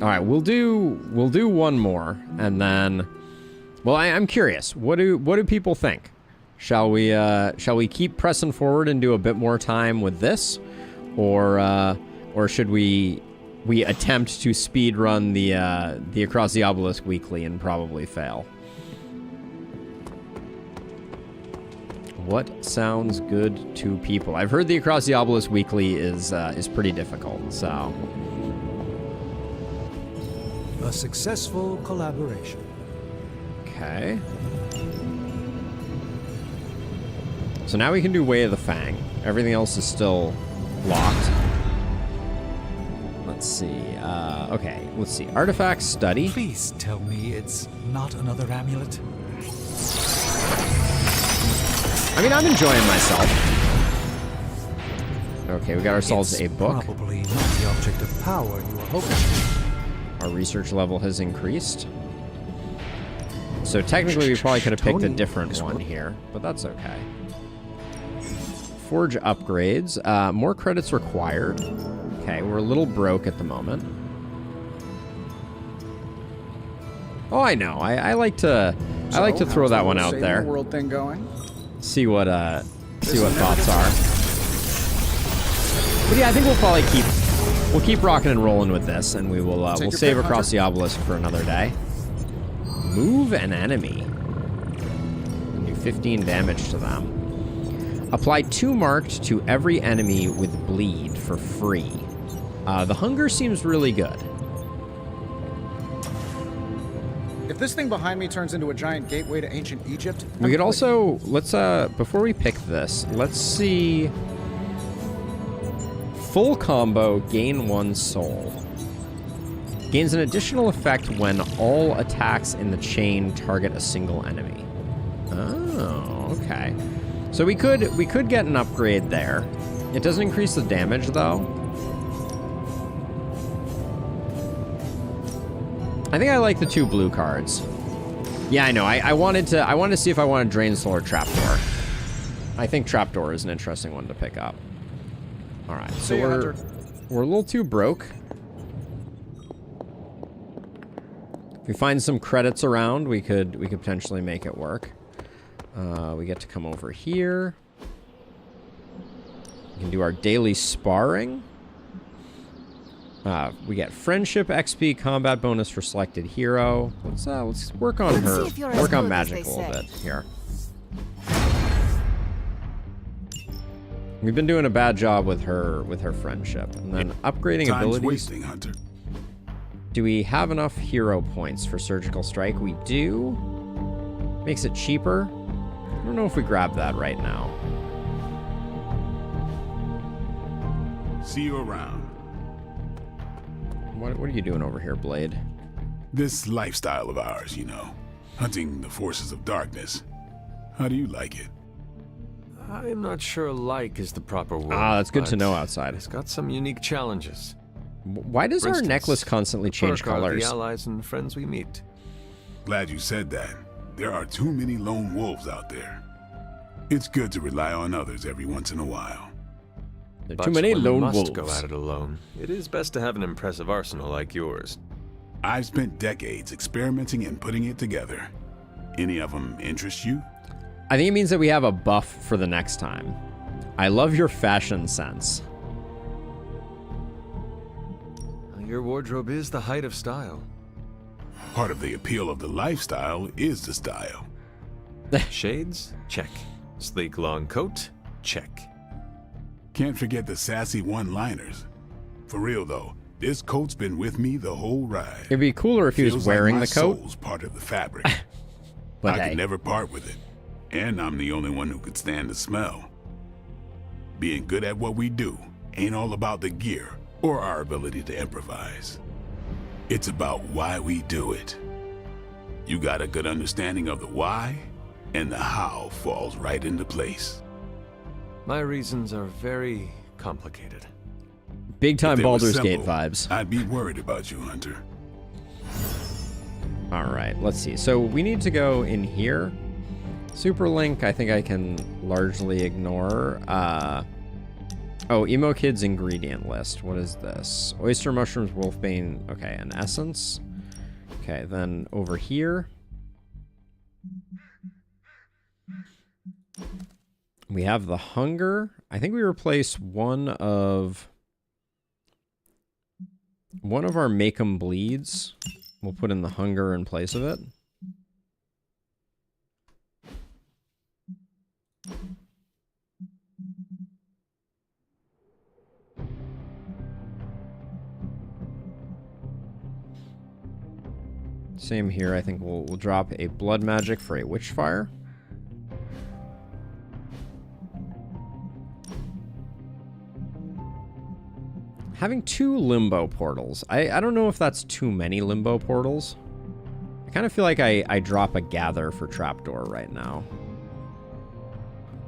All right, we'll do one more, and then, well, I'm curious. What do people think? Shall we keep pressing forward and do a bit more time with this, or should we attempt to speed run the Across the Obelisk weekly and probably fail? What sounds good to people? I've heard the Across the Obelisk weekly is pretty difficult, so. A successful collaboration. Okay. So now we can do Way of the Fang. Everything else is still locked. Let's see. Okay, let's see. Artifact study. Please tell me it's not another amulet. I mean, I'm enjoying myself. Okay, we got ourselves a book. Probably not the object of power you were hoping for. Our research level has increased. So technically we probably could have picked a different one here, but that's okay. Forge upgrades. More credits required. Okay, we're a little broke at the moment. Oh, I know. I like to throw that one out there. World thing going? See what thoughts are. But yeah, I think we'll probably keep rocking and rolling with this, and we'll save Across the Obelisk for another day. Move an enemy. Do 15 damage to them. Apply 2 marked to every enemy with bleed for free. The hunger seems really good. If this thing behind me turns into a giant gateway to ancient Egypt... We could also, let's, before we pick this, let's see... Full combo, gain 1 soul. Gains an additional effect when all attacks in the chain target a single enemy. Oh, okay. So we could get an upgrade there. It doesn't increase the damage though. I think I like the 2 blue cards. Yeah, I know. I wanted to see if I wanted Drain Soul or Trapdoor. I think Trapdoor is an interesting one to pick up. All right, so we're a little too broke. If we find some credits around, we could potentially make it work. We get to come over here. We can do our daily sparring. We get friendship XP, combat bonus for selected hero. Let's work on her. Work on magic a little bit here. We've been doing a bad job with her friendship, and then upgrading abilities. Wasting, Hunter. Do we have enough hero points for surgical strike? We do. Makes it cheaper. I don't know if we grab that right now. See you around. What are you doing over here, Blade? This lifestyle of ours, you know, hunting the forces of darkness. How do you like it? I'm not sure like is the proper word. Ah, that's good to know outside. It's got some unique challenges. Why does our necklace constantly change colors? The allies and friends we meet. Glad you said that. There are too many lone wolves out there. It's good to rely on others every once in a while. There are too many lone wolves. Must go at it alone. It is best to have an impressive arsenal like yours. I've spent decades experimenting and putting it together. Any of them interest you? I think it means that we have a buff for the next time. I love your fashion sense. Your wardrobe is the height of style. Part of the appeal of the lifestyle is the style. Shades? Check. Sleek long coat? Check. Can't forget the sassy one-liners. For real though, this coat's been with me the whole ride. It'd be cooler if he was wearing the coat. My soul's part of the fabric. But I could never part with it. And I'm the only one who could stand the smell. Being good at what we do ain't all about the gear or our ability to improvise. It's about why we do it. You got a good understanding of the why, and the how falls right into place. My reasons are very complicated. Big time If they were Baldur's Gate simple, vibes. I'd be worried about you, Hunter. All right, let's see. So we need to go in here. Superlink, I think I can largely ignore. Oh, Emo Kid's ingredient list. What is this? Oyster mushrooms, wolfbane. Okay, an essence. Okay, then over here. We have the hunger. I think we replace one of our make 'em bleeds. We'll put in the hunger in place of it. Same here. I think we'll drop a blood magic for a witchfire. Having 2 limbo portals. I don't know if that's too many limbo portals. I kind of feel like I drop a gather for trapdoor right now.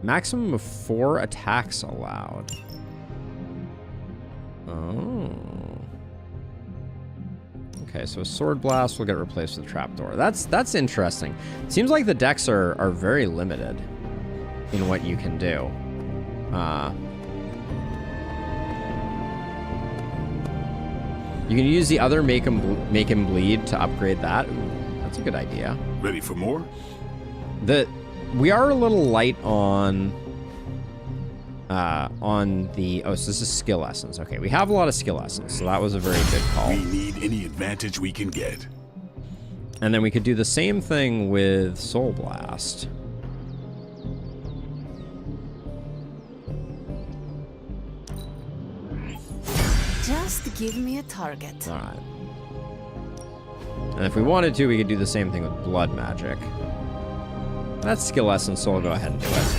Maximum of 4 attacks allowed. Oh. Okay, so sword blast will get replaced with trapdoor. That's interesting. Seems like the decks are very limited in what you can do. You can use the other make him bleed to upgrade that. Ooh, that's a good idea. Ready for more? We are a little light on the so this is skill essence. Okay, we have a lot of skill essence, so that was a very good call. We need any advantage we can get. And then we could do the same thing with Soul Blast. Just give me a target. All right. And if we wanted to, we could do the same thing with blood magic. That's skill essence, so we'll go ahead and do it.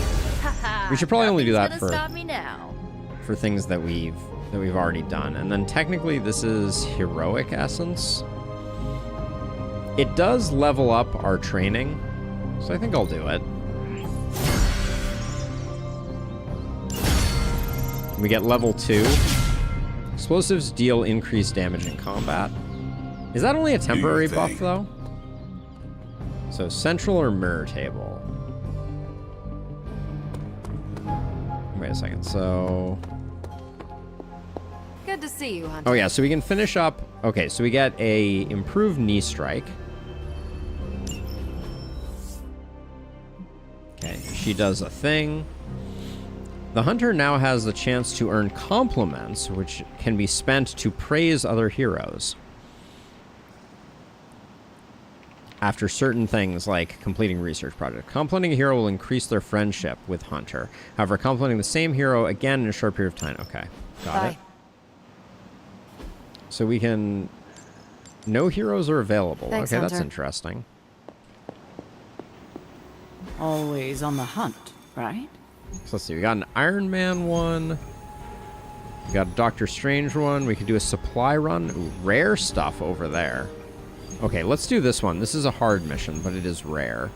We should probably only do that for things that we've already done. And then technically this is heroic essence. It does level up our training, so I think I'll do it. We get level 2. Explosives deal increased damage in combat. Is that only a temporary buff though? So central or mirror table? Wait a second, so... Good to see you, Hunter. Oh yeah, so we can finish up... Okay, so we get a improved knee strike. Okay, she does a thing. The hunter now has the chance to earn compliments, which can be spent to praise other heroes. After certain things like completing research project. Complimenting a hero will increase their friendship with Hunter. However, complimenting the same hero again in a short period of time. Okay, got it. So we can... No heroes are available. Thanks, okay, that's Hunter. interesting. Always on the hunt, right? So let's see, we got an Iron Man one. We got a Doctor Strange one. We could do a supply run. Ooh, rare stuff over there. Okay, let's do this one. This is a hard mission, but it is rare.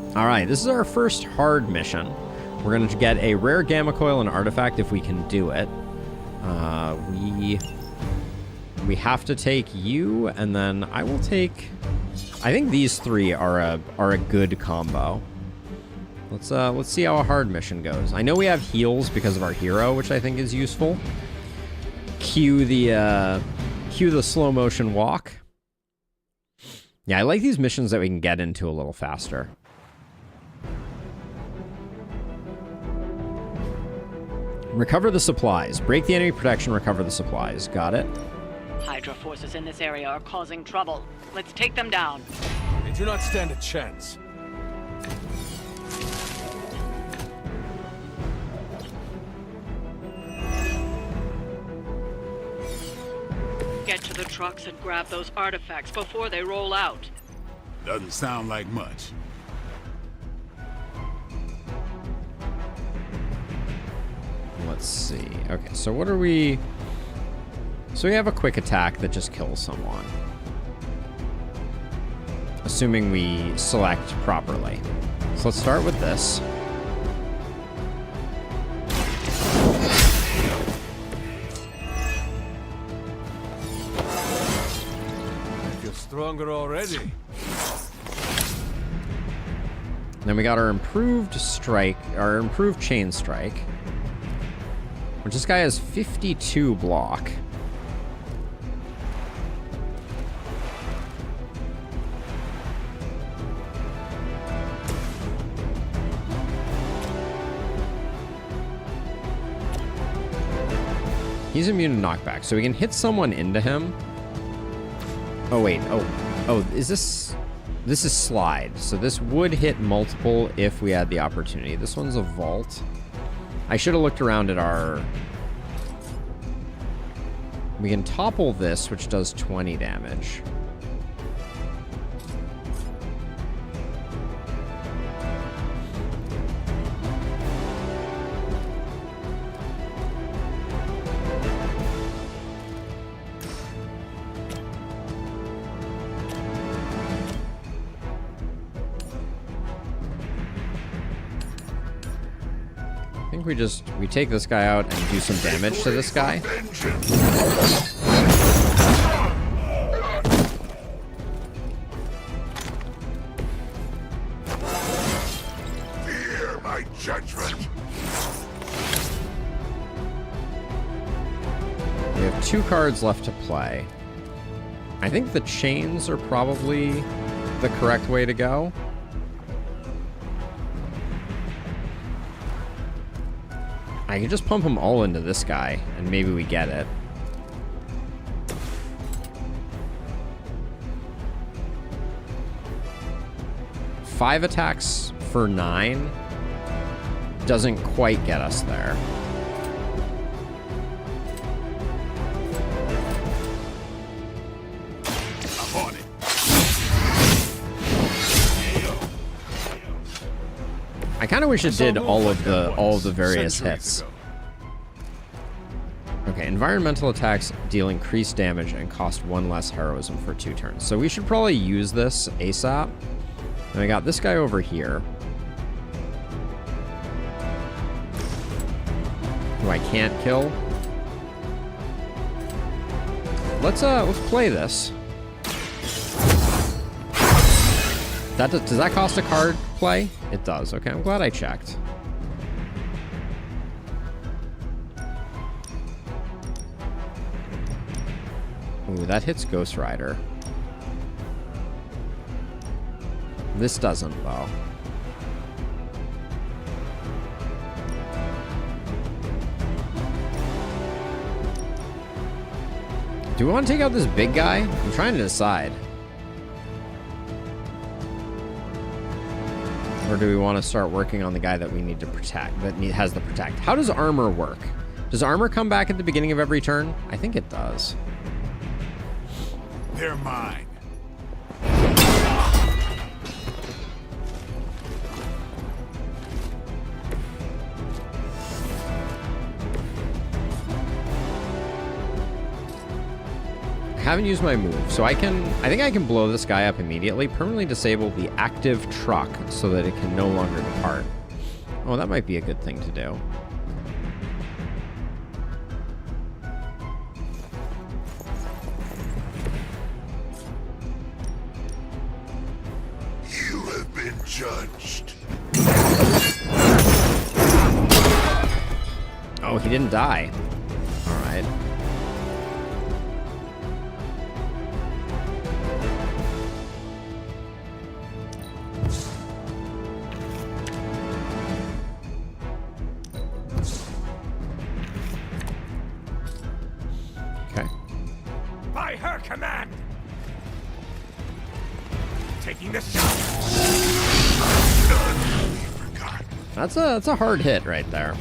Alright, this is our first hard mission. We're going to get a rare gamma coil and artifact if we can do it. We have to take you, and then I will take... I think these 3 are a good combo. Let's see how a hard mission goes. I know we have heals because of our hero, which I think is useful. Cue the Cue the slow motion walk. Yeah, I like these missions that we can get into a little faster. Recover the supplies. Break the enemy protection, recover the supplies. Got it. Hydra forces in this area are causing trouble. Let's take them down. They do not stand a chance. Get to the trucks and grab those artifacts before they roll out. Doesn't sound like much. Let's see. Okay, so what are we... So we have a quick attack that just kills someone. Assuming we select properly. So let's start with this. I feel stronger already. Then we got our improved strike, our improved chain strike. Which this guy has 52 block. He's immune to knockback, so we can hit someone into him. Oh wait, oh, is this... This is slide, so this would hit multiple if we had the opportunity. This one's a vault. I should have looked around at our... We can topple this, which does 20 damage. I think we take this guy out and do some damage to this guy. Fear my judgment. We have 2 cards left to play. I think the chains are probably the correct way to go. I can just pump them all into this guy, and maybe we get it. Five attacks for 9 doesn't quite get us there. I'm on it. I kind of wish it did all of the various hits. Okay, environmental attacks deal increased damage and cost 1 less heroism for 2 turns. So we should probably use this ASAP. And I got this guy over here, who I can't kill. Let's play this. Does that cost a card play? It does. Okay, I'm glad I checked. Ooh, that hits Ghost Rider. This doesn't, though. Do we want to take out this big guy? I'm trying to decide. Or do we want to start working on the guy that we need to protect, that has the protect? How does armor work? Does armor come back at the beginning of every turn? I think it does. They're mine. I haven't used my move, so I think I can blow this guy up immediately, permanently disable the active truck so that it can no longer depart. Oh, that might be a good thing to do. You have been judged. Oh, he didn't die. All right. command. Taking the shot. That's a hard hit right there.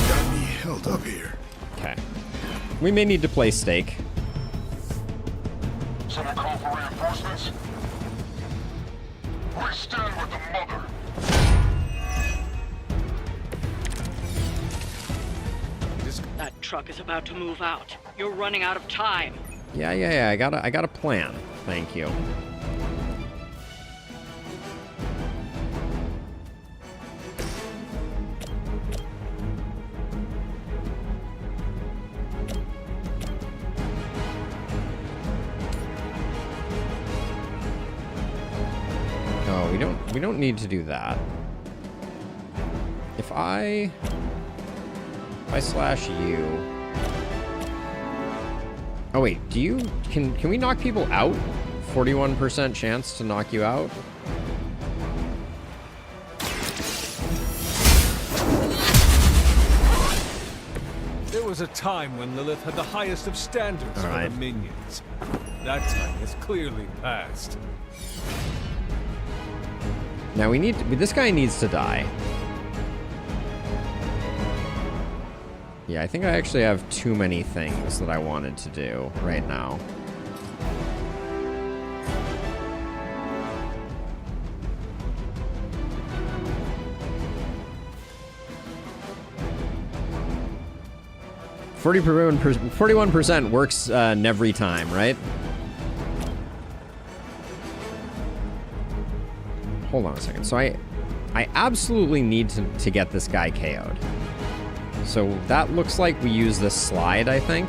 Got me held up here. Okay. We may need to play stake. Someone call for reinforcements? We stand with the mother. That truck is about to move out. You're running out of time. Yeah. I got a plan. Thank you. Oh, we don't need to do that. If I slash you. Oh wait, can we knock people out? 41% chance to knock you out. There was a time when Lilith had the highest of standards for the minions. That time has clearly passed. Now this guy needs to die. Yeah, I think I actually have too many things that I wanted to do right now. – 41% works every time, right? Hold on a second. So I absolutely need to get this guy KO'd. So that looks like we use this slide, I think.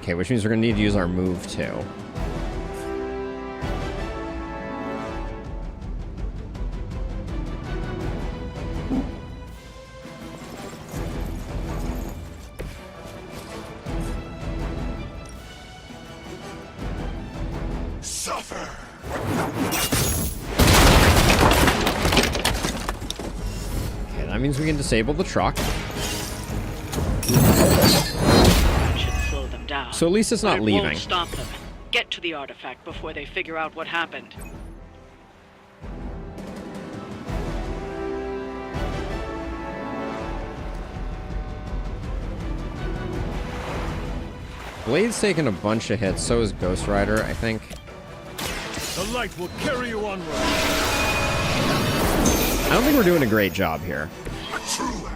Okay, which means we're gonna need to use our move too. Suffer. That means we can disable the truck. That should slow them down. So at least it's not But it leaving. Won't stop them. Get to the artifact before they figure out what happened. Blade's taking a bunch of hits, so is Ghost Rider, I think. The light will carry you onward. I don't think we're doing a great job here. A true ally.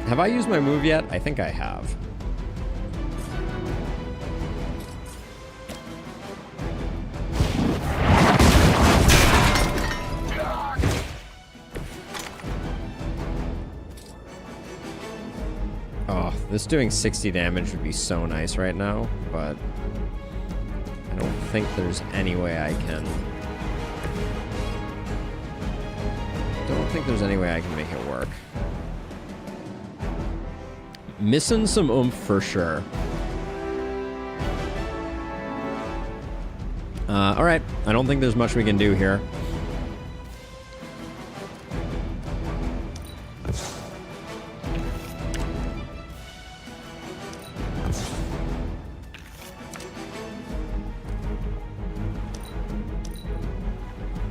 Have I used my move yet? I think I have. Oh, this doing 60 damage would be so nice right now, but I don't think there's any way I can. Don't think there's any way I can make it work. Missing some oomph for sure. All right, I don't think there's much we can do here.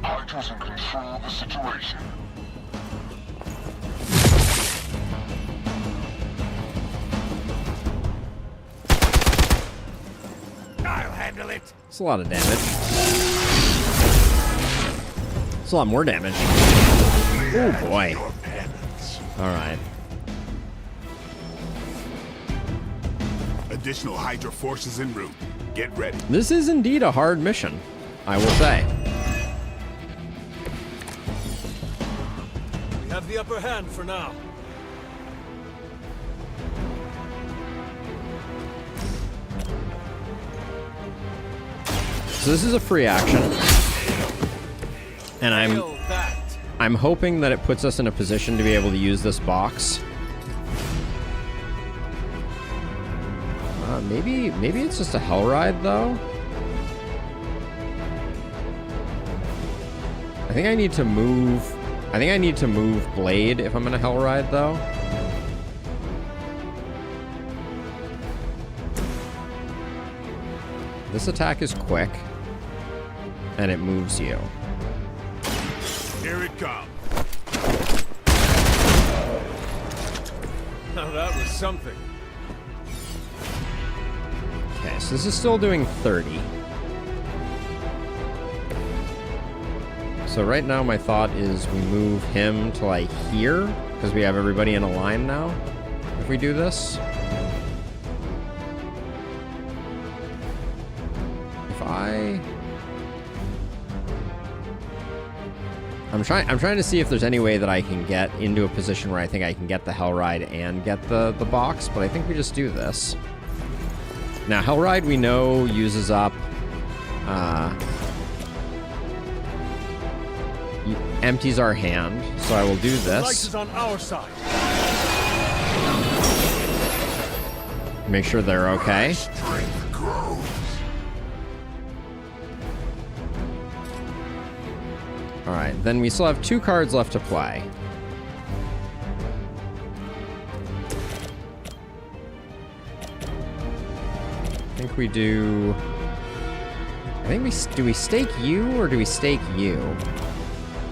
Hydra's in control of the situation. I'll handle it. It's a lot of damage. It's a lot more damage. Oh boy. All right. Additional Hydra forces en route. Get ready. This is indeed a hard mission, I will say. We have the upper hand for now. So this is a free action. And I'm hoping that it puts us in a position to be able to use this box. Maybe it's just a hell ride though. I think I need to move Blade if I'm gonna hell ride though. This attack is quick and it moves you. Here it comes. Now that was something. Okay, so this is still doing 30. So right now my thought is we move him to like here, because we have everybody in a line now, if we do this. I'm trying to see if there's any way that I can get into a position where I think I can get the hell ride and get the box, but I think we just do this. Now, Hellride, we know, uses up... empties our hand, so I will do this. Light is on our side. Make sure they're okay. Alright, then we still have 2 cards left to play. I think we do... do we stake you, or do we stake you?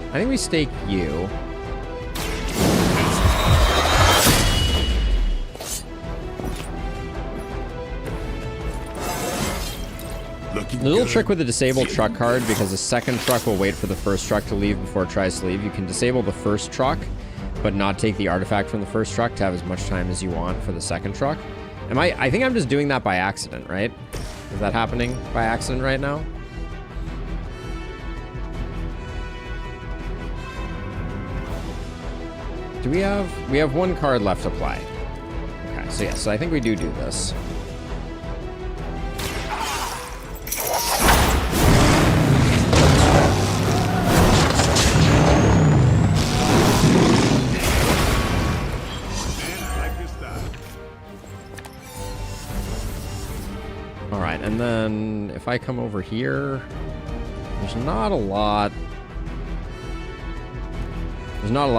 I think we stake you. The little trick with the disabled truck card, because the second truck will wait for the first truck to leave before it tries to leave. You can disable the first truck, but not take the artifact from the first truck to have as much time as you want for the second truck. I think I'm just doing that by accident, right? Is that happening by accident right now? Do we have 1 card left to play. Okay, so yeah, so I think we do this. Alright, and then if I come over here, there's not a lot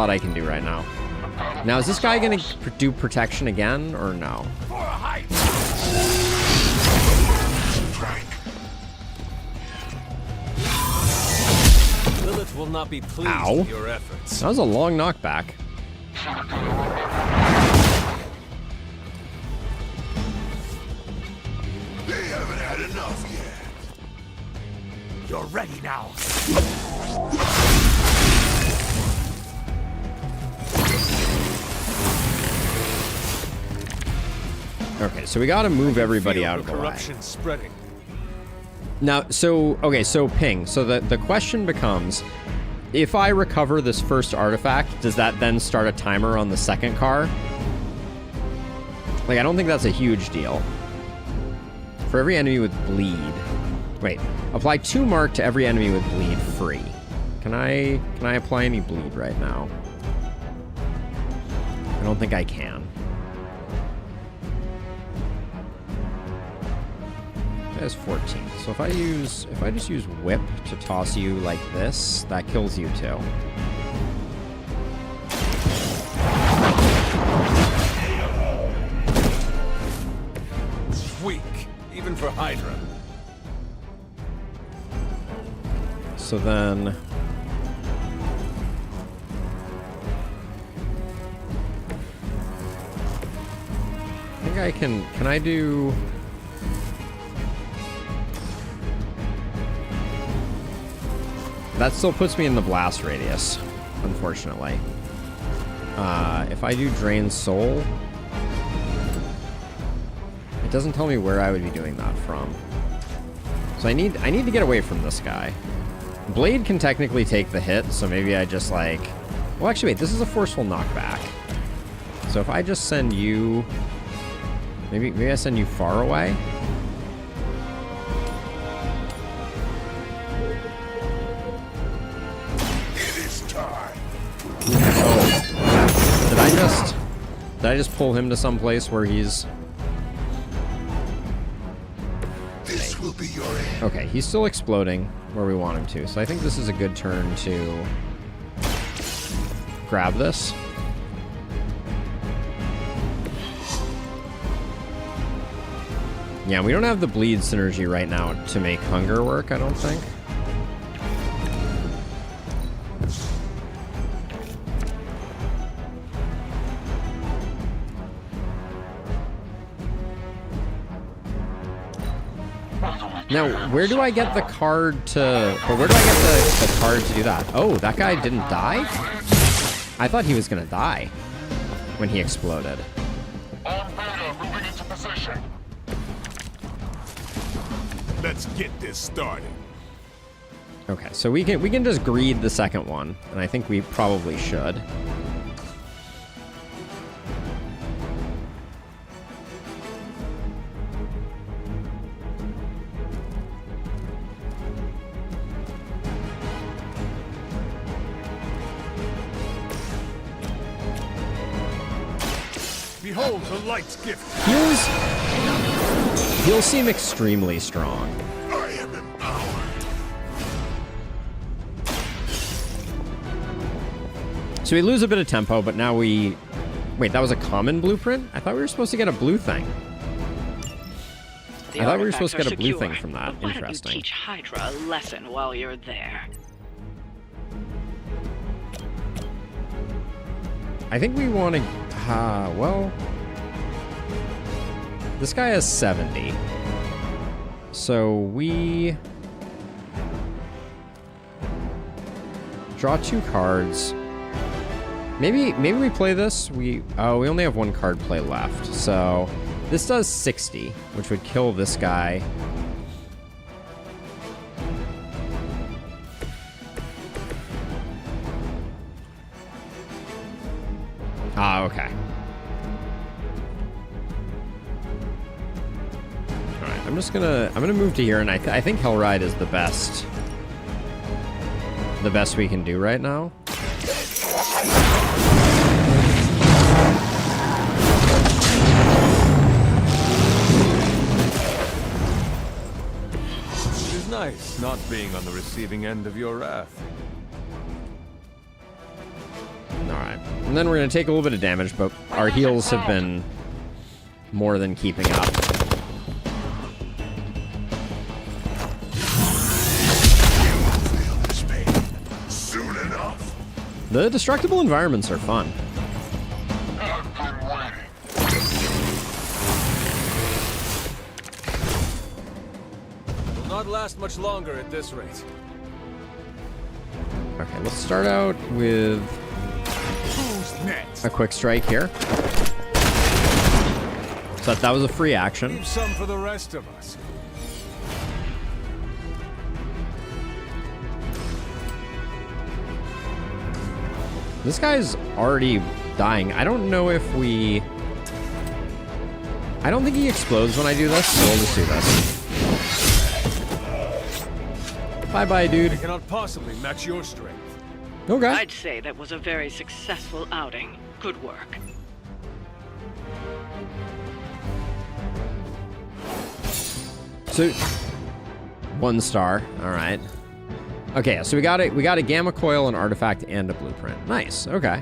I can do right now. Now, is this guy gonna do protection again, or no? Lilith will not be pleased with your efforts. That was a long knockback. They haven't had enough yet. You're ready now. Okay, so we gotta move everybody out of the way. Corruption spreading. Now, okay, so ping. So the question becomes, if I recover this first artifact, does that then start a timer on the second car? Like, I don't think that's a huge deal. For every enemy with bleed. Wait, apply 2 mark to every enemy with bleed free. Can I apply any bleed right now? I don't think I can. That is 14. So if I just use whip to toss you like this, that kills you too. It's weak, even for Hydra. So then I think I can I do... That still puts me in the blast radius, unfortunately. If I do Drain Soul, it doesn't tell me where I would be doing that from. So I need to get away from this guy. Blade can technically take the hit, so maybe I just like... Well, actually, wait, this is a forceful knockback. So if I just send you... Maybe I send you far away? just pull him to some place where he's... This will be your end. Okay, he's still exploding where we want him to, so I think this is a good turn to grab this. Yeah, we don't have the bleed synergy right now to make hunger work, I don't think. Now, where do I get the card to... Or where do I get the card to do that? Oh, that guy didn't die? I thought he was gonna die when he exploded. Moving into position. Let's get this started. Okay, so we can just greed the second one, and I think we probably should. Behold the light's gift. He'll seem extremely strong. I am empowered. So we lose a bit of tempo, but now we... Wait, that was a common blueprint? I thought we were supposed to get a blue thing. I thought we were supposed to get a blue thing from that. Why Interesting. don't you teach Hydra a lesson while you're there? I think we want to... well... This guy has 70. So we... Draw 2 cards. Maybe we play this. We only have 1 card play left. So this does 60, which would kill this guy. Okay. All right, I'm gonna move to here, and I think Hellride is the best we can do right now. It is nice not being on the receiving end of your wrath. Alright. And then we're going to take a little bit of damage, but our heals have been more than keeping up. Soon enough. The destructible environments are fun. Will not last much longer at this rate. Okay, let's start out with a quick strike here. So that was a free action. Leave some for the rest of us. This guy's already dying. I don't know if we... I don't think he explodes when I do this, so we'll just do this. Bye-bye, dude. I cannot possibly match your strength. Okay. I'd say that was a very successful outing. Good work. So, 1 star. All right. Okay, so we got a gamma coil, an artifact, and a blueprint. Nice. Okay.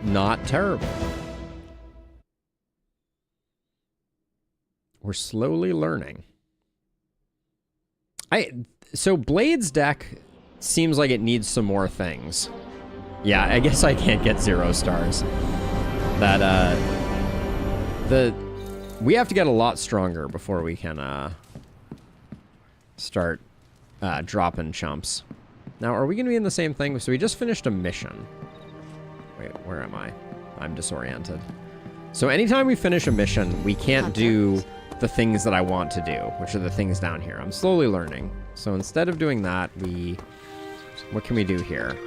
Not terrible. We're slowly learning. So Blade's deck seems like it needs some more things. Yeah, I guess I can't get 0 stars. We have to get a lot stronger before we can start dropping chumps. Now, are we going to be in the same thing? So we just finished a mission. Wait, where am I? I'm disoriented. So anytime we finish a mission, we can't do the things that I want to do, which are the things down here. I'm slowly learning. So instead of doing that, what can we do here?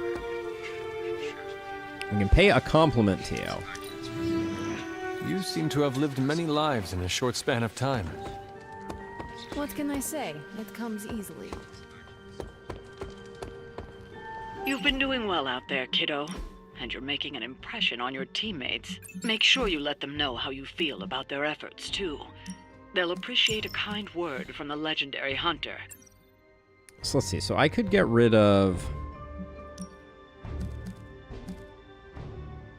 We can pay a compliment to you. You seem to have lived many lives in a short span of time. What can I say? It comes easily. You've been doing well out there, kiddo. and you're making an impression on your teammates. Make sure you let them know how you feel about their efforts, too. They'll appreciate a kind word from the legendary hunter. So let's see. So I could get rid of...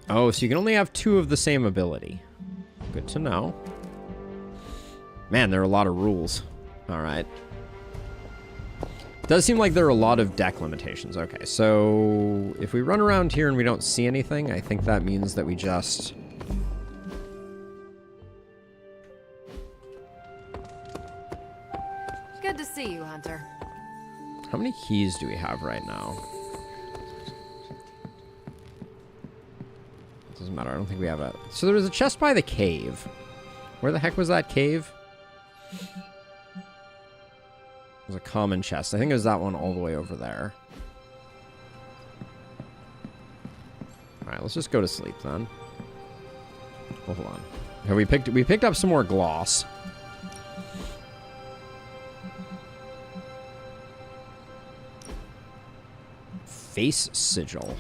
Oh, so you can only have 2 of the same ability. Good to know. Man, there are a lot of rules. All right. Does seem like there are a lot of deck limitations. Okay, so if we run around here and we don't see anything, I think that means that we just... Good to see you, Hunter. How many keys do we have right now? Doesn't matter. I don't think we have a... So there was a chest by the cave. Where the heck was that cave? It was a common chest. I think it was that one all the way over there. Alright, let's just go to sleep then. Oh, hold on. Okay, we picked up some more gloss. Face sigil.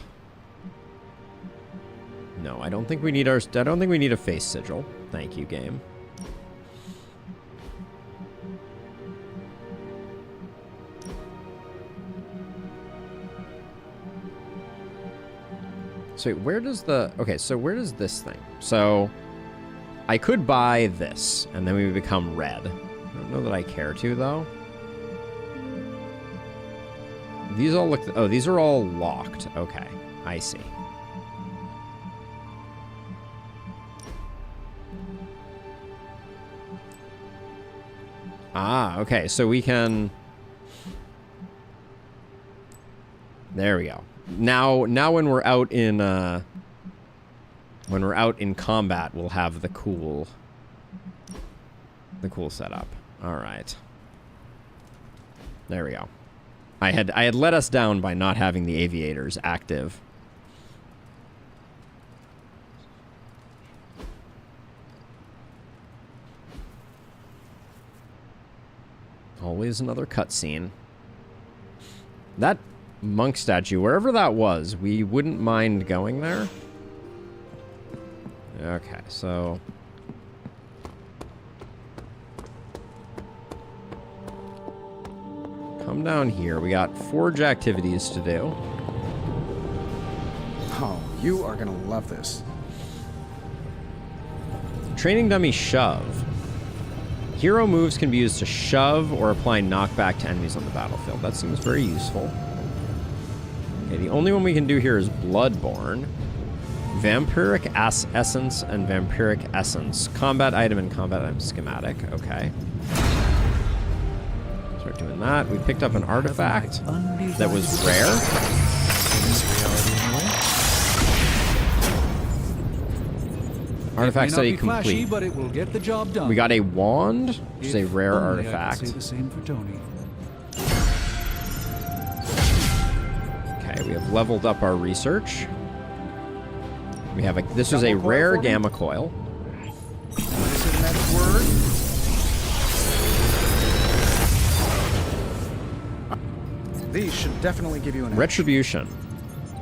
No, I don't think we need a face sigil. Thank you, game. So wait, where does the... Okay, so where does this thing... So I could buy this, and then we would become red. I don't know that I care to, though. These all look... Oh, these are all locked. Okay, I see. Ah, okay, so we can... There we go. Now when we're out in combat, we'll have the cool setup. All right. There we go. I had let us down by not having the aviators active. Always another cutscene. That monk statue, wherever that was, we wouldn't mind going there. Okay, so... Come down here. We got forge activities to do. Oh, you are gonna love this. Training dummy shove. Hero moves can be used to shove or apply knockback to enemies on the battlefield. That seems very useful. Okay, the only one we can do here is Bloodborne. Vampiric Essence and Vampiric Essence. Combat item and combat item schematic. Okay. Start doing that. We picked up an artifact that was rare. Artifact study complete. Flashy, but it will get the job done. We got a wand, which is a rare artifact. I could say the same for Tony. Okay, we have leveled up our research. We have a... This is a rare gamma coil. What is the magic word? These should definitely give you an edge. Retribution.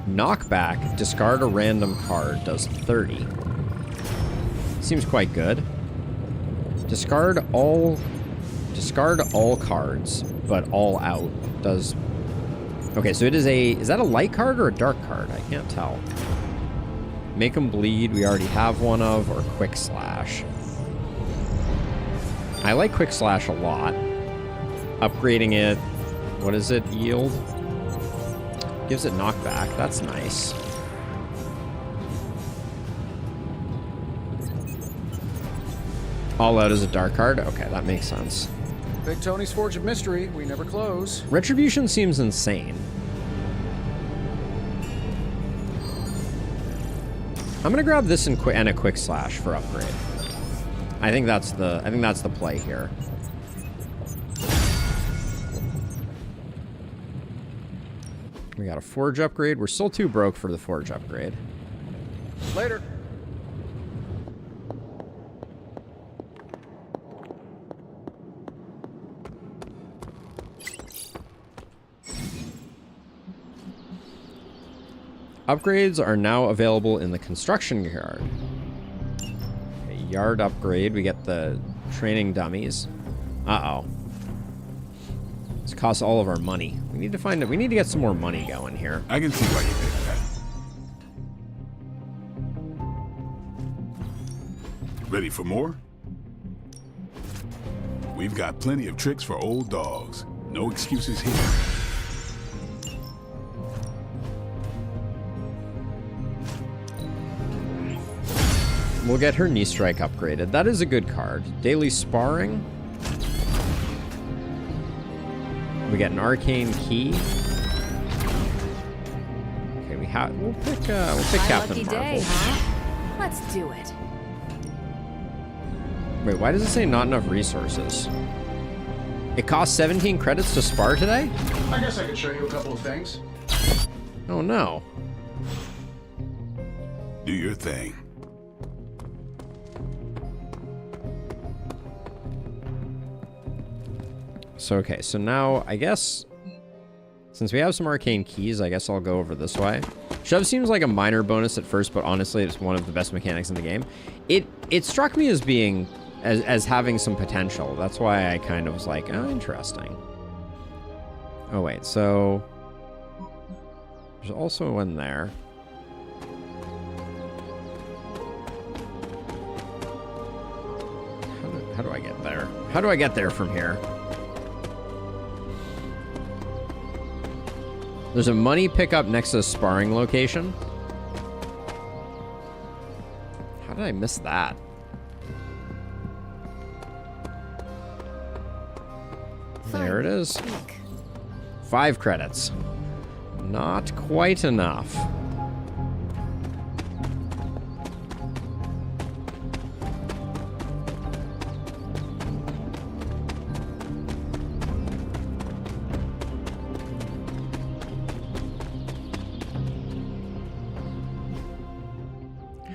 Knockback, discard a random card, does 30. Seems quite good. Discard all cards, but all out does... Okay, so it is a... Is that a light card or a dark card? I can't tell. Make them bleed, we already have one of, or quick slash. I like quick slash a lot. Upgrading it... What does it yield? Gives it knockback. That's nice. All out is a dark card? Okay, that makes sense. Big Tony's Forge of Mystery. We never close. Retribution seems insane. I'm gonna grab this and a quick slash for upgrade. I think that's the play here. We got a forge upgrade. We're still too broke for the forge upgrade. Later. Upgrades are now available in the construction yard. Okay, yard upgrade. We get the training dummies. Uh-oh. This costs all of our money. We need to find it. We need to get some more money going here. I can see why you did that. Ready for more? We've got plenty of tricks for old dogs. No excuses here. We'll get her knee strike upgraded. That is a good card. Daily sparring. We get an arcane key. Okay, we'll pick Captain lucky Marvel. day, huh? Let's do it. Wait, why does it say not enough resources? It costs 17 credits to spar today? I guess I could show you a couple of things. Oh no. Do your thing. So, okay, so now, I guess, since we have some arcane keys, I guess I'll go over this way. Shove seems like a minor bonus at first, but honestly, it's one of the best mechanics in the game. It struck me as being, as having some potential. That's why I kind of was like, oh, interesting. Oh, wait, so there's also one there. How do I get there? How do I get there from here? There's a money pickup next to the sparring location. How did I miss that? There it is. 5 credits. Not quite enough.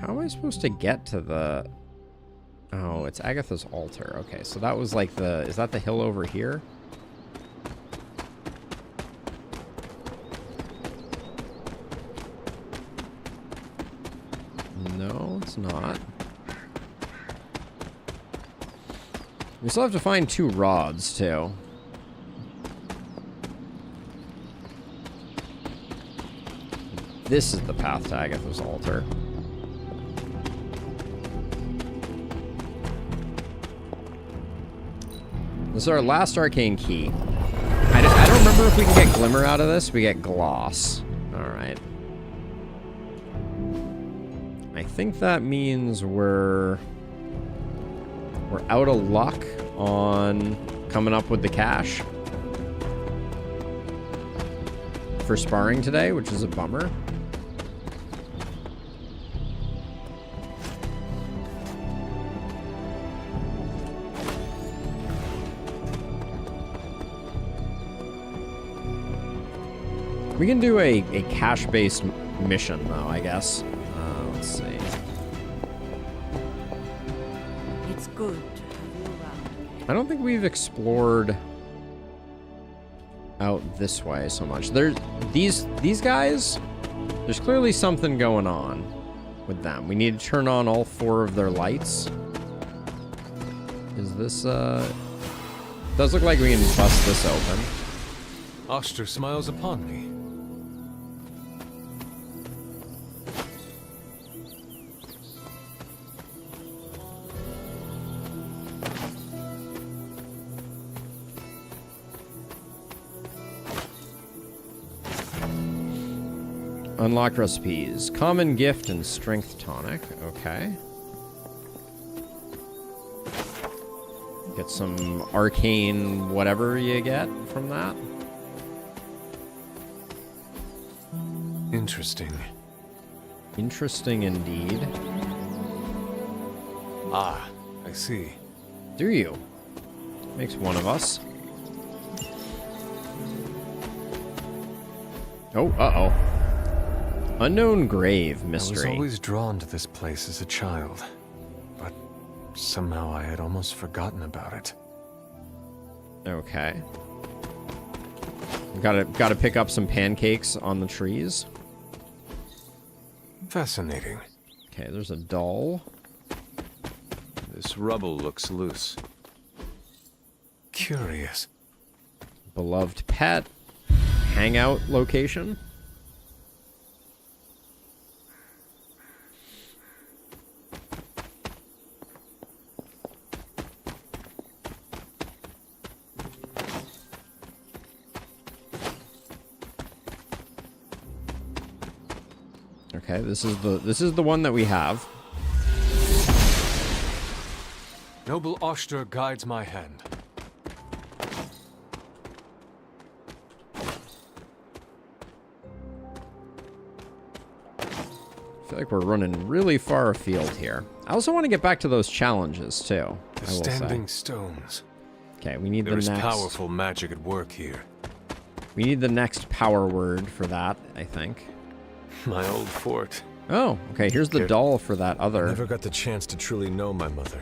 How am I supposed to get to the... Oh, it's Agatha's altar. Okay, so that was like the... Is that the hill over here? No, it's not. We still have to find 2 rods, too. This is the path to Agatha's altar. This is our last arcane key. I don't remember if we can get glimmer out of this. We get gloss. Alright. I think that means we're out of luck on coming up with the cash for sparring today, which is a bummer. We can do a cash-based mission, though, I guess. Let's see. It's good to have you around. I don't think we've explored out this way so much. These guys, there's clearly something going on with them. We need to turn on all 4 of their lights. Is this, does look like we can bust this open. Oster smiles upon me. Unlocked recipes. Common gift and strength tonic. Okay. Get some arcane whatever you get from that. Interesting. Interesting indeed. Ah, I see. Do you? Makes one of us. Oh, uh-oh. Unknown grave mystery. I was always drawn to this place as a child, but somehow I had almost forgotten about it. Okay. Gotta pick up some pancakes on the trees. Fascinating. Okay, there's a doll. This rubble looks loose. Curious. Beloved pet. Hangout location. Okay, this is the one that we have. Noble Oster guides my hand. I feel like we're running really far afield here. I also want to get back to those challenges too. The I will standing say. stones. Okay, we need There's the next. powerful magic at work here. We need the next power word for that, I think. My old fort. Oh, okay. Here's the doll for that other. I never got the chance to truly know my mother.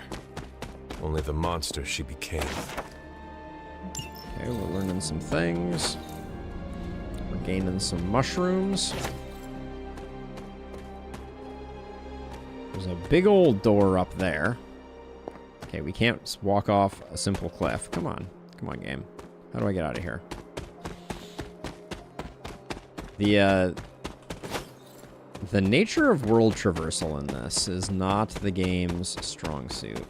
Only the monster she became. Okay, we're learning some things. We're gaining some mushrooms. There's a big old door up there. Okay, we can't walk off a simple cliff. Come on. Come on, game. How do I get out of here? The nature of world traversal in this is not the game's strong suit.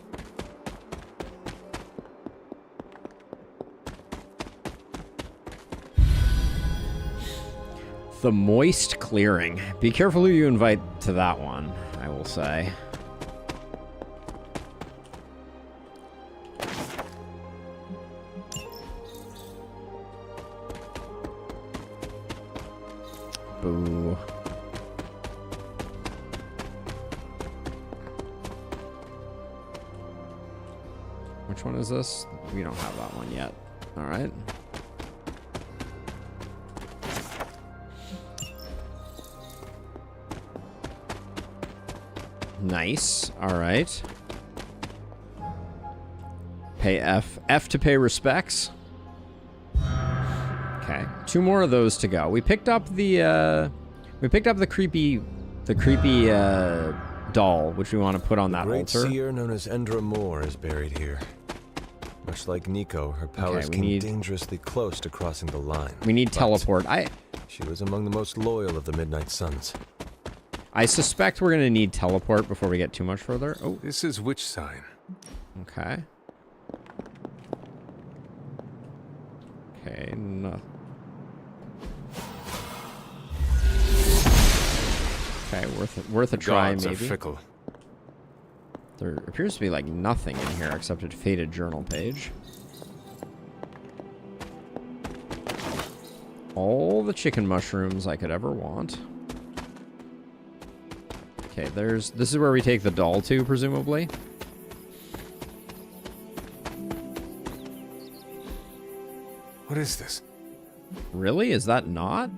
The moist clearing. Be careful who you invite to that one, I will say. Boo. Which one is this? We don't have that one yet. All right. Nice. All right. Pay F. F to pay respects. Okay. 2 more of those to go. We picked up the creepy doll, which we want to put on that Great altar. seer known as Endra Moore is buried here. Much like Nico, her powers came dangerously close to crossing the line. We need teleport. She was among the most loyal of the Midnight Suns. I suspect we're gonna need teleport before we get too much further. Oh, this is which sign? Okay. Okay, no. Okay, worth a try, Gods maybe. are fickle. There appears to be like nothing in here except a faded journal page. All the chicken mushrooms I could ever want. Okay, this is where we take the doll to, presumably. What is this? Really? Is that not?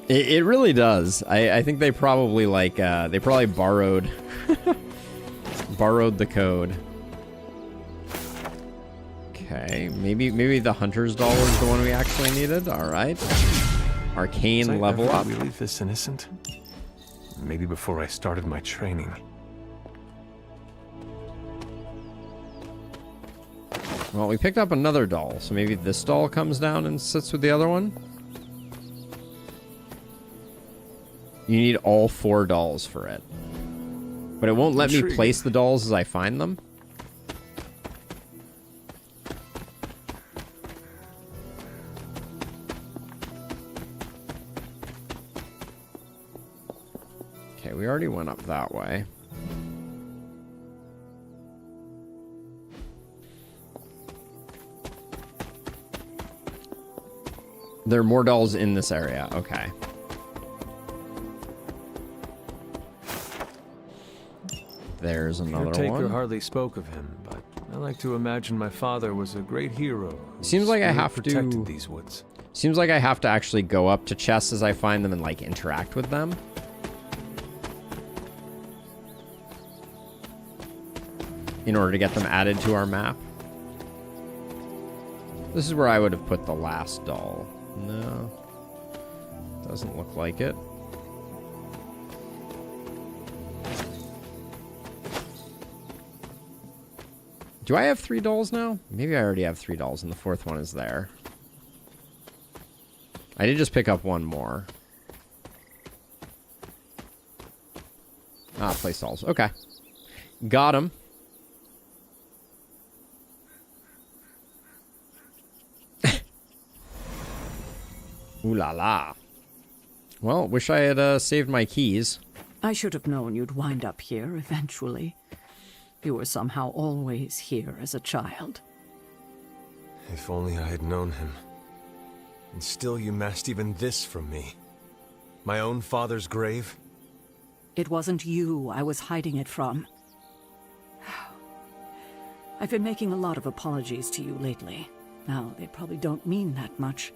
It really does. I think they probably borrowed borrowed the code. Okay, maybe the hunter's doll is the one we actually needed. All right, arcane level up. We leave this innocent. Maybe before I started my training. Well, we picked up another doll, so maybe this doll comes down and sits with the other one. You need all 4 dolls for it. But it won't let me place the dolls as I find them. Okay, we already went up that way. There are more dolls in this area. Okay. There's another Caretaker one. hardly spoke of him, but I like to imagine my father was a great hero. Seems like I have protected to. These woods. Seems like I have to actually go up to chests as I find them and like interact with them. in order to get them added to our map. This is where I would have put the last doll. No. Doesn't look like it. Do I have 3 dolls now? Maybe I already have 3 dolls and the 4th one is there. I did just pick up 1 more. Ah, place dolls. Okay. Got him. Ooh la la. Well, wish I had saved my keys. I should have known you'd wind up here eventually. You were somehow always here as a child. If only I had known him. And still you masked even this from me. My own father's grave? It wasn't you I was hiding it from. I've been making a lot of apologies to you lately. Now, they probably don't mean that much.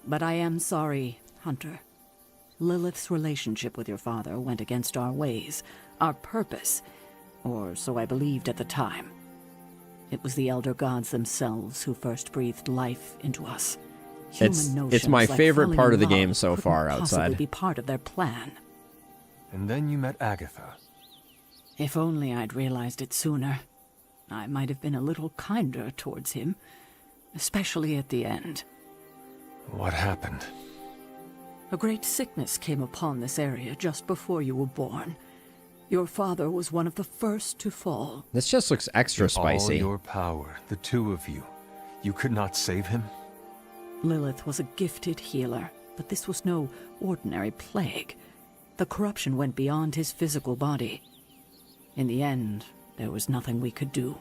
But I am sorry, Hunter. Lilith's relationship with your father went against our ways, our purpose, or so I believed at the time. It was the Elder Gods themselves who first breathed life into us. It's my favorite part of the game so far outside. Possibly be part of their plan. And then you met Agatha. If only I'd realized it sooner. I might have been a little kinder towards him, especially at the end. What happened? A great sickness came upon this area just before you were born. Your father was one of the first to fall. This just looks extra spicy. All your power, the 2 of you. You could not save him? Lilith was a gifted healer, but this was no ordinary plague. The corruption went beyond his physical body. In the end, there was nothing we could do.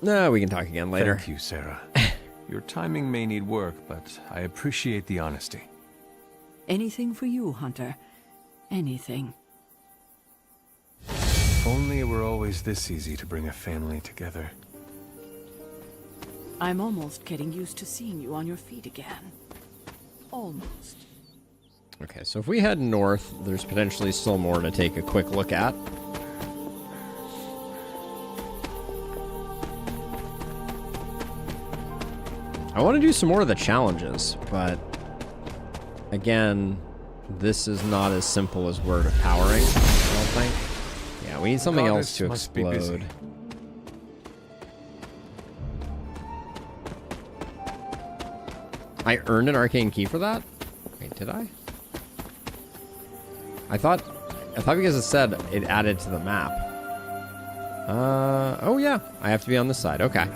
No, we can talk again later. Thank you, Sarah. Your timing may need work, but I appreciate the honesty. Anything for you, Hunter. Anything. If only it were always this easy to bring a family together. I'm almost getting used to seeing you on your feet again. Almost. Okay, so if we head north, there's potentially still more to take a quick look at. I want to do some more of the challenges, but again, this is not as simple as Word of Powering, I don't think. Yeah, we need something else to explode. I earned an arcane key for that? Wait, did I? I thought because it said it added to the map. Oh yeah, I have to be on this side. Okay.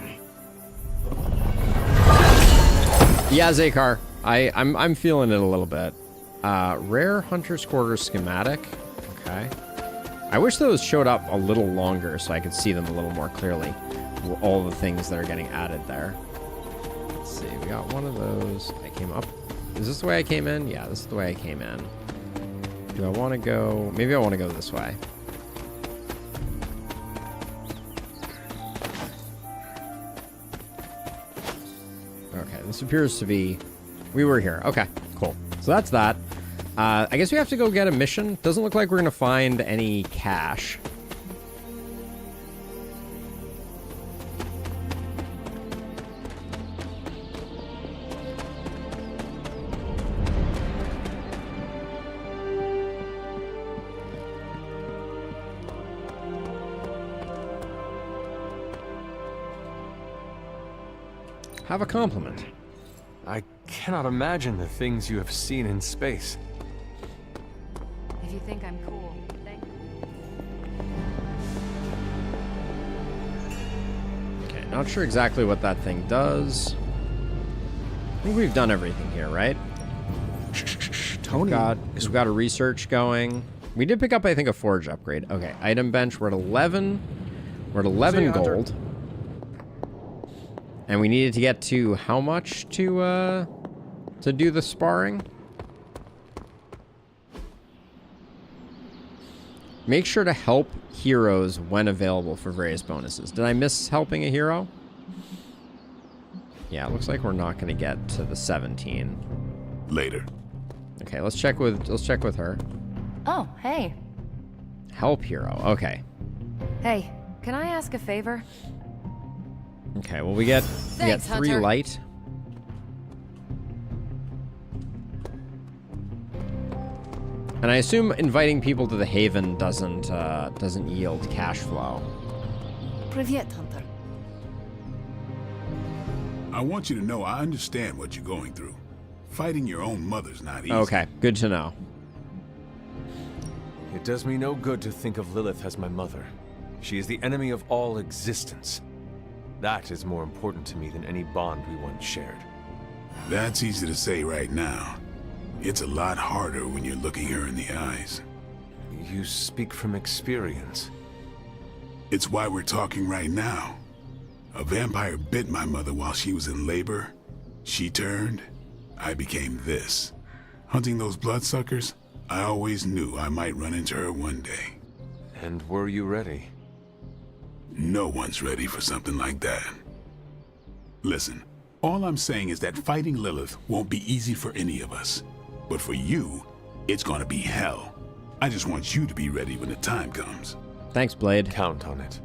Yeah, Zakar. I'm feeling it a little bit. Rare Hunter's Quarters schematic. Okay. I wish those showed up a little longer so I could see them a little more clearly. All the things that are getting added there. Let's see. We got one of those. I came up. Is this the way I came in? Yeah, this is the way I came in. Do I want to go? Maybe I want to go this way. Okay, this appears to be... We were here. Okay, cool. So that's that. I guess we have to go get a mission. Doesn't look like we're going to find any cash. Have a compliment. I cannot imagine the things you have seen in space. If you think I'm cool, thank you. Okay, not sure exactly what that thing does. I think we've done everything here, right? Tony. We've got a research going. We did pick up, I think, a forge upgrade. Okay, item bench. We're at 11. We're at 11 gold. And we needed to get to how much to do the sparring? Make sure to help heroes when available for various bonuses. Did I miss helping a hero? Yeah, it looks like we're not going to get to the 17. Later. Okay, let's check with her. Oh, hey. Help hero. Okay. Hey, can I ask a favor? Okay, well, we get 3 Hunter. light. And I assume inviting people to the Haven doesn't yield cash flow. Привет, Hunter. I want you to know I understand what you're going through. Fighting your own mother's not easy. Okay, good to know. It does me no good to think of Lilith as my mother. She is the enemy of all existence. That is more important to me than any bond we once shared. That's easy to say right now. It's a lot harder when you're looking her in the eyes. You speak from experience. It's why we're talking right now. A vampire bit my mother while she was in labor. She turned. I became this. Hunting those bloodsuckers, I always knew I might run into her one day. And were you ready? No one's ready for something like that. Listen, all I'm saying is that fighting Lilith won't be easy for any of us. But for you, it's gonna be hell. I just want you to be ready when the time comes. Thanks, Blade. Count on it.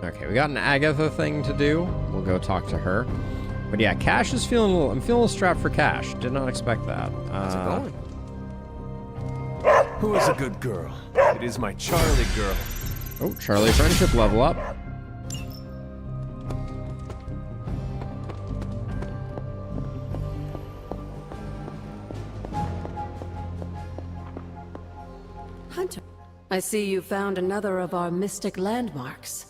Okay, we got an Agatha thing to do. We'll go talk to her. But yeah, Cash is feeling a little... I'm feeling a little strapped for Cash. Did not expect that. How's it going? Who is a good girl? It is my Charlie girl. Oh, Charlie friendship level up. Hunter, I see you found another of our mystic landmarks.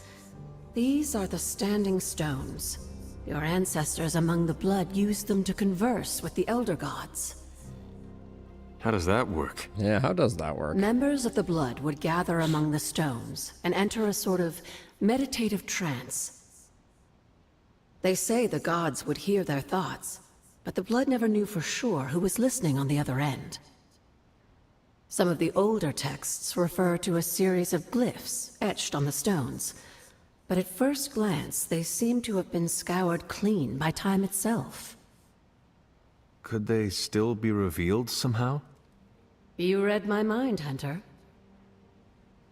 These are the Standing Stones. Your ancestors among the blood used them to converse with the Elder Gods. How does that work? Yeah, how does that work? Members of the blood would gather among the stones and enter a sort of meditative trance. They say the gods would hear their thoughts, but the blood never knew for sure who was listening on the other end. Some of the older texts refer to a series of glyphs etched on the stones, but at first glance they seem to have been scoured clean by time itself. Could they still be revealed somehow? You read my mind, Hunter.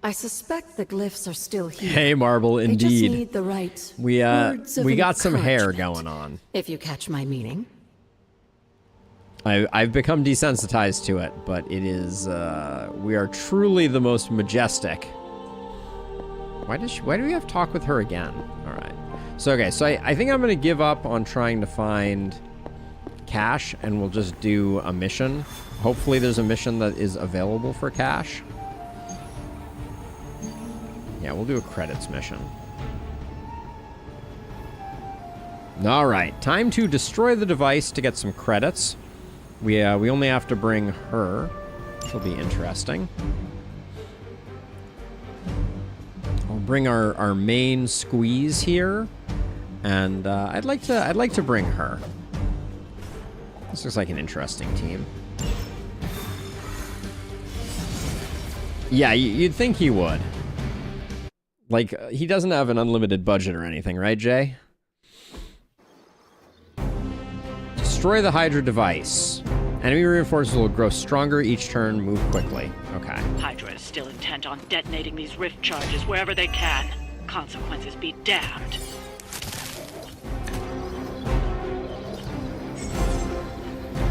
I suspect the glyphs are still here. Hey, Marble, They indeed. just need the right We words of got some hair encouragement, going on. if you catch my meaning. I've become desensitized to it, but it is we are truly the most majestic. Why do we have to talk with her again? All right. So okay, so I think I'm gonna give up on trying to find Cash, and we'll just do a mission. Hopefully there's a mission that is available for Cash. Yeah, we'll do a credits mission. All right, time to destroy the device to get some credits. We only have to bring her, which will be interesting. I'll bring our main squeeze here, and I'd like to bring her. This looks like an interesting team. Yeah, you'd think he would. Like, he doesn't have an unlimited budget or anything, right, Jay? Destroy the Hydra device. Enemy reinforcements will grow stronger each turn, move quickly. Okay. Hydra is still intent on detonating these rift charges wherever they can. Consequences be damned.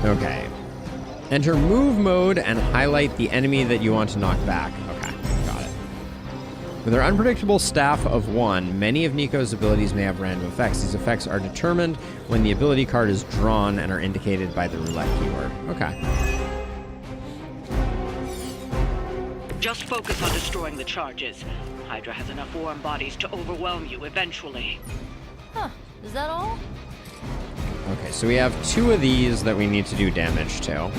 Okay. Enter move mode and highlight the enemy that you want to knock back. Okay, got it. With our unpredictable staff of 1, many of Nico's abilities may have random effects. These effects are determined when the ability card is drawn and are indicated by the roulette keyword. Okay. Just focus on destroying the charges. Hydra has enough warm bodies to overwhelm you eventually. Huh, is that all? Okay, so we have 2 of these that we need to do damage to.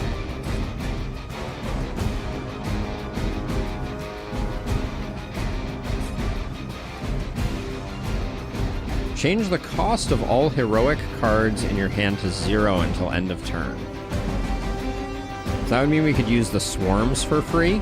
Change the cost of all heroic cards in your hand to 0 until end of turn. So that would mean we could use the swarms for free.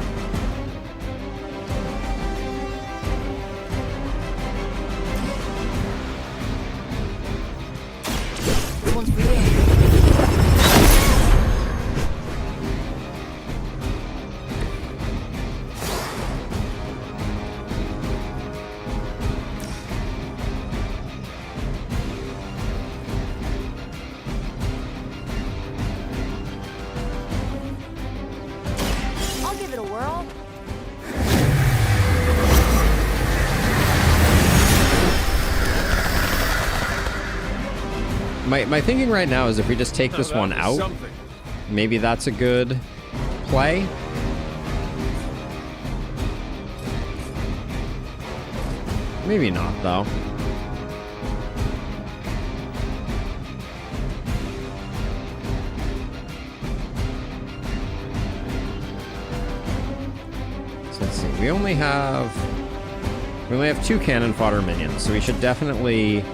My thinking right now is if we just take this one out, maybe that's a good play. Maybe not, though. So let's see. We only have 2 cannon fodder minions, so we should definitely.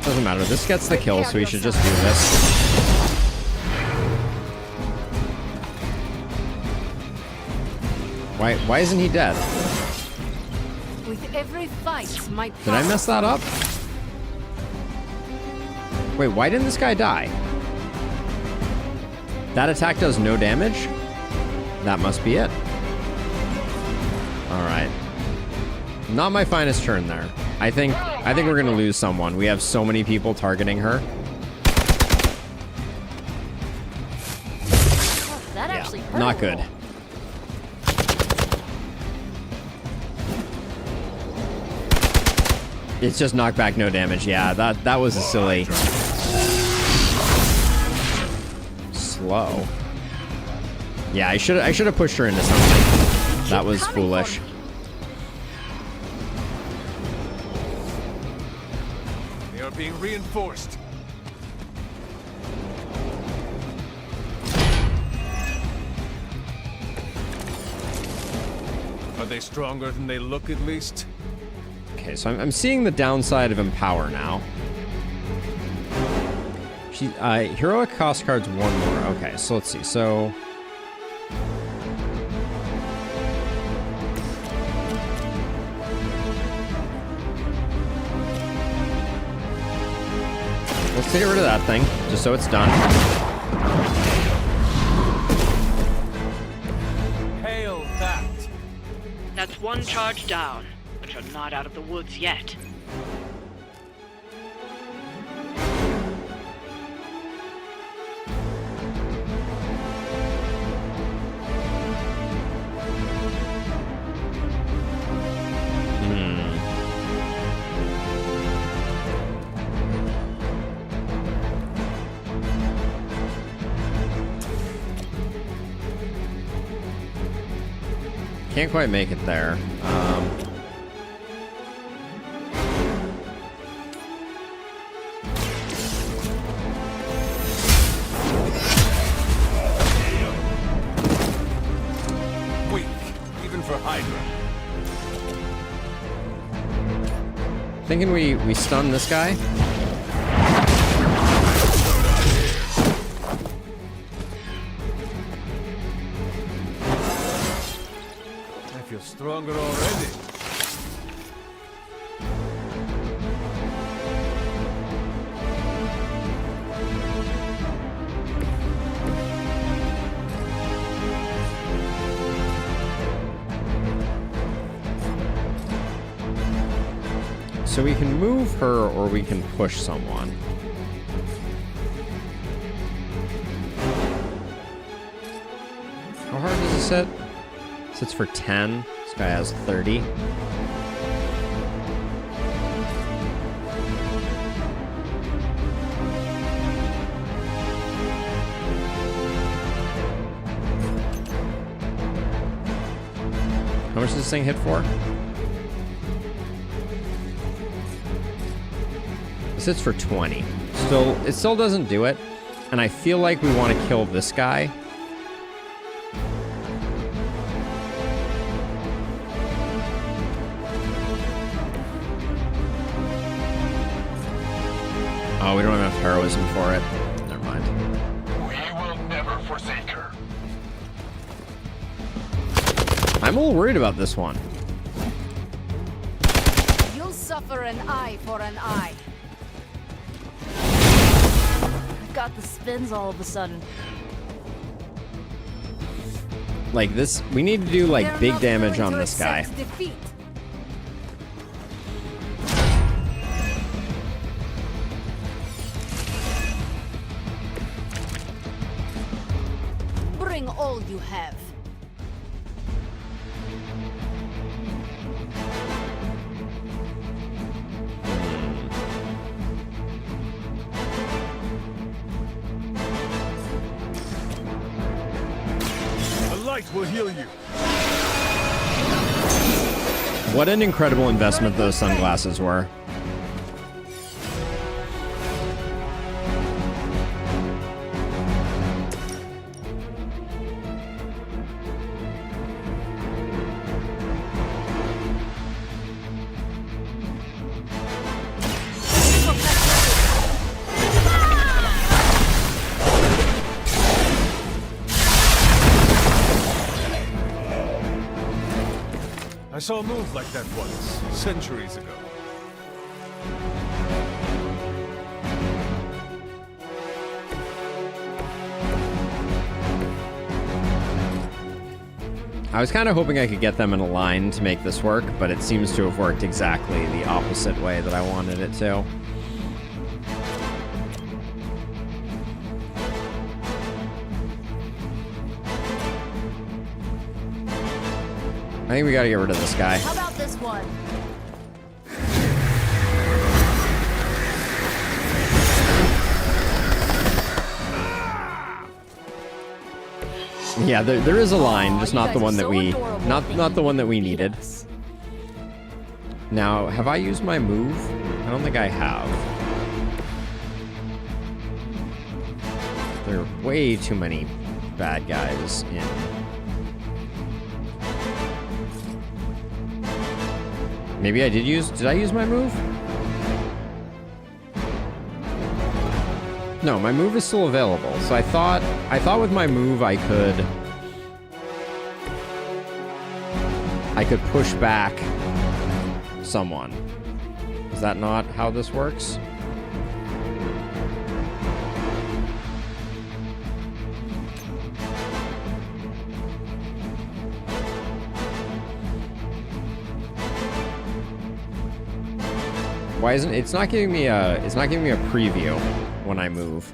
Doesn't matter. This gets the kill, so we should just do this. Why isn't he dead? With every fight, my Did I mess that up? Wait, why didn't this guy die? That attack does no damage? That must be it. Alright. Not my finest turn there. I think we're gonna lose someone. We have so many people targeting her. That actually hurt. Not good. It's just knockback, no damage. Yeah, that was a silly. Slow. Yeah, I should have pushed her into something. That was foolish. They are being reinforced. Are they stronger than they look, at least? Okay, so I'm seeing the downside of Empower now. Heroic cost cards 1 more. Okay, so let's see. So let's get rid of that thing, just so it's done. Hail that! That's 1 charge down, but you're not out of the woods yet. Can't quite make it there. Weak, even for Hydra. Thinking we stun this guy. I feel stronger already. So we can move her or we can push someone. How hard does this hit? Sits for 10. This guy has 30. How much does this thing hit for? This hits for 20. It still doesn't do it. And I feel like we want to kill this guy. Oh, we don't have enough heroism for it. Never mind. We will never forsake her. I'm a little worried about this one. You'll suffer an eye for an eye. Got the spins all of a sudden. Like this, we need to do like big damage on this guy. Defeat. giving all you have. The light will heal you. What an incredible investment those sunglasses were. I saw a move like that once, centuries ago. I was kind of hoping I could get them in a line to make this work, but it seems to have worked exactly the opposite way that I wanted it to. I think we gotta get rid of this guy. How about this one? Yeah, there is a line, just not the one that we not the one that we needed. Now, have I used my move? I don't think I have. There are way too many bad guys in. Maybe I did I use my move? No, my move is still available. So I thought with my move I could push back someone. Is that not how this works? Why isn't it's not giving me a preview when I move?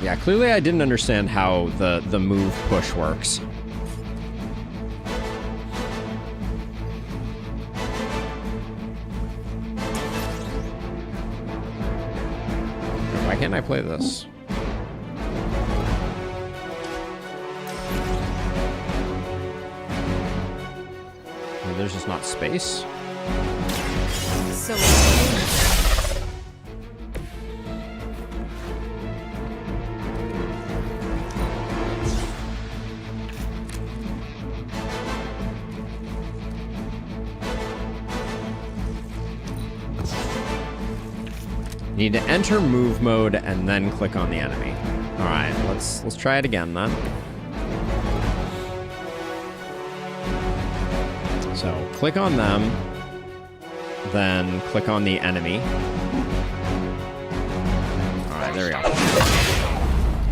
Yeah, clearly I didn't understand how the move push works. Why can't I play this? Maybe there's just not space? So Need to enter move mode and then click on the enemy. All right, let's try it again then. So click on them, then click on the enemy. All right, there we go.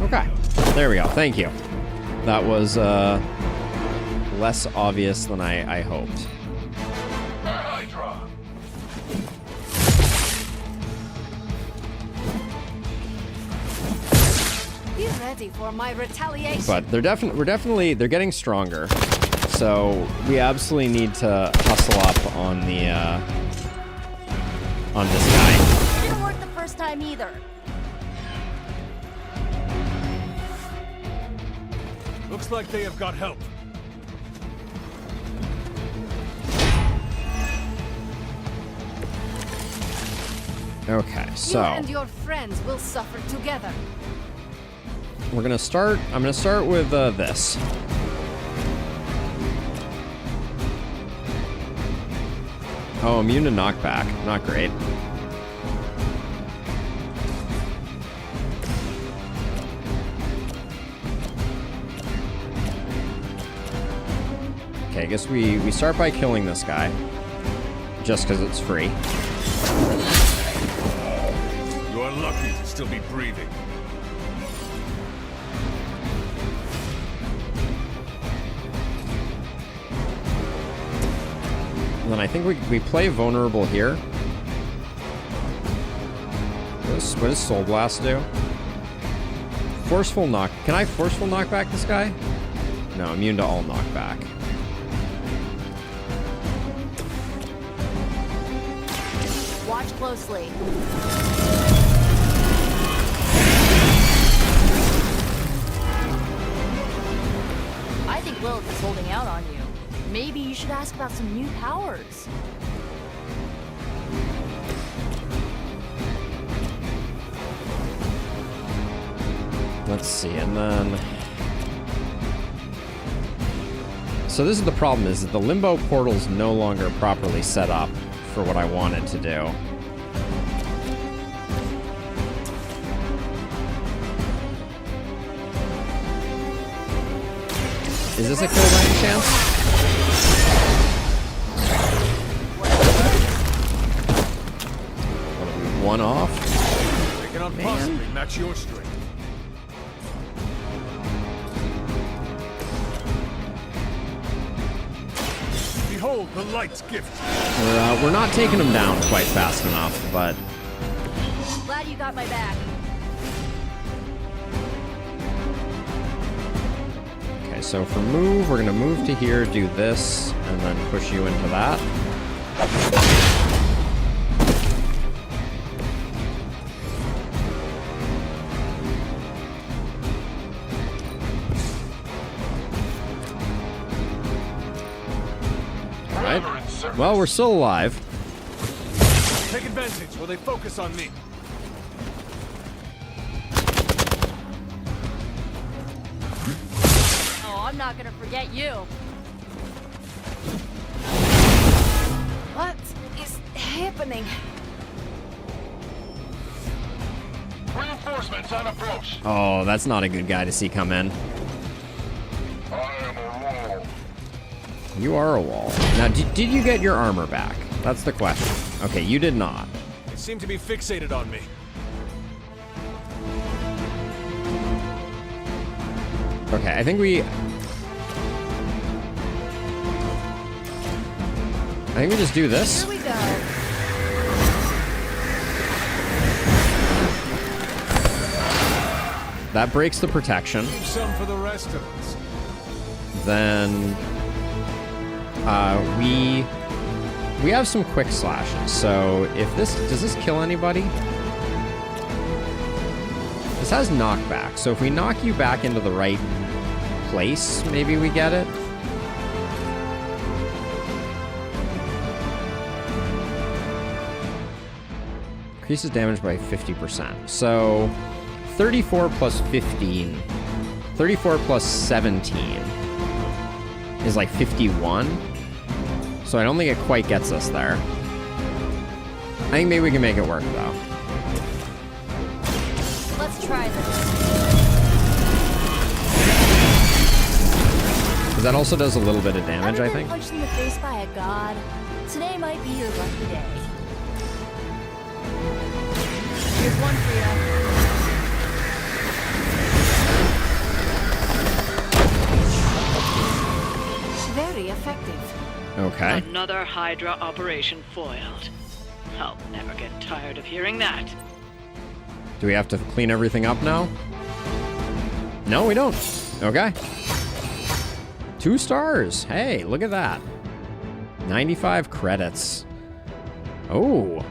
Okay, there we go. Thank you. That was less obvious than I hoped. ready for my retaliation. But we're definitely getting stronger. So we absolutely need to hustle up on the on this guy. Didn't work the first time either. Looks like they have got help. Okay, so You and your friends will suffer together. we're gonna start. I'm gonna start with this. Oh, immune to knockback. Not great. Okay, I guess we start by killing this guy. Just because it's free. You are lucky to still be breathing. And then I think we play vulnerable here. What does Soul Blast do? Forceful knock. Can I forceful knock back this guy? No, immune to all knockback. Watch closely. I think Lilith is holding out on you. Maybe you should ask about some new powers. Let's see, and then... So this is the problem, is that the Limbo portal's no longer properly set up for what I wanted to do. Is this a kill by any chance? What are we, one off? They cannot possibly match your strength. Behold the light's gift. We're not taking him down quite fast enough, but... Glad you got my back. Okay, so for move, we're gonna move to here, do this, and then push you into that. Alright. Well, we're still alive. Take advantage while they focus on me. Oh, I'm not gonna forget you. What is happening? Reinforcements on approach. Oh, that's not a good guy to see come in. I am a wall. You are a wall. Now, did you get your armor back? That's the question. Okay, you did not. They seem to be fixated on me. Okay, I think we just do this. Here we go. That breaks the protection. Leave some for the rest of us. Then we have some quick slashes. So if this does this kill anybody? This has knockback. So if we knock you back into the right place, maybe we get it. Increases damage by 50%. So 34 plus 15. 34 plus 17 is like 51. So I don't think it quite gets us there. I think maybe we can make it work though. Let's try this. Because that also does a little bit of damage, Ever I been think. punched in the face by a god? Today might be your lucky day. Here's one for you. Very effective. Okay. Another Hydra operation foiled. I'll never get tired of hearing that. Do we have to clean everything up now? No, we don't. Okay. 2 stars. Hey, look at that. 95 credits. Oh.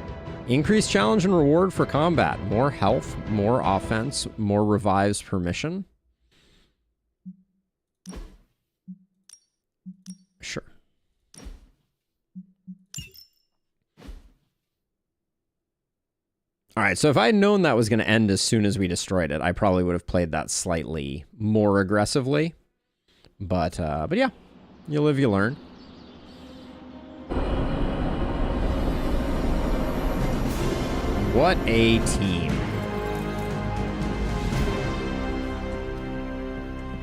Increased challenge and reward for combat. More health, more offense, more revives per mission. Sure. All right, so if I had known that was going to end as soon as we destroyed it, I probably would have played that slightly more aggressively. But yeah, you live, you learn. What a team.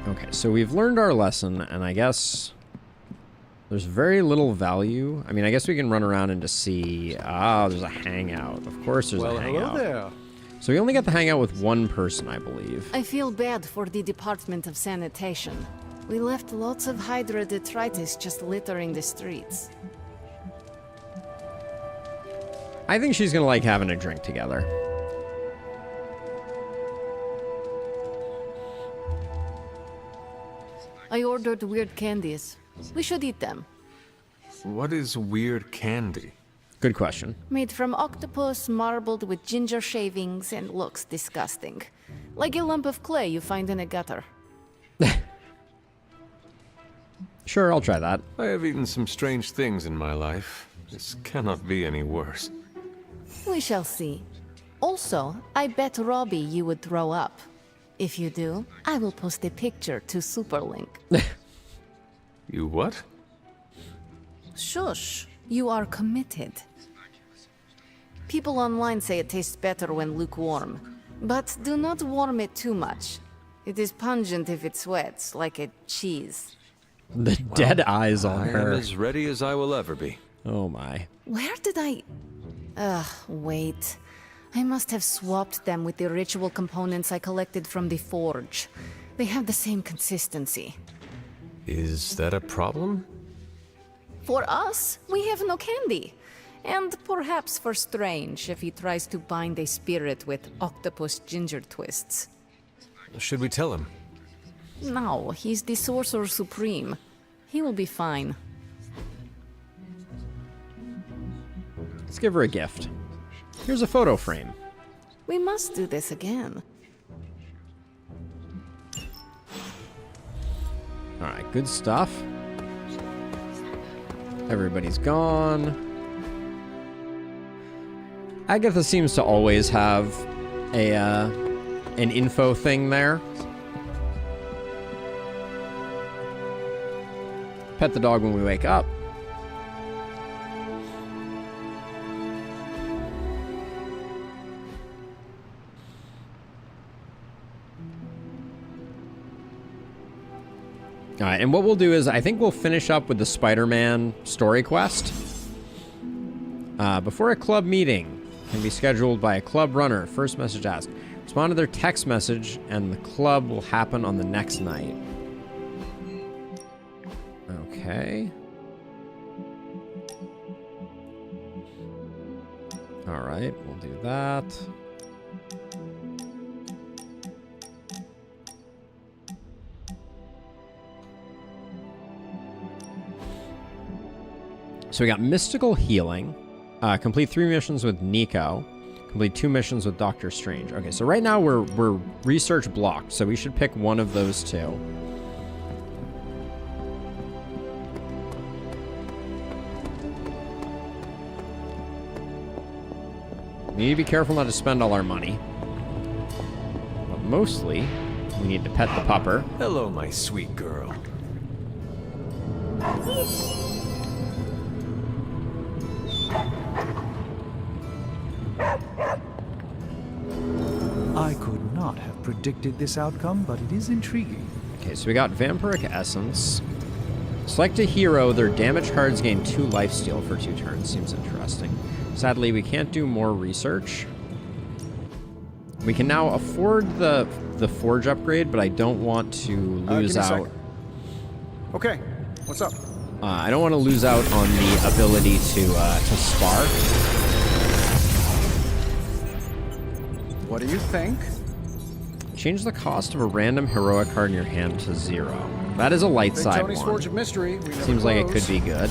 Okay, so we've learned our lesson, and I guess there's very little value. I mean, I guess we can run around and just see. Ah, there's a hangout. Of course there's a hangout. Hello there. So we only get to hang out with one person, I believe. I feel bad for the Department of Sanitation. We left lots of Hydra detritus just littering the streets. I think she's gonna like having a drink together. I ordered weird candies. We should eat them. What is weird candy? Good question. Made from octopus, marbled with ginger shavings, and looks disgusting. Like a lump of clay you find in a gutter. Sure, I'll try that. I have eaten some strange things in my life. This cannot be any worse. We shall see. Also, I bet Robbie you would throw up. If you do, I will post a picture to Superlink. You what? Shush. You are committed. People online say it tastes better when lukewarm. But do not warm it too much. It is pungent if it sweats, like a cheese. The dead eyes on her. I am as ready as I will ever be. Oh my. Where did I... wait. I must have swapped them with the ritual components I collected from the forge. They have the same consistency. Is that a problem? For us, we have no candy. And perhaps for Strange if he tries to bind a spirit with octopus ginger twists. Should we tell him? No, he's the Sorcerer Supreme. He will be fine. Let's give her a gift. Here's a photo frame. We must do this again. Alright, good stuff. Everybody's gone. Agatha seems to always have a an info thing there. Pet the dog when we wake up. All right, and what we'll do is I think we'll finish up with the Spider-Man story quest. Before a club meeting can be scheduled by a club runner, first message asked. Respond to their text message, and the club will happen on the next night. Okay. All right, we'll do that. So we got Mystical Healing. Complete 3 missions with Nico. Complete 2 missions with Doctor Strange. Okay, so right now we're research blocked, so we should pick one of those 2. We need to be careful not to spend all our money. But mostly, we need to pet the pupper. Hello, my sweet girl. I could not have predicted this outcome, but it is intriguing. Okay, so we got Vampiric Essence. Select a hero. Their damage cards gain 2 lifesteal for 2 turns. Seems interesting. Sadly, we can't do more research. We can now afford the forge upgrade, but I don't want to lose out. Okay, what's up? I don't want to lose out on the ability to spar. What do you think? Change the cost of a random heroic card in your hand to 0. That is a light Big side Tony's one. Forge of Mystery. We never Seems like it close. could be good.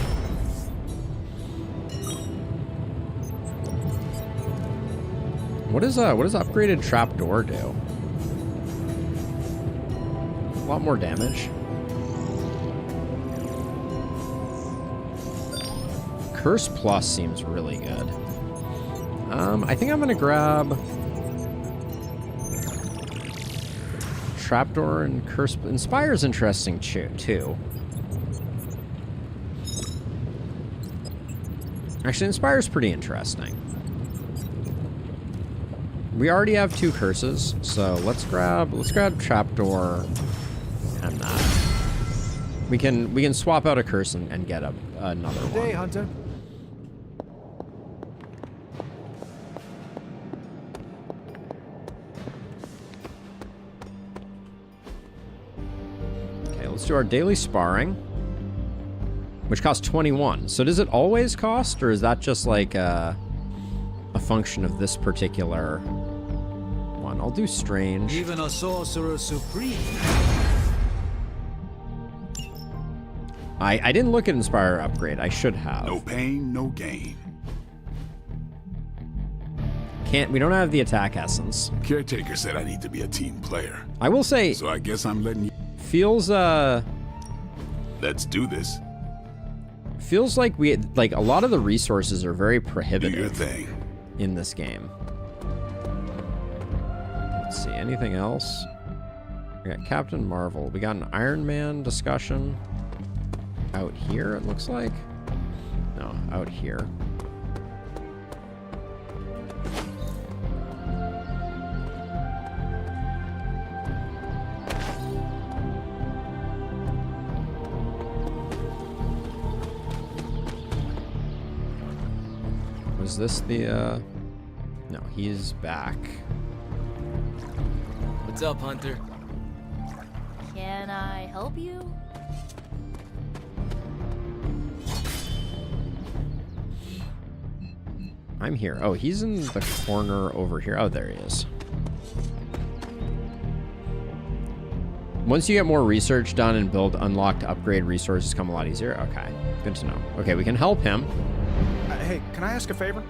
What does upgraded trapdoor do? A lot more damage. Curse Plus seems really good. I think I'm gonna grab Trapdoor and Curse. Inspire's interesting too. Actually, Inspire's pretty interesting. We already have 2 curses, so let's grab Trapdoor and that. We can swap out a curse and get another one. Good day, Hunter. Okay, let's do our daily sparring, which costs 21. So does it always cost, or is that just like function of this particular one. I'll do strange. Even a sorcerer supreme. I didn't look at Inspire upgrade. I should have. No pain, no gain. We don't have the attack essence. Caretaker said I need to be a team player. I will say. So I guess I'm letting you. Feels Let's do this. Feels like a lot of the resources are very prohibitive. Do your thing. In this game. Let's see, anything else? We got Captain Marvel. We got an Iron Man discussion out here, it looks like. No, out here. Was this the, No, he's back. What's up, Hunter? Can I help you? I'm here. Oh, he's in the corner over here. Oh, there he is. Once you get more research done and build unlocked upgrade resources come a lot easier. Okay, good to know. Okay, we can help him. Hey, can I ask a favor?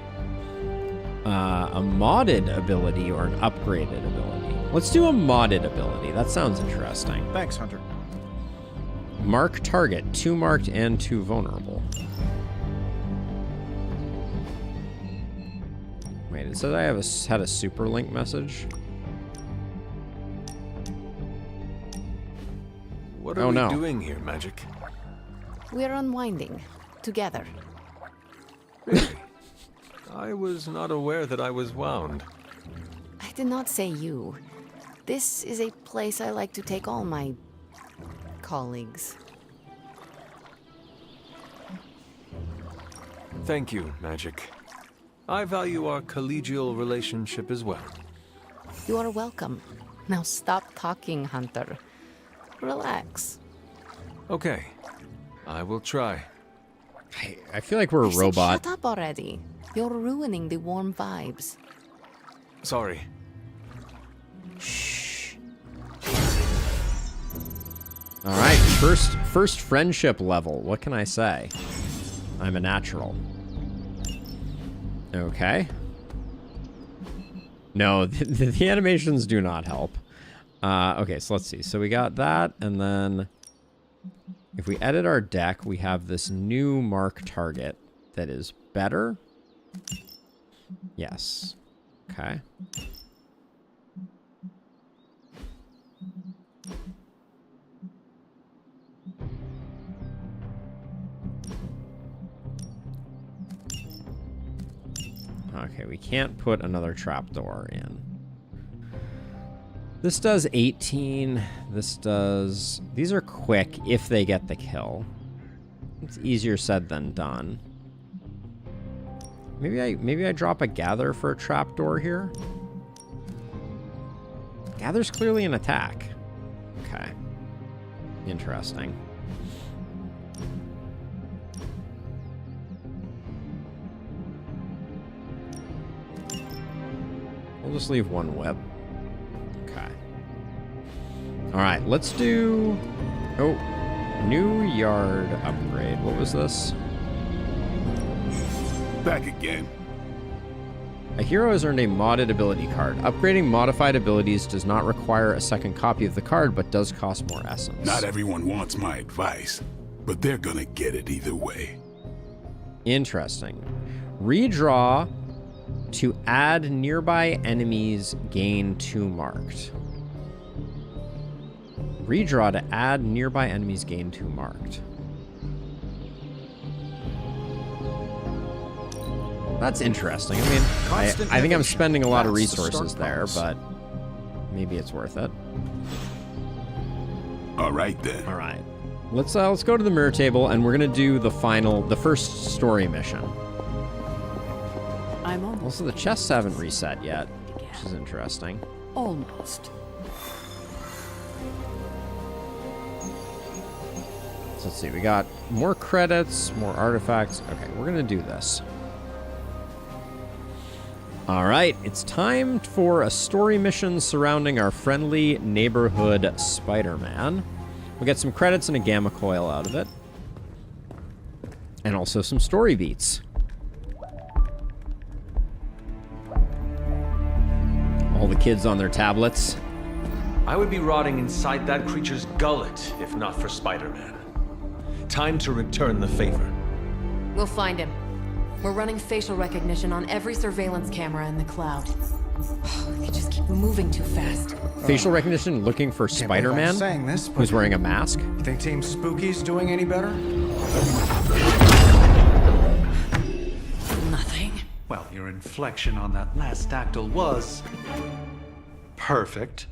A modded ability or an upgraded ability? Let's do a modded ability. That sounds interesting. Thanks, Hunter. Mark target. 2 marked and 2 vulnerable. Wait, it says I have had a super link message. What are we doing here, Magic? We're unwinding. Together. Really? I was not aware that I was wound. I did not say you. This is a place I like to take all my colleagues. Thank you, Magic. I value our collegial relationship as well. You are welcome. Now stop talking, Hunter. Relax. Okay. I will try. I feel like we're a robot. Shut up already. You're ruining the warm vibes. Sorry. Shh. All right, first friendship level. What can I say? I'm a natural. Okay. No, the animations do not help. Okay, so let's see. So we got that, and then if we edit our deck, we have this new mark target that is better. Yes. Okay. Okay, we can't put another trapdoor in. This does 18. This does... These are quick if they get the kill. It's easier said than done. Maybe I drop a gather for a trapdoor here. Gather's clearly an attack. Okay. Interesting. We'll just leave one whip. Okay. Alright, let's do... Oh, new yard upgrade. What was this? Back again. A hero has earned a modded ability card. Upgrading modified abilities does not require a second copy of the card, but does cost more essence. Not everyone wants my advice, but they're gonna get it either way. Interesting. Redraw to add nearby enemies gain 2 marked. Redraw to add nearby enemies gain 2 marked. That's interesting. I mean, I think I'm spending a lot of resources there, but maybe it's worth it. All right then. All right. Let's go to the mirror table, and we're gonna do the first story mission. Also, the chests haven't reset yet, which is interesting. Almost. So let's see. We got more credits, more artifacts. Okay, we're gonna do this. All right, it's time for a story mission surrounding our friendly neighborhood Spider-Man. We'll get some credits and a gamma coil out of it. And also some story beats. All the kids on their tablets. I would be rotting inside that creature's gullet if not for Spider-Man. Time to return the favor. We'll find him. We're running facial recognition on every surveillance camera in the cloud. They just keep moving too fast. Facial recognition looking for Can't believe I'm Spider-Man saying this, but who's wearing a mask. You think Team Spooky's doing any better? Nothing. Well, your inflection on that last dactyl was perfect.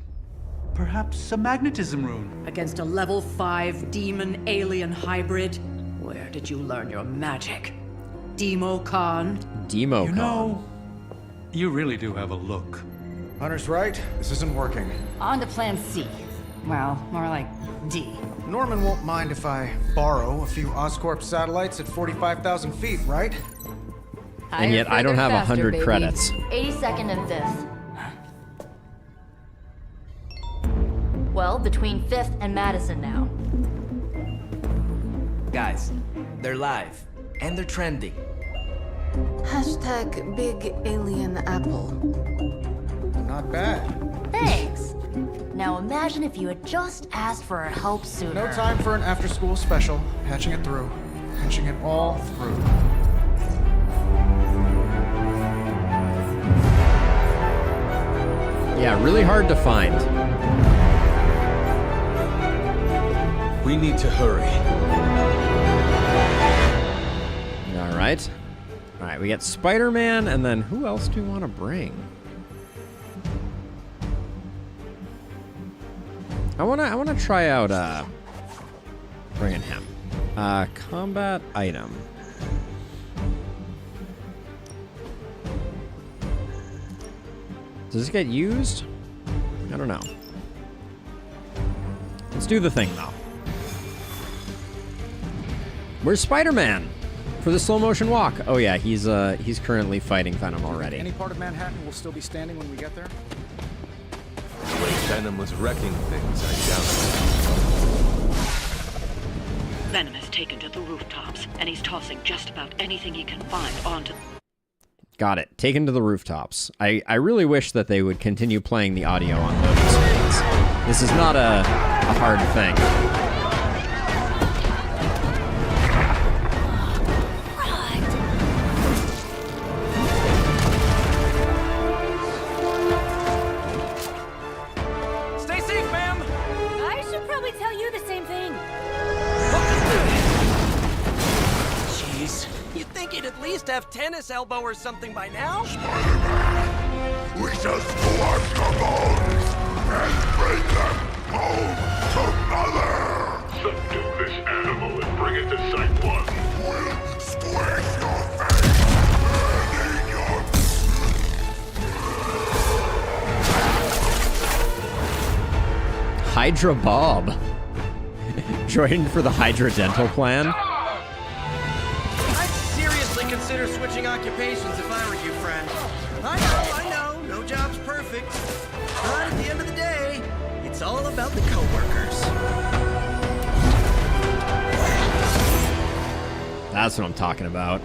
Perhaps a magnetism rune. Against a level 5 demon alien hybrid? Where did you learn your magic? Demo Khan? Demo You Khan. know, you really do have a look. Hunter's right. This isn't working. On to plan C. Well, more like D. Norman won't mind if I borrow a few Oscorp satellites at 45,000 feet, right? And yet I don't have 100 credits. 82nd and 5th. Well, between 5th and Madison now. Guys, they're live. And they're trending. Hashtag Big Alien Apple. Not bad. Thanks. Now imagine if you had just asked for our help sooner. No time for an after-school special. Patching it through. Patching it all through. Yeah, really hard to find. We need to hurry. All right. All right, we got Spider-Man, and then who else do we want to bring? I wanna try out bringing him. Combat item. Does this get used? I don't know. Let's do the thing though. Where's Spider-Man? For the slow motion walk. Oh yeah, he's currently fighting Venom already. Any part of Manhattan will still be standing when we get there? The way Venom was wrecking things, I doubt it. Venom has taken to the rooftops, and he's tossing just about anything he can find onto... Got it. Taken to the rooftops. I really wish that they would continue playing the audio on loading screens. This is not a hard thing. Stay safe, ma'am! I should probably tell you the same thing. Jeez, you'd think he'd at least have tennis elbow or something by now? We just collect the bones and bring them home to Mother! Subdue this animal and bring it to Site 1. We'll squish your face and eat your... Hydra Bob. Joined for the Hydra Dental plan. I'd seriously consider switching occupations if I were you, friend. I know, no job's perfect. But at the end of the day, it's all about the coworkers. That's what I'm talking about.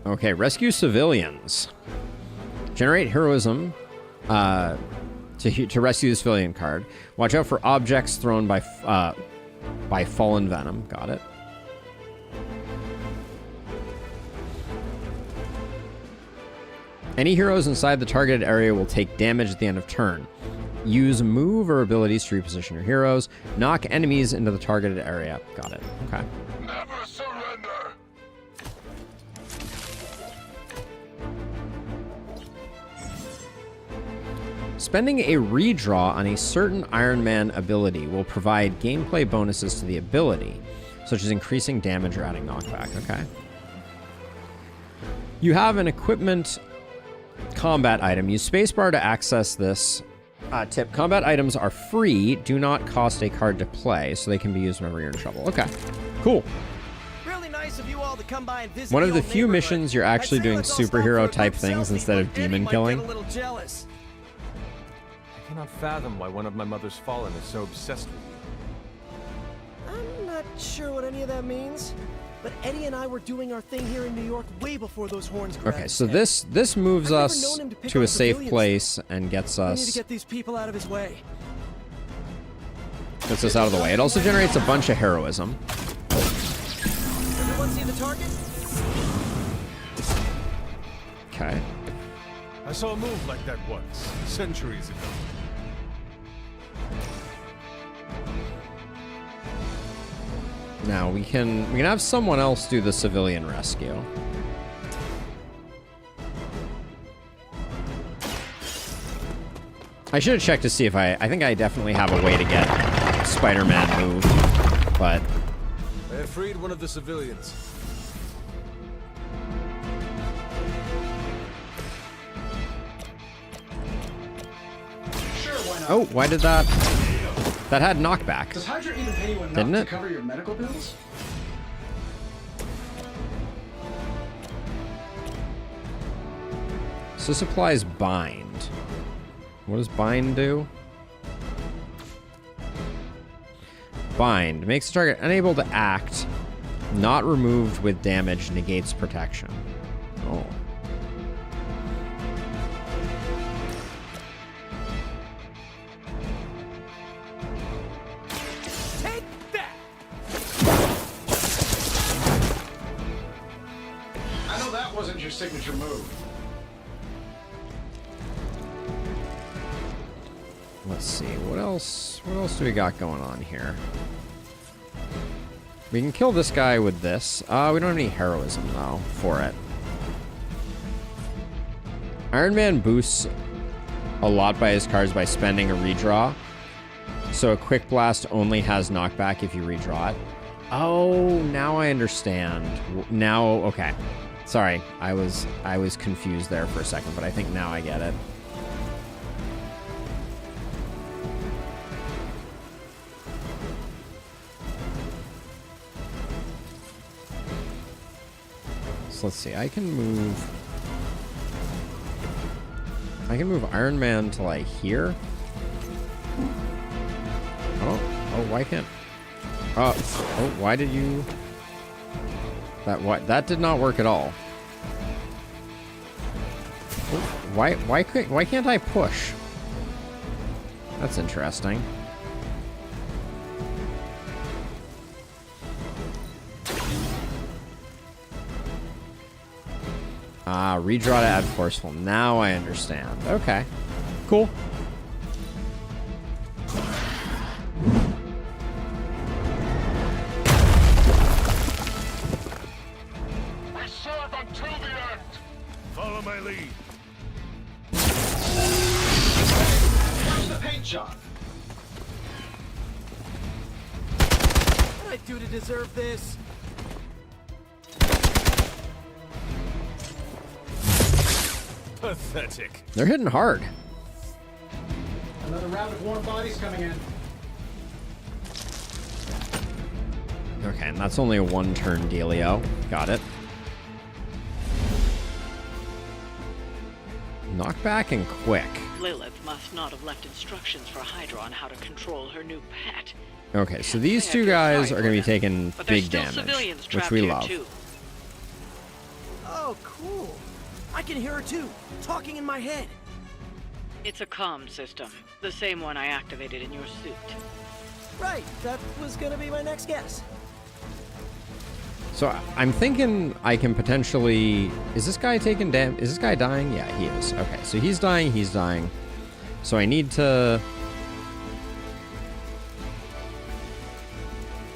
Okay, rescue civilians. Generate heroism to rescue the civilian card. Watch out for objects thrown by fallen Venom. Got it. Any heroes inside the targeted area will take damage at the end of turn. Use move or abilities to reposition your heroes. Knock enemies into the targeted area. Got it. Okay. Never surrender! Spending a redraw on a certain Iron Man ability will provide gameplay bonuses to the ability, such as increasing damage or adding knockback. Okay. You have an equipment combat item. Use spacebar to access this. Tip, combat items are free, do not cost a card to play, so they can be used whenever you're in trouble. Okay, cool. Real nice of you all to come by and visit One of the old few neighborhood. missions you're actually I'd say doing let's all stop for a superhero type group things selfie, instead of but Eddie demon might killing. Get a little jealous. I cannot fathom why one of my mother's fallen is so obsessed with you. I'm not sure what any of that means, but Eddie and I were doing our thing here in New York way before those horns grabbed Okay, his so head. this moves I've never us known him to pick to on a safe civilians, place and gets We need to us get these people out of his way. out of the way. It also generates a bunch of heroism. Everyone see the target? Okay. I saw a move like that once, centuries ago. Now we can have someone else do the civilian rescue. I should have checked to see if I think I definitely have a way to get Spider-Man moved, but I have freed one of the civilians. Sure, why not? oh, why did that had knockback? Does Hydra even pay you enough Didn't to it? cover your medical bills? So this applies bind. What does bind do? Bind makes the target unable to act, not removed with damage, negates protection. Oh. Take that! I know that wasn't your signature move. Let's see, what else do we got going on here? We can kill this guy with this. We don't have any heroism though for it. Iron Man boosts a lot by his cards by spending a redraw. So a quick blast only has knockback if you redraw it. Oh, now I understand. Now, okay. Sorry, I was confused there for a second, but I think now I get it. So let's see, I can move Iron Man to like here. Oh, why can't? Oh, why did you? That did not work at all. Why can't I push? That's interesting. Redraw to add forceful. Now I understand. Okay. Cool. We serve until the end. Follow my lead. Where's the paint job? What did I do to deserve this? Pathetic. They're hitting hard. Another round of warm bodies coming in. Okay, and that's only a one-turn dealio. Got it. Knockback and quick. Lilith must not have left instructions for Hydra on how to control her new pet. Okay, so these two guys are going to be taking But there's big still damage, civilians which trapped we here, love. too. Oh, cool. I can hear her too, talking in my head. It's a comm system, the same one I activated in your suit. Right, that was gonna be my next guess. So I'm thinking I can potentially... Is this guy taking damage? Is this guy dying? Yeah, he is. Okay, so he's dying, he's dying. So I need to...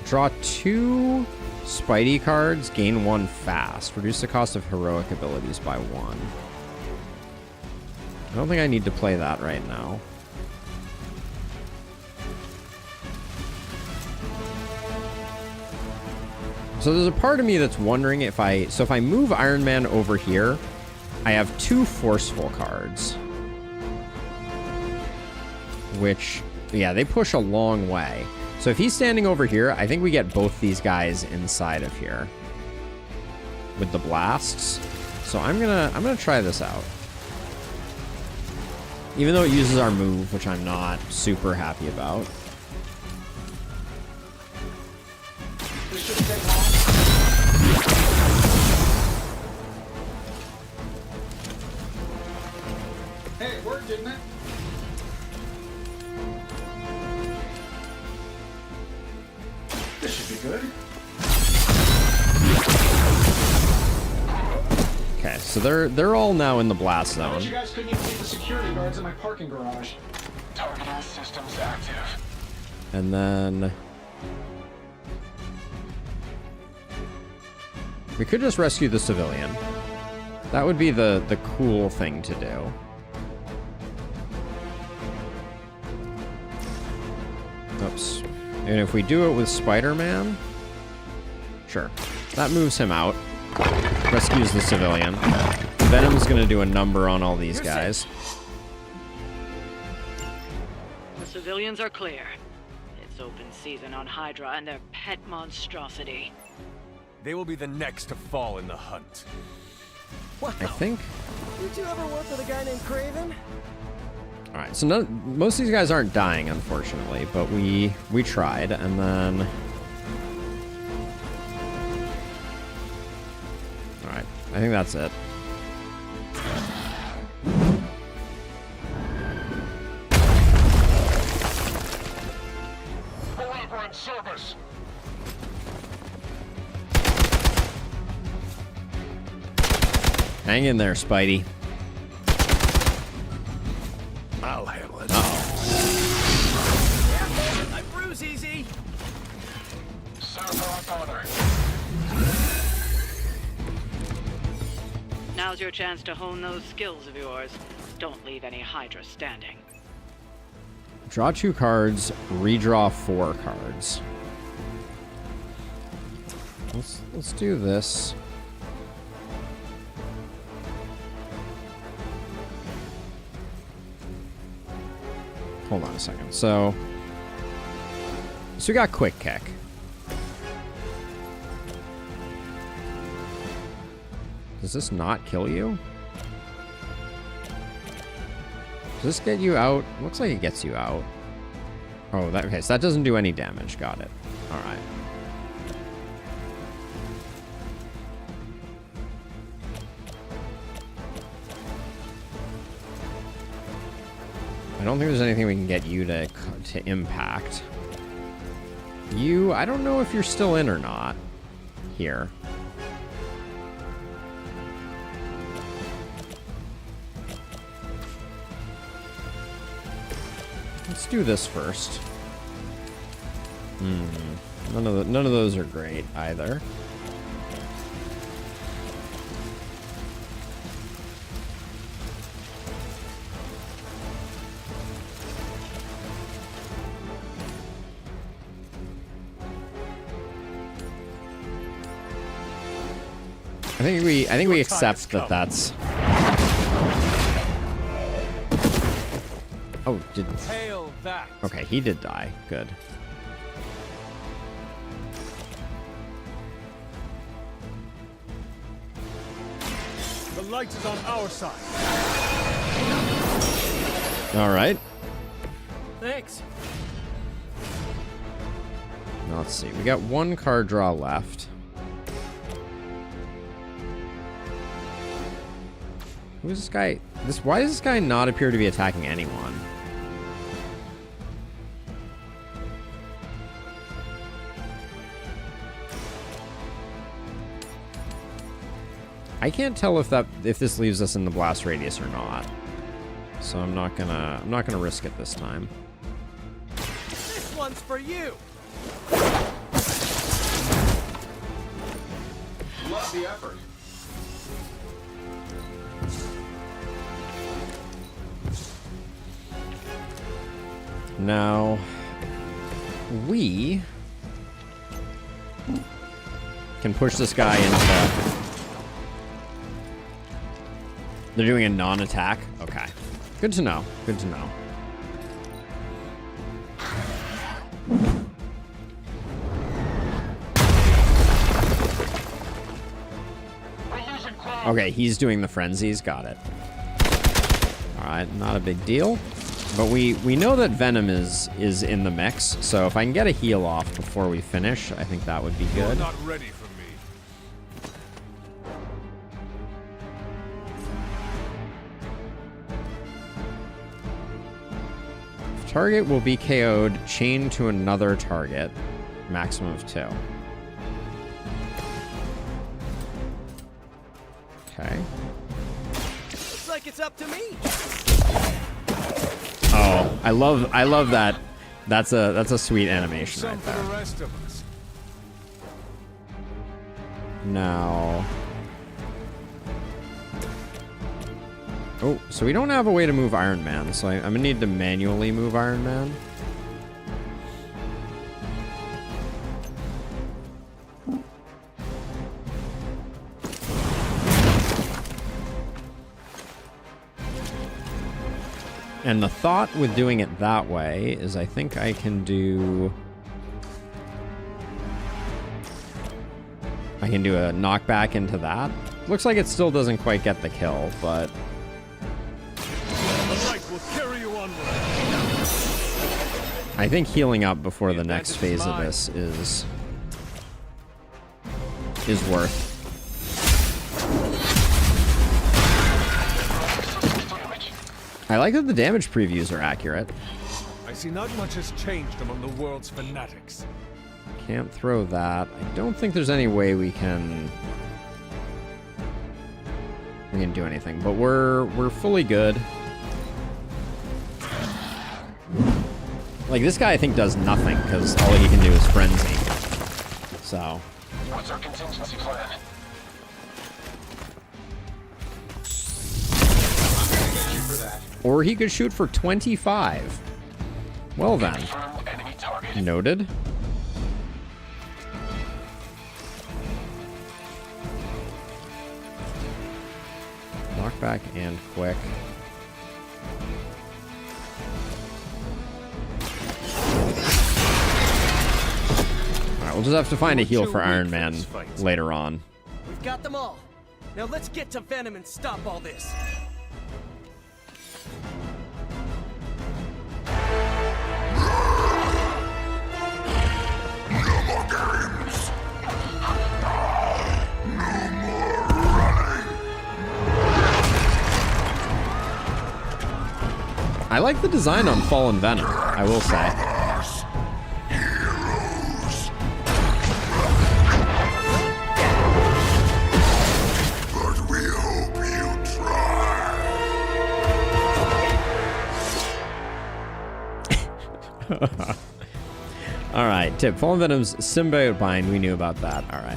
draw 2 Spidey cards, gain 1 fast. Reduce the cost of heroic abilities by 1. I don't think I need to play that right now. So there's a part of me that's wondering if I... So if I move Iron Man over here, I have 2 forceful cards. Which, yeah, they push a long way. So if he's standing over here, I think we get both these guys inside of here. with the blasts. So I'm gonna try this out. Even though it uses our move, which I'm not super happy about. Hey, it worked, didn't it? This should be good. Okay, so they're all now in the blast I bet zone. you guys couldn't even beat the security guards in my parking garage. Targeting systems active. And then we could just rescue the civilian. That would be the cool thing to do. Oops. And if we do it with Spider-Man, sure. That moves him out. Rescues the civilian. Venom's gonna do a number on all these guys. The civilians are clear. It's open season on Hydra and their pet monstrosity. They will be the next to fall in the hunt. I think. Did you ever work with a guy named Craven? All right, so most of these guys aren't dying, unfortunately, but we tried, and then. All right, I think that's it. Elaborate service. Hang in there, Spidey. I'll handle it. I bruise easy. Now's your chance to hone those skills of yours. Don't leave any Hydra standing. Draw 2 cards, redraw 4 cards. Let's do this. Hold on a second. So we got Quick Kick. Does this not kill you? Does this get you out? Looks like it gets you out. Oh, okay, so that doesn't do any damage. Got it. All right. I don't think there's anything we can get you to impact. You, I don't know if you're still in or not. Here. Let's do this first. None of those are great either. I think we accept that that's. Oh, did. Hail that. Okay, he did die. Good. The light is on our side. All right. Thanks. Now, let's see. We got 1 card draw left. Who's this guy? Why does this guy not appear to be attacking anyone? I can't tell if this leaves us in the blast radius or not. So I'm not gonna risk it this time. This one's for you. Love the effort. Now, we can push this guy into... They're doing a non-attack? Okay. Good to know. Good to know. Okay, he's doing the frenzies. Got it. All right, not a big deal. But we know that Venom is in the mix, so if I can get a heal off before we finish, I think that would be good. You're not ready for me. Target will be KO'd, chained to another target, maximum of 2. Okay. Looks like it's up to me. Oh, I love that. That's a sweet animation right there. The rest of us. Now. Oh, so we don't have a way to move Iron Man, so I'm gonna need to manually move Iron Man. And the thought with doing it that way is I think I can do a knockback into that. Looks like it still doesn't quite get the kill, but I think healing up before the next phase of this is worth. I like that the damage previews are accurate. I see not much has changed among the world's fanatics. Can't throw that. I don't think there's any way we can do anything, but we're fully good. Like, this guy I think does nothing because all he can do is frenzy. So. What's our contingency plan? Or he could shoot for 25. Well then. Noted. Knockback and quick. Alright, we'll just have to find a heal for Iron Man later on. We've got them all. Now let's get to Venom and stop all this. I like the design on Fallen Venom, I will say. But we hope you try. Alright, tip. Fallen Venom's symbiote bind, we knew about that. Alright.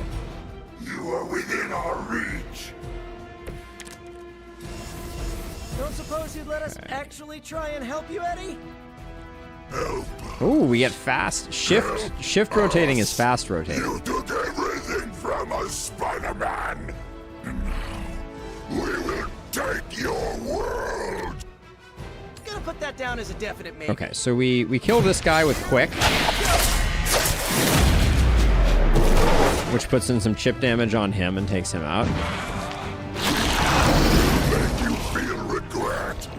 You are within our reach. Don't suppose you'd let us actually try and help you, Eddie? Ooh, we get fast. Shift rotating is fast rotating. You took everything from us, Spider-Man. And now we will take your world. Gonna put that down as a definite maybe. Okay, so we kill this guy with quick, which puts in some chip damage on him and takes him out.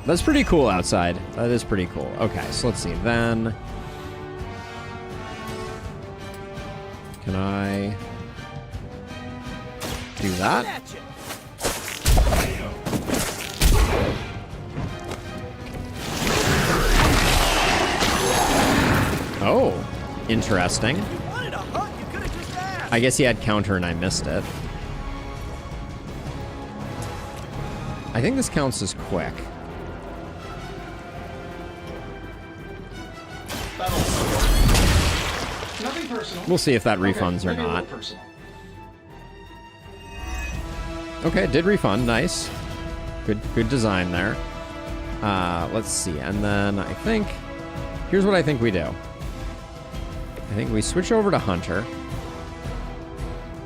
That's pretty cool outside. That is pretty cool. Okay, so let's see. Then can I do that? Oh, interesting. I guess he had counter and I missed it. I think this counts as quick. Nothing personal. We'll see if that refunds or not. Okay, it did refund. Nice. Good design there. Let's see. And then I think... Here's what I think we do. I think we switch over to Hunter.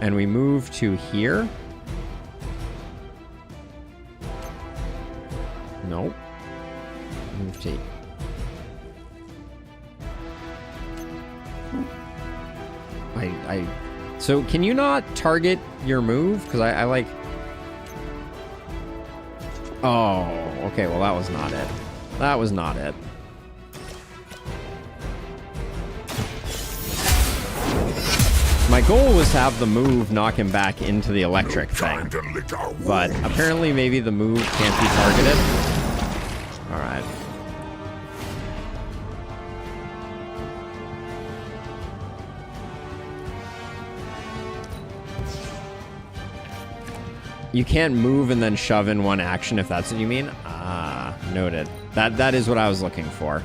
And we move to here. Nope. Move to... So can you not target your move? Because I like... Oh, okay, well that was not it. That was not it. My goal was to have the move knock him back into the electric thing. But apparently maybe the move can't be targeted. Alright. You can't move and then shove in one action if that's what you mean? Ah, noted. That is what I was looking for.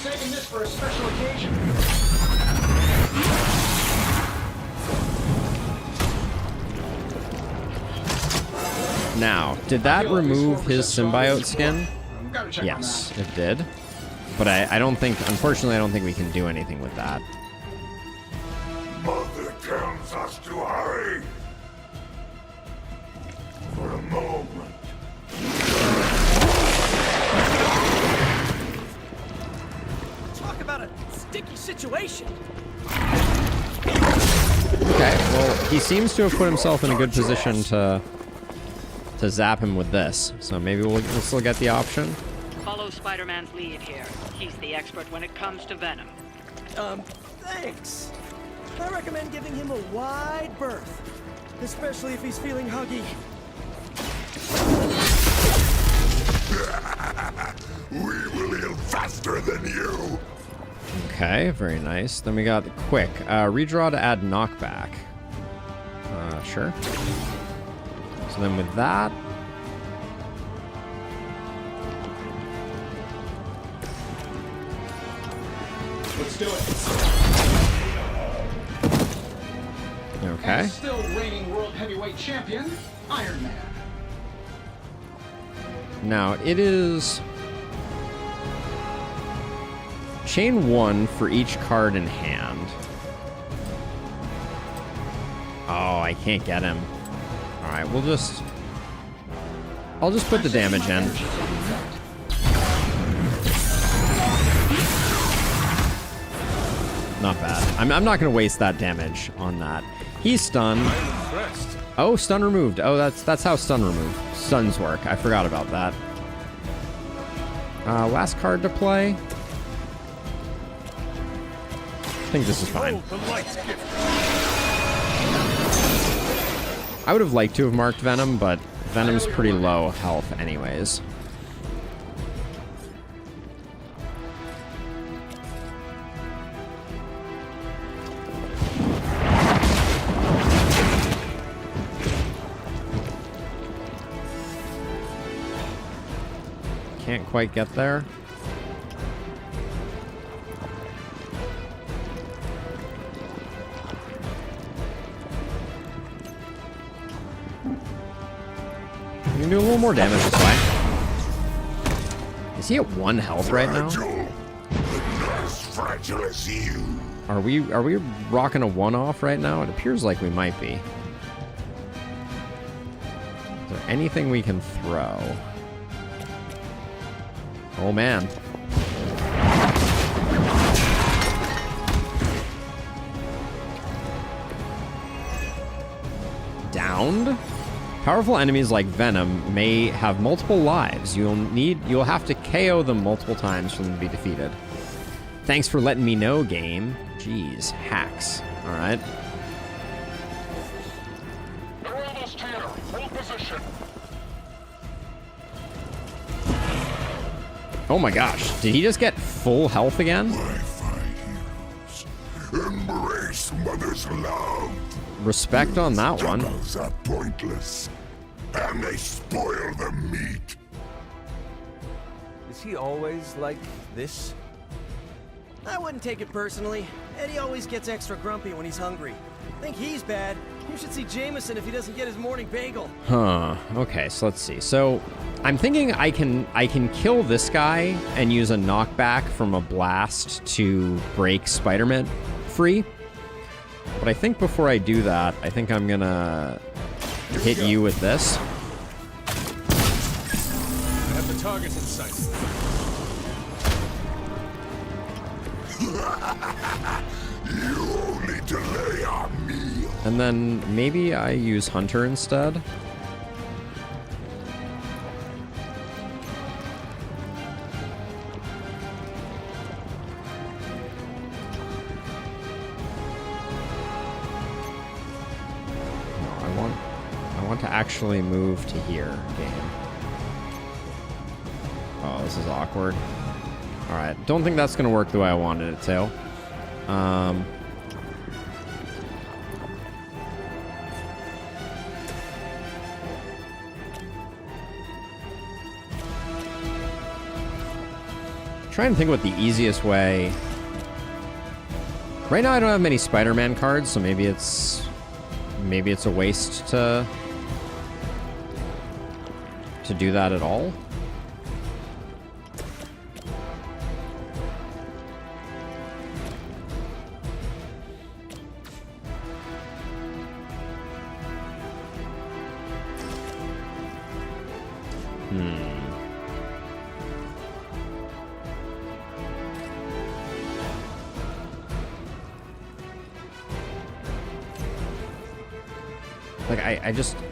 Saving this for a special occasion. Now, did that remove his symbiote skin? Yes, it did. But I don't think, unfortunately, I don't think we can do anything with that. Mother tells us to hurry. For a moment. Talk about a sticky situation. Okay, well, he seems to have put himself in a good position to zap him with this. So maybe we'll still get the option. Follow Spider-Man's lead here. He's the expert when it comes to venom. Thanks. I recommend giving him a wide berth, especially if he's feeling huggy. We will heal faster than you. Okay, very nice. Then we got quick. Redraw to add knockback. Sure. So then with that... Let's do it. Okay. And still reigning world heavyweight champion, Iron Man. Now, it is... chain 1 for each card in hand. Oh, I can't get him. Alright, we'll just... I'll just put the damage in. Not bad. I'm not going to waste that damage on that. He's stunned. Oh, stun removed. Oh, that's how stuns work. I forgot about that. Last card to play. I think this is fine. I would have liked to have marked Venom, but Venom's pretty low health anyways. Can't quite get there. You can do a little more damage this way. Is he at 1 health right now? As fragile as you. Are we rocking a 1-off right now? It appears like we might be. Is there anything we can throw? Oh man. Downed? Powerful enemies like Venom may have multiple lives. You'll have to KO them multiple times for them to be defeated. Thanks for letting me know, game. Jeez, hacks. All right. Oh my gosh, did he just get full health again? Embrace mother's love. Respect on that one. Struggles are pointless, and they spoil the meat. Is he always like this? I wouldn't take it personally. Eddie always gets extra grumpy when he's hungry. Think he's bad. You should see Jameson if he doesn't get his morning bagel. Huh. Okay, so let's see. So I'm thinking I can kill this guy and use a knockback from a blast to break Spider-Man free. But I think before I do that, I think I'm gonna hit you with this. I have the target in sight. You only delay our meal. And then maybe I use Hunter instead. I want to actually move to here, game. Oh, this is awkward. Alright, don't think that's going to work the way I wanted it to. Trying to think what the easiest way... Right now I don't have many Spider-Man cards, so maybe it's a waste to do that at all. Like,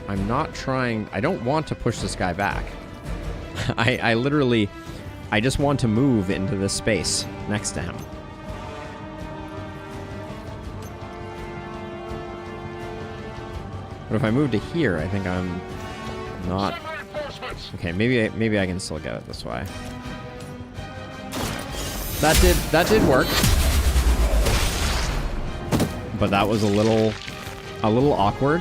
I'm not trying... I don't want to push this guy back. I literally... I just want to move into this space next to him. But if I move to here, I think I'm not... Okay, maybe I can still get it this way. That did work. But that was a little awkward.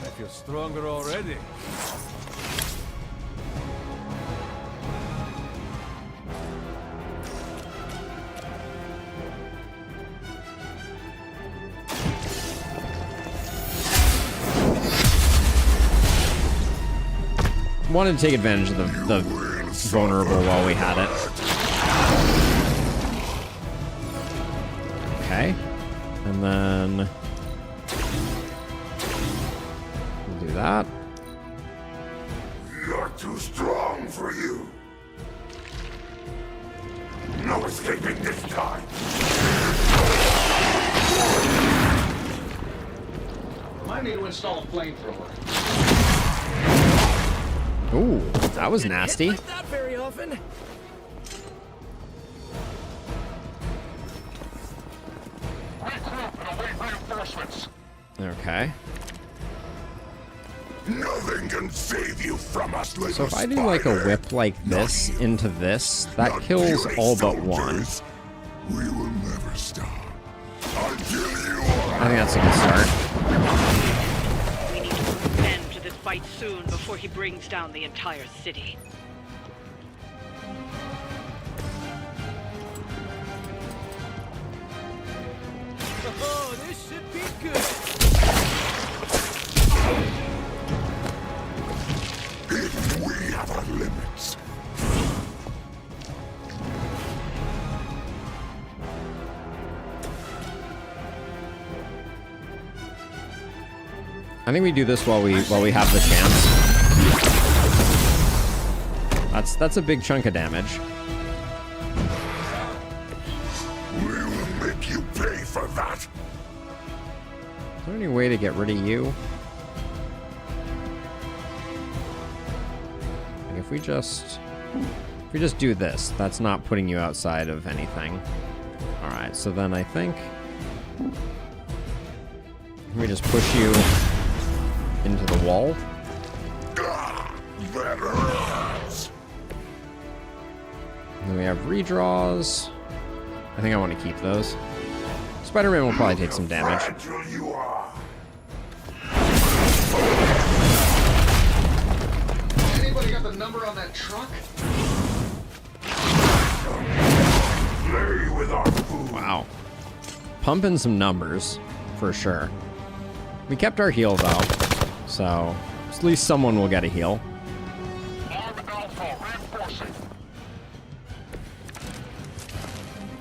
I feel stronger already. Wanted to take advantage of the vulnerable while we had it. Okay. And then we'll do that. You're too strong for you. No escaping this time. Might need to install a flamethrower. Ooh, that was nasty. Not very often. Okay. Nothing can save you from us, little So if I do like a whip like this into this, that kills all but one. We will never stop until you I think that's a good start. We need to put an end to this fight soon before he brings down the entire city. Oh, this should be good. Even we have our limits. I think we do this while we have the chance. That's a big chunk of damage. We will make you pay for that. Is there any way to get rid of you? Like if we just do this, that's not putting you outside of anything. Alright, so then I think we just push you into the wall. That hurts. And then we have redraws. I think I want to keep those. Spider-Man will probably take some damage. You are. Anybody got the number on that truck? Play with our food. Wow. Pumping some numbers, for sure. We kept our heal, though. So, at least someone will get a heal.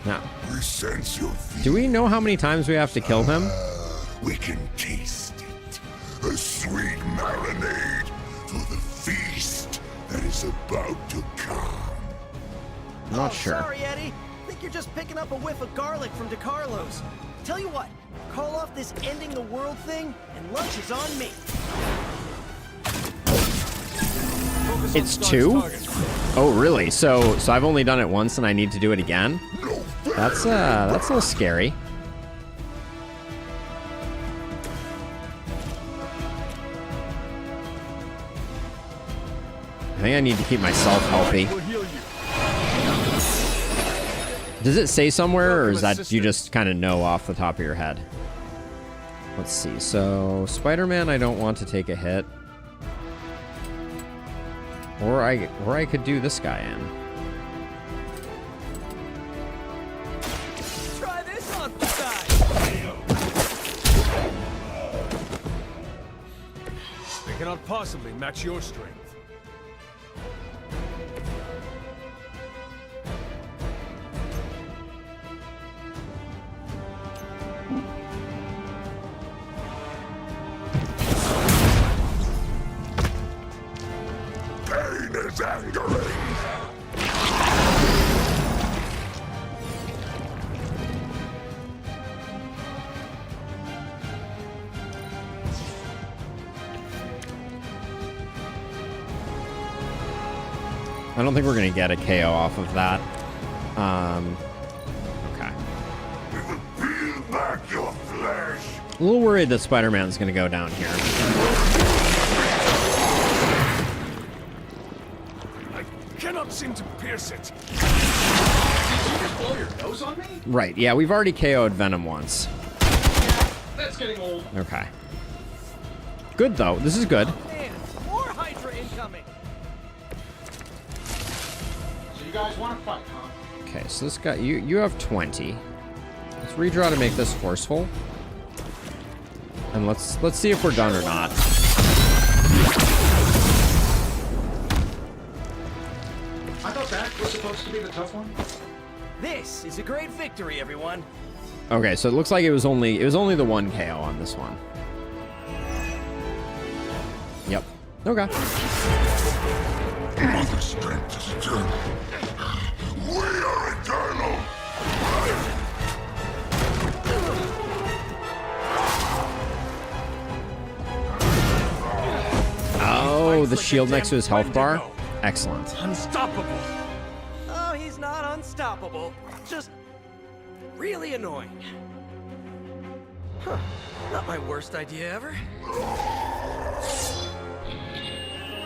Now, We sense your fear. do we know how many times we have to kill him? We can taste it. A sweet marinade for the feast that is about to come. I'm not sure. Sorry, Eddie. Think you're just picking up a whiff of garlic from DeCarlo's. Tell you what, call off this ending the world thing, and lunch is on me. It's 2? Oh, really? So I've only done it once, and I need to do it again? That's a little scary. I think I need to keep myself healthy. Does it say somewhere, or is that you just kind of know off the top of your head? Let's see. So Spider-Man, I don't want to take a hit. Or I could do this guy in. Try this on the side. They cannot possibly match your strength. Pain is angering. I don't think we're gonna get a KO off of that. Okay. Peel back your flesh. A little worried that Spider-Man's gonna go down here. I cannot seem to pierce it. Did you just blow your nose on me? Right, yeah, we've already KO'd Venom once. That's getting old. Okay. Good, though. This is good. Man, more Hydra incoming. So you guys want to fight, huh? Okay, so this guy, you have 20. Let's redraw to make this forceful. And let's see if we're done or not. I thought that was supposed to be the tough one. This is a great victory, everyone. Okay, so it looks like it was only the one KO on this one. Yep. Okay. Mother strength is eternal. We are eternal. Oh, the shield next to his health bar. Excellent. Unstoppable. Oh, he's not unstoppable. Just really annoying. Huh. Not my worst idea ever.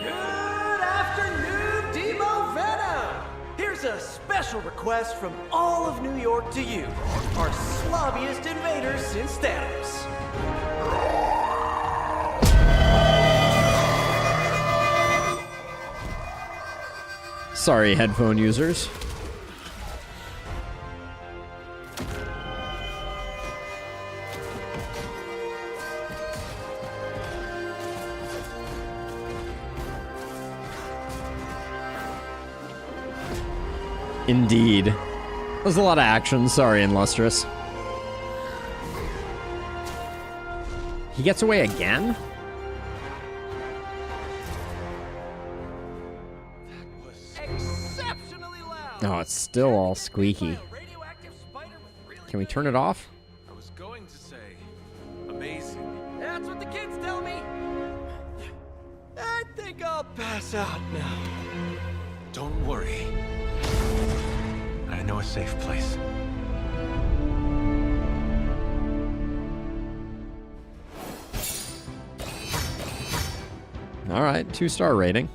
Good afternoon, Demo Venom! Here's a special request from all of New York to you, our slobbiest invaders since Thanos. Sorry, headphone users. Indeed. There's a lot of action. Sorry, Illustrious. He gets away again? Exceptionally loud. Oh, it's still all squeaky. Can we turn it off? I was going to say, amazing. That's what the kids tell me. I think I'll pass out now. Don't worry. I know a safe place. All right, 2-star rating.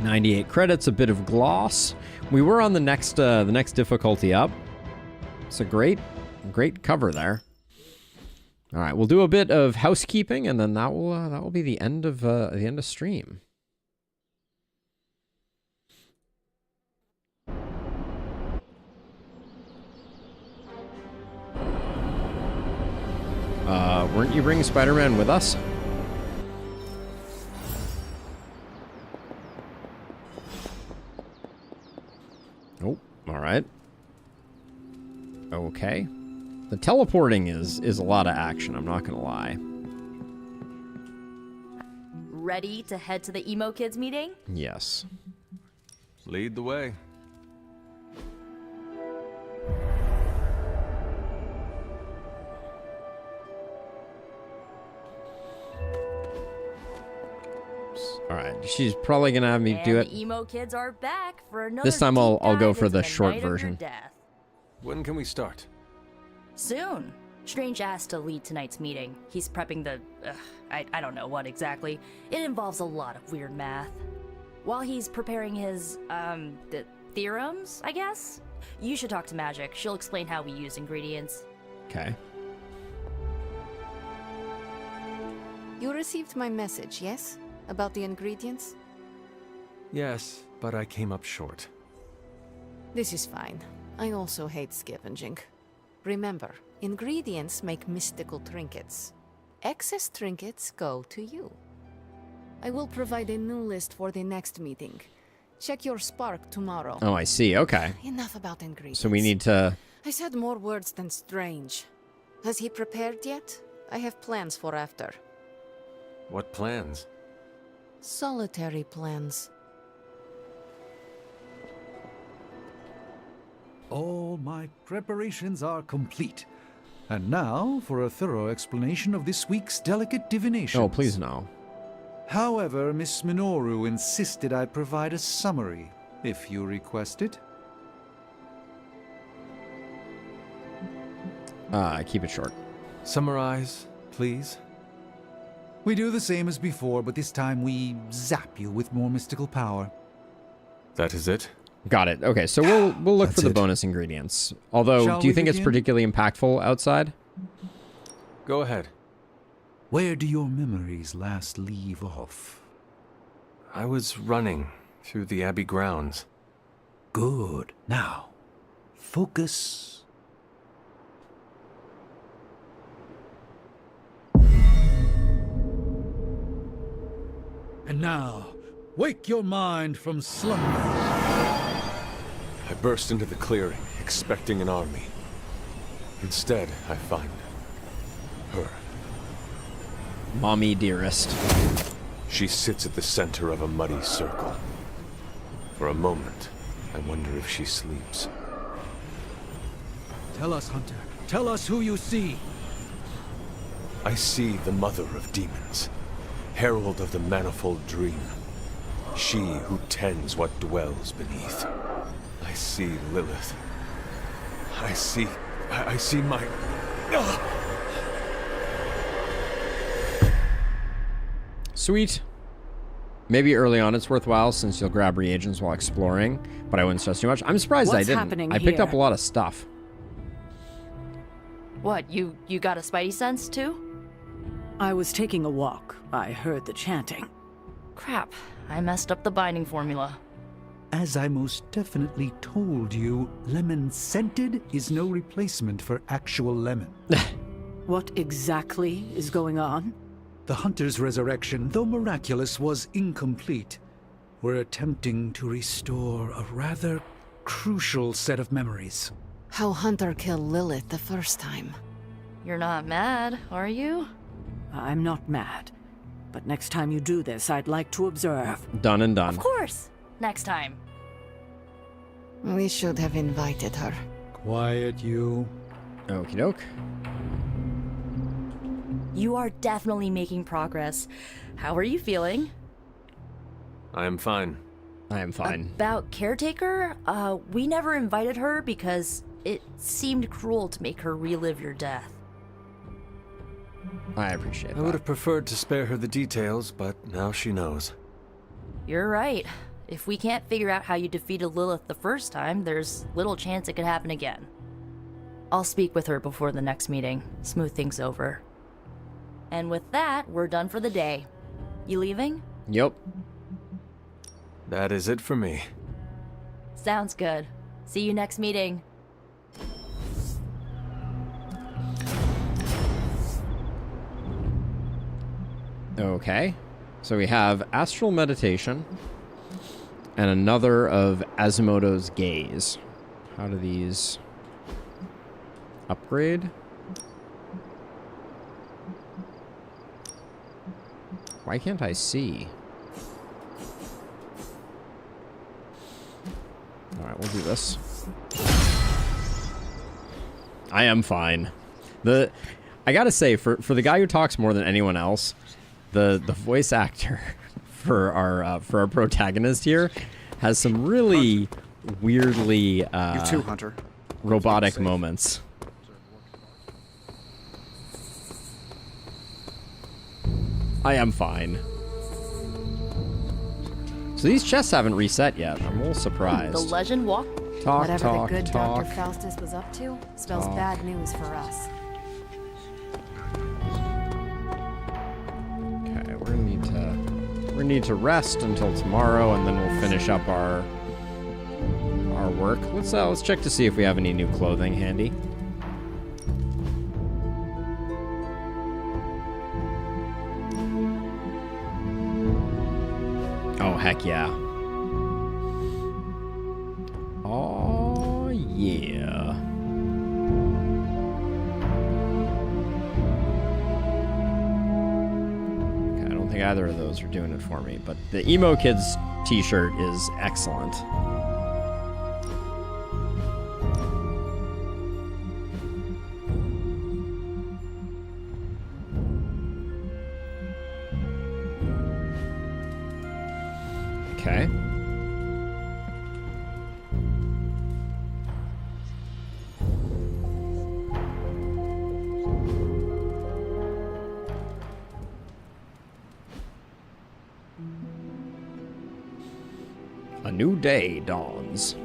98 credits, a bit of gloss. We were on the next difficulty up. It's a great cover there. All right, we'll do a bit of housekeeping, and then that will be the end of stream. Weren't you bringing Spider-Man with us? Oh, all right. Okay. The teleporting is a lot of action, I'm not gonna lie. Ready to head to the emo kids meeting? Yes. Lead the way. All right, she's probably gonna have me do it. The emo kids are back for another. This time I'll go for the short night of your version. death. When can we start? Soon. Strange asked to lead tonight's meeting. He's prepping the... I don't know what exactly. It involves a lot of weird math. While he's preparing his, the theorems, I guess? You should talk to Magic. She'll explain how we use ingredients. Okay. You received my message, yes? About the ingredients? Yes, but I came up short. This is fine. I also hate scavenging. Remember, ingredients make mystical trinkets. Excess trinkets go to you. I will provide a new list for the next meeting. Check your spark tomorrow. Oh, I see. Okay. Enough about ingredients. So we need to... I said more words than strange. Has he prepared yet? I have plans for after. What plans? Solitary plans. All my preparations are complete. And now for a thorough explanation of this week's delicate divination. Oh, please no. However, Miss Minoru insisted I provide a summary, if you request it. Keep it short. Summarize, please. We do the same as before, but this time we zap you with more mystical power. That is it? Got it. Okay, so we'll look That's for the it. bonus ingredients. Although, Shall do you we think it's begin? particularly impactful outside? Go ahead. Where do your memories last leave off? I was running through the Abbey grounds. Good. Now, focus. And now, wake your mind from slumber. I burst into the clearing, expecting an army. Instead, I find her. Mommy dearest. She sits at the center of a muddy circle. For a moment, I wonder if she sleeps. Tell us, Hunter. Tell us who you see. I see the mother of demons, herald of the manifold dream. She who tends what dwells beneath. I see Lilith. I see my... Sweet. Maybe early on it's worthwhile since you'll grab reagents while exploring, but I wouldn't stress too much. I'm surprised I What's didn't. happening I picked up a here? lot of stuff. What, you got a spidey sense too? I was taking a walk. I heard the chanting. Crap, I messed up the binding formula. As I most definitely told you, lemon-scented is no replacement for actual lemon. What exactly is going on? The Hunter's resurrection, though miraculous, was incomplete. We're attempting to restore a rather crucial set of memories. How Hunter killed Lilith the first time. You're not mad, are you? I'm not mad. But next time you do this, I'd like to observe. Done and done. Of course! Next time. We should have invited her. Quiet, you. Okie doke. You are definitely making progress. How are you feeling? I am fine. I am fine. About Caretaker? We never invited her because it seemed cruel to make her relive your death. I appreciate I that. would have preferred to spare her the details, but now she knows. You're right. If we can't figure out how you defeated Lilith the first time, there's little chance it could happen again. I'll speak with her before the next meeting, smooth things over. And with that, we're done for the day. You leaving? Yep. That is it for me. Sounds good. See you next meeting. Okay. So we have Astral Meditation and another of Asimoto's Gaze. How do these upgrade? Why can't I see? Alright, we'll do this. I am fine. I gotta say, for the guy who talks more than anyone else, the voice actor for our protagonist here has some really weirdly You too, Hunter. robotic moments. I am fine. So these chests haven't reset yet. I'm a little surprised. The legend walk. Talk, Whatever talk, the good talk. Dr. Faustus was up to spells Talk. bad news for us. Okay, we're gonna need to rest until tomorrow, and then we'll finish up our work. Let's check to see if we have any new clothing handy. Oh heck yeah! Oh yeah! Okay, I don't think either of those are doing it for me, but the Emo Kids t-shirt is excellent. Okay. A new day dawns.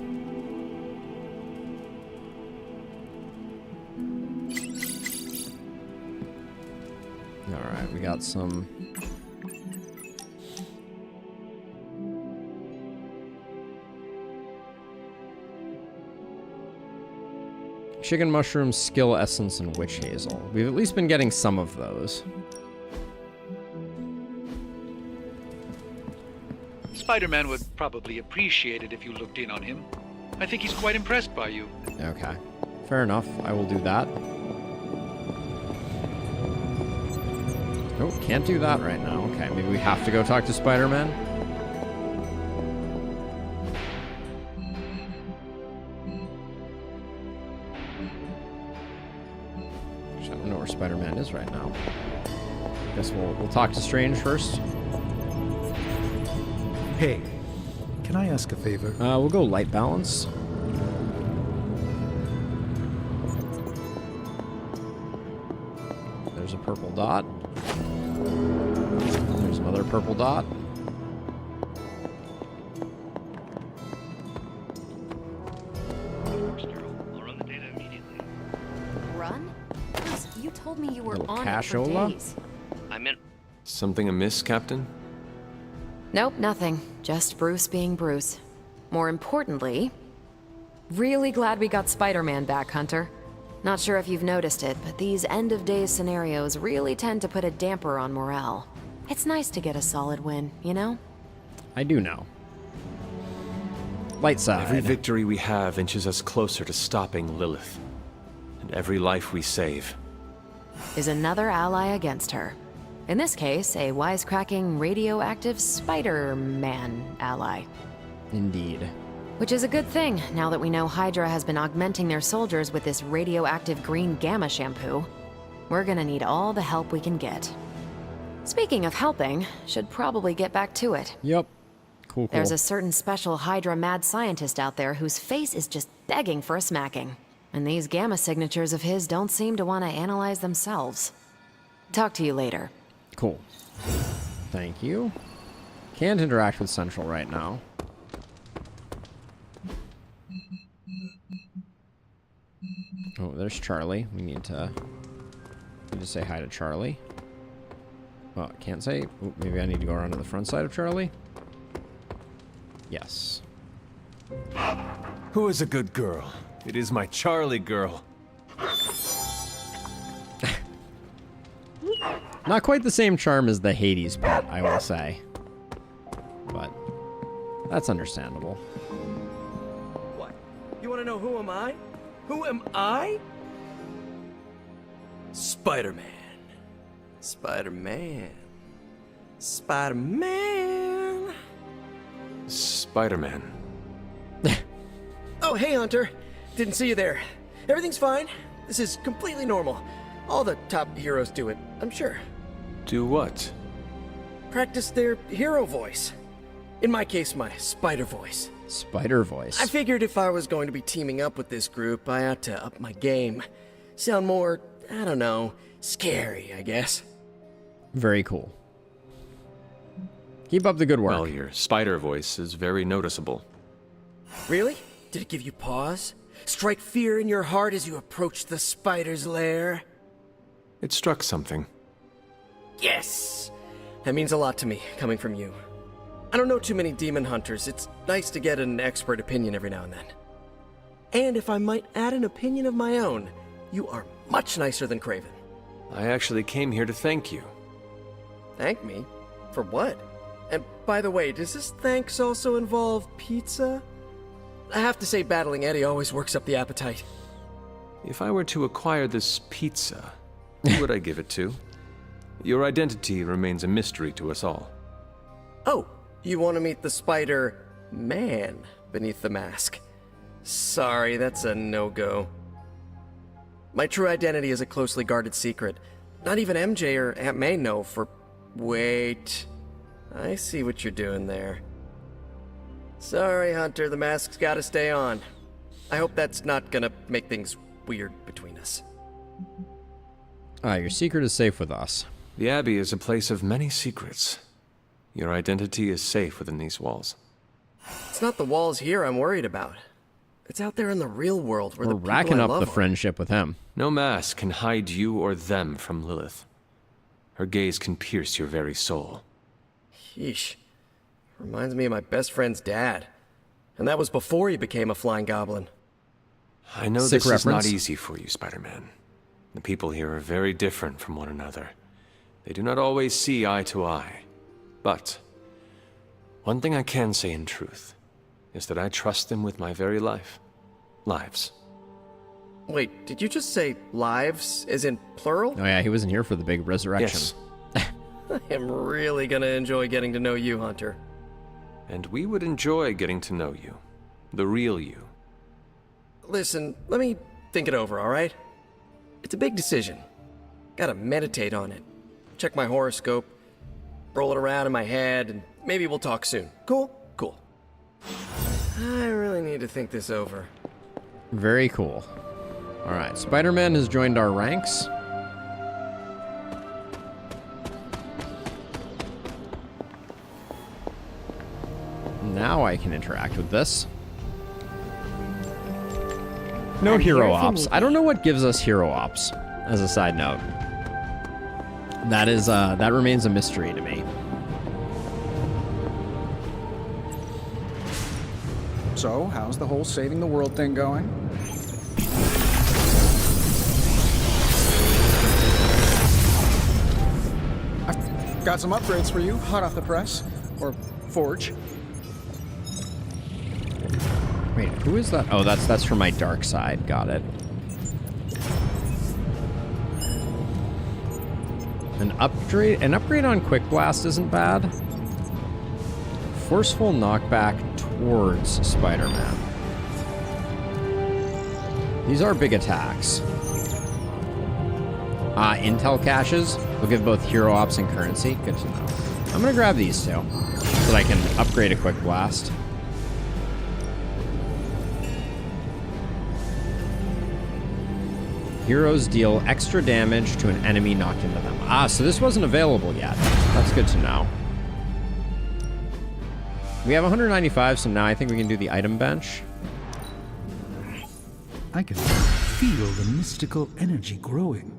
All right, we got some. Chicken mushroom, skill essence, and witch hazel. We've at least been getting some of those. Spider-Man would probably appreciate it if you looked in on him. I think he's quite impressed by you. Okay. Fair enough. I will do that. Oh, can't do that right now. Okay, maybe we have to go talk to Spider-Man? I don't know where Spider-Man is right now. Guess we'll talk to Strange first. Hey, can I ask a favor? We'll go light balance. There's a purple dot. There's another purple dot. Run? You told me you were Little on it for cashola? days. I'm in. Something amiss, Captain? Nope, nothing. Just Bruce being Bruce. More importantly, really glad we got Spider-Man back, Hunter. Not sure if you've noticed it, but these end-of-days scenarios really tend to put a damper on morale. It's nice to get a solid win, you know? I do know. Light side. Every victory we have inches us closer to stopping Lilith. And every life we save is another ally against her. In this case, a wisecracking, radioactive Spider-Man ally. Indeed. Which is a good thing, now that we know Hydra has been augmenting their soldiers with this radioactive green gamma shampoo. We're gonna need all the help we can get. Speaking of helping, should probably get back to it. Yep. Cool. There's a certain special Hydra mad scientist out there whose face is just begging for a smacking. And these gamma signatures of his don't seem to want to analyze themselves. Talk to you later. Cool. Thank you. Can't interact with Central right now. Oh, there's Charlie. We need to say hi to Charlie. Well, can't say. Ooh, maybe I need to go around to the front side of Charlie. Yes. Who is a good girl? It is my Charlie girl. Not quite the same charm as the Hades pet, I will say. But that's understandable. What? You want to know who am I? Who am I? Spider-Man. Spider-Man. Spider-Man. Spider-Man. Oh, hey, Hunter. Didn't see you there. Everything's fine. This is completely normal. All the top heroes do it, I'm sure. Do what? Practice their hero voice. In my case, my spider voice. Spider voice. I figured if I was going to be teaming up with this group, I ought to up my game. Sound more, I don't know, scary, I guess. Very cool. Keep up the good work. Well, your spider voice is very noticeable. Really? Did it give you pause? Strike fear in your heart as you approach the spider's lair? It struck something. Yes! That means a lot to me, coming from you. I don't know too many demon hunters. It's nice to get an expert opinion every now and then. And if I might add an opinion of my own, you are much nicer than Craven. I actually came here to thank you. Thank me? For what? And by the way, does this thanks also involve pizza? I have to say, battling Eddie always works up the appetite. If I were to acquire this pizza, who would I give it to? Your identity remains a mystery to us all. Oh, you want to meet the Spider-Man beneath the mask. Sorry, that's a no-go. My true identity is a closely guarded secret. Not even MJ or Aunt May know for... Wait. I see what you're doing there. Sorry, Hunter, the mask's gotta stay on. I hope that's not gonna make things weird between us. Your secret is safe with us. The Abbey is a place of many secrets. Your identity is safe within these walls. It's not the walls here I'm worried about. It's out there in the real world where We're the people racking I up love the are. friendship with him. No mask can hide you or them from Lilith. Her gaze can pierce your very soul. Yeesh. Reminds me of my best friend's dad. And that was before he became a flying goblin. I know Sick this is reference. not easy for you, Spider-Man. The people here are very different from one another. They do not always see eye to eye. But one thing I can say in truth is that I trust them with my very life. Lives. Wait, did you just say lives, as in plural? Oh yeah, he wasn't here for the big resurrection. Yes. I am really gonna enjoy getting to know you, Hunter. And we would enjoy getting to know you. The real you. Listen, let me think it over, alright? It's a big decision. Gotta meditate on it. Check my horoscope, roll it around in my head, and maybe we'll talk soon. Cool? Cool. I really need to think this over. Very cool. Alright, Spider-Man has joined our ranks. Now I can interact with this. No I'm hero here if you ops. need I don't know what gives us hero ops, as a side note. That is, that remains a mystery to me. So, how's the whole saving the world thing going? I've got some upgrades for you, hot off the press. Or forge. Wait, who is that? Oh, that's for my dark side. Got it. An upgrade on Quick Blast isn't bad. Forceful knockback towards Spider-Man. These are big attacks. Intel caches will give both hero ops and currency. Good to know. I'm gonna grab these two so that I can upgrade a Quick Blast. Heroes deal extra damage to an enemy knocked into them. So this wasn't available yet. That's good to know. We have 195, so now I think we can do the item bench. I can feel the mystical energy growing.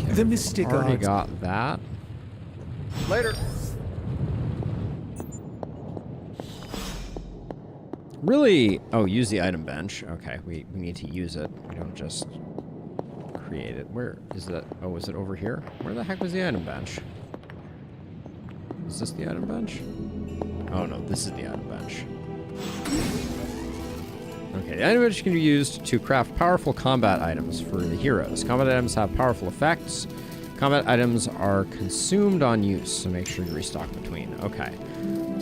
Okay, The mystic already odds. got that. Later. Really? Oh, use the item bench. Okay, we need to use it. We don't just create it. Where is that? Oh, is it over here? Where the heck was the item bench? Is this the item bench? Oh no, this is the item bench. Okay, the item bench can be used to craft powerful combat items for the heroes. Combat items have powerful effects. Combat items are consumed on use, so make sure you restock between. Okay.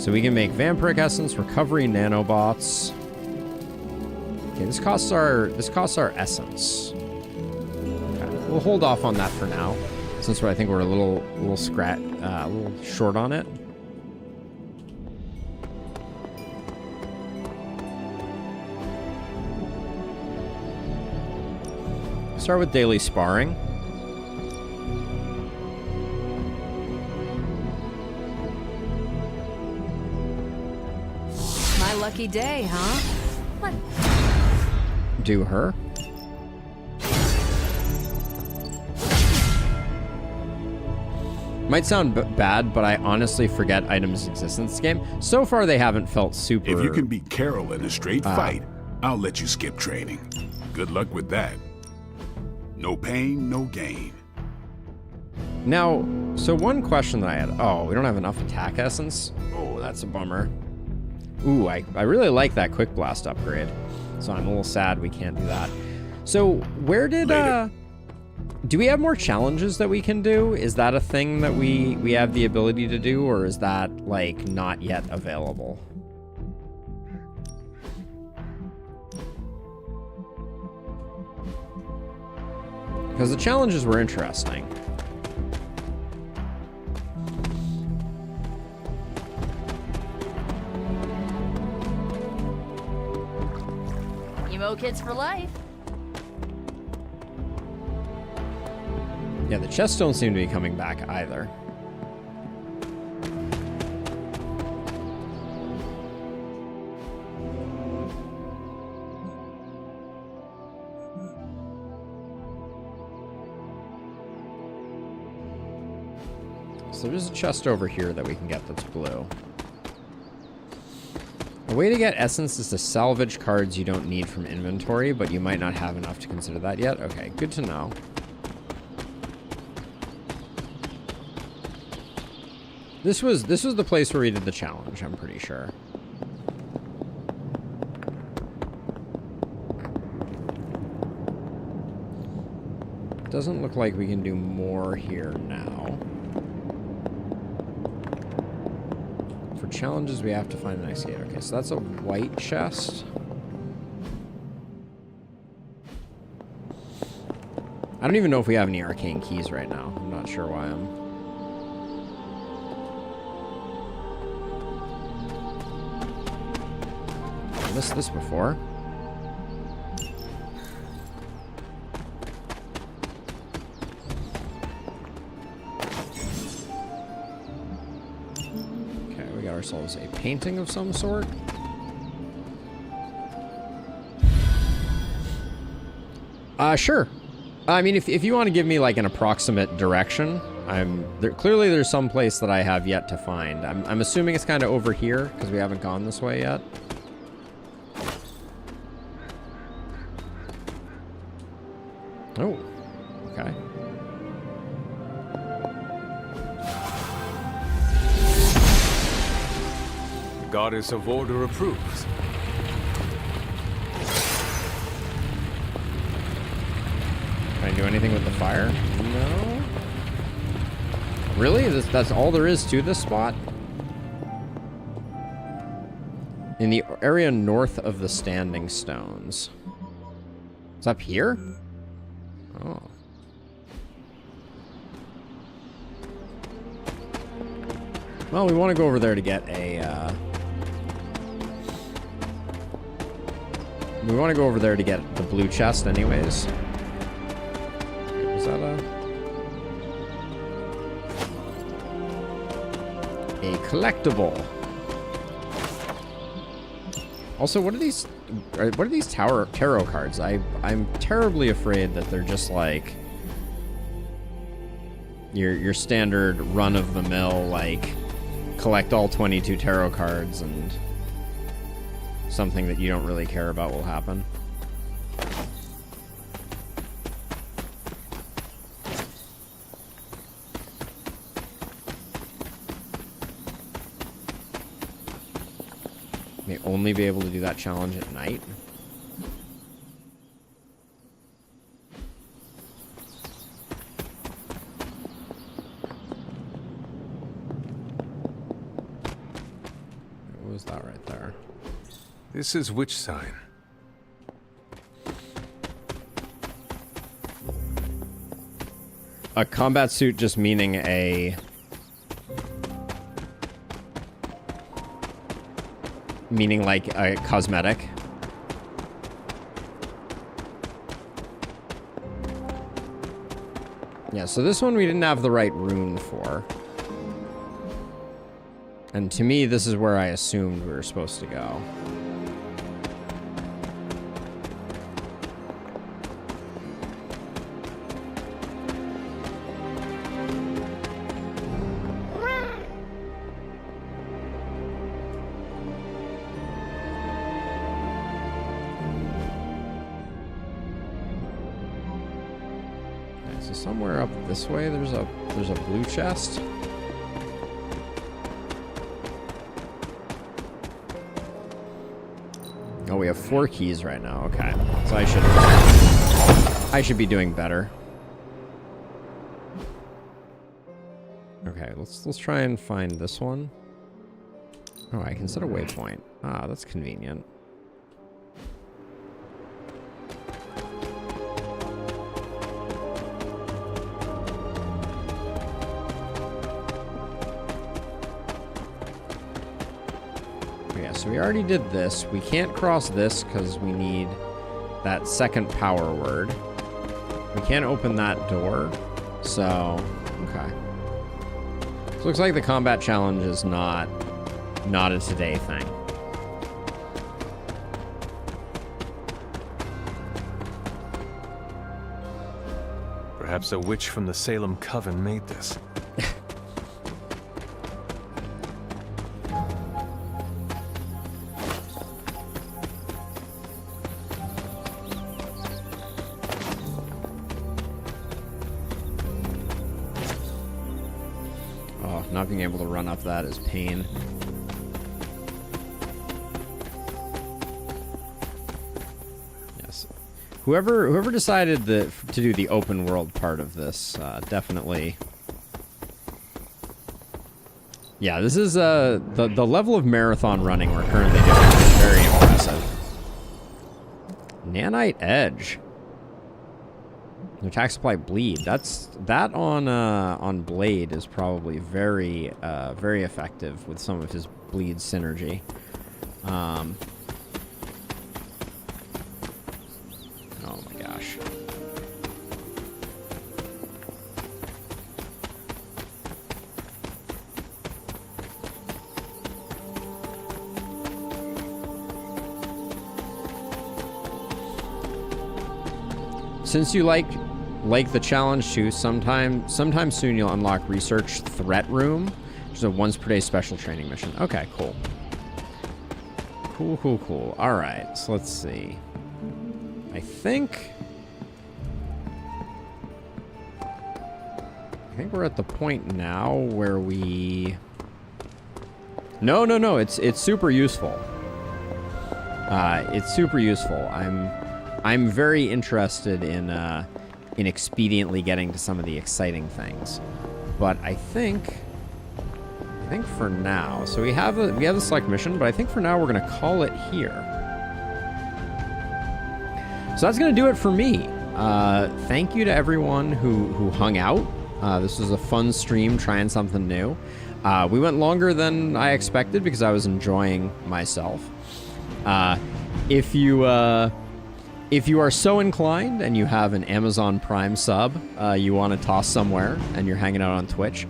So we can make Vampiric Essence, Recovery Nanobots. Okay, this costs our essence. Okay, we'll hold off on that for now, since I think we're a little short on it. Start with daily sparring. My lucky day, huh? What? Do her. Might sound bad, but I honestly forget items exist in this game. So far, they haven't felt super... If you can beat Carol in a straight fight, I'll let you skip training. Good luck with that. No pain, no gain. Now, so one question that I had... Oh, we don't have enough attack essence? Oh, that's a bummer. Ooh, I really like that quick blast upgrade. So I'm a little sad we can't do that. So where did... do we have more challenges that we can do? Is that a thing that we have the ability to do, or is that, like, not yet available? Because the challenges were interesting. Emo kids for life. Yeah, the chests don't seem to be coming back either. So there's a chest over here that we can get that's blue. A way to get essence is to salvage cards you don't need from inventory, but you might not have enough to consider that yet. Okay, good to know. This was the place where we did the challenge, I'm pretty sure. Doesn't look like we can do more here now. For challenges, we have to find the next gate. Okay, so that's a white chest. I don't even know if we have any arcane keys right now. I'm not sure why I'm... I missed this before. Okay, we got ourselves a painting of some sort. Sure. I mean, if you want to give me like an approximate direction, clearly there's some place that I have yet to find. I'm assuming it's kind of over here because we haven't gone this way yet. Oh, okay. The goddess of order approves. Can I do anything with the fire? No. Really? That's all there is to this spot? In the area north of the Standing Stones. It's up here? Oh. Well, we want to go over there to get a, we want to go over there to get the blue chest anyways. Is that a collectible? Also, what are these tarot cards? I'm terribly afraid that they're just like your standard run-of-the-mill, like, collect all 22 tarot cards and something that you don't really care about will happen. May only be able to do that challenge at night. here. This is which sign? A combat suit just meaning a... Meaning like a cosmetic. Yeah, so this one we didn't have the right rune for. And to me, this is where I assumed we were supposed to go. So somewhere up this way, there's a blue chest. Oh, we have 4 keys right now. Okay, so I should be doing better. Okay, let's try and find this one. Oh, I can set a waypoint. Ah, that's convenient. So we already did this. We can't cross this because we need that second power word. We can't open that door. So, okay. So looks like the combat challenge is not a today thing. Perhaps a witch from the Salem Coven made this. Not being able to run up that is pain. Yes. Whoever decided to do the open world part of this, definitely. Yeah, this is the level of marathon running we're currently doing is very impressive. Nanite Edge. Attack supply bleed. That on Blade is probably very effective with some of his bleed synergy. Oh my gosh. Since you like the challenge too, sometime soon you'll unlock Research Threat Room, which is a once per day special training mission. Okay, cool. Cool. All right, so let's see. I think we're at the point now where we... No, it's super useful. It's super useful. I'm very interested in expediently getting to some of the exciting things, but I think for now, so we have the select mission, but I think for now we're gonna call it here. So that's gonna do it for me. Thank you to everyone who hung out. This was a fun stream, trying something new. We went longer than I expected because I was enjoying myself. If you are so inclined and you have an Amazon Prime sub you want to toss somewhere and you're hanging out on Twitch,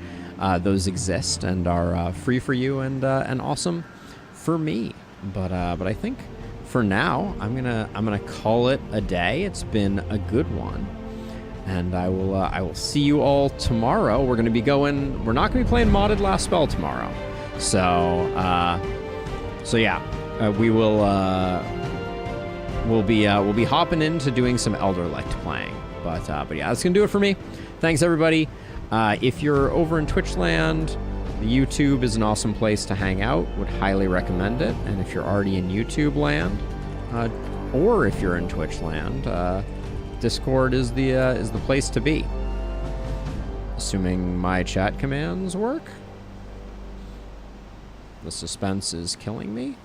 those exist and are free for you and awesome for me. But I think for now I'm gonna call it a day. It's been a good one, and I will see you all tomorrow. We're not gonna be playing modded Last Spell tomorrow. So yeah, we will. We'll be hopping into doing some Elderlicht playing, but yeah, that's gonna do it for me. Thanks everybody. If you're over in Twitch land, the YouTube is an awesome place to hang out. Would highly recommend it. And if you're already in YouTube land, or if you're in Twitch land, Discord is the place to be. Assuming my chat commands work. The suspense is killing me.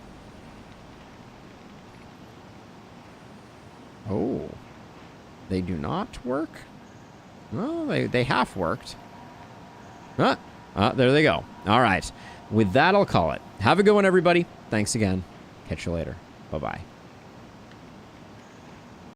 Oh. They do not work? Well, they half worked. There they go. All right. With that, I'll call it. Have a good one, everybody. Thanks again. Catch you later. Bye-bye.